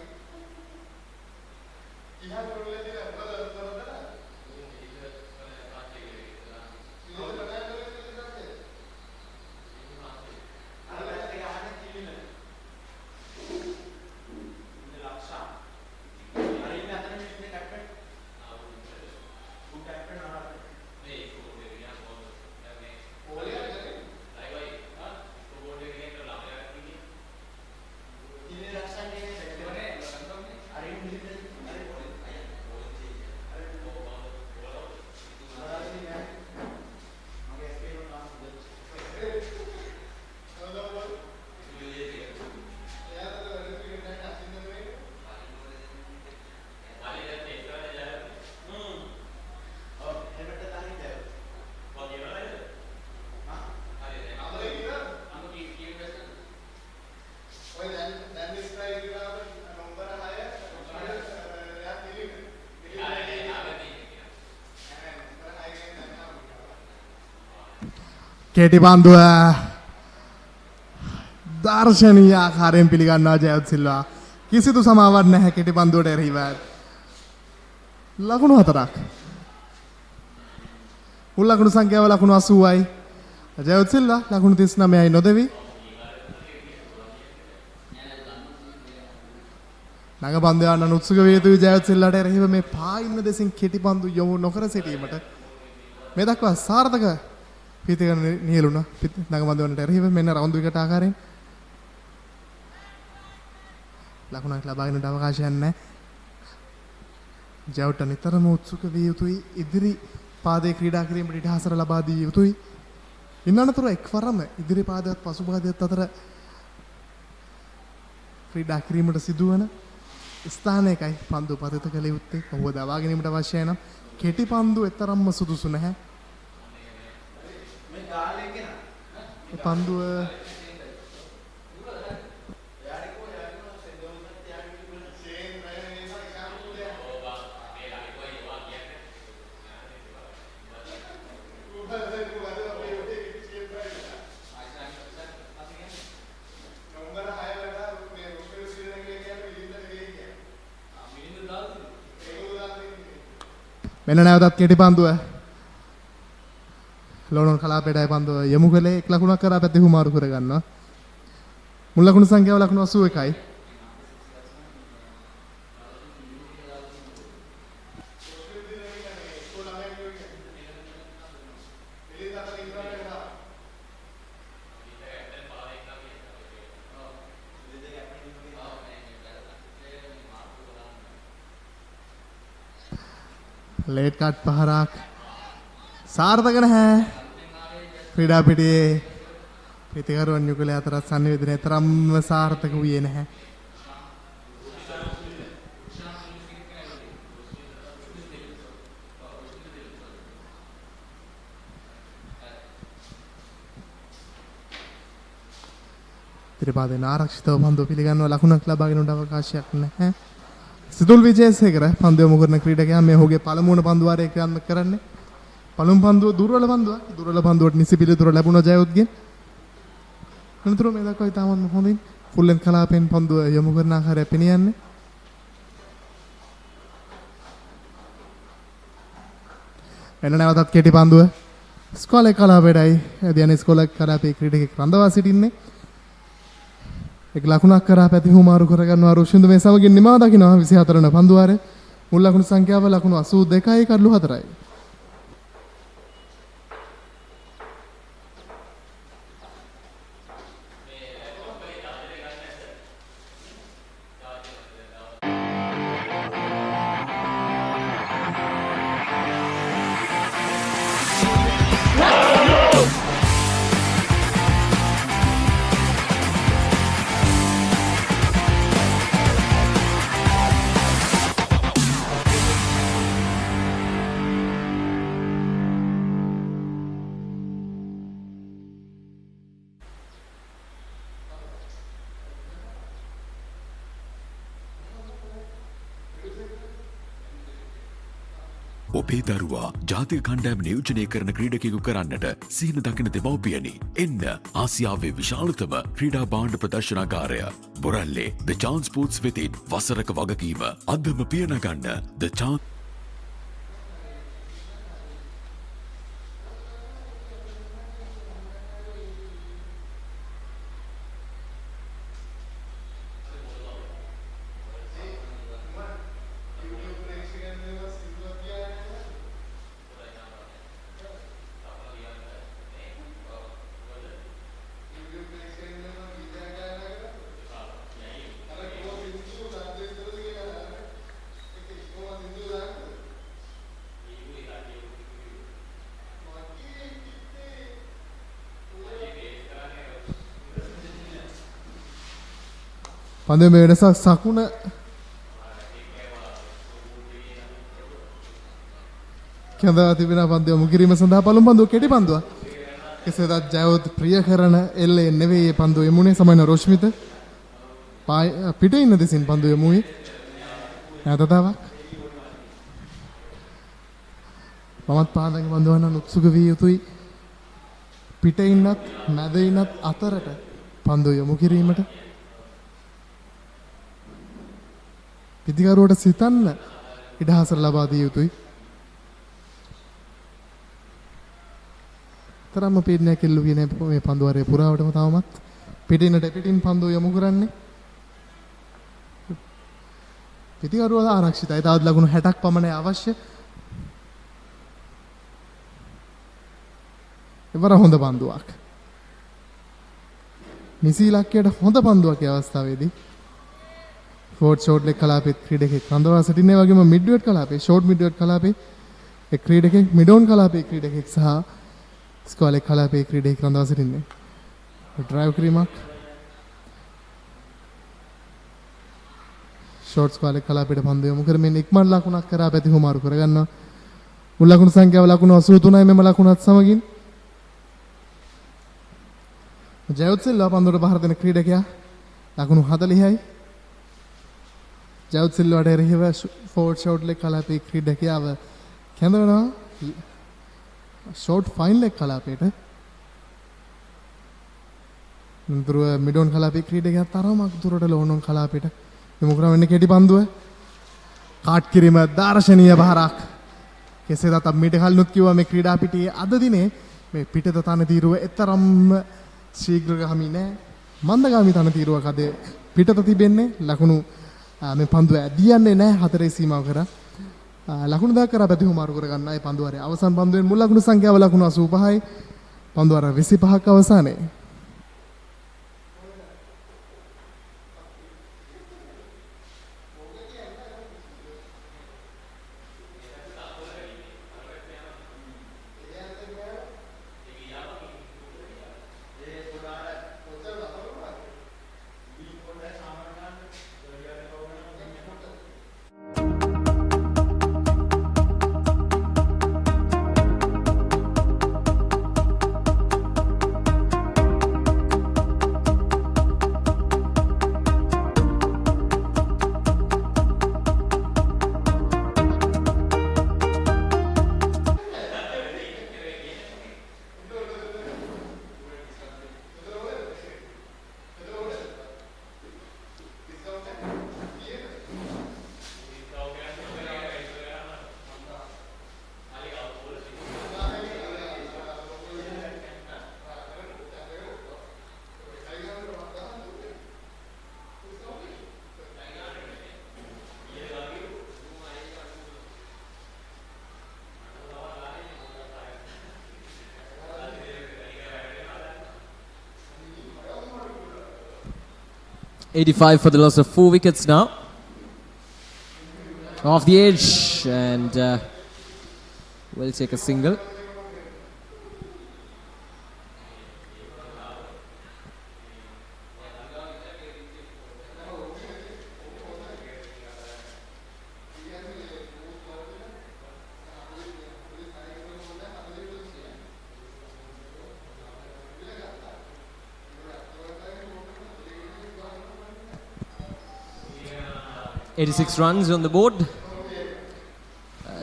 කෙටි පන්දුව දර්ශනීය ආකාරයෙන් පිළිගන්නවා ජයවත් සිල්වා. කිසිදු සමාවක් නැහැ කෙටි පන්දුවට එරෙහිව. ලකුණු 4ක්. මුල් ලකුණු සංඛ්‍යාව ලකුණු 80යි. ජයවත් සිල්වා ලකුණු 39යි නොදෙවි. නග පන්දු යන උත්සුක වේ යුතුයි ජයවත් සිල්වාට එරෙහිව මේ පායින්න දෙසින් කෙටි පන්දු යොමු නොකර සිටීමට මේ දක්වා සාර්ථක පිටිකන නියලුණා. නගමන්දවන්ට එරෙහිව මෙන්න රවුන්ඩ් විකට ආකාරයෙන් ලකුණක් ලබාගෙනට අවකාශයක් නැහැ. ජවුට නිතරම උත්සුක විය යුතුයි. ඉදිරි පාදයේ ක්‍රීඩා කිරීමට ඉඩහසර ලබා දී යුතුයි. ඉන්නනතුරු එක්වරම ඉදිරි පාදයට පසු පාදයට අතර ක්‍රීඩා කිරීමට සිදුවන ස්ථානයකයි පන්දු පතිත කළ යුත්තේ. ඔහුව දවා ගැනීමට අවශ්‍යයි නම් කෙටි පන්දු එතරම්ම සුදුසු නැහැ. පන්දුව මෙන්න නැවතත් කෙටි පන්දුව ලෝනල් කලාපයටයි පන්දුව යමු කළේ. එක් ලකුණක් කරා පැත්තේ හුමාරු කරගන්නවා. මුල් ලකුණු සංඛ්‍යාව ලකුණු 81යි. ලේට් කාඩ් පහරක් සාර්ථක නැහැ. ක්‍රීඩා පිටියේ ප්‍රතිකරුවන් යුගලයේ අතර සංවේදනය තරම්ම සාර්ථක වූයේ නැහැ. ත්‍රිපාදෙන ආරක්ෂිතව පන්දුව පිළිගන්නවා. ලකුණක් ලබාගෙන උඩ අවකාශයක් නැහැ. සිතුල් විජේසේකර පන්දුව යොමු කරන ක්‍රීඩකයා මේ ඔහුගේ පළමු වන පන්දු වාරයේ ක්‍රියාත්මක කරන්නේ. පළමු පන්දුව දුර්වල පන්දුවක්. දුර්වල පන්දුවට නිසි පිළිතුර ලැබුණා ජයවත්ගෙන්. අනතුරු මේ දක්වා ඉතාමත් හොඳින් ෆුල් ලෙන්ත් කලාපෙන් පන්දුව යොමු කරන ආකාරය පෙනියන්නේ. එන්න නැවතත් කෙටි පන්දුව ස්කෝලේ කලාපයටයි යදින ස්කෝලේ කලාපේ ක්‍රීඩකෙක් රඳවා සිටින්නේ. එක් ලකුණක් කරා පැති හුමාරු කරගන්නවා රුෂින්දු මේ සමගින් නිමා දකිනවා 24 වන පන්දු වාරේ. මුල් ලකුණු සංඛ්‍යාව ලකුණු 82යි කඩලු 4යි. ඔබේ දරුවා ජාතික කණ්ඩායම නියෝජනය කරන ක්‍රීඩකයෙකු කරන්නට සිහින දකින දෙමව්පියනි. එන්න ආසියාවේ විශාලතම ක්‍රීඩා භාණ්ඩ ප්‍රදර්ශනාගාරය බොරැල්ලේ ද චාන්ස් ස්පෝර්ට්ස් වෙතින් වසරක වගකීම අදම පියනගන්න ද චාන්ස් පන්දුවේ මේ වෙනසක් සකුණ කැඳවා තිබෙන පන්දුව යොමු කිරීම සඳහා පළමු පන්දුව කෙටි පන්දුවක්. කෙසේදත් ජයවොත් ප්‍රිය කරන එල්ලේ නෙවෙයි මේ පන්දුව යමුනේ සමන රොෂ්මිත පිටේ ඉන්න දෙසින් පන්දුව යමුවේ. නැතතාවක් මමත් පාදක පන්දුව ගන්න උත්සුක විය යුතුයි. පිටේ ඉන්නත් මැද ඉන්නත් අතරට පන්දුව යොමු කිරීමට පිටිකරුවට සිතන්න ඉඩහසර ලබා දිය යුතුයි. තරම්ම පීඩනයක් එල්ලුවේ නැහැ මේ පන්දු වාරයේ පුරාවටම තවමත් පිටිනට පිටින් පන්දු යොමු කරන්නේ. පිටිකරුව ආරක්ෂිතයි. තවත් ලකුණු 60ක් පමණ අවශ්‍ය. එවර හොඳ පන්දුවක්. නිසි ඉලක්කයට හොඳ පන්දුවක් ඒ අවස්ථාවේදී ෆෝර්ට් ෂෝට් ලෙග් කලාපේ ක්‍රීඩකෙක් රඳවා සිටින්නේ. වගේම මිඩ් වෙට් කලාපේ ෂෝට් මිඩ් වෙට් කලාපේ එක් ක්‍රීඩකෙක් මිඩෝන් කලාපේ ක්‍රීඩකෙක් සහ ස්කෝලේ කලාපේ ක්‍රීඩකෙක් රඳවා සිටින්නේ. ඩ්‍රයිව් කිරීමක් ෂෝට් ස්කෝලේ කලාපේට පන්දු යොමු කරමින් ඉක්මන් ලකුණක් කරා පැති හුමාරු කරගන්නවා. මුල් ලකුණු සංඛ්‍යාව ලකුණු 83යි මෙම ලකුණත් සමගින් ජයොත් සිල්වා පන්දුවට බහර දෙන ක්‍රීඩකයා ලකුණු 40යි. ජයොත් සිල්වාට එරෙහිව ෆෝර්ට් ෂෝට් ලෙග් කලාපේ ක්‍රීඩකයාව කැඳවනවා ෂෝට් ෆයින් ලෙග් කලාපේට. නතුරු මිඩෝන් කලාපේ ක්‍රීඩකයා තරමක් දුරට ලෝනොන් කලාපේට යොමු කරන කෙටි පන්දුව කාට් කිරීම දර්ශනීය බහරක්. කෙසේද අප මීට කලිනුත් කිව්වා මේ ක්‍රීඩා පිටියේ අද දිනේ මේ පිටත තන තීරුව එතරම් ශීඝ්‍රගාමී නෑ. මන්දගාමී තන තීරුවක් අද පිටත තිබෙන්නේ. ලකුණු මේ පන්දුව ඇදියන්නේ නැහැ 4 සීමාව කරා. ලකුණු 10ක් කරා පැති හුමාරු කරගන්න ඒ පන්දුවරේ අවසන් පන්දුවෙන් මුල් ලකුණු සංඛ්‍යාව ලකුණු 85යි පන්දුවර 25ක් අවසානයේ 85 for the loss of 4 wickets now. Off the edge and will take a single. .86 runs on the board.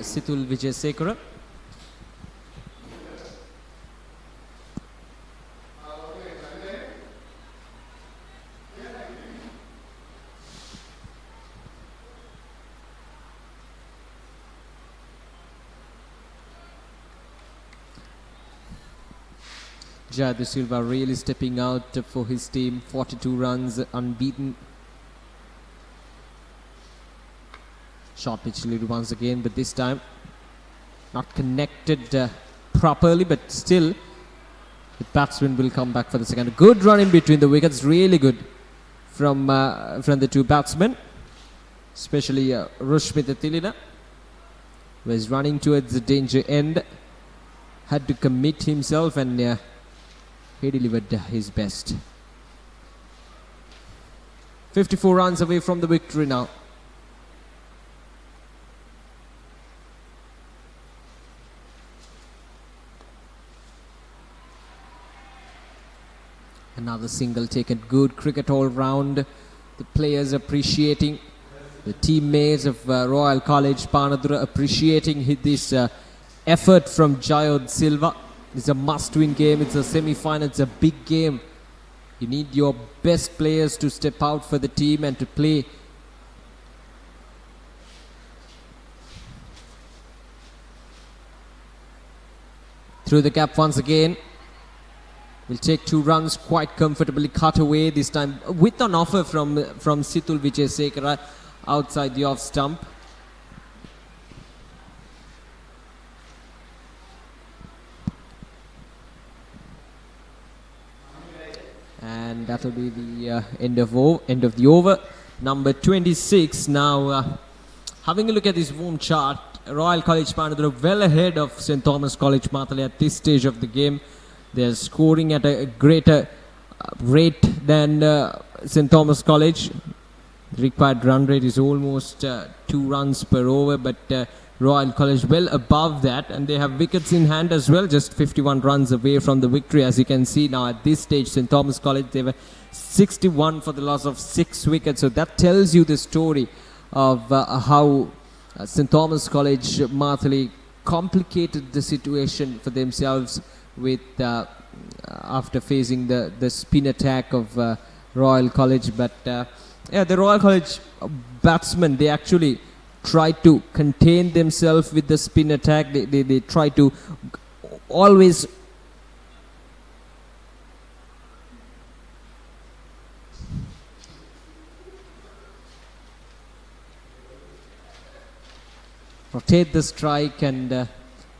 Situl Vijayasekara. Jayadu Silva really stepping out for his team. 42 runs, unbeaten. Short pitch lead once again, but this time not connected properly, but still the batsman will come back for the second. Good run in between the wickets, really good from the two batsmen, especially Rushmita Tilina was running towards the danger end, had to commit himself and he delivered his best. 54 runs away from the victory now. Another single taken, good cricket all round. The players appreciating, the teammates of Royal College Panadura appreciating this effort from Jayadu Silva. It's a must-win game, it's a semi-final, it's a big game. You need your best players to step out for the team and to play. Through the gap once again. Will take 2 runs quite comfortably, cut away this time with an offer from Situl Vijayasekara outside the off stump. And that will be the end of the over. Number 26 now. Having a look at this warm chart, Royal College Panadura well ahead of St. Thomas College Matale at this stage of the game. They are scoring at a greater rate than St. Thomas College. The required run rate is almost 2 runs per over, but Royal College well above that, and they have wickets in hand as well, just 51 runs away from the victory. As you can see now at this stage, St. Thomas College, they were 61 for the loss of 6 wickets. So that tells you the story of how St. Thomas College Matale complicated the situation for themselves with after facing the spin attack of Royal College. But yeah, the Royal College batsmen, they actually try to contain themselves with the spin attack. They try to always rotate the strike and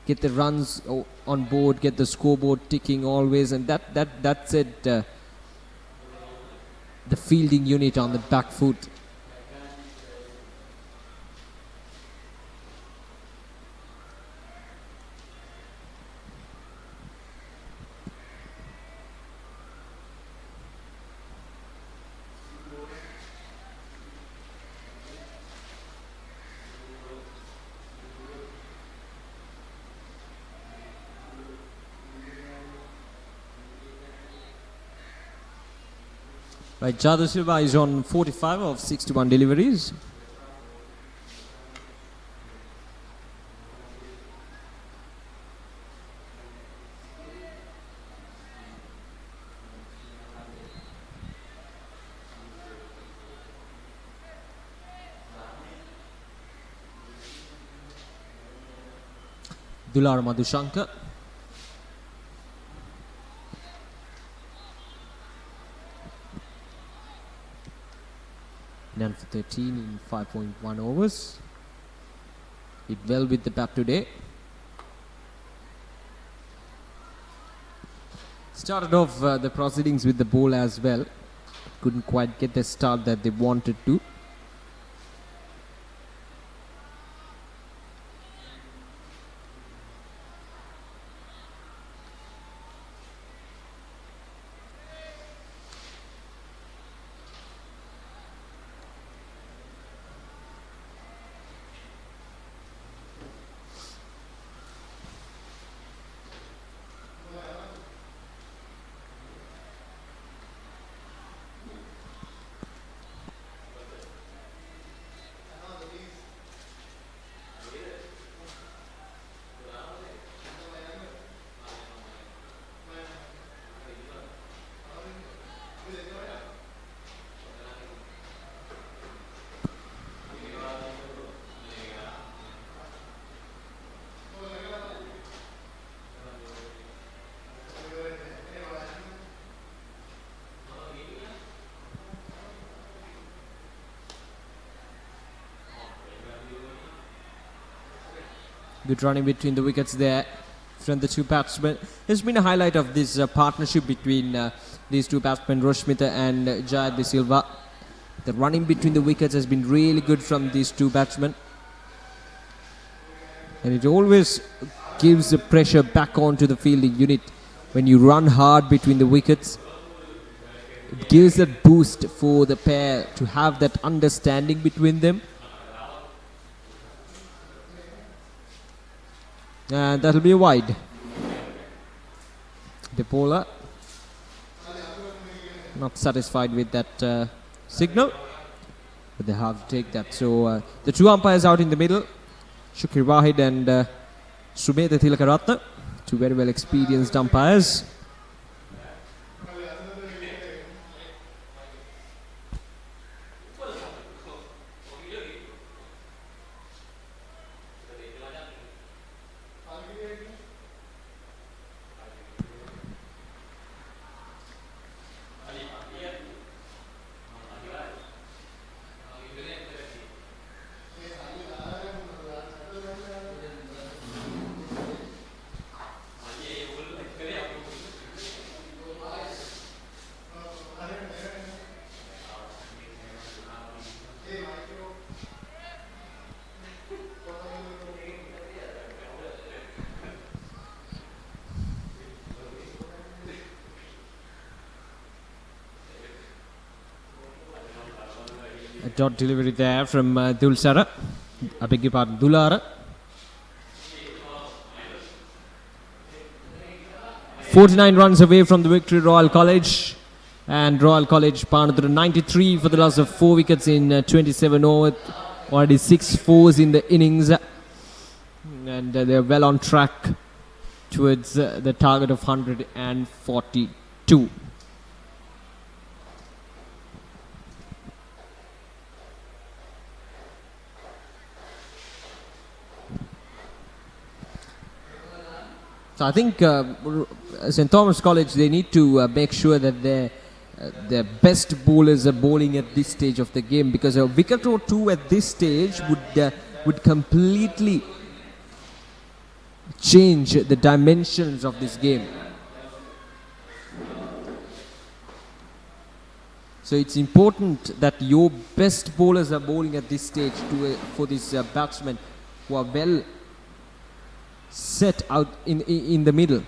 get the runs on board, get the scoreboard ticking always, and that's it. The fielding unit on the back foot. Right, Jadu Silva is on 45 of 61 deliveries. Dular Madhushankar. None for 13 in 5.1 overs. Did well with the bat today. Started off the proceedings with the ball as well. Couldn't quite get the start that they wanted to. Good running between the wickets there from the two batsmen. There's been a highlight of this partnership between these two batsmen, Roshmita and Jayad De Silva. The running between the wickets has been really good from these two batsmen. And it always gives the pressure back onto the fielding unit when you run hard between the wickets. It gives that boost for the pair to have that understanding between them. And that'll be a wide. Depola not satisfied with that signal, but they have to take that. So the two umpires out in the middle, Shukri Wahid and Sumedha Tilakaratna, two very well experienced umpires. A dot delivery there from Dulsara. I beg your pardon, Dulara. 49 runs away from the victory, Royal College. And Royal College Panadura 93 for the loss of 4 wickets in 27 overs. Already 6 fours in the innings. And they're well on track towards the target of 142. So I think St. Thomas College, they need to make sure that their best bowlers are bowling at this stage of the game, because a wicket or two at this stage would completely change the dimensions of this game. So it's important that your best bowlers are bowling at this stage for this batsmen who are well set out in the middle.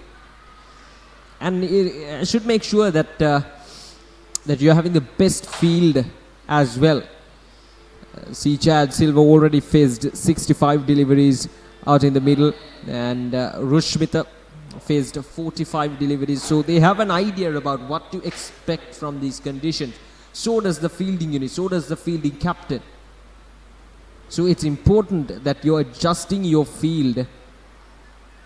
And I should make sure that that you're having the best field as well. See, Chad Silva already faced 65 deliveries out in the middle, and Rushmita faced 45 deliveries. So they have an idea about what to expect from these conditions. So does the fielding unit, so does the fielding captain. So it's important that you're adjusting your field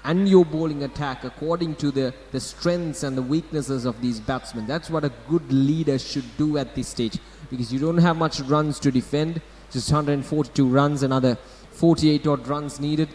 and your bowling attack according to the strengths and the weaknesses of these batsmen. That's what a good leader should do at this stage, because you don't have much runs to defend. Just 142 runs, another 48 odd runs needed.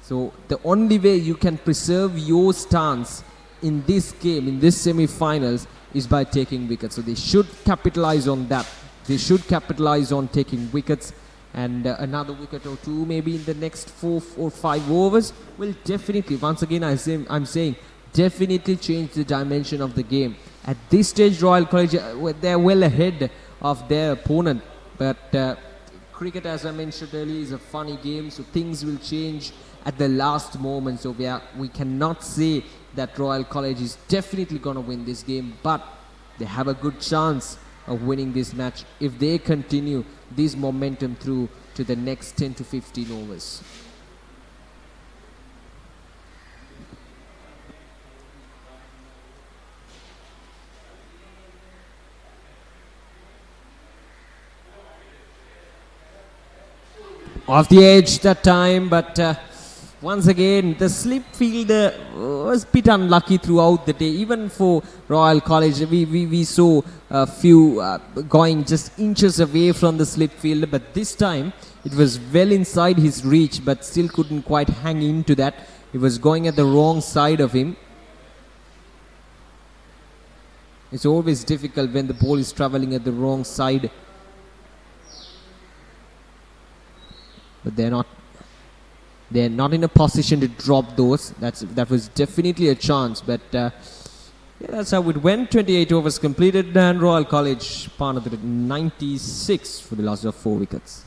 So the only way you can preserve your stance in this game, in this semi-finals, is by taking wickets. So they should capitalize on that. They should capitalize on taking wickets, and another wicket or two maybe in the next 4 or 5 overs will definitely, once again I'm saying, definitely change the dimension of the game. At this stage, Royal College, they're well ahead of their opponent, but cricket, as I mentioned earlier, is a funny game, so things will change at the last moment. So we cannot say that Royal College is definitely going to win this game, but they have a good chance of winning this match if they continue this momentum through to the next 10 to 15 overs. Off the edge that time, but once again, the slip fielder was a bit unlucky throughout the day. Even for Royal College, we saw a few going just inches away from the slip fielder, but this time it was well inside his reach, but still couldn't quite hang into that. It was going at the wrong side of him. It's always difficult when the ball is travelling at the wrong side. But they're not in a position to drop those. That was definitely a chance, but yeah, that's how it went. 28 overs completed, and Royal College Panadura 96 for the loss of 4 wickets.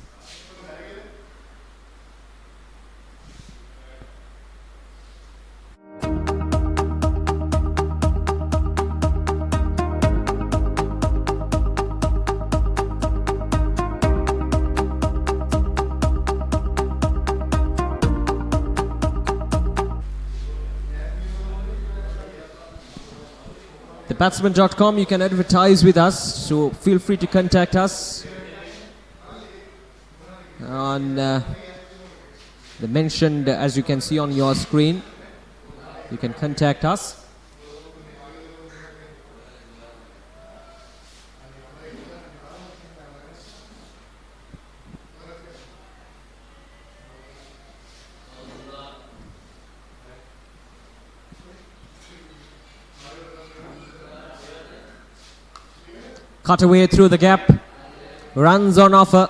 Batsman.com, you can advertise with us, so feel free to contact us on the mentioned, as you can see on your screen. You can contact us. Cut away through the gap. Runs on offer.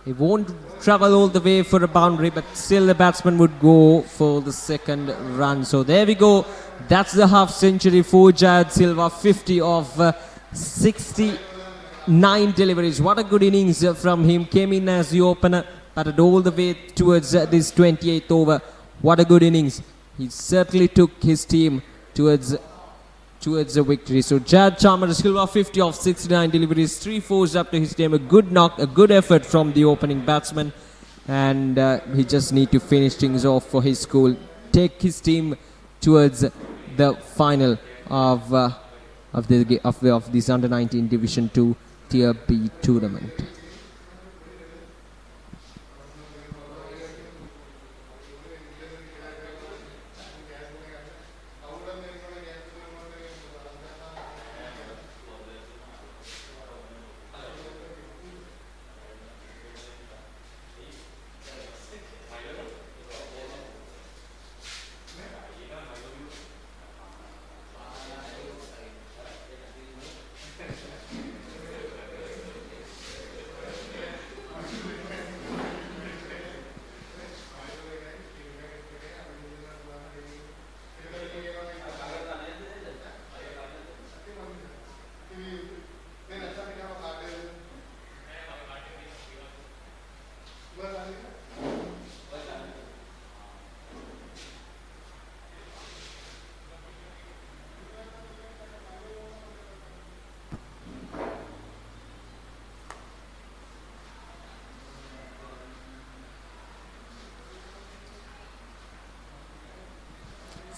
He won't travel all the way for a boundary, but still the batsman would go for the second run. So there we go. That's the half century for Jayad Silva. 50 of 69 deliveries. What a good innings from him. Came in as the opener, batted all the way towards this 28th over. What a good innings. He certainly took his team towards the victory. So Jayad Silva, 50 of 69 deliveries, 3 fours up to his team. A good knock, a good effort from the opening batsman, and he just need to finish things off for his school, take his team towards the final of this under-19 Division 2 Tier B tournament.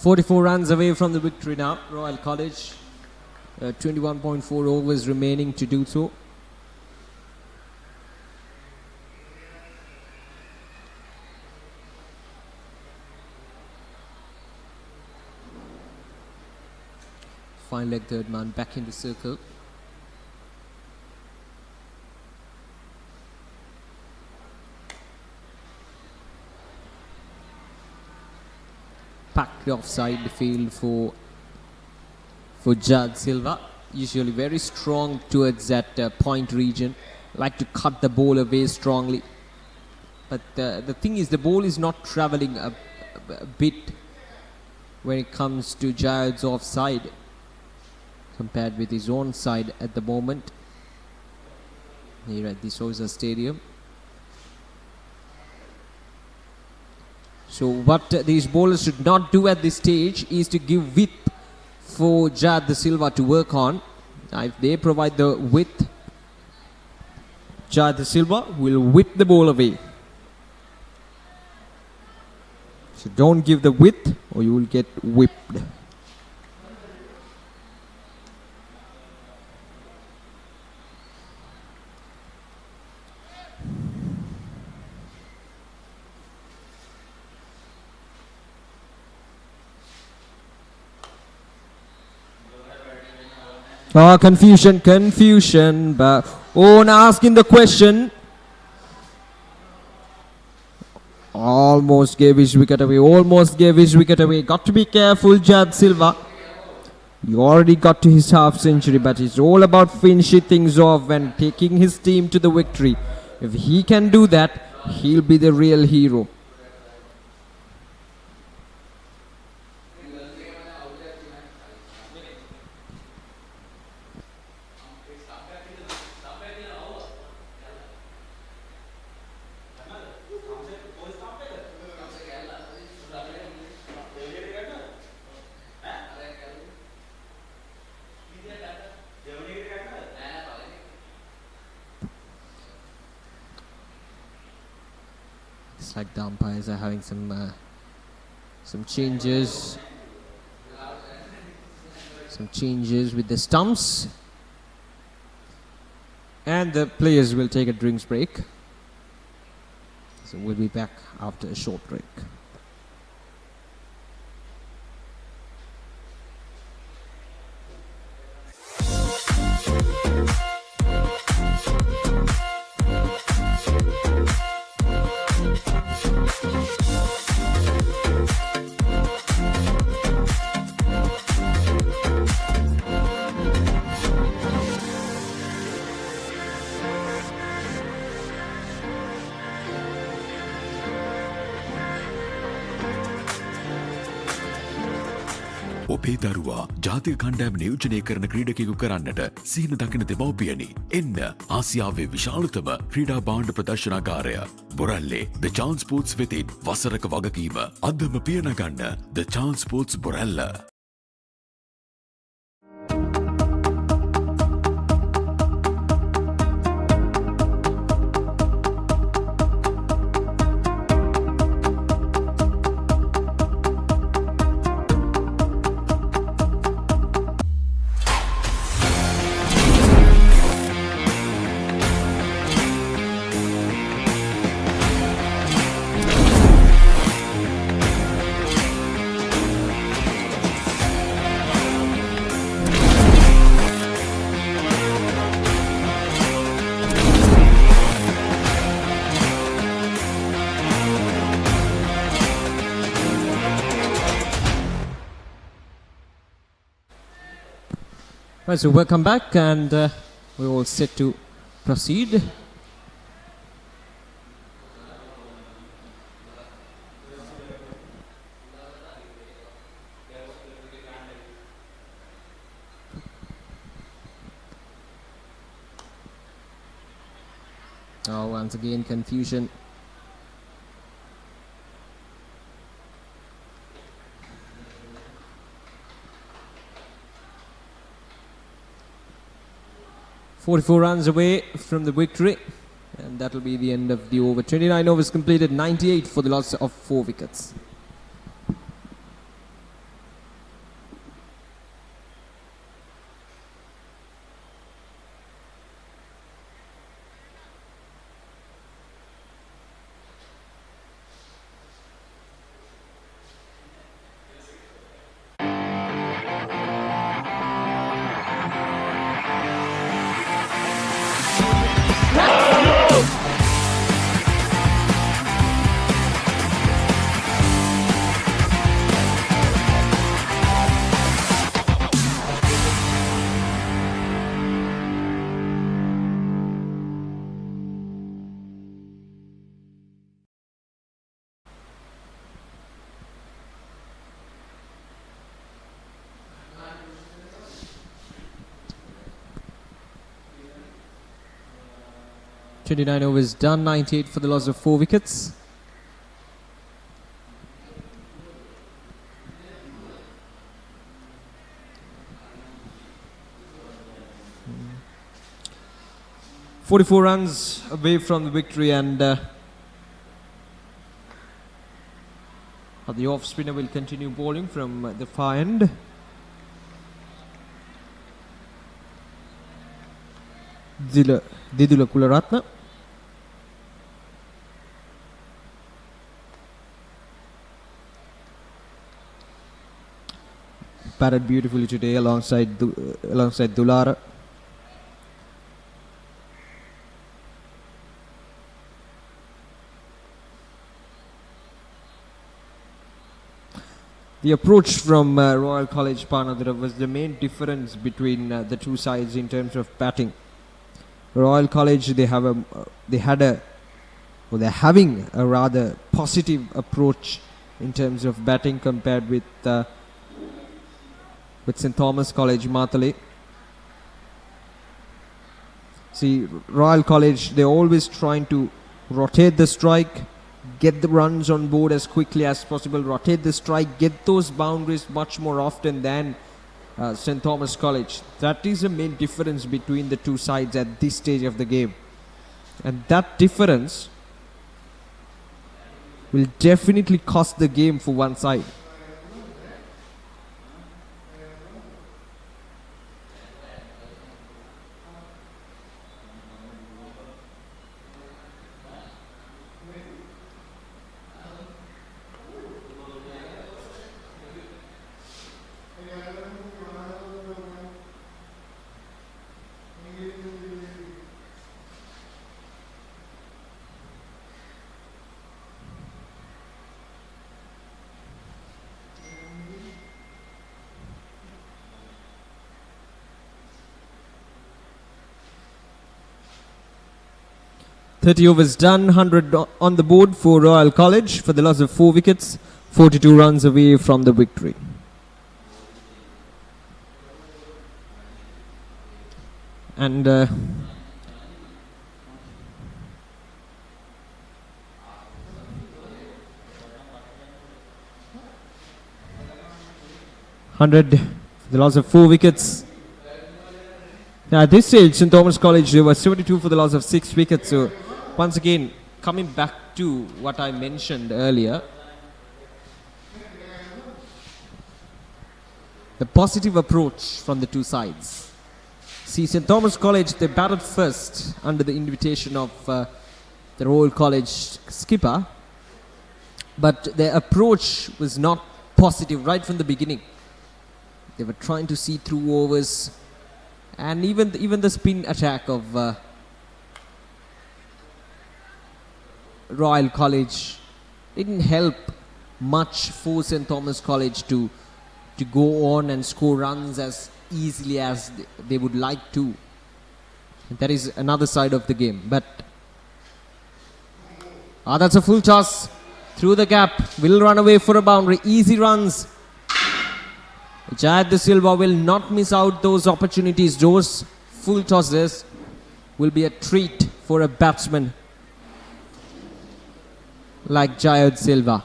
44 runs away from the victory now. Royal College. 21.4 overs remaining to do so. Fine leg third man back in the circle. Packed offside the field for Jad Silva. Usually very strong towards that point region. Like to cut the ball away strongly. But the thing is, the ball is not travelling a bit when it comes to Jad's offside compared with his own side at the moment here at the Soyza Stadium. So what these bowlers should not do at this stage is to give width for Jad De Silva to work on. Now if they provide the width, Jad De Silva will whip the ball away. So don't give the width or you will get whipped. Oh, confusion. But now asking the question. Almost gave his wicket away. Got to be careful, Jad Silva. He already got to his half century, but it's all about finishing things off and taking his team to the victory. If he can do that, he'll be the real hero. It's like the umpires are having some changes. Some changes with the stumps. And the players will take a drinks break. So we'll be back after a short break. ඔබේ දරුවා ජාතික කණ්ඩායම නියෝජනය කරන ක්‍රීඩකයෙකු කරන්නට සිහින දකින දෙමව්පියනි එන්න ආසියාවේ විශාලතම ක්‍රීඩා භාණ්ඩ ප්‍රදර්ශනාගාරය බොරැල්ලේ The Chance Sports වෙතින් වසරක වගකීම අදම පියනගන්න The Chance Sports Borella. Right, so welcome back, and we're all set to proceed. Oh, once again, confusion. .44 runs away from the victory, and that will be the end of the over. 29 overs completed, 98 for the loss of 4 wickets. 29 overs done, 98 for the loss of 4 wickets. Mm. 44 runs away from the victory, and the off spinner will continue bowling from the far end. Didula Kularatna. Batted beautifully today alongside Dulara. The approach from Royal College Panadura was the main difference between the two sides in terms of batting. Royal College, they're having a rather positive approach in terms of batting compared with St Thomas College Matale. See, Royal College, they're always trying to rotate the strike, get the runs on board as quickly as possible, rotate the strike, get those boundaries much more often than St Thomas College. That is the main difference between the two sides at this stage of the game. And that difference will definitely cost the game for one side. .30 overs done, 100 on the board for Royal College for the loss of 4 wickets, 42 runs away from the victory. And the loss of 4 wickets. Now at this stage, St Thomas College, they were 72 for the loss of 6 wickets. So once again, coming back to what I mentioned earlier, the positive approach from the two sides. See, St Thomas College, they batted first under the invitation of the Royal College skipper, but their approach was not positive right from the beginning. They were trying to see through overs, and even the spin attack of Royal College didn't help much for St Thomas College to go on and score runs as easily as they would like to. And that is another side of the game. But that's a full toss through the gap. Will run away for a boundary. Easy runs. Jayad De Silva will not miss out those opportunities. Those full tosses will be a treat for a batsman like Jayad Silva.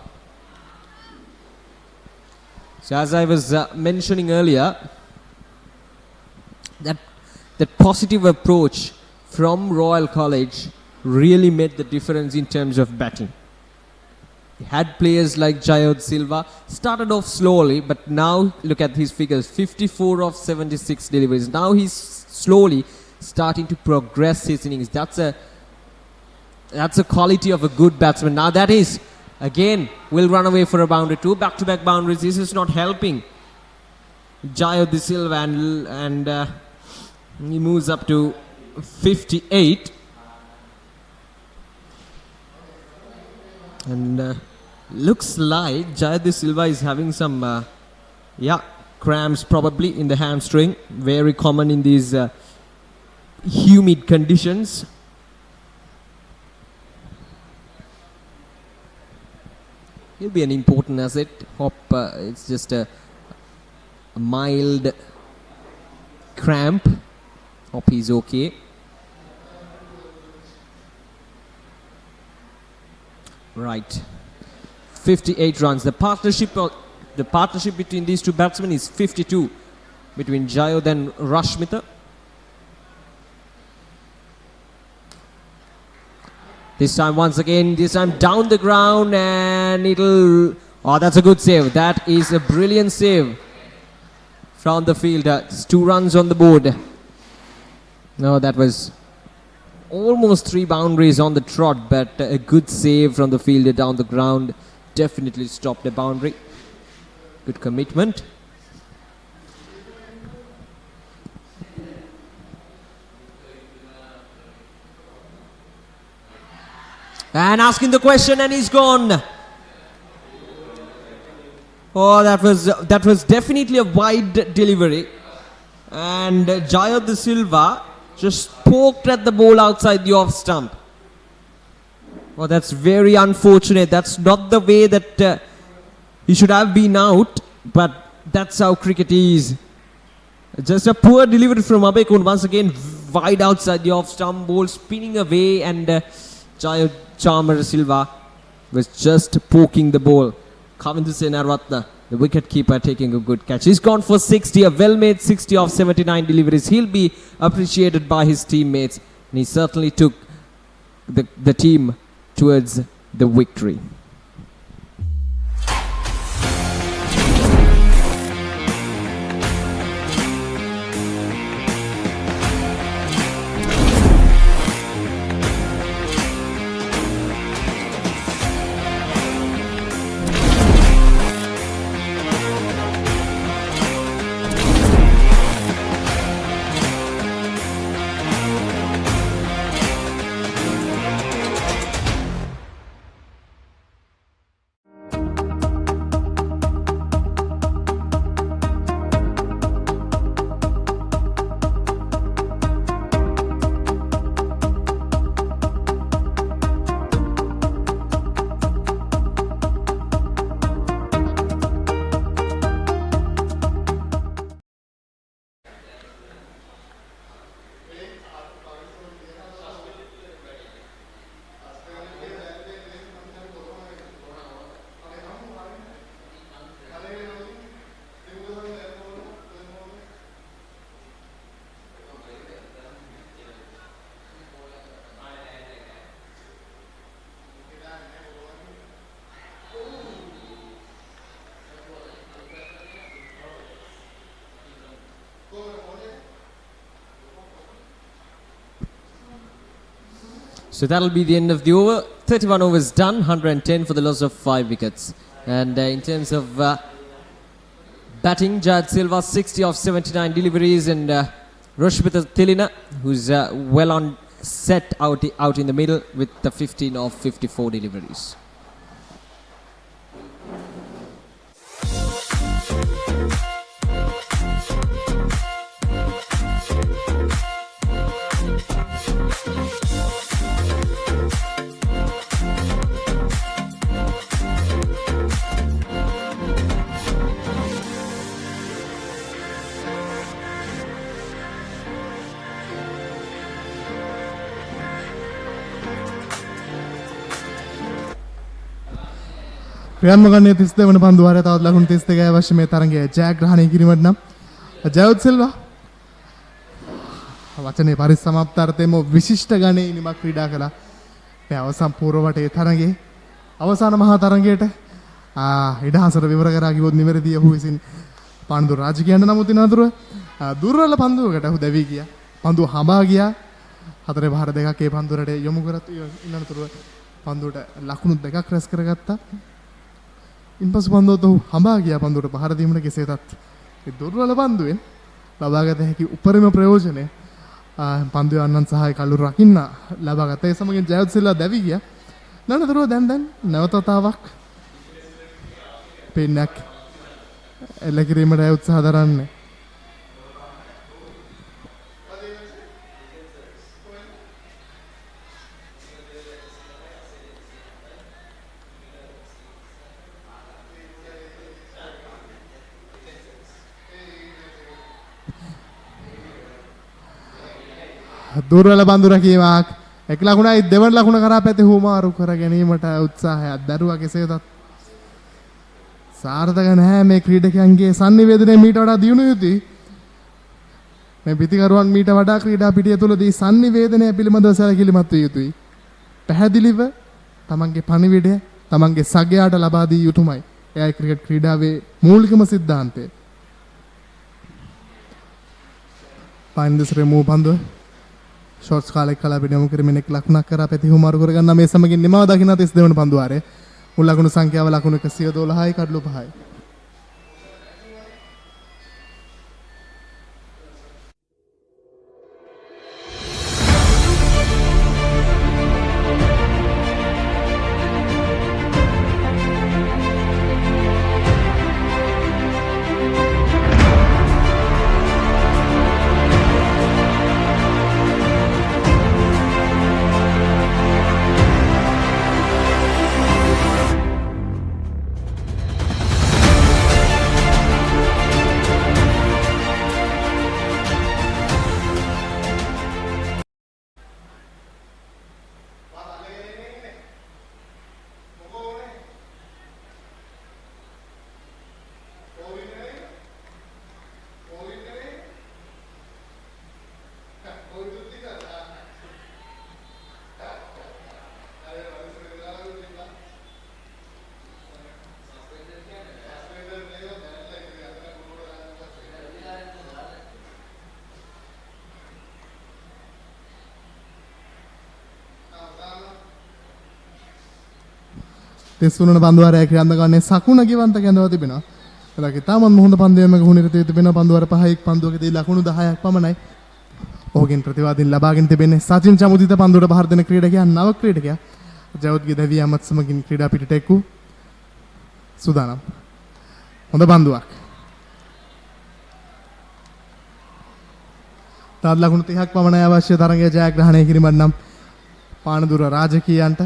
So as I was mentioning earlier, that positive approach from Royal College really made the difference in terms of batting. He had players like Jayad Silva, started off slowly, but now look at his figures, 54 of 76 deliveries. Now he's slowly starting to progress his innings. That's a quality of a good batsman. Now that is, again, will run away for a boundary. 2 back-to-back boundaries. This is not helping Jayad De Silva, and he moves up to 58. And looks like Jayad De Silva is having some cramps probably in the hamstring. Very common in these humid conditions. He'll be an important asset. Hope it's just a mild cramp. Hope he's okay. Right. 58 runs. The partnership between these two batsmen is 52 between Jayod and Rashmita. This time down the ground, and it'll... Oh, that's a good save. That is a brilliant save from the fielder. Just 2 runs on the board. No, that was almost 3 boundaries on the trot, but a good save from the fielder down the ground. Definitely stopped the boundary. Good commitment. And asking the question, and he's gone. Oh, that was definitely a wide delivery. And Jayod De Silva just poked at the ball outside the off stump. Oh, that's very unfortunate. That's not the way that he should have been out, but that's how cricket is. Just a poor delivery from Abekun. Once again, wide outside the off stump, ball spinning away, and Jayod De Silva was just poking the ball. Kavindu Senaratna, the wicket keeper, taking a good catch. He's gone for 60, a well-made 60 of 79 deliveries. He'll be appreciated by his teammates, and he certainly took the team towards the victory. So that'll be the end of the over. 31 overs done, 110 for the loss of 5 wickets. And in terms of batting, Jayod Silva 60 of 79 deliveries, and Rashmita Tilina, who's well on set out in the middle with the 15 of 54 deliveries. ක්‍රියාත්මක ගන්නේ 32 වන පන්දුවාරය තවත් ලකුණු 32යි අවශ්‍ය මේ තරගයේ ජයග්‍රහණය කිරීමට නම් ජයොත් සිල්වා වචනේ පරිසමාප්තාර්ථයේම විශිෂ්ට ගණේ නිමක් ක්‍රීඩා කළා. මේ අවසන් පූර්ව වටේ තරගයේ අවසාන මහා තරගයට ඉඩහසර විවර කරා කිව්වොත් නිවැරදි ඔහු විසින් පානදුර රාජකීයන්න නමුත් ඉනතුරු දුර්වල පන්දුවකට ඔහු දැවි ගියා. පන්දුව හඹා ගියා. හතරේ පහර දෙකක් ඒ පන්දුරට යොමු කරත් ඉනතුරු පන්දුවට ලකුණු දෙකක් රැස් කරගත්තා. ඉන්පසු පන්දුවට ඔහු හඹා ගියා පන්දුවට පහර දීමට කෙසේතත් ඒ දුර්වල පන්දුවෙන් ලබාගත හැකි උපරිම ප්‍රයෝජනය පන්දුවේ අන්නන් සහාය කළු රකින්න ලබාගත. ඒ සමගින් ජයොත් සිල්වා දැවි ගියා. නනතුරු දැන් නැවත වතාවක් පින්නක් එල්ල කිරීමට උත්සාහ දරන්නේ. දුර්වල බඳු රැකීමක් එක් ලකුණයි දෙවන ලකුණ කරා පැති හුමාරු කර ගැනීමට උත්සාහයක් දරුවා කෙසේදත් සාර්ථක නැහැ මේ ක්‍රීඩකයන්ගේ sannivedanaye මීට වඩා දියුණු යුතුයි මේ පිටිකරුවන් මීට වඩා ක්‍රීඩා පිටිය තුලදී sannivedanaye පිළිබඳව සැලකිලිමත් විය යුතුයි පැහැදිලිව තමන්ගේ පණිවිඩය තමන්ගේ සගයාට ලබා දී යුතුමයි එයයි ක්‍රිකට් ක්‍රීඩාවේ මූලිකම સિદ્ધාන්තය පාන්දසරේ මූ පන්දුව ෂොට්ස් කාලෙක කලා පිටියම කරමින් එක් ලකුණක් කරා පැති හුමාරු කරගන්න මේ සමගින් නිමව දකින්න 32 වෙනි පන්දු වාරය මුල් ලකුණු සංඛ්‍යාව ලකුණු 112යි කඩලු 5යි තිස්තුනන පන්දුවාරය ක්‍රියාත්මකවන්නේ සකුණ ගිවන්ත කැඳව තිබෙනවා. ඒලගේ තාමත් මොහොඳ පන්දුවේමක හුනිරතේ තිබෙන පන්දුවාර 5ක් පන්දුවකදී ලකුණු 10ක් පමණයි. ඔහුගෙන් ප්‍රතිවාදීන් ලබාගෙන තිබෙන්නේ සචින් චමුදිත පන්දුවට බහර දෙන ක්‍රීඩකයා නව ක්‍රීඩකයා. ජවුද්ගේ දැවිය අමත් සමගින් ක්‍රීඩා පිටට එක්කු සුදානම්. හොඳ පන්දුවක්. තාත් ලකුණු 30ක් පමණයි අවශ්‍ය තරගය ජයග්‍රහණය කිරීමට නම් පානදුර රාජකීයන්ට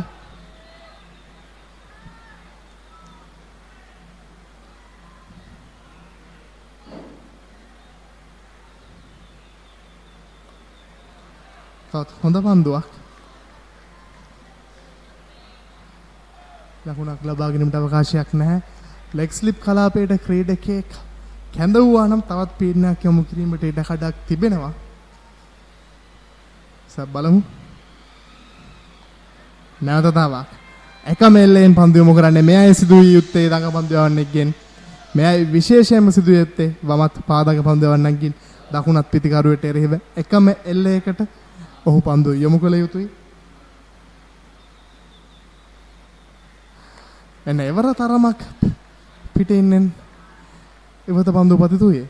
හොඳ පන්දුවක් ලකුණක් ලබා ගැනීමට අවකාශයක් නැහැ ලෙග් ස්ලිප් කලාපයට ක්‍රීඩකයෙක් කැඳවුවා නම් තවත් පීඩනයක් යොමු කිරීමට ඉඩ කඩක් තිබෙනවා බලමු නැවතතාවක් එකම එල්ලෙන් පන්දු යොමු කරන්නේ මෙයයි සිදුවිය යුත්තේ දඟ පන්දු යවන්නෙක්ගෙන් මෙයයි විශේෂයෙන්ම සිදුවිය යුත්තේ වමත් පාදක පන්දු යවන්නන්ගෙන් දකුණත් පිටිකරුවට එරෙහිව එකම එල්ලයකට ඔහු පන්දු යොමු කළ යුතුයි එන්න එවර තරමක් පිටින් ඉවත පන්දු පතිතුයේ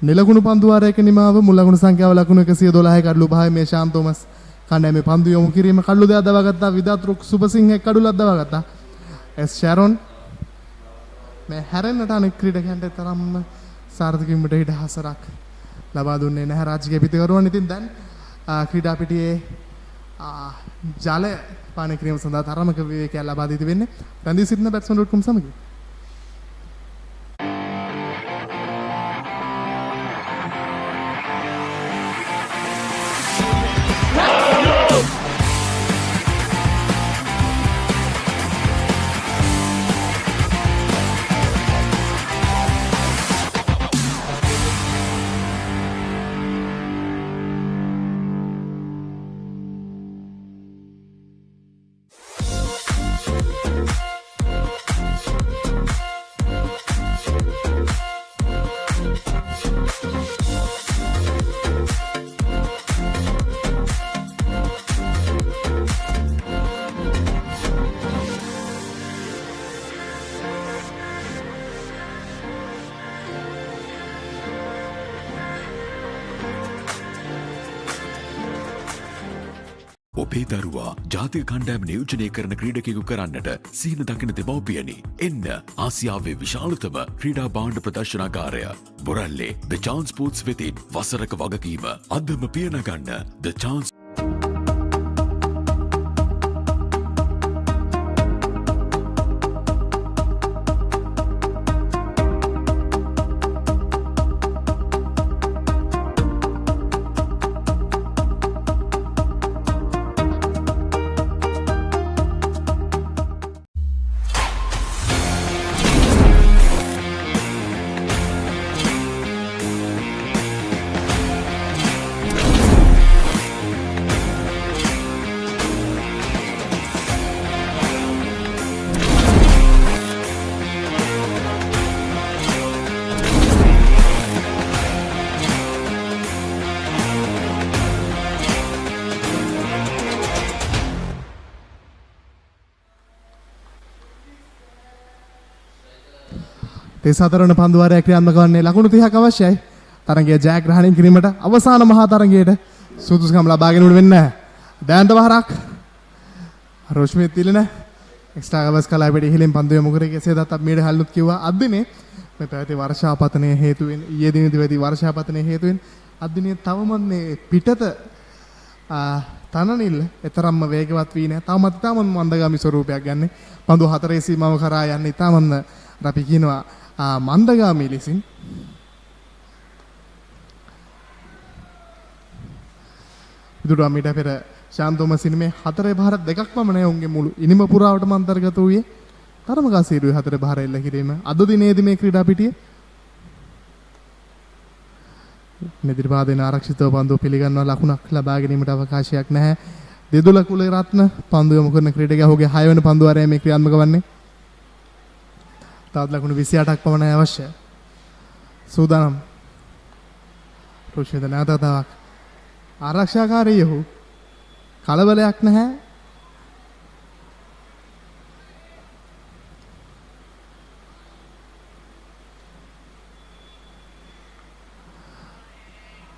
නිලකුණු පන්දුවාරයක නිමාව මුල් ලකුණු සංඛ්‍යාව ලකුණු 112යි කඩලු 5යි මේ ශාන් තෝමස් කණ්ඩායමේ පන්දු යොමු කිරීම කඩලු දෙකක් දවාගත්තා විදාත් රුක් සුබසිංහ එක් කඩලුවක් දවාගත්තා එස් ෂැරොන් මේ හැරෙන්නට අනෙක් ක්‍රීඩකයන්ට තරම්ම සාර්ථක වීමට ඉඩ හසරක් ලබා දුන්නේ නැහැ රාජ්‍යගේ පිටිකරුවන් ඉතින් දැන් ක්‍රීඩා පිටියේ ජලය පානය කිරීම සඳහා තරමක විවේකයක් ලබා දී තිබෙන්නේ රැඳී සිටින batsman.com සමගින් ඔබේ දරුවා ජාතික කණ්ඩායම නියෝජනය කරන ක්‍රීඩකයෙකු කරන්නට සීන දකින දෙමව්පියනි. එන්න ආසියාවේ විශාලතම ක්‍රීඩා භාණ්ඩ ප්‍රදර්ශනාගාරය බොරැල්ලේ The Chance Sports වෙතින් වසරක වගකීම අදම පියනගන්න The Chance. සතරවන පන්දුවාරය ක්‍රියාත්මක වන්නේ ලකුණු 30ක් අවශ්‍යයි. තරගය ජයග්‍රහණය කිරීමට අවසාන මහා තරගයට සුදුසුකම් ලබාගෙන උඩ වෙන්න. දයන්ත වහරක් රොෂ්මිත් තිලන එක්ස්ට්‍රා කවර්ස් කලා පිට ඉහළින් පන්දු යොමු කරේ කෙසේදත් අපි මීට හල්ලුත් කිව්වා අද දිනේ මේ පැවති වර්ෂාපතනයේ හේතුවෙන් ඊයේ දිනේදී පැවති වර්ෂාපතනයේ හේතුවෙන් අද දිනේ තවමත් මේ පිටත තනනිල්ල එතරම්ම වේගවත් වී නැහැ. තාමත් මන්දගාමී ස්වරූපයක් ගන්න. පන්දු 4 සීමාව කරා යන්නේ තාමත් අපි කියනවා මන්දගාමී ලෙසින්. විදුරා මීට පෙර ශාන්තෝම සිනමේ 4 බහර දෙකක් පමණයි උන්ගේ මුළු ඉනිම පුරාවටම අන්තර්ගත වූයේ. තරමකාසීරුවේ 4 බහර එල්ල කිරීම අද දිනේදී මේ ක්‍රීඩා පිටියේ නිදිරිපාදේන ආරක්ෂිතව පන්දු පිළිගන්නවා. ලකුණක් ලබා ගැනීමට අවකාශයක් නැහැ. දෙදුල කුලරත්න පන්දු යොමු කරන ක්‍රීඩකයා ඔහුගේ 6 වෙනි පන්දුවාරය මේ ක්‍රියාත්මක වන්නේ. තවත් ලකුණු 28ක් පමණයි අවශ්‍ය. සූදානම්. රොෂිද නැවතතාවක් ආරක්ෂාකාරීයහු කලබලයක් නැහැ.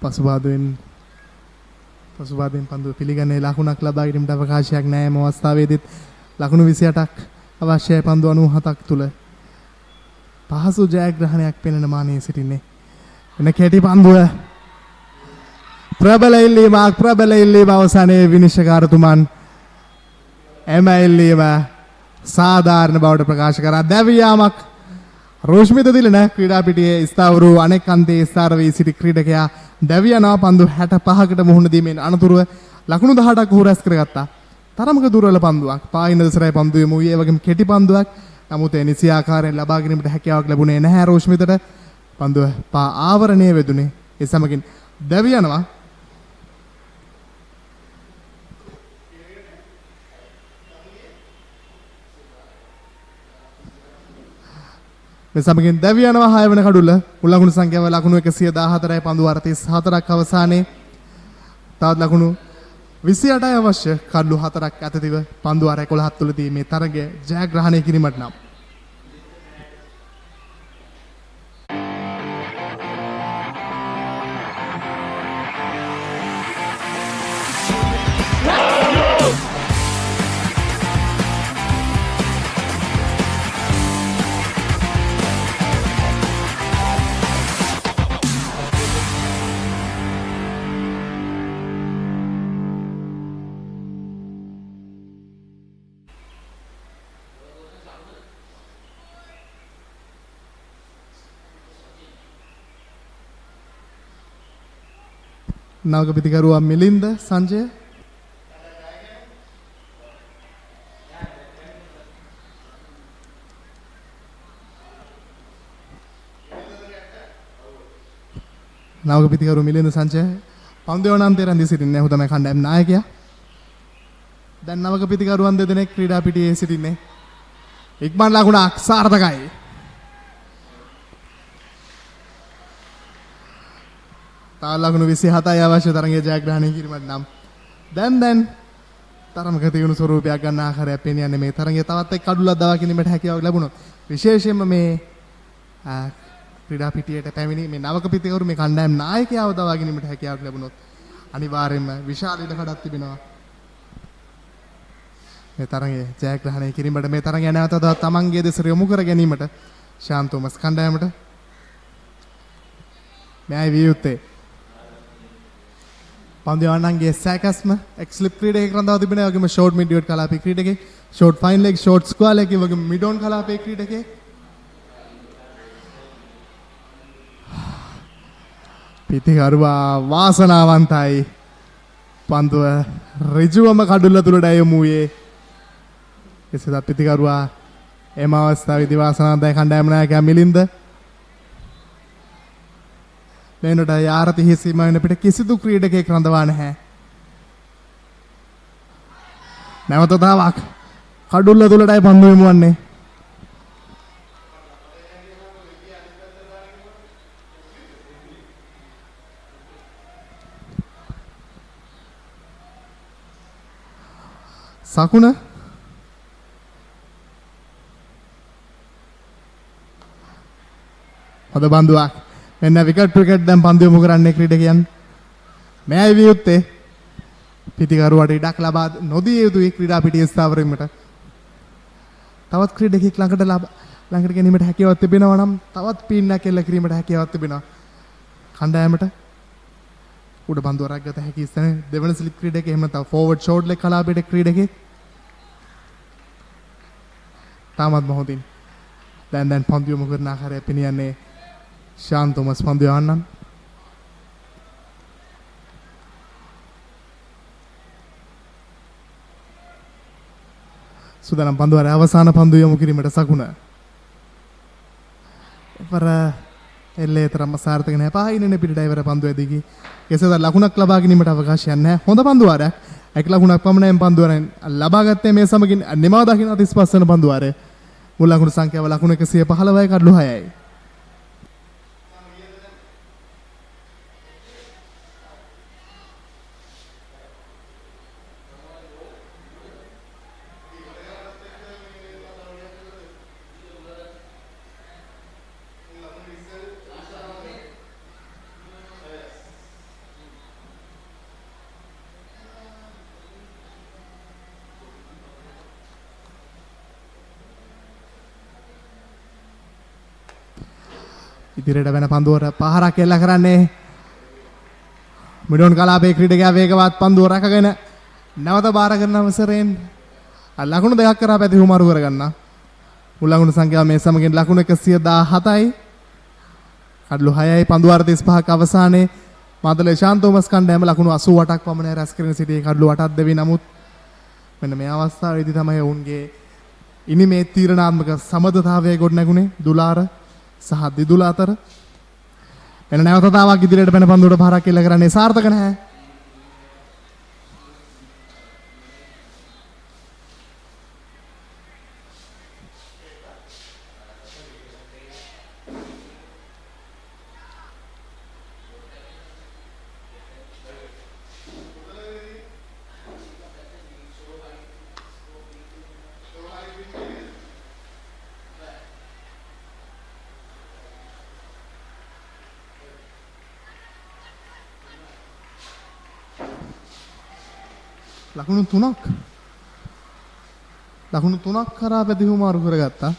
පසුබාදෙන් පන්දුව පිළිගන්නේ ලකුණක් ලබා ගැනීමට අවකාශයක් නැහැ. මේ අවස්ථාවේදීත් ලකුණු 28ක් අවශ්‍යයි. පන්දු 97ක් තුල පහසු ජයග්‍රහණයක් පෙනෙන මානයේ සිටින්නේ. එන කෙටි පන්දුව ප්‍රබල ඉල්ලීම අවසානයේ විනිශ්චයකාරතුමන් එම ඉල්ලීම සාධාරණ බවට ප්‍රකාශ කරා. දැවියාමක් රෝෂ්මිත දිලන ක්‍රීඩා පිටියේ ස්ථාවරු අනෙක් අන්තයේ ස්ථාර වී සිටි ක්‍රීඩකයා දැවියනවා. පන්දු 65කට මුහුණ දීමෙන් අනතුරුව ලකුණු 18ක් උහු රැස් කරගත්තා. තරමක දුර්වල පන්දුවක්. පායින දසරයි පන්දුවේ මුවියේ වගේම කෙටි පන්දුවක්. නමුත් ඒ නිසි ආකාරයෙන් ලබා ගැනීමට හැකියාවක් ලැබුණේ නැහැ රෝෂ්මිතට. පන්දුව පා ආවරණයේ වෙදුනේ. ඒ සමගින් දැවියනවා. මේ සමගින් දැවියනවා 6 වෙනි කඩුල්ල. මුල් ලකුණු සංඛ්‍යාව ලකුණු 114යි. පන්දු 34ක් අවසානයේ. තවත් ලකුණු 28යි අවශ්‍ය. කඩලු 4ක් අතතිව පන්දු 11 තුලදී මේ තරගය ජයග්‍රහණය කිරීමට නම් නවක පිටිකරුවා මිලින්ද සංජය නවක පිටිකරුවා මිලින්ද සංජය පන්දුවන අන්තයේ රැඳී සිටින්නේ. ඔහු තමයි කණ්ඩායම් නායකයා. දැන් නවක පිටිකරුවන් දෙදෙනෙක් ක්‍රීඩා පිටියේ සිටින්නේ. ඉක්මන් ලකුණක් සාර්ථකයි. ලකුණු 27යි අවශ්‍ය තරගයේ ජයග්‍රහණය කිරීමට නම් දැන් තරමක තියුණු ස්වරූපයක් ගන්න ආකාරයක් පෙනියන්නේ. මේ තරගයේ තවත් එක් කඩුලක් දවා ගැනීමට හැකියාවක් ලැබුණොත් විශේෂයෙන්ම මේ ක්‍රීඩා පිටියට පැමිණි මේ නවක පිටිකරු මේ කණ්ඩායම් නායකයාව දවා ගැනීමට හැකියාවක් ලැබුණොත් අනිවාර්යයෙන්ම විශාල ඉඩකඩක් තිබෙනවා මේ තරගයේ ජයග්‍රහණය කිරීමට මේ තරගය නැවතත් තමන්ගේ දෙසට යොමු කර ගැනීමට ශාන් තෝමස් කණ්ඩායමට මෙයි විය යුත්තේ. පන්දු යවන්නන්ගේ සෑකස්ම එක්ස්ලිප් ක්‍රීඩකයෙක් රඳවා තිබෙනවා. ඒ වගේම ෂෝට් මිඩ් විකට් කලාපයේ ක්‍රීඩකයෙක්, short fine leg, short square leg, ඒ වගේම මිඩ් ඔන් කලාපයේ ක්‍රීඩකයෙක්. පිතිකරුවා වාසනාවන්තයි. පන්දුව ඍජුවම කඩුල්ල තුලට යොමු වූයේ. එසේත් පිතිකරුවා එම අවස්ථාවේදී වාසනාවන්තයි කණ්ඩායම නායකයා මිලින්ද. මෙන්නට යාරති හිසීම වෙන පිට කිසිදු ක්‍රීඩකයෙක් රඳවා නැහැ. නැවත තාවක් කඩුල්ල තුලටයි පන්දු යොමු වන්නේ. සකුණ හොඳ බන්දුවක්. මෙන්න විකට් දැන් පන්දු යොමු කරන්නේ ක්‍රීඩකයන්. මෙයි විය යුත්තේ පිතිකරුවාට ඉඩක් ලබා නොදිය යුතුයි ක්‍රීඩා පිටියේ ස්ථාවර වීමට. තවත් ක්‍රීඩකෙක් ළඟට ගැනීමට හැකියාවක් තිබෙනවා නම් තවත් පීන්නක් එල්ල කිරීමට හැකියාවක් තිබෙනවා. කණ්ඩායමට උඩ බන්දුව රැග්ගත හැකි ස්ථානයේ දෙවන ස්ලිප් ක්‍රීඩකයෙක් එහෙම නැත්නම් ෆෝවර්ඩ් ෂෝට් ලෙග් කලාපයේ ක්‍රීඩකයෙක්. තාමත් මොහොතින් දැන් පන්දු යොමු කරන ආකාරය පෙනියන්නේ ශාන් තෝමස් පන්දු යවන්නම්. සුදානම් පන්දුවර අවසාන පන්දු යොමු කිරීමට සකුණ. පර එල්ලේ තරම්ම සාර්ථක නැහැ. පහින්නේ පිට ඩයිවර පන්දු ඇදීකි. කෙසේද ලකුණක් ලබා ගැනීමට අවකාශයක් නැහැ. හොඳ පන්දුවාරයක්. එක් ලකුණක් පමණෙන් පන්දුවරෙන් ලබා ගත්තේ මේ සමගින් නිමා දකින 35 වෙනි පන්දුවාරය. මුල් ලකුණු සංඛ්‍යාව ලකුණු 115යි කඩලු 6යි. ඉදිරියට වෙන පන්දුවට පහරක් එල්ල කරන්නේ මිඩොන් කලාපයේ ක්‍රීඩකයා වේගවත් පන්දුව රැකගෙන නැවත බාර ගන්න අවසරයෙන් ලකුණු දෙකක් කරා පැති හුමාරු කරගන්න. මුල් ලකුණු සංඛ්‍යාව මේ සමගින් ලකුණු 117යි. කඩලු 6යි. පන්දුව 35ක අවසානයේ මාතලේ ශාන් තෝමස් කණ්ඩායම ලකුණු 88ක් පමණ රැස් කරගෙන සිටියේ කඩලු 8ක් දෙවි. නමුත් මෙන්න මේ අවස්ථාවේදී තමයි ඔවුන්ගේ ඉනිමේ තීරණාත්මක සමබරතාවය ගොඩනැගුණේ දුලාර සහ දිදුල අතර. එන නැවතතාවක් ඉදිරියට පැන පන්දුවට පාරක් එල්ල කරන්නේ සාර්ථක නැහැ. ලකුණු තුනක් කරා පැති හුමාරු කරගත්තා.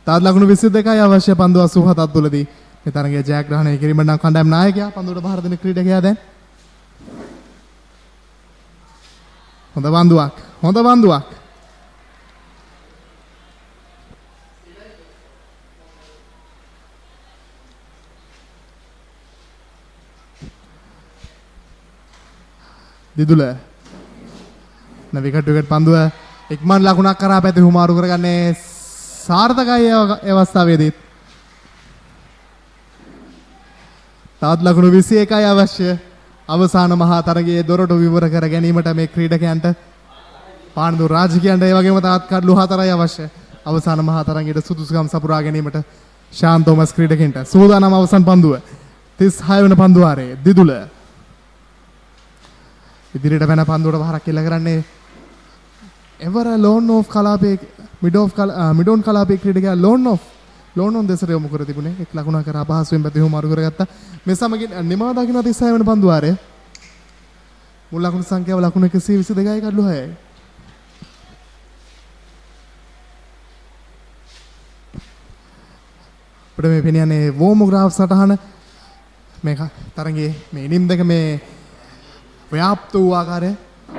තවත් ලකුණු 22යි අවශ්‍ය පන්දු 87ක් තුලදී මේ තරගයේ ජයග්‍රහණය කිරීමට නම් කණ්ඩායම් නායකයා පන්දුවට බාර දෙන ක්‍රීඩකයා දැන් හොඳ බන්දුවක් දිදුල විකට් පන්දුව ඉක්මන් ලකුණක් කරා පැති හුමාරු කරගන්නේ සාර්ථකයි ඒ අවස්ථාවේදී. තවත් ලකුණු 21යි අවශ්‍ය අවසාන මහා තරගයේ දොරටු විවර කර ගැනීමට මේ ක්‍රීඩකයන්ට පානදු රාජකීයන්ට ඒ වගේම තවත් කඩලු 4යි අවශ්‍ය අවසාන මහා තරගයේ සුදුසුකම් සපුරා ගැනීමට ශාන් තෝමස් ක්‍රීඩකයන්ට සූදානම් අවසන් පන්දුව 36 වෙනි පන්දු වාරයේ දිදුල ඉදිරියට වෙන පන්දුවට වහරක් කෙල කරන්නේ එවර ලෝන් ඔෆ් කලාපයේ මිඩෝන් කලාපයේ ක්‍රීඩකයා ලෝන් ඔන් දෙසට යොමු කර තිබුණේ එක් ලකුණක් කර අපහසුවෙන් පැතිහුම් මාරු කරගත්තා මේ සමගින් නිමා දකින්න 36 වෙනි පන්දු වාරය මුල් ලකුණු සංඛ්‍යාව ලකුණු 122යි කඩලු 6යි අපිට මේ පෙනියන්නේ වෝමෝග්‍රාෆ් සටහන මේක තරඟයේ මේ ඉනිම් දෙක මේ ව්‍යාප්ත වූ ආකාරය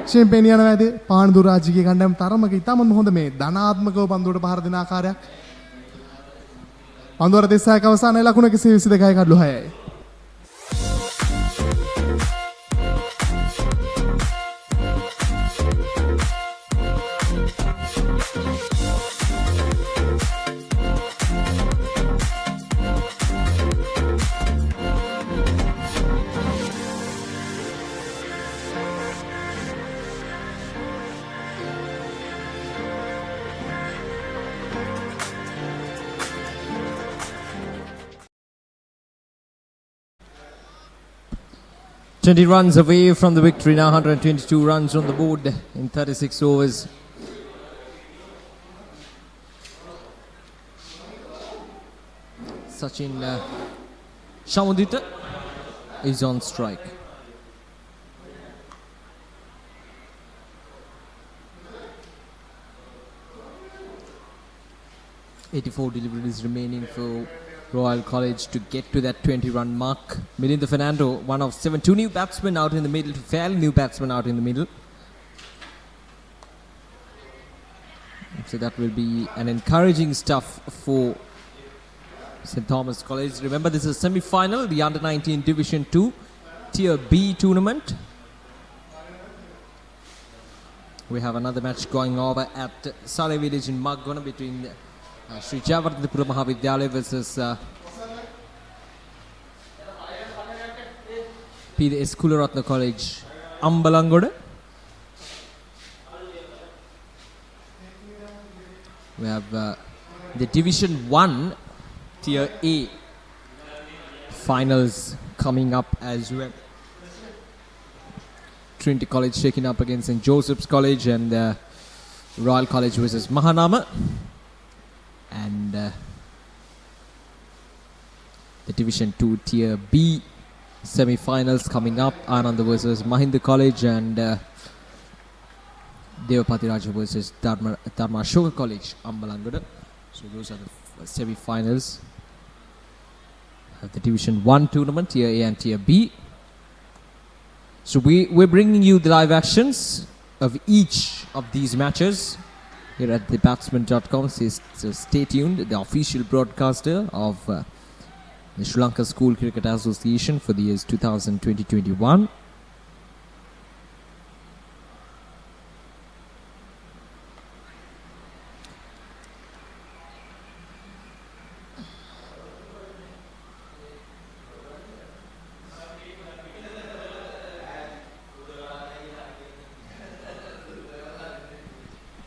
ෂෙම්පේනියන වැදී පානදුර රාජිකේ කණ්ඩායම තරමක ඉතාමත් හොඳ මේ ධනාත්මකව පන්දුවට පහර දෙන ආකාරයක් පන්දුවර 36ක අවසානයේ ලකුණ 122යි කඩලු 6යි $20 runs away from the victory, now 122 runs on the board in 36 overs. Sachin Shamudita is on strike. $84 deliveries remaining for Royal College to get to that 20-run mark. Milinda Fernando, one of 7, 2 new batsmen out in the middle, fairly new batsmen out in the middle. So that will be an encouraging stuff for St. Thomas College. Remember, this is semi-final, the Under-19 Division 2 Tier B tournament. We have another match going over at Sale Village in Maggona between Sri Jayawardhanapura Mahavidyalaya versus P.S. Kularatna College, Ambalangoda. We have the Division 1 Tier A finals coming up as well. Trinity College shaking up against St. Joseph's College and Royal College versus Mahanama. And the Division 2 Tier B semi-finals coming up. Ananda versus Mahinda College and Devapati Raja versus Dharma Ashoka College, Ambalangada. So those are the semi-finals of the Division 1 tournament, Tier A and Tier B. So we're bringing you the live actions of each of these matches here at thebatsman.com. So stay tuned. The official broadcaster of the Sri Lanka School Cricket Association for the years 2020-21.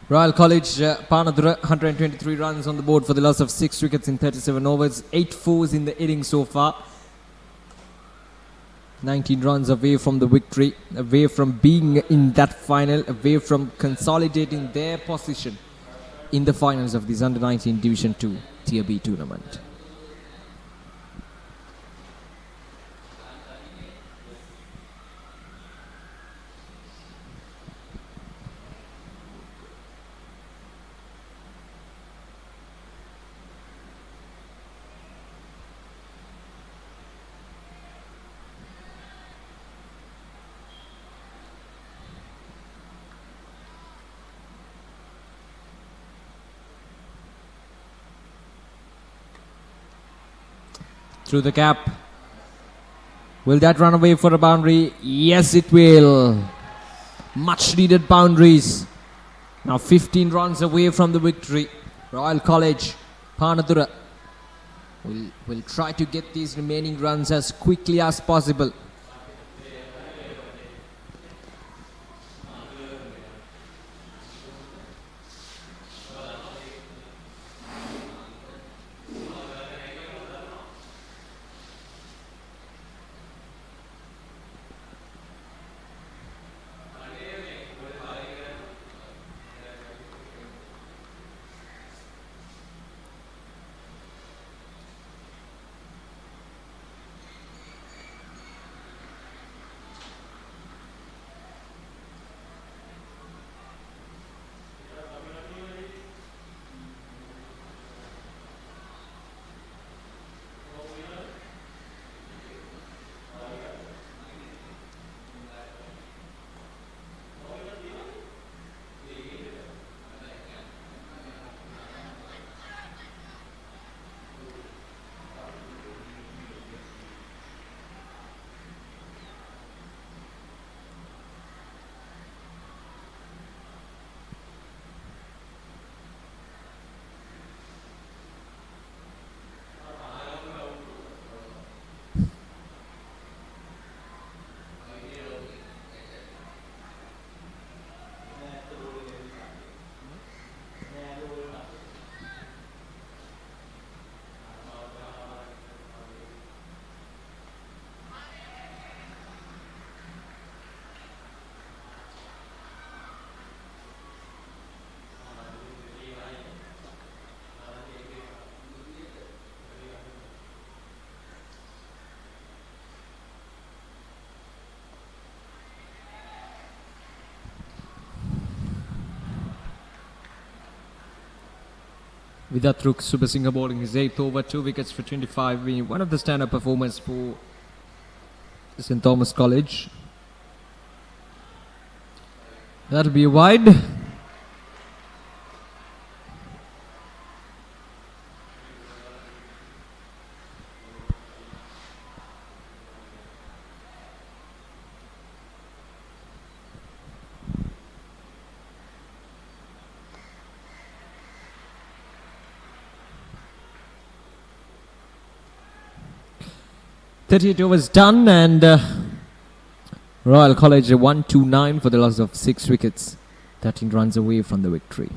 Royal College, Panadura, 123 runs on the board for the loss of 6 wickets in 37 overs. 8 fours in the innings so far. 19 runs away from the victory, away from being in that final, away from consolidating their position in the finals of this Under-19 Division 2 Tier B tournament. Through the gap. Will that run away for a boundary? Yes, it will. Much needed boundaries. Now 15 runs away from the victory. Royal College, Panadura will try to get these remaining runs as quickly as possible. Vidatruk Subasinghe bowling his 8th over, 2 wickets for 25, being one of the stand-up performers for St Thomas College. That'll be wide. .38 overs done, and Royal College 1-2-9 for the loss of 6 wickets, 13 runs away from the victory.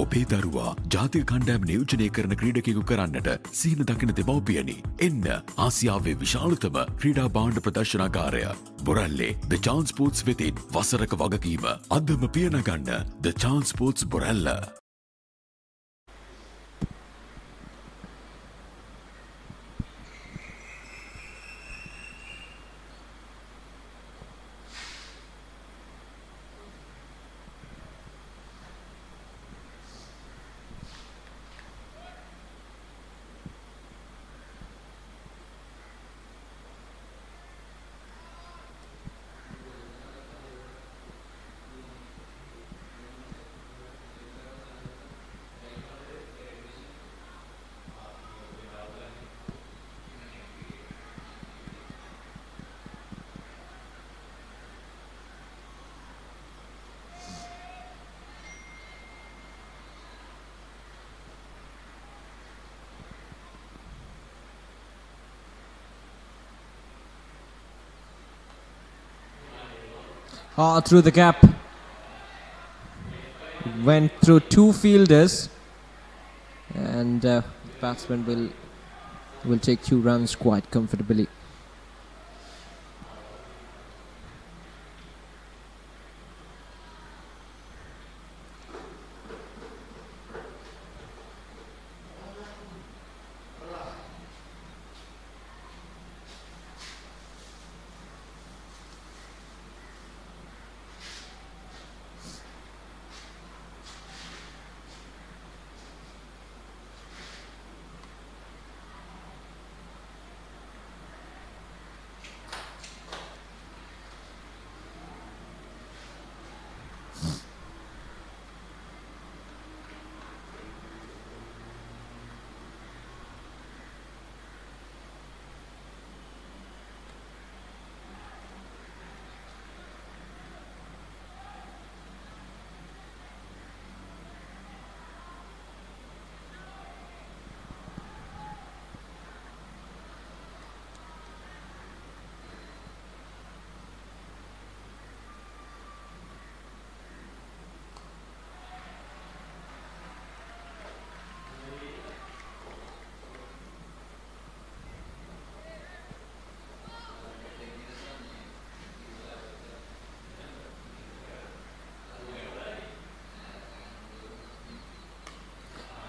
ඔබේ දරුවා ජාතික කණ්ඩායම නියෝජනය කරන ක්‍රීඩකයෙකු කරන්නට සීන දකින දෙමව්පියනි. එන්න ආසියාවේ විශාලතම ක්‍රීඩා භාණ්ඩ ප්‍රදර්ශනාගාරය බොරැල්ලේ The Chance Sports වෙතින් වසරක වගකීම අදම පියනගන්න The Chance Sports Borella. Through the gap, went through 2 fielders, and batsman will take 2 runs quite comfortably.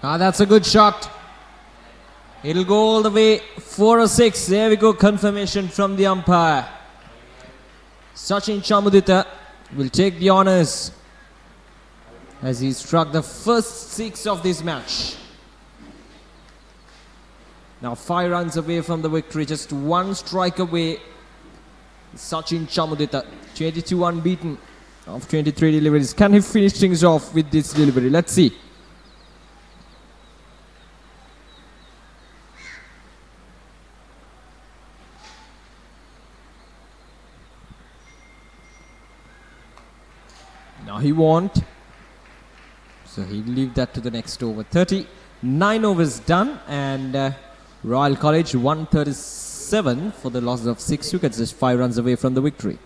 That's a good shot. It'll go all the way 4 or 6. There we go, confirmation from the umpire. Sachin Chamudita will take the honours as he struck the first 6 of this match. Now 5 runs away from the victory, just 1 strike away. Sachin Chamudita, 22 unbeaten of 23 deliveries. Can he finish things off with this delivery? Let's see. Now he won't, so he'll leave that to the next over. 39 overs done, and Royal College 137 for the loss of 6 wickets, just 5 runs away from the victory.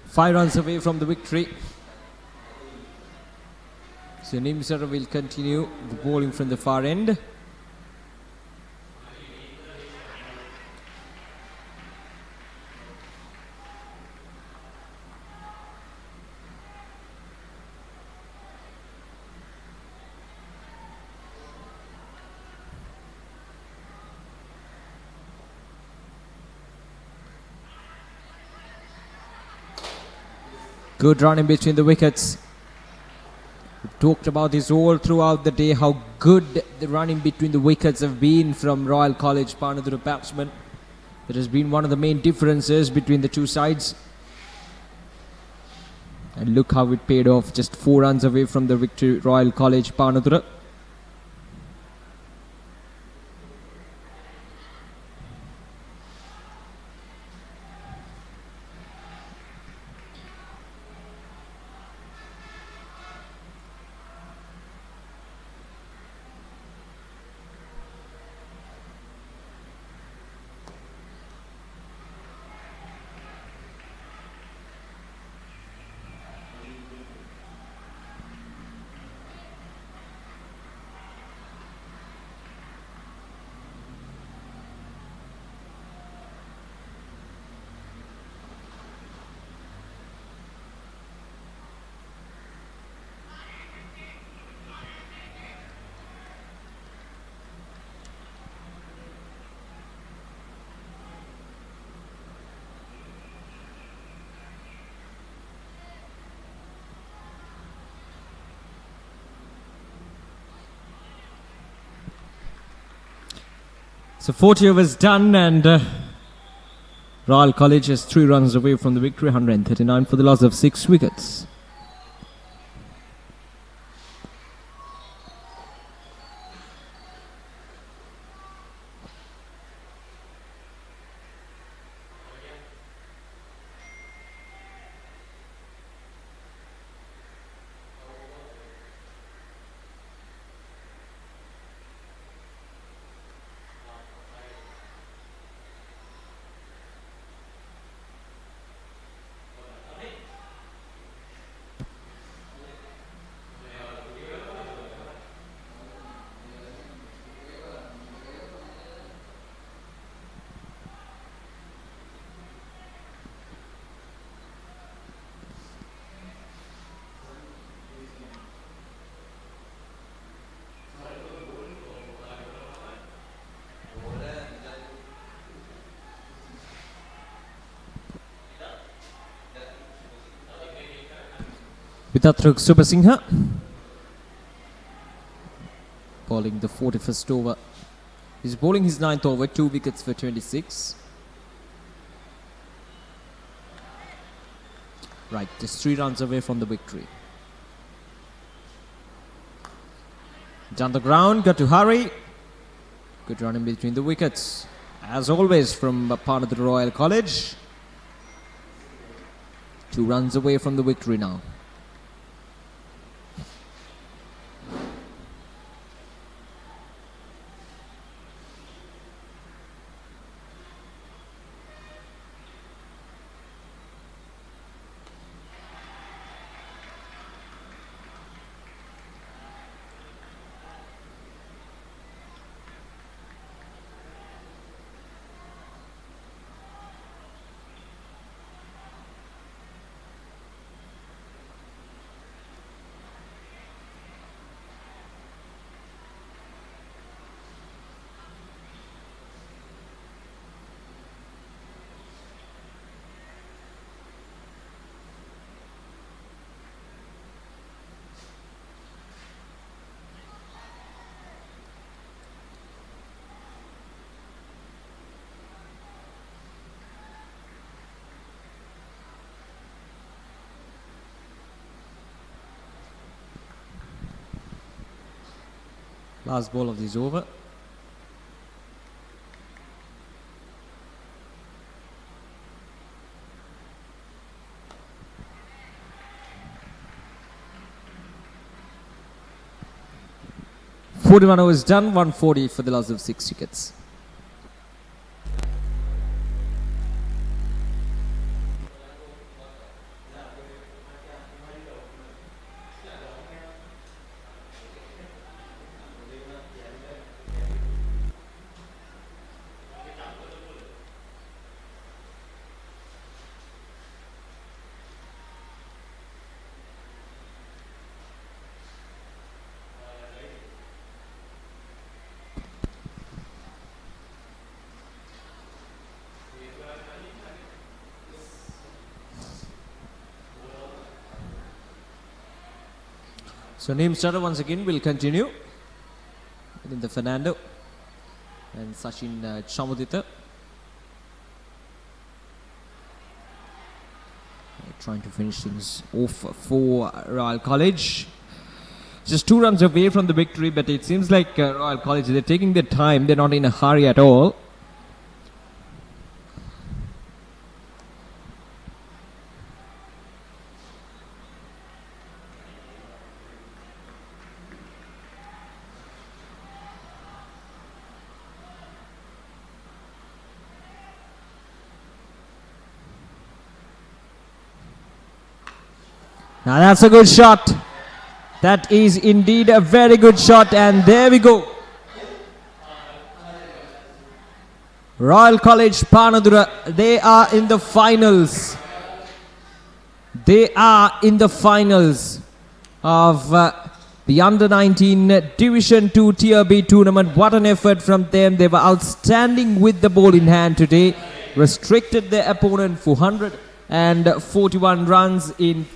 5 runs away from the victory. So Nimsar will continue the bowling from the far end. Good run in between the wickets. We talked about this all throughout the day, how good the run in between the wickets have been from Royal College Panadura batsmen. That has been one of the main differences between the two sides. And look how it paid off, just 4 runs away from the victory, Royal College Panadura. So 40 overs done, and Royal College is 3 runs away from the victory, 139 for the loss of 6 wickets. Vitathruk Subasinghe bowling the 41st over. He's bowling his 9th over, 2 wickets for 26. Right, just 3 runs away from the victory. Down the ground, got to hurry. Good run in between the wickets. As always from Panadura Royal College. 2 runs away from the victory now. Last ball of this over. "41 overs done, 140 for the loss of 6 wickets. So name starter once again will continue. In the Fernando and Sachin Chamudita. Trying to finish things off for Royal College. Just 2 runs away from the victory, but it seems like Royal College, they're taking their time. They're not in a hurry at all. Now that's a good shot. That is indeed a very good shot, and there we go. Royal College Panadura, they are in the finals. They are in the finals of the Under-19 Division 2 Tier B tournament. What an effort from them. They were outstanding with the ball in hand today. Restricted their opponent for 141 runs in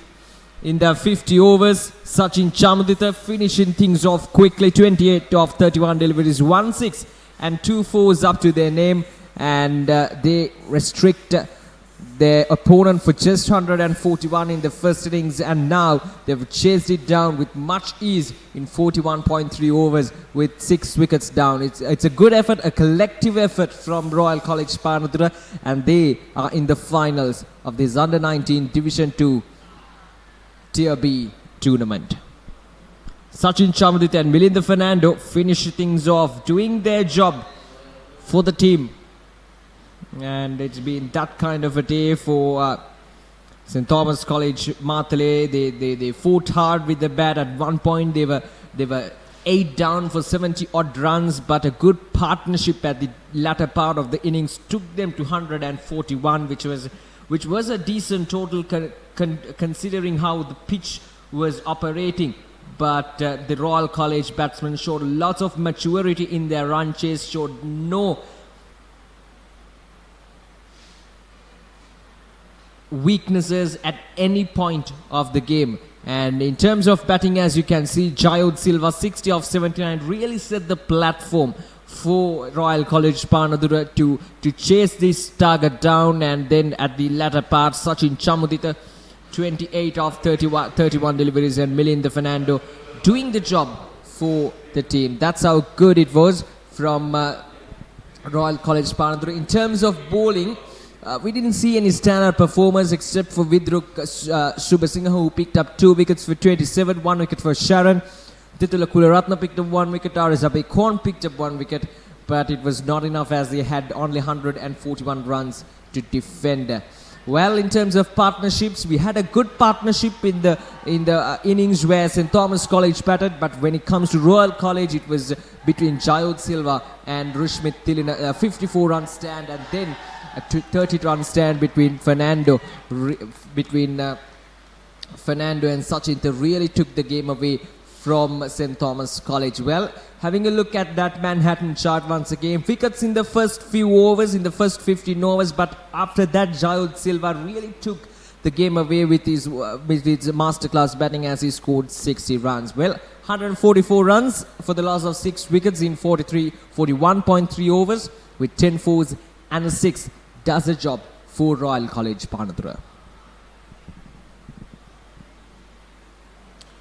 the 50 overs. Sachin Chamudita finishing things off quickly. 28 of 31 deliveries, 1-6 and 2 fours up to their name. And they restrict their opponent for just 141 in the first innings. And now they've chased it down with much ease in 41.3 overs with 6 wickets down. It's a good effort, a collective effort from Royal College Panadura. And they are in the finals of this Under-19 Division 2 Tier B tournament. Sachin Chamudita and Milinda Fernando finish things off, doing their job for the team. And it's been that kind of a day for St. Thomas College Matale. They fought hard with the bat. At one point they were 8 down for 70 odd runs, but a good partnership at the latter part of the innings took them to 141, which was a decent total considering how the pitch was operating. But the Royal College batsmen showed lots of maturity in their run chase, showed no weaknesses at any point of the game. And in terms of batting, as you can see, Jayod Silva 60 of 79 really set the platform for Royal College Panadura to chase this target down. And then at the latter part, Sachin Chamudita 28 of 31 deliveries, and Milinda Fernando doing the job for the team. That's how good it was from Royal College Panadura. In terms of bowling, we didn't see any standout performers except for Vidruk Subasinghe, who picked up 2 wickets for 27, 1 wicket for Sharon. Titula Kularatna picked up 1 wicket, Arizabe Korn picked up 1 wicket, but it was not enough as they had only 141 runs to defend. Well, in terms of partnerships, we had a good partnership in the innings where St. Thomas College batted, but when it comes to Royal College, it was between Jayod Silva and Rushmit Tilina, a 54-run stand, and then a 30-run stand between Fernando and Sachin. They really took the game away from St. Thomas College. Well, having a look at that Manhattan chart once again, wickets in the first few overs, in the first 15 overs, but after that Jayod Silva really took the game away with his masterclass batting as he scored 60 runs. Well, 144 runs for the loss of 6 wickets in 41.3 overs with 10 fours and a 6 does a job for Royal College Panadura.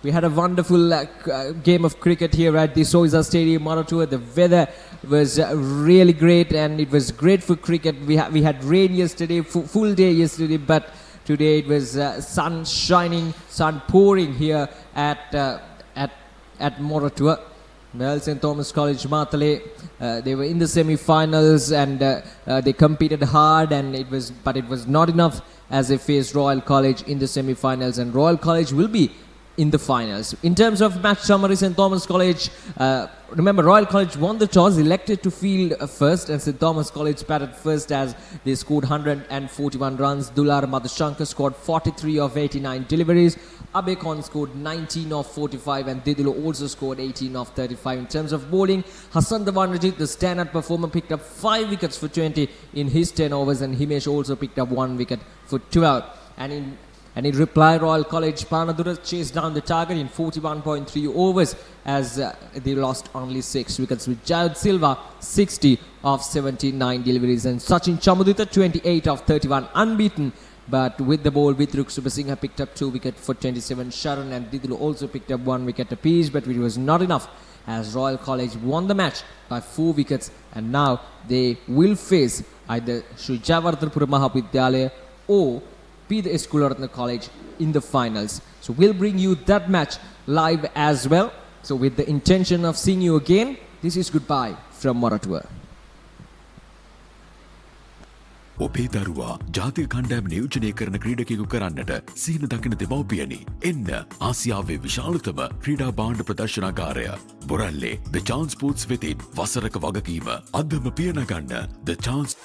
We had a wonderful game of cricket here at the Soyza Stadium, Moratuwa. The weather was really great, and it was great for cricket. We had rain yesterday, full day yesterday, but today it was sun shining, sun pouring here at Moratuwa. Well, St. Thomas College Matale, they were in the semi-finals and they competed hard, and it was not enough as they faced Royal College in the semi-finals, and Royal College will be in the finals. In terms of match summary, St. Thomas College, remember Royal College won the toss, elected to field first, and St. Thomas College batted first as they scored 141 runs. Dular Madhushankar scored 43 of 89 deliveries. Abe Khan scored 19 of 45, and Didulo also scored 18 of 35. In terms of bowling, Hassan Dhawanrajit, the standout performer, picked up 5 wickets for 20 in his 10 overs, and Himesh also picked up 1 wicket for 12. And And in reply, Royal College Panadura chased down the target in 41.3 overs as they lost only 6 wickets with Jayad Silva 60 of 79 deliveries and Sachin Chamudita 28 of 31 unbeaten. But with the ball, Vitruk Subasinghe picked up 2 wickets for 27. Sharan and Didlu also picked up 1 wicket apiece, but it was not enough as Royal College won the match by 4 wickets, and now they will face either Sri Jayawardhanapura Mahavidyalaya or P. Eskularatna College in the finals. So we'll bring you that match live as well. So with the intention of seeing you again, this is goodbye from Moratuwa. ඔබේ දරුවා ජාතික කණ්ඩායම නියෝජනය කරන ක්‍රීඩකයෙකු කරන්නට සිහින දකින දෙමව්පියනි. එන්න ආසියාවේ විශාලතම ක්‍රීඩා භාණ්ඩ ප්‍රදර්ශනාගාරය බොරැල්ලේ The Chance Sports වෙතින් වසරක වගකීම අදම පියනගන්න The Chance.